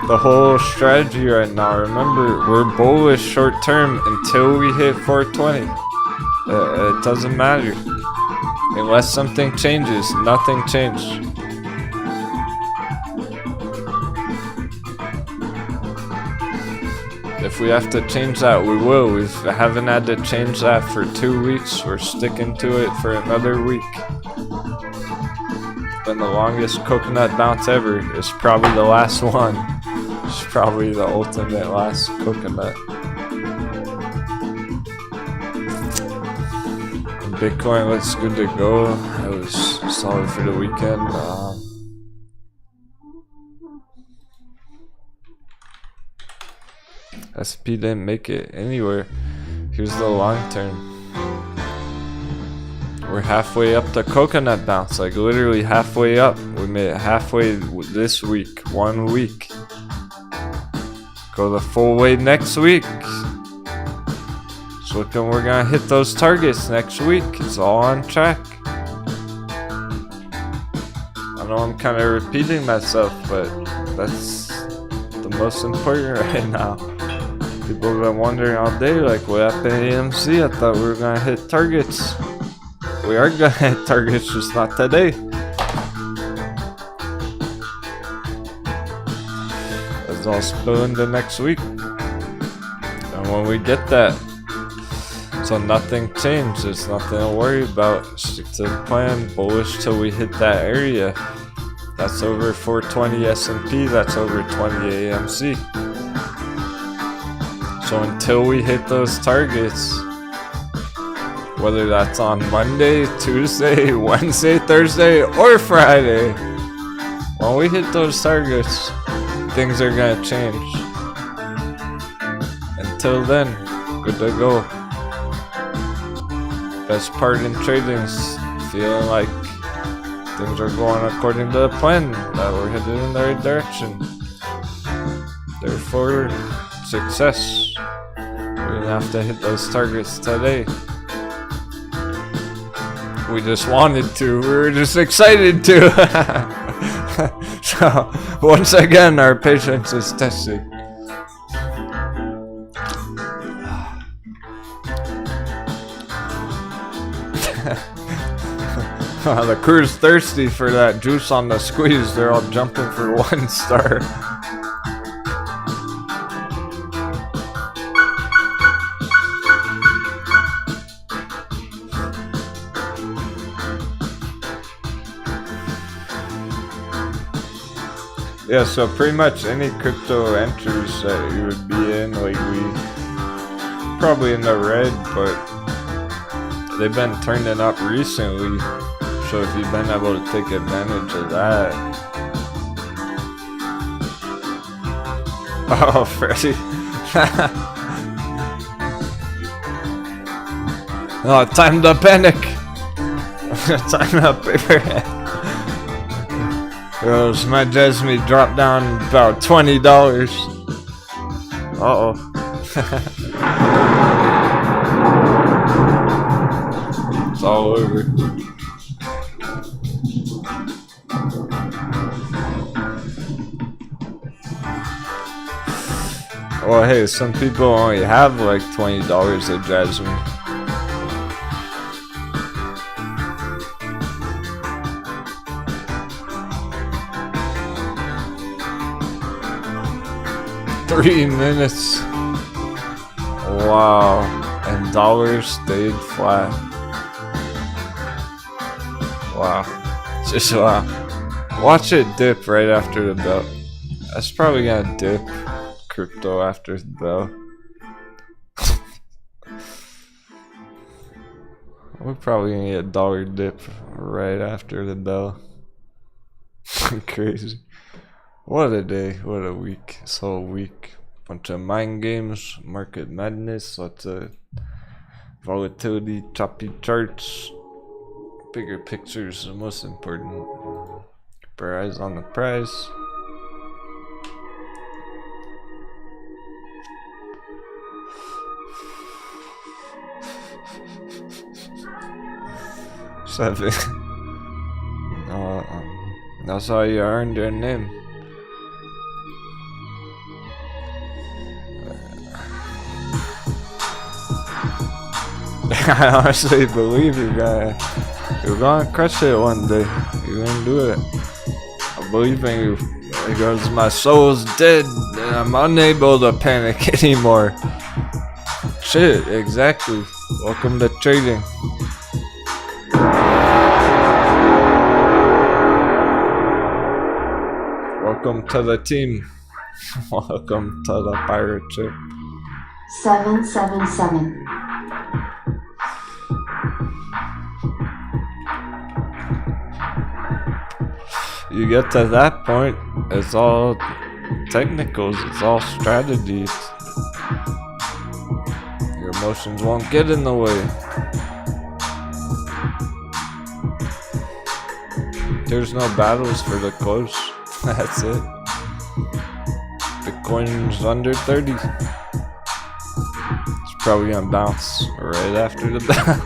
Speaker 1: The whole strategy right now, remember, we're bullish short term until we hit 420. It doesn't matter. Unless something changes, nothing changed. If we have to change that, we will. We haven't had to change that for 2 weeks. We're sticking to it for another week. Been the longest coconut bounce ever. It's probably the last one. It's probably the ultimate last coconut. Bitcoin looks good to go. It was solid for the weekend. SP didn't make it anywhere. Here's the long term. We're halfway up the coconut bounce, like literally halfway up. We made it halfway this week, 1 week. Go the full way next week. It's looking we're gonna hit those targets next week. It's all on track. I know I'm kind of repeating myself, but that's the most important right now. People have been wondering all day, like, what happened to AMC? I thought we were gonna hit targets. We are gonna hit targets, just not today. It's all spill into next week. And when we get that, so nothing changed, there's nothing to worry about. Stick to the plan, bullish till we hit that area. That's over 420 S&P, that's over 20 AMC. So until we hit those targets, whether that's on Monday, Tuesday, Wednesday, Thursday, or Friday, when we hit those targets, things are gonna change. Until then, good to go. Best part in trading is feeling like things are going according to the plan, that we're headed in the right direction. Therefore, success. We didn't have to hit those targets today. We just wanted to. We were just excited to. So, once again, our patience is tested. The crew's thirsty for that juice on the squeeze. They're all jumping for 1 star. Yeah, so pretty much any crypto entries that you would be in lately, probably in the red, but they've been turning up recently. So if you've been able to take advantage of that. Oh, Freddy. Oh, time to panic. Time to paper. Yo, my Jasmine dropped down about $20. Uh-oh. It's all over. Well, hey, some people only have like $20 of Jasmine. Three minutes. Wow. And dollars stayed flat. Wow. Just wow. Watch it dip right after the bell. That's probably gonna dip crypto after the bell. We're probably gonna get a dollar dip right after the bell. Crazy. What a day, what a week. This whole week. Bunch of mind games, market madness, lots of volatility, choppy charts. Bigger pictures are most important. Keep our eyes on the prize. Seven. That's how you earned your name. I honestly believe you're gonna crush it one day. You're gonna do it. I believe in you. Because my soul's dead and I'm unable to panic anymore. Shit, exactly. Welcome to trading. Welcome to the team. Welcome to the pirate ship.
Speaker 2: 777.
Speaker 1: You get to that point, it's all technicals, it's all strategies. Your emotions won't get in the way. There's no battles for the close. That's it. Bitcoin's under 30. It's probably gonna bounce right after the bell.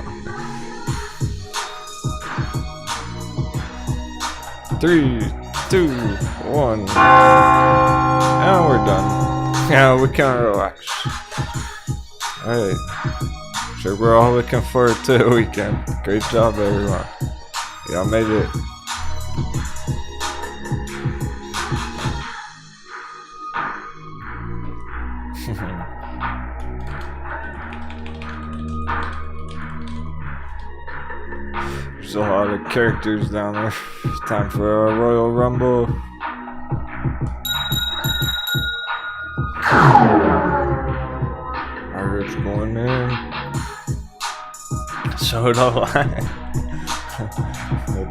Speaker 1: 3, 2, 1. Now we're done. Now we can relax. Alright. Sure, we're all looking forward to the weekend. Great job, everyone. Y'all made it. There's a lot of characters down there. It's time for a Royal Rumble. Margaret's going in. So the line.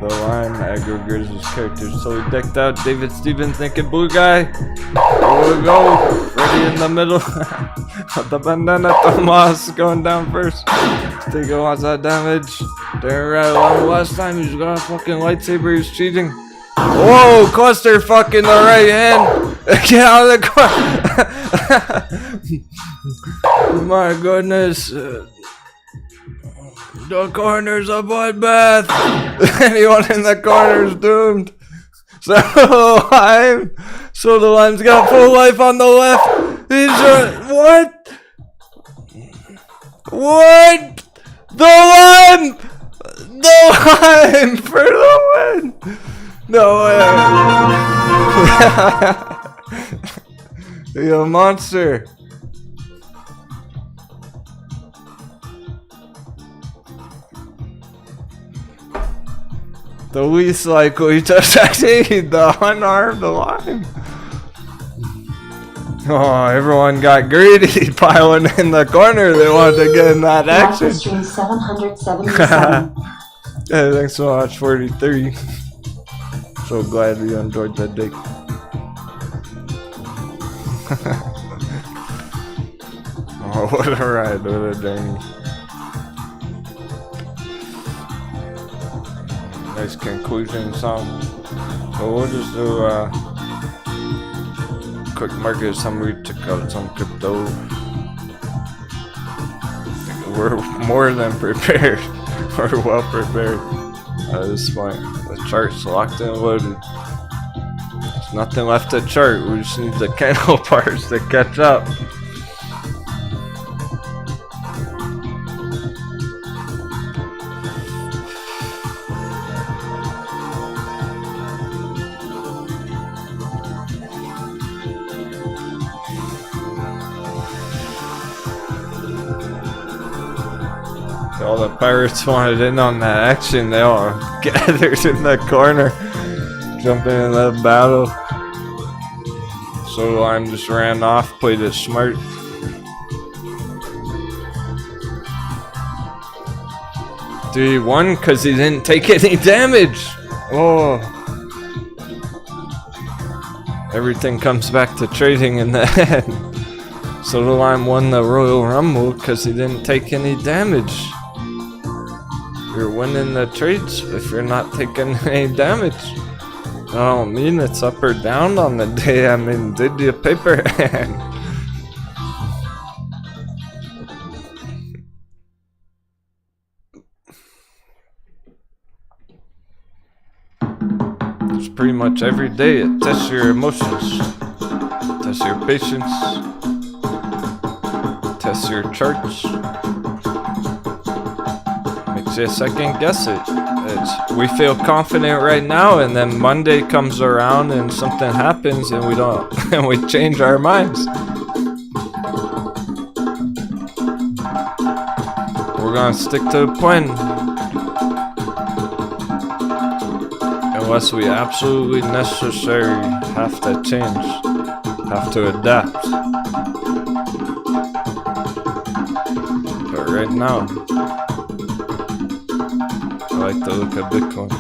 Speaker 1: The line aggregators his characters totally decked out. David Stevens naked blue guy. Here we go. Ready in the middle. The bandana Tomas going down first. Stigo wants that damage. They're right along. Last time he's got a fucking lightsaber, he's cheating. Whoa, cluster fucking the right hand. Get out of the corner. My goodness. The corner's a bloodbath. Anyone in the corner is doomed. So the line's got full life on the left. He's what? What? The line for the win. No way. You're a monster. The least likely to succeed, the unarmed line. Oh, everyone got greedy, piling in the corner. They wanted to get in that action.
Speaker 2: Stream 777.
Speaker 1: Hey, thanks so much, 43. So glad you enjoyed that day. Oh, what a ride, what a journey. Nice conclusion song. So we'll just do quick market summary, check out some crypto. We're more than prepared. We're well prepared at this point. The chart's locked and loaded. There's nothing left to chart. We just need the candle parts to catch up. All the pirates wanted in on that action. They all gathered in the corner, jumping in the battle. So I just ran off, played it smart. He won because he didn't take any damage. Oh. Everything comes back to trading in the end. So the Lime won the Royal Rumble because he didn't take any damage. You're winning the trades if you're not taking any damage. I don't mean it's up or down on the day. I mean, did you paper hand? It's pretty much every day it tests your emotions, tests your patience, tests your charts, makes you second guess it. We feel confident right now, and then Monday comes around and something happens and we don't, and we change our minds. We're gonna stick to the plan. Unless we absolutely necessarily have to change, have to adapt. But right now, I like the look of Bitcoin.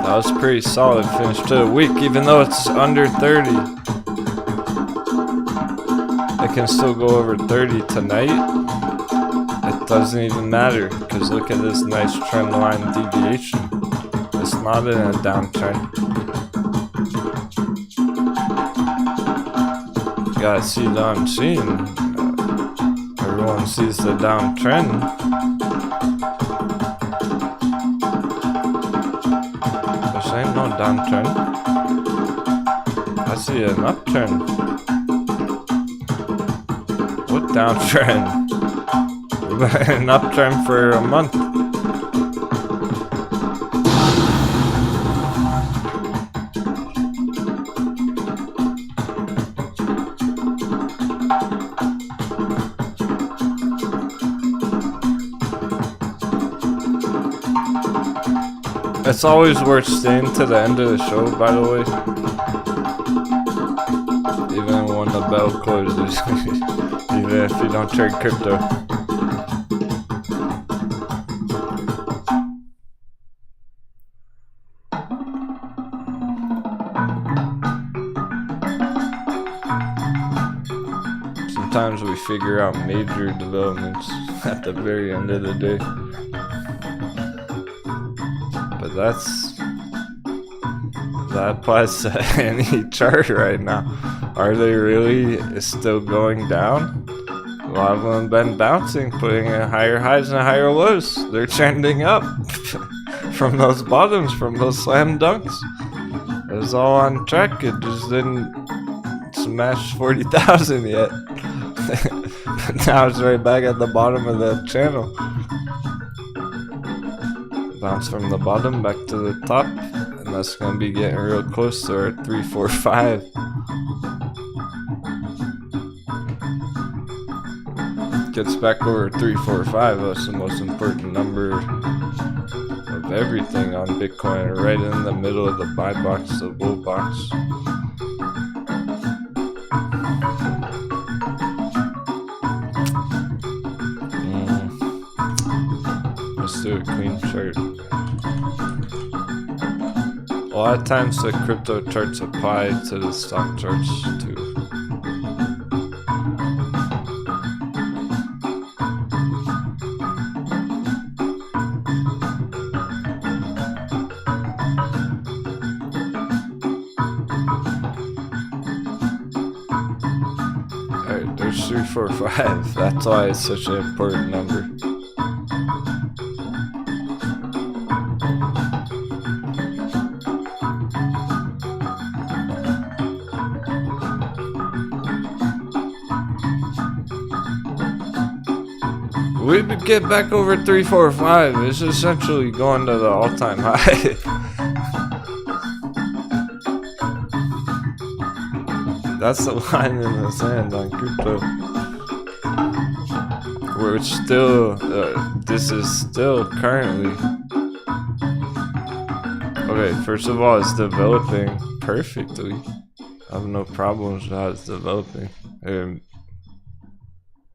Speaker 1: That was pretty solid finish to the week, even though it's under 30. It can still go over 30 tonight. It doesn't even matter, because look at this nice trend line deviation. It's not in a downtrend. You gotta see the unseen. Everyone sees the downtrend. This ain't no downtrend. I see an uptrend. What downtrend? An uptrend for a month. It's always worth staying to the end of the show, by the way. Even when the bell closes. Even if you don't trade crypto. Sometimes we figure out major developments at the very end of the day. But that applies to any chart right now. Are they really still going down? A lot of them have been bouncing, putting in higher highs and higher lows. They're trending up from those bottoms, from those slam dunks. It was all on track. It just didn't smash 40,000 yet. But now it's right back at the bottom of the channel. Bounce from the bottom back to the top, and that's gonna be getting real close to our 345. Gets back over 345. That's the most important number of everything on Bitcoin, right in the middle of the buy box, the bull box. Let's do a clean chart. A lot of times the crypto charts apply to the stock charts too. Alright, there's 345. That's why it's such an important number. We would get back over 345. It's essentially going to the all-time high. That's the line in the sand on crypto. we're still, this is still currently, okay, first of all, it's developing perfectly. I have no problems with how it's developing. There are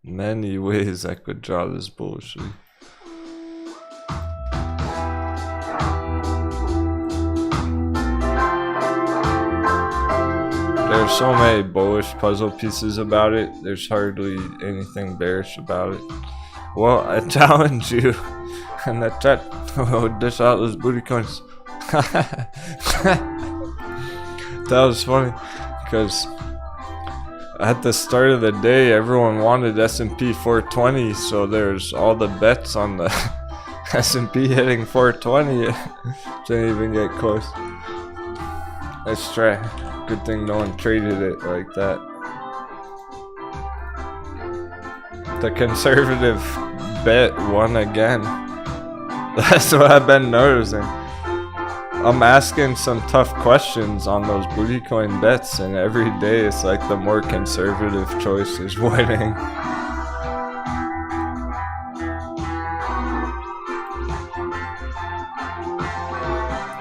Speaker 1: many ways I could draw this bullshit. There's so many bullish puzzle pieces about it, there's hardly anything bearish about it. Well, I challenge you in the chat to dish out those booty coins. That was funny, because at the start of the day, everyone wanted S&P 420, so there's all the bets on the S&P hitting 420. Didn't even get close. Let's try. Good thing no one traded it like that. The conservative bet won again. That's what I've been noticing. I'm asking some tough questions on those booty coin bets, and every day it's like the more conservative choice is winning.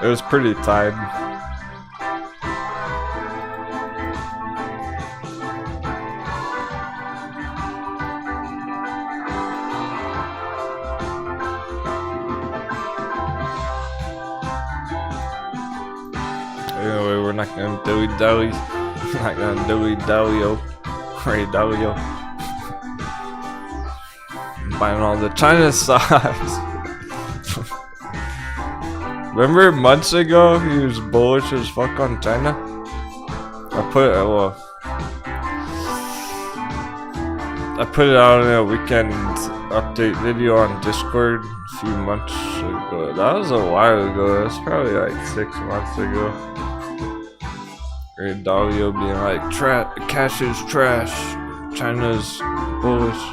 Speaker 1: It was pretty tied. Anyway, we're not gonna dilly-dally. Not gonna dilly-dally-o. Ray-dally-o. Buying all the China stocks. Remember months ago he was bullish as fuck on China? I put it out in a weekend update video on Discord a few months ago. That was a while ago. That was probably like 6 months ago. Ray Dalio being like, cash is trash. China's bullish.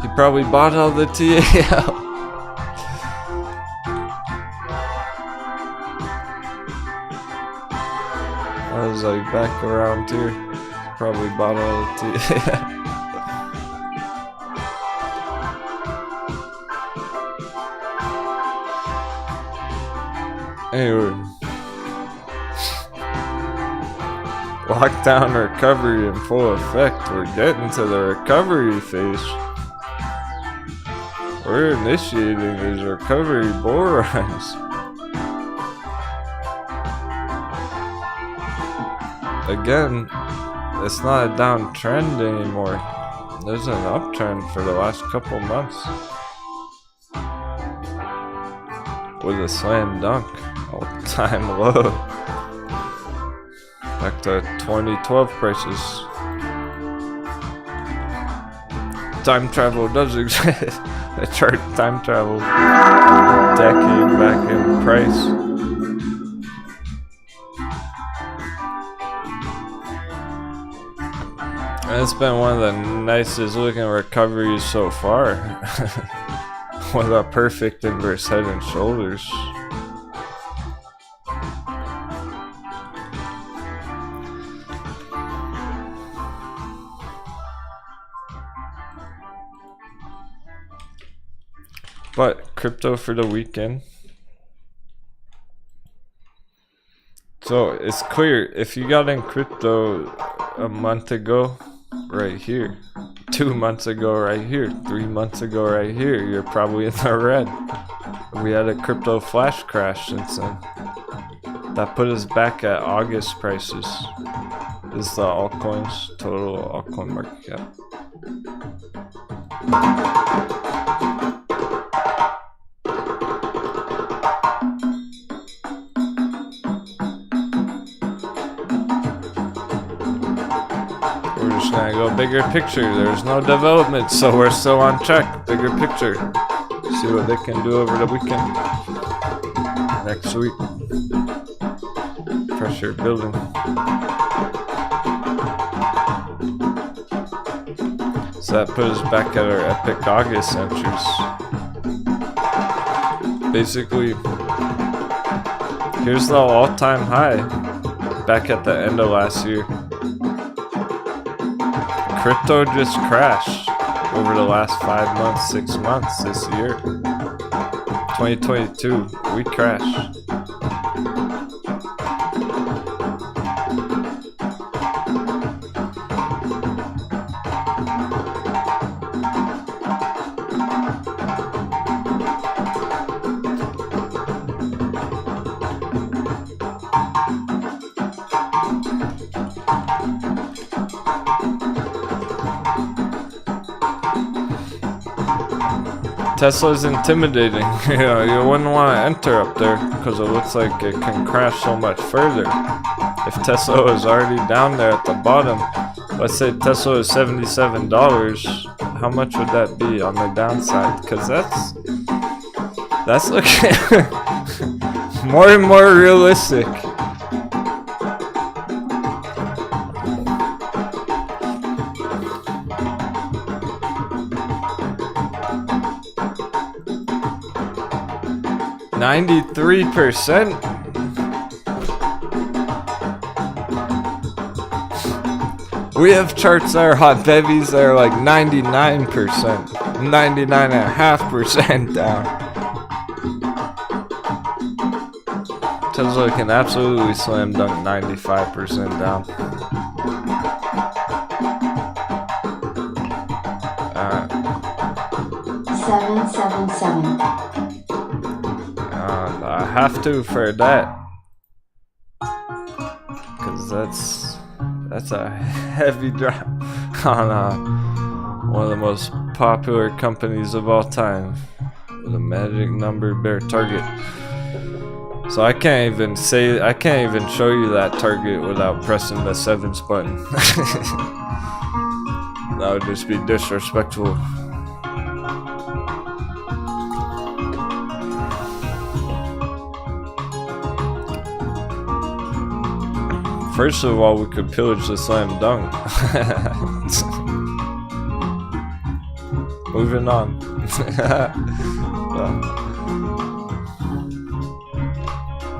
Speaker 1: He probably bought all the TAL. I was like back around here. Probably bought all the TAL. Anyway. Lockdown recovery in full effect. We're getting to the recovery phase. We're initiating these recovery bull runs. Again, it's not a downtrend anymore. There's an uptrend for the last couple months. With a slam dunk. All-time low. Back to 2012 prices. Time travel does exist. I chart time travel a decade back in price. And it's been one of the nicest looking recoveries so far. With a perfect inverse head and shoulders. But crypto for the weekend. So it's clear, if you got in crypto a month ago, right here, 2 months ago right here, 3 months ago right here, you're probably in the red. We had a crypto flash crash since then. That put us back at August prices. This is the altcoins, total altcoin market cap. Gonna go bigger picture. There's no development, so we're still on track. Bigger picture. See what they can do over the weekend. Next week. Pressure building. So that put us back at our epic August entries. Basically, here's the all-time high back at the end of last year. crypto just crashed over the last 5 months, 6 months this year. 2022, we crashed. Tesla's intimidating. You know, you wouldn't want to enter up there because it looks like it can crash so much further. If Tesla was already down there at the bottom, let's say Tesla is $77, how much would that be on the downside? Because that's looking more and more realistic. $93%. We have charts that are hot bevies that are like 99%, 99.5% down. Tesla can absolutely slam dunk 95% down.
Speaker 2: 777.
Speaker 1: I have to for that, cause that's a heavy drop on one of the most popular companies of all time with a magic number bear target. So I can't even show you that target without pressing the 7s button. That would just be disrespectful. First of all, we could pillage the slam dunk. Moving on.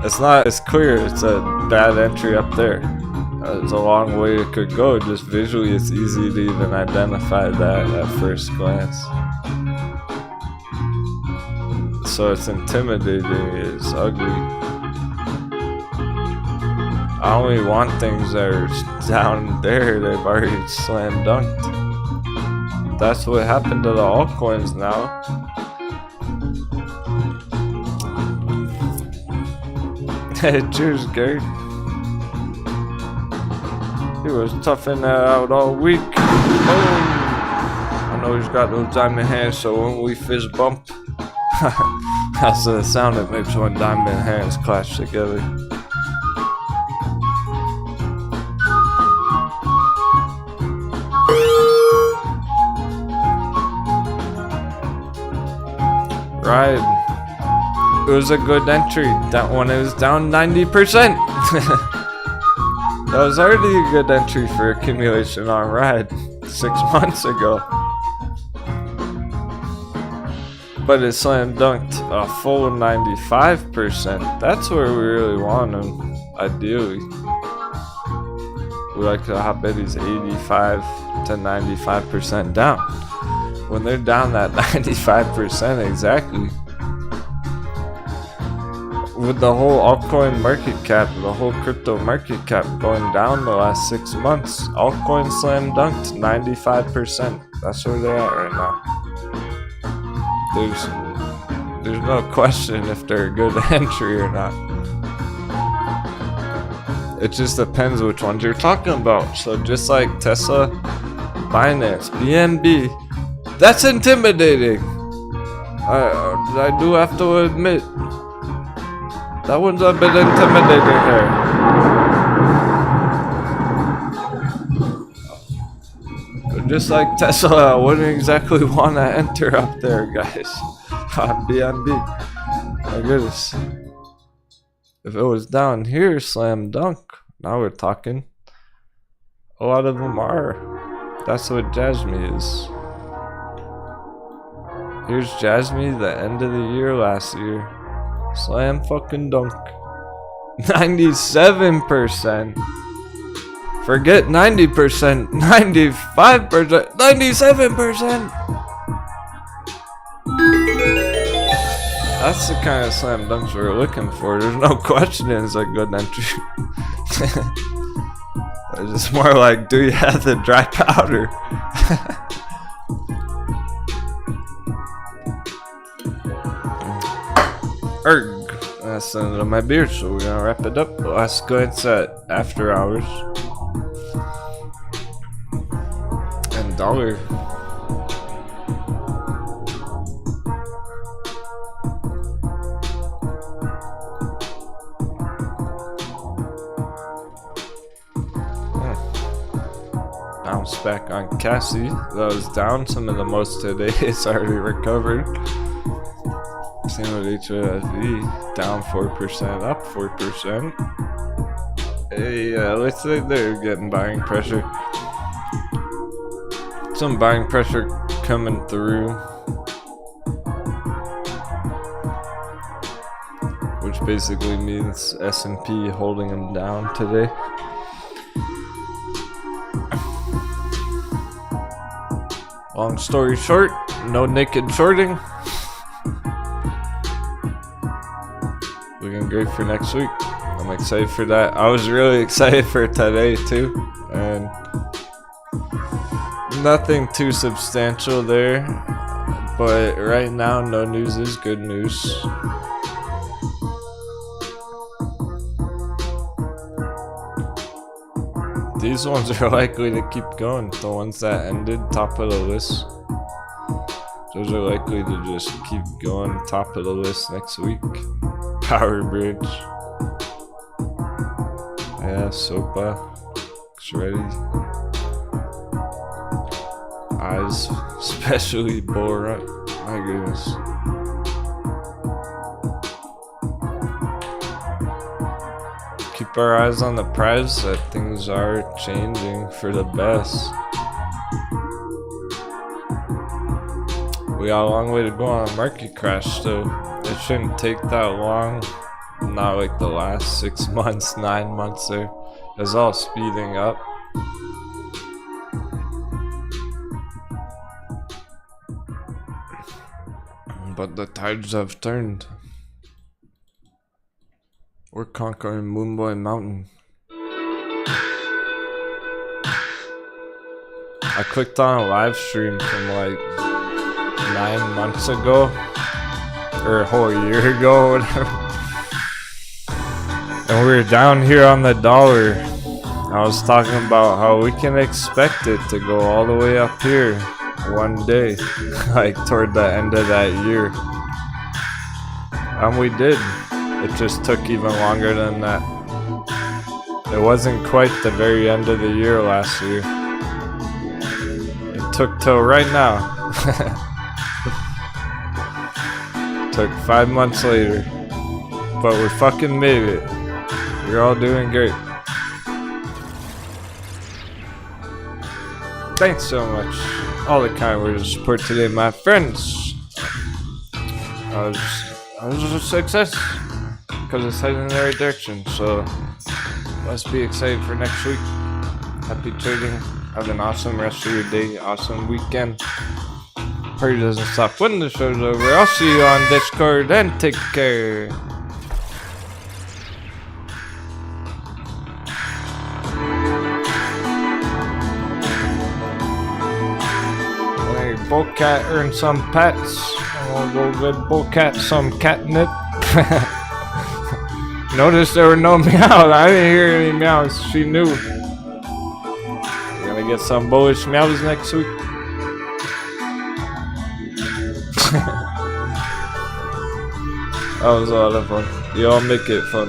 Speaker 1: It's clear it's a bad entry up there. It's a long way it could go. Just visually, it's easy to even identify that at first glance. So it's intimidating, it's ugly. I only want things that are down there they've already slam dunked. That's what happened to the altcoins now. Hey, cheers, Gary. He was toughing that out all week. Boom! I know he's got those diamond hands, so when we fist bump, that's the sound it makes when diamond hands clash together. Right. It was a good entry. That one it was down 90%. That was already a good entry for accumulation on Ride 6 months ago. But it slam dunked a full 95%. That's where we really want them, ideally. We like to hot betties 85 to 95% down. When they're down that 95% exactly, with the whole altcoin market cap, the whole crypto market cap going down the last 6 months, altcoin slam dunked 95%. That's where they're at right now. There's no question if they're a good entry or not. It just depends which ones you're talking about. So just like Tesla, Binance, BNB, that's intimidating. I do have to admit, that one's a bit intimidating there. But just like Tesla, I wouldn't exactly want to enter up there, guys. On BNB. My goodness. If it was down here, slam dunk. Now we're talking. A lot of them are. That's what GME is. Here's GME, the end of the year last year. Slam fucking dunk. 97%. Forget 90%, 95%, 97%. That's the kind of slam dunks we're looking for. There's no question it's a good entry. It's just more like, do you have the dry powder? Erg. That's the end of my beer, so we're gonna wrap it up. Last glance at after hours. And dollar. Bounce back on Cassie. That was down some of the most today. It's already recovered. Same with HFV, down 4%, up 4%. Hey, let's say they're getting buying pressure. Some buying pressure coming through, which basically means S&P holding them down today. Long story short, no naked shorting. Looking great for next week. I'm excited for that. I was really excited for today too, and nothing too substantial there, but right now no news is good news. These ones are likely to keep going. The ones that ended top of the list, those are likely to just keep going top of the list next week. Power Bridge. Yeah, Sopa. Looks ready. Eyes, especially bull run. My goodness. Keep our eyes on the prize, that things are changing for the best. We got a long way to go on a market crash though. It shouldn't take that long. Not like the last 6 months, 9 months there. It's all speeding up. But the tides have turned. We're conquering Moonboy Mountain. I clicked on a live stream from like 9 months ago. Or a whole year ago, whatever. And we were down here on the dollar. I was talking about how we can expect it to go all the way up here one day, like toward the end of that year. And we did. It just took even longer than that. It wasn't quite the very end of the year last year. It took till right now. Took 5 months later, but we fucking made it. We're all doing great. Thanks so much. All the kind words of support today, my friends. I was a success because it's heading in the right direction. So let's be excited for next week. Happy trading. Have an awesome rest of your day. Awesome weekend. Party doesn't stop when the show's over. I'll see you on Discord and take care. Hey, Bullcat earn some pets. I'm gonna go get Bullcat some catnip. Notice there were no meows. I didn't hear any meows. She knew. We're gonna get some bullish meows next week. That was a lot of fun. Y'all make it fun.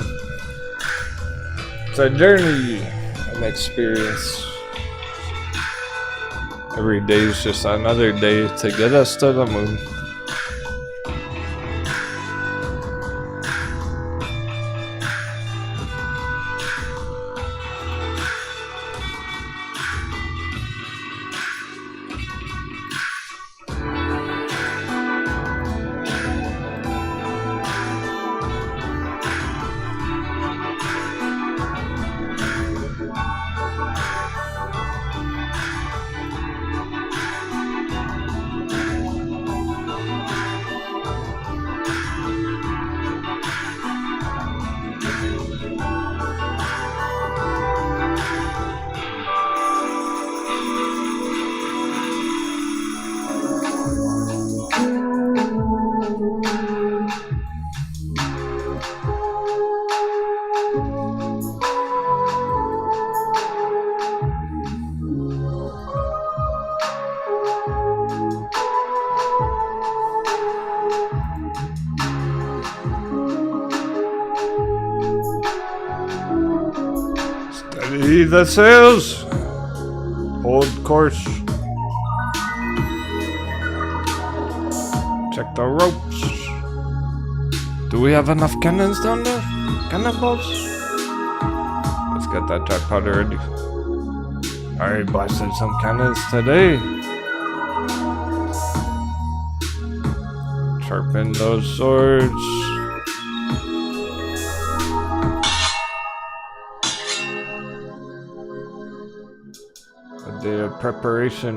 Speaker 1: It's a journey, an experience. Every day is just another day to get us to the moon. See the sails. Hold course. Check the ropes. Do we have enough cannons down there? Cannonballs? Let's get that jackpot ready. I already blasted some cannons today. Sharpen those swords. A day of preparation.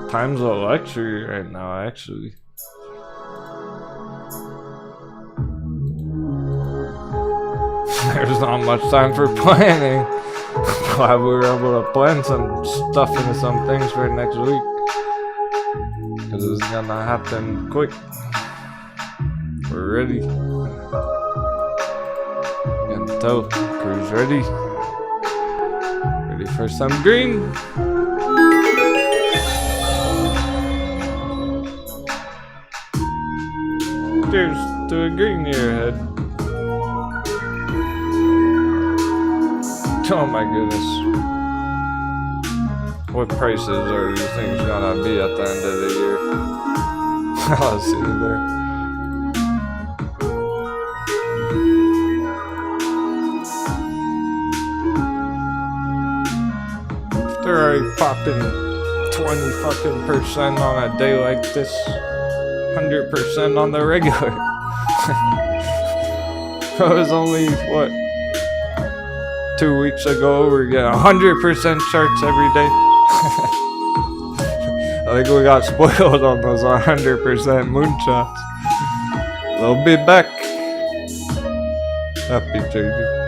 Speaker 1: Time's a luxury right now, actually. There's not much time for planning. Glad we were able to plan some stuff into some things for next week. Because it's gonna happen quick. We're ready. And tell, crew's ready. Ready for some green. Cheers to a green year ahead. Oh my goodness. What prices are these things gonna be at the end of the year? I'll see you there. If they're already popping 20% on a day like this, 100% on the regular. That was only, what, 2 weeks ago? We're getting 100% charts every day. I think we got spoiled on those 100% moonshots. They'll be back. Happy trading.